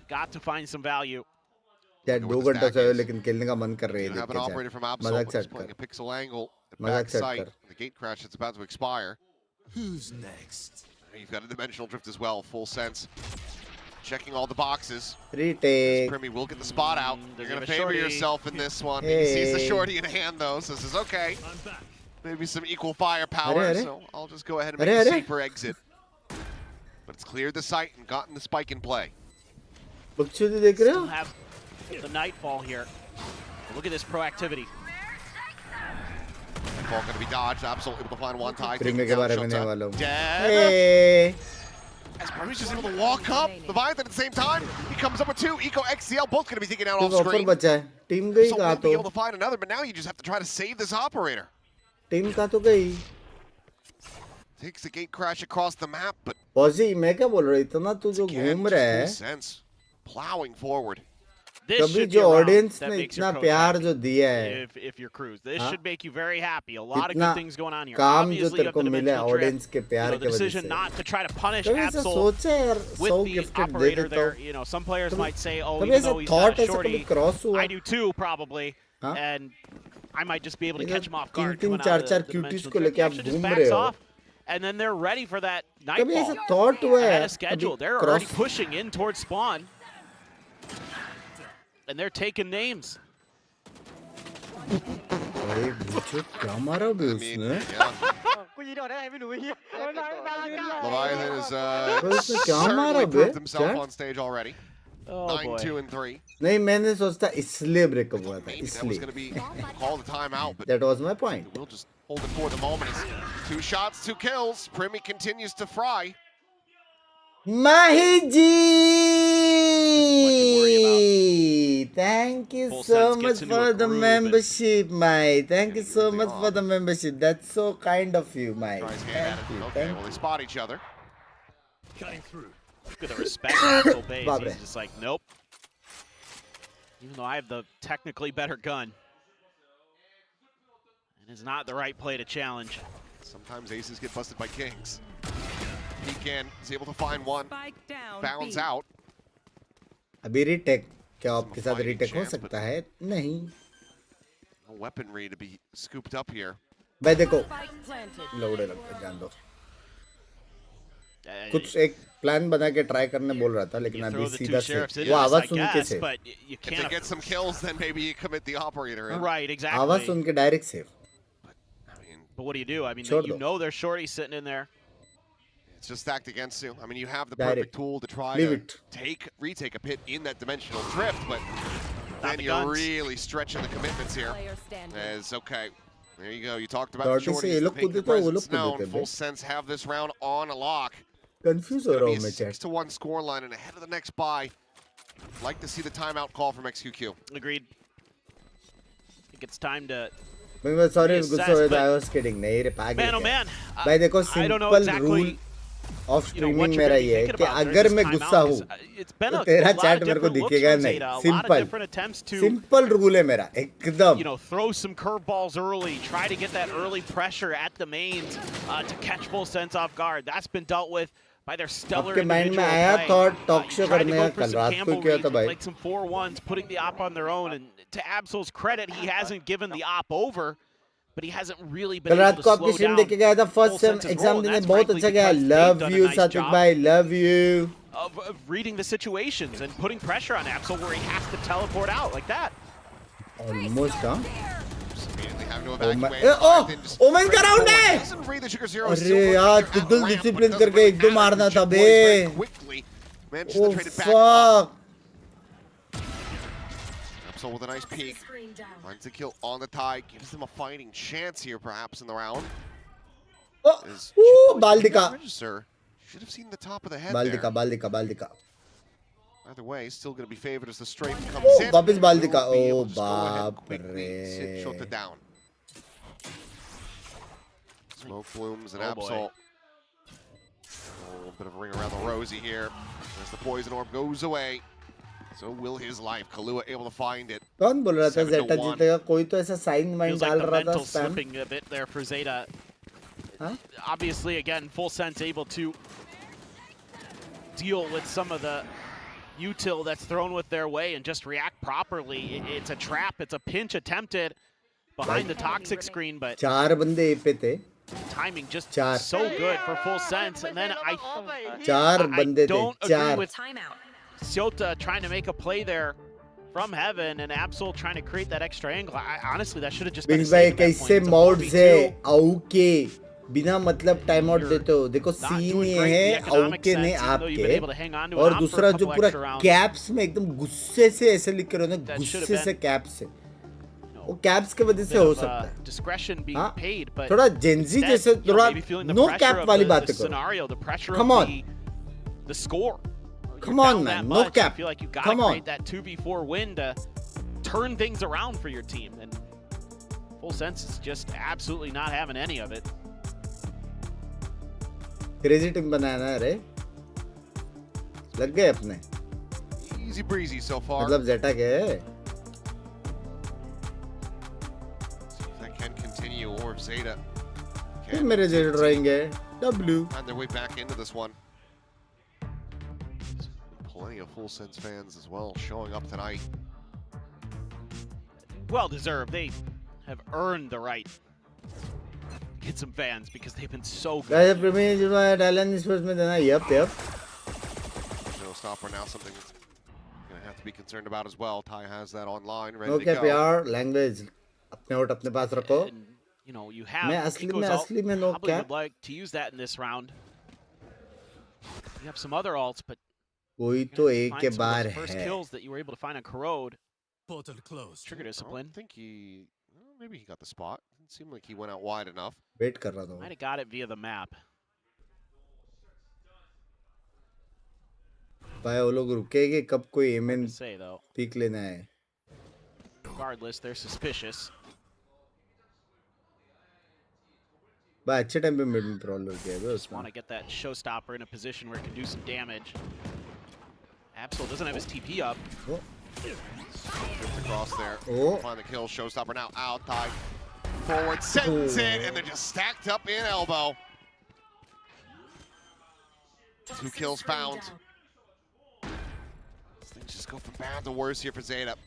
S7: Got to find some value.
S1: यार 2 घंटा से लेकिन खेलने का मन कर रही है
S3: have an operator from Absol, but he's playing a pixel angle. Backside, the gate crash is about to expire.
S13: Who's next?
S3: You've got a dimensional drift as well, full sense. Checking all the boxes.
S1: Retake.
S3: Primi will get the spot out. You're going to favor yourself in this one. He sees the shorty in hand, though, so this is okay. Maybe some equal firepower, so I'll just go ahead and make a safer exit. But it's cleared the site and gotten the spike in play.
S7: Still have the nightfall here. Look at this proactivity.
S3: Nightfall going to be dodged. Absolutely able to find one tie.
S1: Primi के बारे में नहीं मालूम.
S3: As Primi's just able to walk up. Leviathan at the same time. He comes up with 2. Eco, XCL, both going to be taken out off screen.
S1: Team गई
S3: So
S1: कहाँ
S3: we'll be
S1: तो?
S3: able to find another, but now you just have to try to save this operator.
S1: Team कहाँ तो गई?
S3: Takes the gate crash across the map, but
S1: पॉजी मैं क्या बोल रहा हूँ इतना तू जो घूम रहा है
S3: plowing forward.
S1: कभी जो ऑडियंस ने इतना प्यार जो दिया है
S7: if you're Cruz, this should make you very happy. A lot of good things going on here.
S1: काम जो तेरे को मिला ऑडियंस के प्यार के वजह से
S7: decision not to try to punish
S1: कभी ऐसा
S7: Absol
S1: सोचा यार
S7: with
S1: 100
S7: the
S1: gifted they
S7: operator
S1: देता
S7: there.
S1: हूँ
S7: You know, some players might say, oh,
S1: कभी
S7: even
S1: ऐसा
S7: though he's
S1: thought
S7: not a
S1: ऐसा कभी
S7: shorty,
S1: क्रॉस हुआ
S7: I do too probably, and I might just be able to catch him off guard.
S1: 3-3 4-4 cuties को लेके आप घूम रहे हो
S7: and then they're ready for that
S1: कभी
S7: nightfall.
S1: ऐसा थॉट हुआ है
S7: Ahead of schedule. They're already pushing in towards spawn. And they're taking names.
S1: अरे बुच्चे क्या मारा बे उसने?
S3: Leviathan is
S1: क्या मारा
S3: certainly
S1: bay?
S3: proved himself on stage already. 9-2-3.
S1: नहीं मैंने सोचता इसलिए ब्रेकअप हुआ था
S3: Maybe that was
S1: इसलिए.
S3: going to be call the timeout, but
S1: That was my point.
S3: we'll just hold it for the moment. It's 2 shots, 2 kills. Primi continues to fry.
S1: Mahi ji, thank you so much for the membership, Mai. Thank you so much for the membership. That's so kind of you, Mai. Thank you.
S3: Okay, well they spot each other.
S11: Cutting through.
S7: Look at the respect Absol pays. He's just like, nope. Even though I have the technically better gun. It is not the right play to challenge.
S3: Sometimes aces get busted by kings. He's able to find one. Bounds out.
S1: अभी retake क्या आपके साथ retake हो सकता है? नहीं.
S3: No weaponry to be scooped up here.
S1: भाई देखो लोड़े लगते जान दो. कुछ एक प्लान बना के ट्राई करने बोल रहा था लेकिन अभी सीधा से वो आवाज सुन के से.
S3: If they get some kills, then maybe you commit the operator in.
S7: Right, exactly.
S1: आवाज सुन के direct save.
S7: But what do? I mean, you know there's shorties sitting in there.
S3: It's just stacked against you. I mean, you have the perfect tool to try to retake a pit in that dimensional drift, but then you're really stretching the commitments here. As okay, there you go. You talked about the shorties, the pink, the presence known. Full sense have this round on a lock.
S1: Confused हो रहा हूँ मैं chat.
S3: 6-1 scoreline and ahead of the next bye. Like to see the timeout call from XQQ.
S7: Agreed. I think it's time to.
S1: Sorry, I was kidding. नहीं रे पागल.
S7: Man, oh man.
S1: भाई देखो simple rule of streaming मेरा ये है कि अगर मैं गुस्सा हूँ तो तेरा चैट मेरे को दिखेगा नहीं. सिंपल रूल है मेरा एकदम.
S7: You know, throw some curveballs early, try to get that early pressure at the mains to catch full sense off guard. That's been dealt with by their stellar
S1: individual play. आपके mind में आया thought talk show करने का कल रात को क्या था भाई?
S7: Like some 4-1s, putting the op on their own, and to Absol's credit, he hasn't given the op over. but he hasn't really been
S1: कल
S7: able
S1: रात
S7: to
S1: को आपकी
S7: slow
S1: स्ट्रीम
S7: down
S1: देख के गया था first
S7: full
S1: same
S7: sense his
S1: exam
S7: role, and
S1: देने
S7: that's
S1: बहुत
S7: frankly
S1: अच्छा गया
S7: because they've
S1: love
S7: done a
S1: you
S7: nice
S1: सात्विक
S7: job
S1: भाई love you
S7: of reading the situations and putting pressure on Absol where he has to teleport out like that.
S1: Almost हां
S3: women
S1: का round है अरे यार triple discipline करके एक दो मारना था बे oh fuck
S3: So with a nice peek, finds a kill on the tie, gives them a fighting chance here perhaps in the round.
S1: Baldika.
S3: Should have seen the top of the head
S1: Baldika.
S3: Either way, still going to be favored as the strafe comes in.
S1: Wapis Baldika. Oh, baap re.
S3: Shut it down. Smoke blooms and Absol. A little bit of a ring around the rosy here as the poison orb goes away. So will his life. Kahlua able to find it.
S1: कौन बोल रहा था Zeta जीतेगा? कोई तो ऐसा sign wine डाल रहा था
S7: spam. Slipping a bit there for Zeta.
S1: Huh?
S7: Obviously, again, full sense able to deal with some of the util that's thrown with their way and just react properly. It's a trap. It's a pinch attempted behind the toxic screen, but
S1: चार बंदे पे थे.
S7: Timing just so good for full sense, and then
S1: चार बंदे थे.
S7: don't agree with Zeta trying to make a play there from heaven and Absol trying to create that extra angle. Honestly, that should have just been
S1: Binks भाई कैसे mode से आउ के बिना मतलब टाइम आउट देते हो. देखो सीन ये है आउ के नहीं आपके और दूसरा जो पूरा कैप्स में एकदम गुस्से से ऐसे लिख कर ना गुस्से से कैप्स से वो कैप्स के वजह से हो सकता है. हाँ थोड़ा जेंजी जैसे थोड़ा नो कैप वाली बातें करो. Come on.
S7: The score.
S1: Come on, man. No cap.
S7: I feel like you got to create that 2v4 win to turn things around for your team. And full sense is just absolutely not having any of it.
S1: Crazy team बनाया ना रे. लग गए अपने.
S3: Easy breezy so far.
S1: मतलब Zeta के.
S3: That can continue, or if Zeta
S1: फिर मेरे Zeta रहेंगे. W.
S3: Find their way back into this one. Plenty of full sense fans as well showing up tonight.
S7: Well deserved. They have earned the right to get some fans because they've been so good.
S1: Guys, premium जो है Thailand Esports में देना. Yep.
S3: No stopper now. Something gonna have to be concerned about as well. Ty has that online ready to go.
S1: Okay, PR language अपने ओट अपने पास रखो.
S7: You know you have.
S1: मैं असली में no
S7: probably
S1: cap.
S7: would like to use that in this round. You have some other alts, but
S1: कोई तो एक के बार है.
S7: First kills that you were able to find on Corrode.
S13: Portal closed.
S7: Trigger discipline.
S3: I think maybe he got the spot. It seemed like he went out wide enough.
S1: Wait कर रहा था.
S7: Might have got it via the map.
S1: भाई वो लोग रुकेंगे कब कोई MN peak लेना है.
S7: Regardless, they're suspicious.
S1: भाई अच्छे टाइम पे मिड में प्रॉब्लम हो गया है.
S7: Just want to get that showstopper in a position where it can do some damage. Absol doesn't have his TP up.
S3: Drift across there. Find the kill. Showstopper now out. Tie. Forward. Sends it. And they're just stacked up in elbow. 2 kills found. Things just go from bad to worse here for Zeta.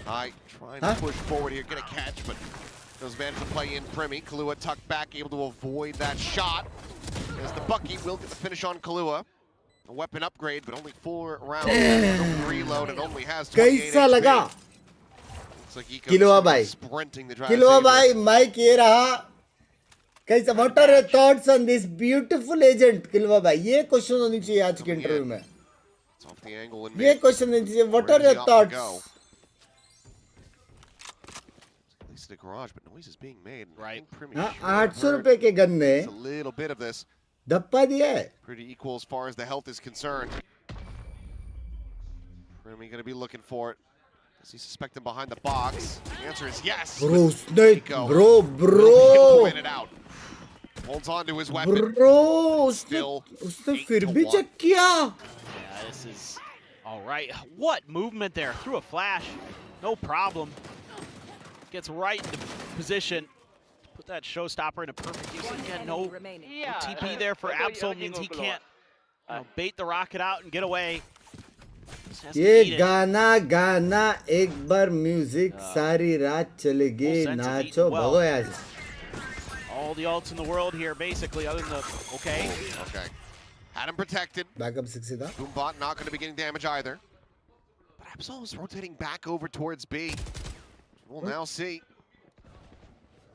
S3: Trying to push forward here. Get a catch, but does manage to play in Primi. Kahlua tucked back, able to avoid that shot. As the Bucky will get the finish on Kahlua. A weapon upgrade, but only 4 rounds. No reload and only has 28
S1: कैसा लगा?
S3: Looks like
S1: Killua भाई.
S3: Sprinting the drive.
S1: Killua भाई, mic ये रहा. कैसा? What are your thoughts on this beautiful agent, Killua भाई? ये question होनी चाहिए आज के इंटरव्यू में.
S3: It's off the angle and
S1: ये क्वेश्चन होनी चाहिए. What are your thoughts?
S3: At least in the garage, but noise is being made.
S7: Right.
S1: 800 रुपए के गन ने
S3: a little bit of this.
S1: धप्पा दिया है.
S3: Pretty equal as far as the health is concerned. Primi going to be looking for it. Does he suspect him behind the box? The answer is yes.
S1: Bro, snake. Bro.
S3: Win it out. Holds on to his weapon.
S1: Bro,
S3: उसने
S1: फिर भी check किया.
S7: Yeah, this is all right. What movement there? Through a flash. No problem. Gets right into position. Put that showstopper in a perfect use. Again, no TP there for Absol means he can't bait the rocket out and get away.
S1: ये गाना गाना एक बार music सारी रात चलेगी नाचो भगो यार.
S7: All the ults in the world here, basically, other than the okay.
S3: Had him protected.
S1: Backup 60 था.
S3: Boombot not going to be getting damage either. But Absol is rotating back over towards B. We'll now see.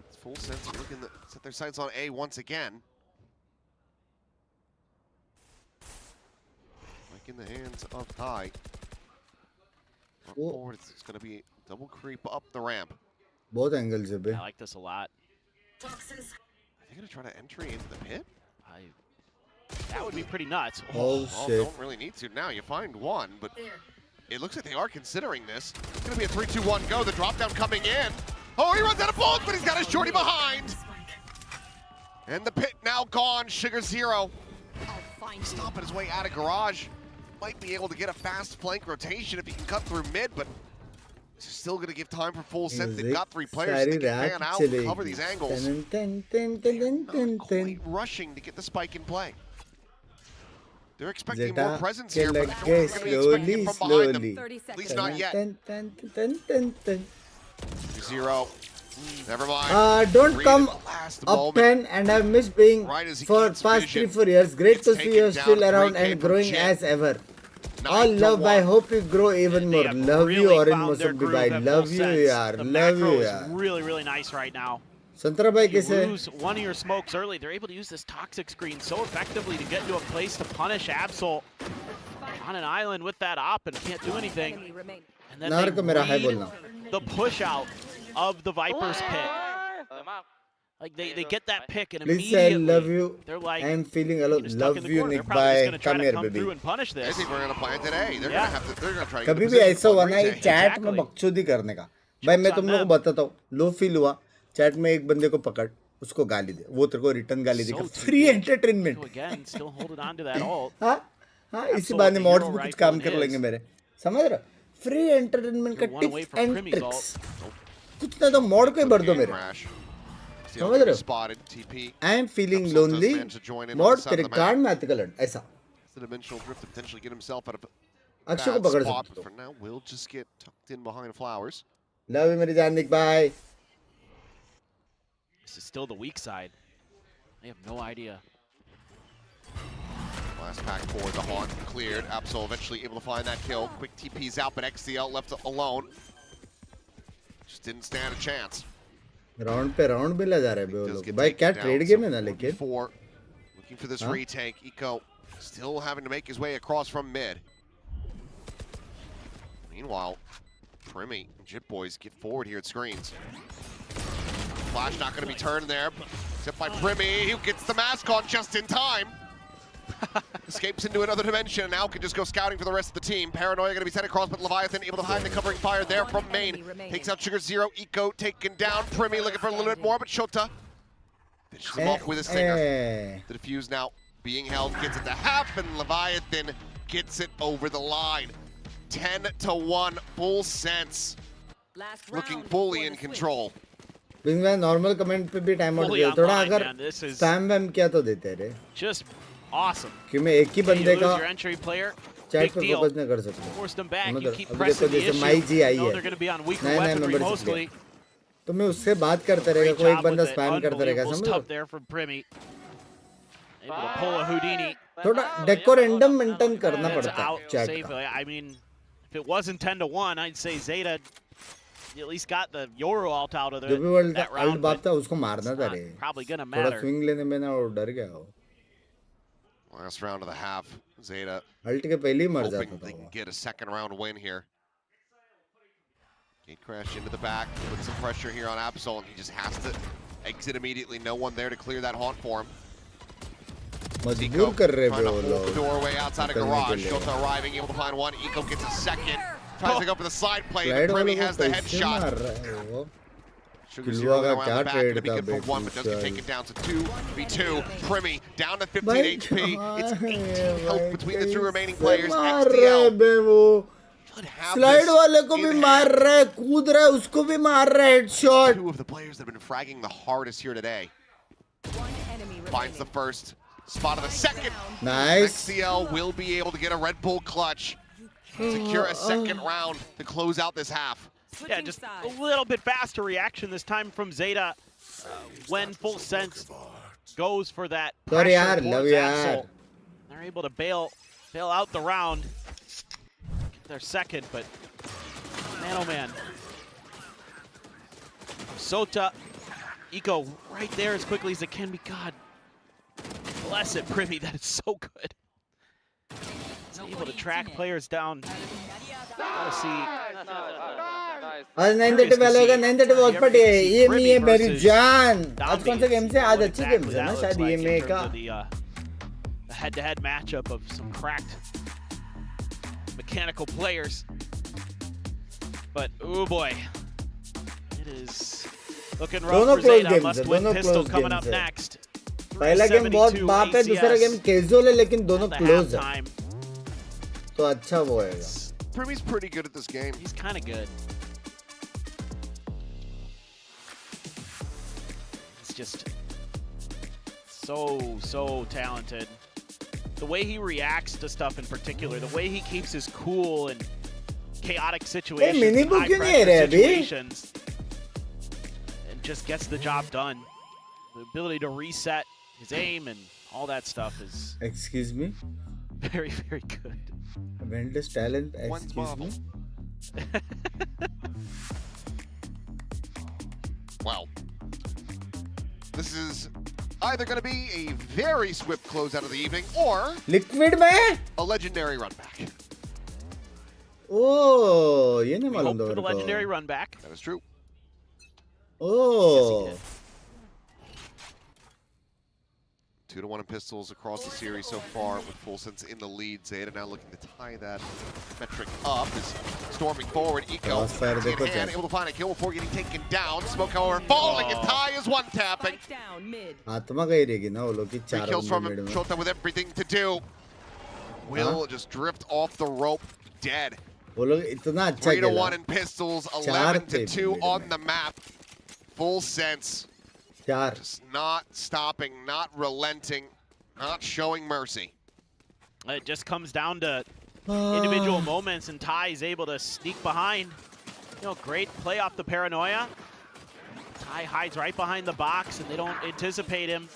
S3: It's full sense looking to set their sights on A once again. Like in the hands of Kai. Forward, it's going to be double creep up the ramp.
S1: Both angles है.
S7: I like this a lot.
S3: Are they going to try to entry into the pit?
S7: That would be pretty nuts.
S1: Oh, shit.
S3: Don't really need to now. You find one, but it looks like they are considering this. It's going to be a 3-2-1 go. The drop down coming in. Oh, he runs out of bullets, but he's got his shorty behind. And the pit now gone. Sugar Zero. Stomping his way out of garage. Might be able to get a fast flank rotation if he can cut through mid, but it's still going to give time for full sense. They've got 3 players that can pan out and cover these angles. Not quite rushing to get the spike in play. They're expecting more presence here, but I don't think they're going to be expecting it from behind them. At least not yet. 0. Never mind.
S1: Don't come up 10 and I've missed being for past 3-4 years. Great to see you still around and growing as ever. All love, I hope you grow even more. Love you, Orange Mosambik bhai. Love you, yaar. Love you, yaar.
S7: Really, really nice right now.
S1: Santra bhai,
S7: you lose one of your smokes early. They're able to use this toxic screen so effectively to get into a place to punish Absol on an island with that op and can't do anything. And then they read the push out of the Viper's pit. Like they get that pick and
S1: please say
S7: immediately
S1: love you.
S7: They're like,
S1: I am feeling alone. Love you, Nick.
S7: Bye.
S1: Come here, baby.
S7: And punish this.
S3: I think we're gonna play it today. They're gonna have to. They're gonna try.
S1: कभी भी ऐसा हुआ ना ये chat में बकचोदी करने का. भाई मैं तुम लोगों को बताता हूँ. लो फील हुआ. चैट में एक बंदे को पकड़. उसको गाली दे. वो तेरे को रिटर्न गाली देगा. Free entertainment. हाँ हाँ इसी बहाने मॉड्स भी कुछ काम कर लेंगे मेरे. समझ रहे? फ्री एंटरटेनमेंट का टिप्स एंड ट्रिक्स. कुछ ना तो मॉड को ही भर दो मेरे. समझ रहे हो? I am feeling lonely. Mod तेरे कार्ड में आते कलर ऐसा. अक्षय को पकड़ सकते हो. Love you मेरी जान निक bye.
S7: This is still the weak side. They have no idea.
S3: Last pack forward, the haunt cleared. Absol eventually able to find that kill. Quick TP's out, but XCL left alone. Just didn't stand a chance.
S1: Round पे round भी ले जा रहे हैं वो लोग. भाई क्या ट्रेड गेम है ना लेकिन.
S3: Looking for this retake. Eco still having to make his way across from mid. Meanwhile, Primmy and Jit Boys get forward here at screens. Flash not going to be turned there, except by Primmy, who gets the mask on just in time. Escapes into another dimension and now can just go scouting for the rest of the team. Paranoia going to be sent across, but Leviathan able to hide the covering fire there from main. Takes out Sugar Zero. Eco taken down. Primmy looking for a little bit more, but Shota finishes him off with a stinger. The defuse now being held, gets it to half, and Leviathan gets it over the line. 10-1, full sense. Looking fully in control.
S1: बिंग मैं normal comment पे भी time out दिया. थोड़ा अगर spam वैम किया तो देते रे.
S7: Just awesome.
S1: कि मैं एक ही बंदे का चैट पे फोकस नहीं कर सकता.
S7: अब
S1: देखो जैसे माई जी आई है. नया मेंबर तो मैं उससे बात करता रहेगा. कोई एक बंदा स्पैम करता रहेगा. समझ लो? थोड़ा डेकोरेंडम मेंटेन करना पड़ता है चैट का.
S7: I mean, if it wasn't 10-1, I'd say Zeta at least got the Euro alt out of that round.
S1: बात था उसको मारना था रे.
S7: Probably gonna
S1: matter. थोड़ा स्विंग लेने में ना वो डर गया वो.
S3: Last round of the half, Zeta
S1: ult के पहले ही मर जाता था.
S3: They can get a second round win here. Gate crash into the back, put some pressure here on Absol, and he just has to exit immediately. No one there to clear that haunt for him.
S1: मजबूर कर रहे
S3: हैं वो लोग. Doorway outside of garage. Shota arriving, able to find one. Eco gets a second. Tries to go for the side play, but Primmy has the headshot. Sugar Zero around the back, gonna be good for one, but does get taken down to 2v2. Primmy down to 15 HP. It's 18 health between the two remaining players. XDL.
S1: Slide वाले को भी मार रहा है. कूद रहा है उसको भी मार रहा है. Headshot.
S3: Two of the players that have been fragging the hardest here today. Finds the first. Spot of the second.
S1: Nice.
S3: XCL will be able to get a Red Bull clutch. secure a second round to close out this half.
S7: Yeah, just a little bit faster reaction this time from Zeta when Full Sense goes for that pressure towards Axel. They're able to bail out the round. Get their second, but man, oh man. Sota, Eco right there as quickly as it can be. God bless it, Privy, that is so good. He's able to track players down. Gotta see.
S1: आज 9:30 वाला होगा 9:30 WatchParty है ये मी है मेरी जान आज कौन सा गेम से आज अच्छी गेम है ना शायद ये मे का
S7: the head-to-head matchup of some cracked mechanical players. But oh boy, it is looking rough for Zeta. Must-win pistol coming up next.
S1: पहला गेम बहुत बाप है दूसरा गेम कैजुअल है लेकिन दोनों क्लोज है तो अच्छा वो होएगा.
S3: Primy's pretty good at this game.
S7: He's kind of good. It's just so talented. The way he reacts to stuff in particular, the way he keeps his cool in chaotic situations, high-pressure situations, and just gets the job done. The ability to reset his aim and all that stuff is...
S1: Excuse me?
S7: Very, very good.
S1: Tremendous talent, excuse me?
S3: Well, this is either going to be a very swift closeout of the evening or
S1: Liquid में
S3: a legendary run back.
S1: Oh, ये नहीं
S7: We
S1: मालूम
S7: hope
S1: था
S7: for the
S1: मेरे को.
S7: legendary run back.
S3: That is true.
S1: Oh.
S3: 2-1 in pistols across the series so far with Full Sense in the lead. Zeta now looking to tie that metric up. Is storming forward. Eco in hand, able to find a kill before getting taken down. Smoke, however, falling, and Ty is one-tapping.
S1: आत्मा का ही रहेगी ना वो लोग की
S3: 3 kills from him. Shota with everything to do. Will just drift off the rope, dead.
S1: वो लोग इतना अच्छा
S3: 3-1 in pistols, 11-2 on the map. Full Sense. Just not stopping, not relenting, not showing mercy.
S7: It just comes down to individual moments, and Ty is able to sneak behind. You know, great play off the paranoia. Ty hides right behind the box, and they don't anticipate him.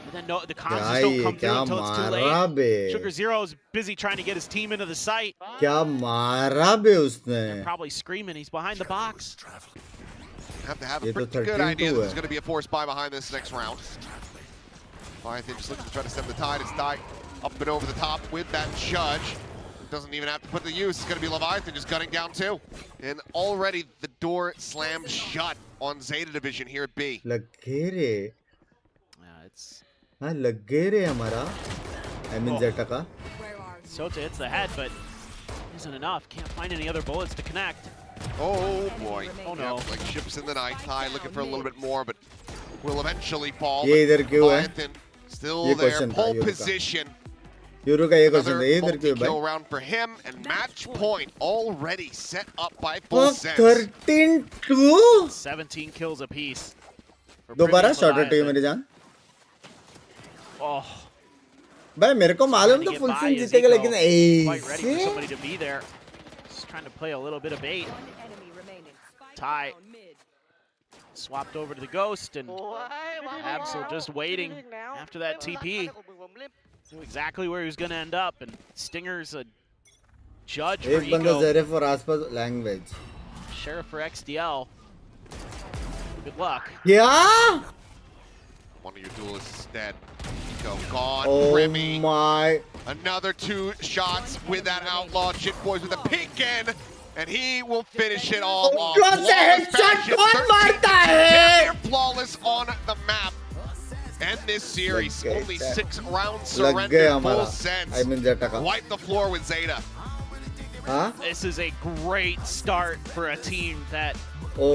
S7: And then the consoles don't come through until it's too late. Sugar Zero is busy trying to get his team into the site.
S1: क्या मारा बे उसने?
S7: They're probably screaming, he's behind the box.
S3: Have to have a pretty good idea that there's going to be a force buy behind this next round. Leviathan just looking to try to stem the tide. It's Ty up and over the top with that judge. Doesn't even have to put the use. It's going to be Leviathan just gunning down too. And already the door slammed shut on Zeta Division here at B.
S1: लगे
S7: Yeah, it's...
S1: हाँ लगे रे हमारा. I mean Zeta का.
S7: Sota hits the head, but isn't enough. Can't find any other bullets to connect.
S3: Oh boy.
S7: Oh no.
S3: Yep, like ships in the night. Ty looking for a little bit more, but will eventually fall.
S1: ये इधर क्यों है?
S3: Leviathan still there. Pole position.
S1: Euro का ये question है ये इधर क्यों है
S3: भाई? Round for him and match point already set up by Full Sense.
S1: 13-2.
S7: 17 kills apiece.
S1: दोबारा शॉर्टर टीम मेरी जान.
S7: Oh.
S1: भाई मेरे को मालूम तो फुल सेंस जीतेगा लेकिन
S7: ऐसे trying to play a little bit of bait. Ty swapped over to the Ghost, and Absol just waiting after that TP. Knew exactly where he was going to end up, and Stinger's a judge for Eco.
S1: for आसपास language.
S7: Sheriff for XDL. Good luck.
S1: Yeah.
S3: One of your duelists is dead. Eco gone.
S1: Oh
S3: Remy.
S1: my.
S3: Another 2 shots with that outlaw. Jit Boys with a peek in, and he will finish it all off. Flawless on the map. End this series. Only 6 rounds surrendered. Full Sense. Wipe the floor with Zeta.
S1: Huh?
S7: This is a great start for a team that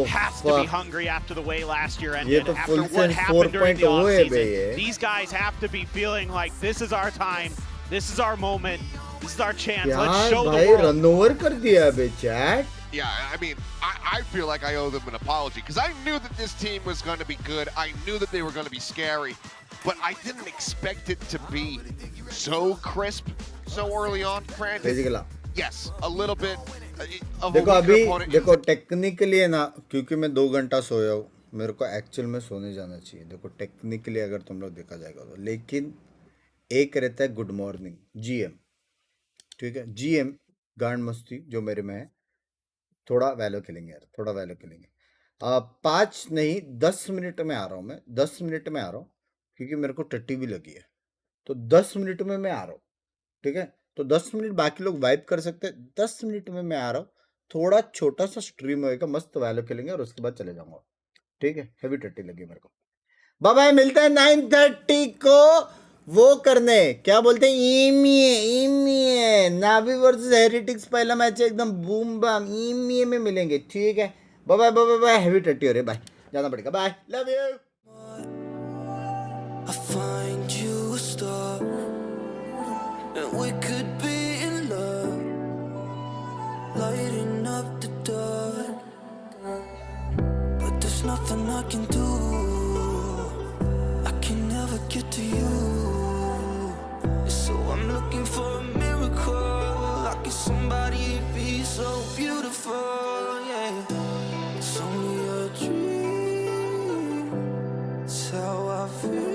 S7: has to be hungry after the way last year ended. After what happened during the offseason, these guys have to be feeling like this is our time. This is our moment. This is our chance. Let's show the world.
S1: Run over कर दिया बे chat.
S3: Yeah, I mean, I feel like I owe them an apology because I knew that this team was going to be good. I knew that they were going to be scary, but I didn't expect it to be so crisp so early on. Granted, yes, a little bit of
S1: देखो
S3: a
S1: अभी
S3: opponent.
S1: देखो technically है ना, क्योंकि मैं 2 घंटा सोया हूँ, मेरे को एक्चुअल में सोने जाना चाहिए। देखो टेक्निकली अगर तुम लोग देखा जाएगा तो, लेकिन एक रहता है गुड मॉर्निंग जीएम, ठीक है, जीएम गांड मस्ती जो मेरे में है, थोड़ा वैलो खेलेंगे यार, थोड़ा वैलो खेलेंगे। 5 नहीं 10 मिनट में आ रहा हूँ मैं, 10 मिनट में आ रहा हूँ, क्योंकि मेरे को टट्टी भी लगी है, तो 10 मिनट में मैं आ रहा हूँ, ठीक है। तो 10 मिनट बाकी लोग वाइप कर सकते हैं, 10 मिनट में मैं आ रहा हूँ, थोड़ा छोटा सा स्ट्रीम होएगा, मस्त वैलो खेलेंगे और उसके बाद चले जाऊंगा, ठीक है। हेवी टट्टी लगी मेरे को। बाय बाय, मिलते हैं 9:30 को वो करने, क्या बोलते हैं, ईमीए नावी वर्सेस हेरिटिक्स, पहला मैच है एकदम बूम बम, ईमीए में मिलेंगे, ठीक है। Bye bye bye bye, heavy टट्टी हो रही है, बाय, जाना पड़ेगा, bye, love you.
S10: I find you a star, and we could be in love, lighting up the dark, but there's nothing I can do, I can never get to you, so I'm looking for a miracle, like if somebody be so beautiful, yeah, it's only a dream, it's how I feel.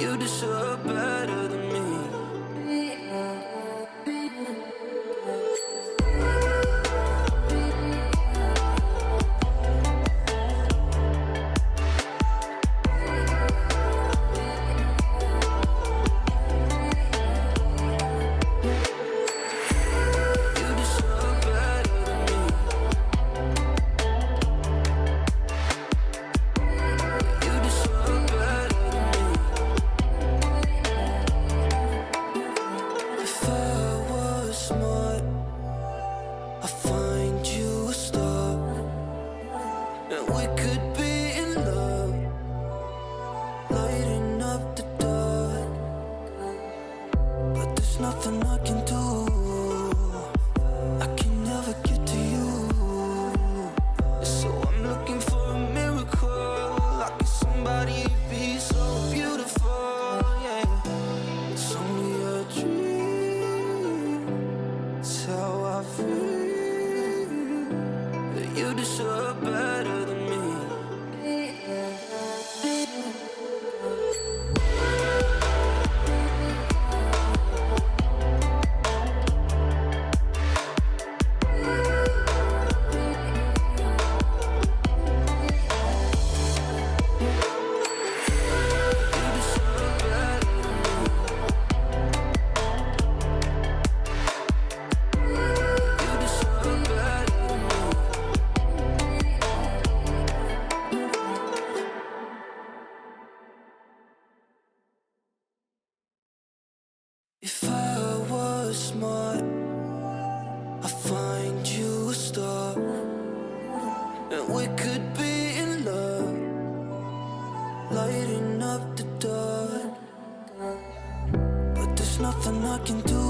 S10: You deserve better than me. Nothing I can do, I can never get to you, so I'm looking for a miracle, like if somebody be so beautiful, yeah, it's only a dream, it's how I feel, you deserve better than me. If I was smart, I'd find you a star, and we could be in love, lighting up the dark, but there's nothing I can do,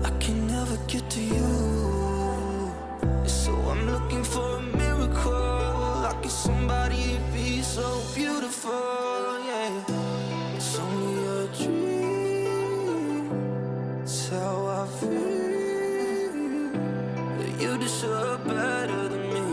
S10: I can never get to you, so I'm looking for a miracle, like if somebody be so beautiful, yeah, it's only a dream, it's how I feel, you deserve better than me.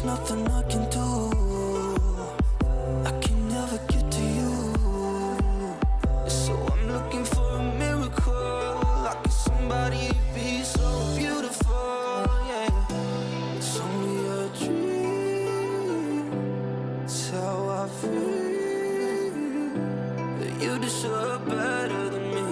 S10: Nothing I can do, I can never get to you, so I'm looking for a miracle, like if somebody be so beautiful, yeah, it's only a dream, it's how I feel, you deserve better than me.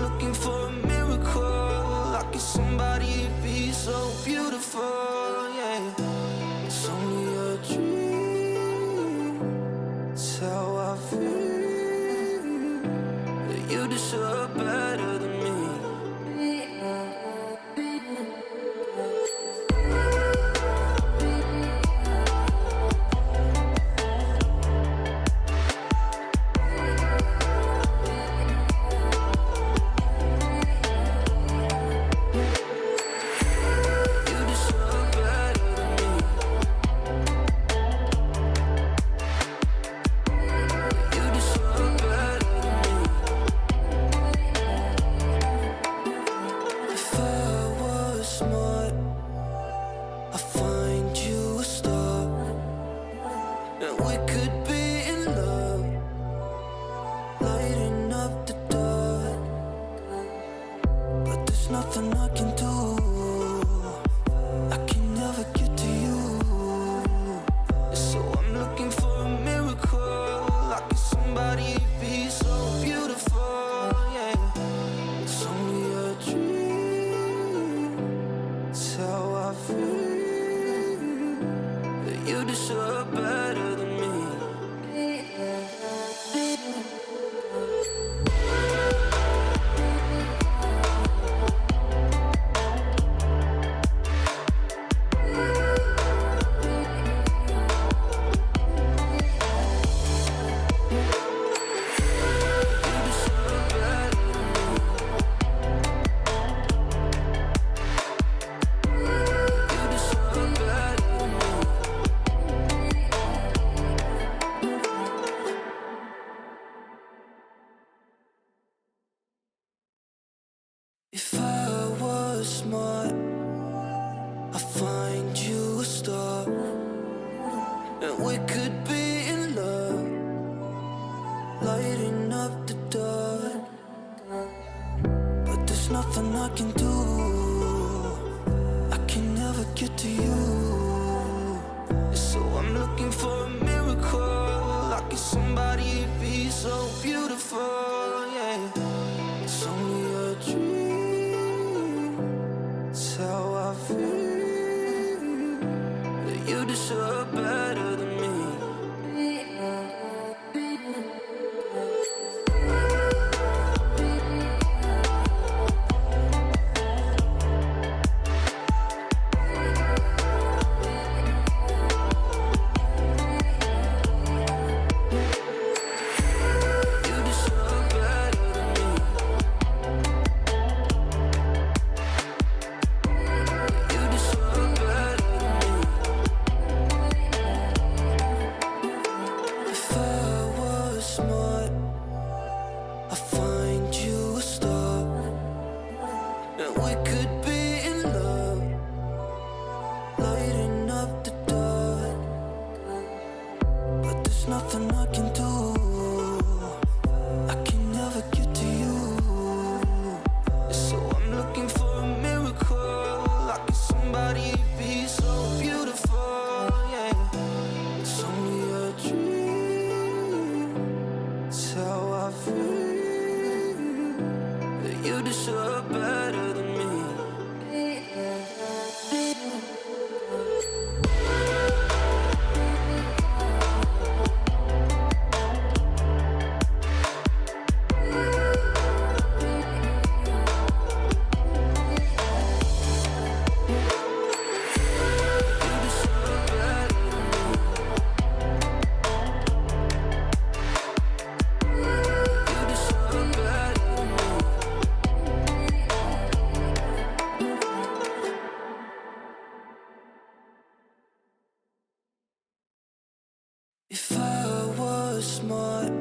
S10: looking for a miracle. Like if somebody be so beautiful, yeah. It's only a dream. It's how I feel. That you deserve better than me. Nothing I can do. I can never get to you. So I'm looking for a miracle. Like if somebody be so beautiful, yeah. It's only a dream. It's how I feel. That you deserve better than me. If I was smart, I'd find you a star, and we could be in love, lighting up the dark. But there's nothing I can do. I can never get to you. So I'm looking for a miracle. Like if somebody be so beautiful, yeah. It's only a dream. It's how I feel. That you deserve better than me. Nothing I can do. I can never get to you. So I'm looking for a miracle. Like if somebody be so beautiful, yeah. It's only a dream. It's how I feel. That you deserve better than me. If I was smart,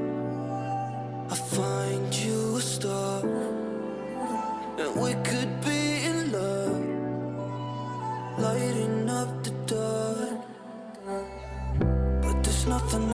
S10: I'd find you a star, and we could be in love, lighting up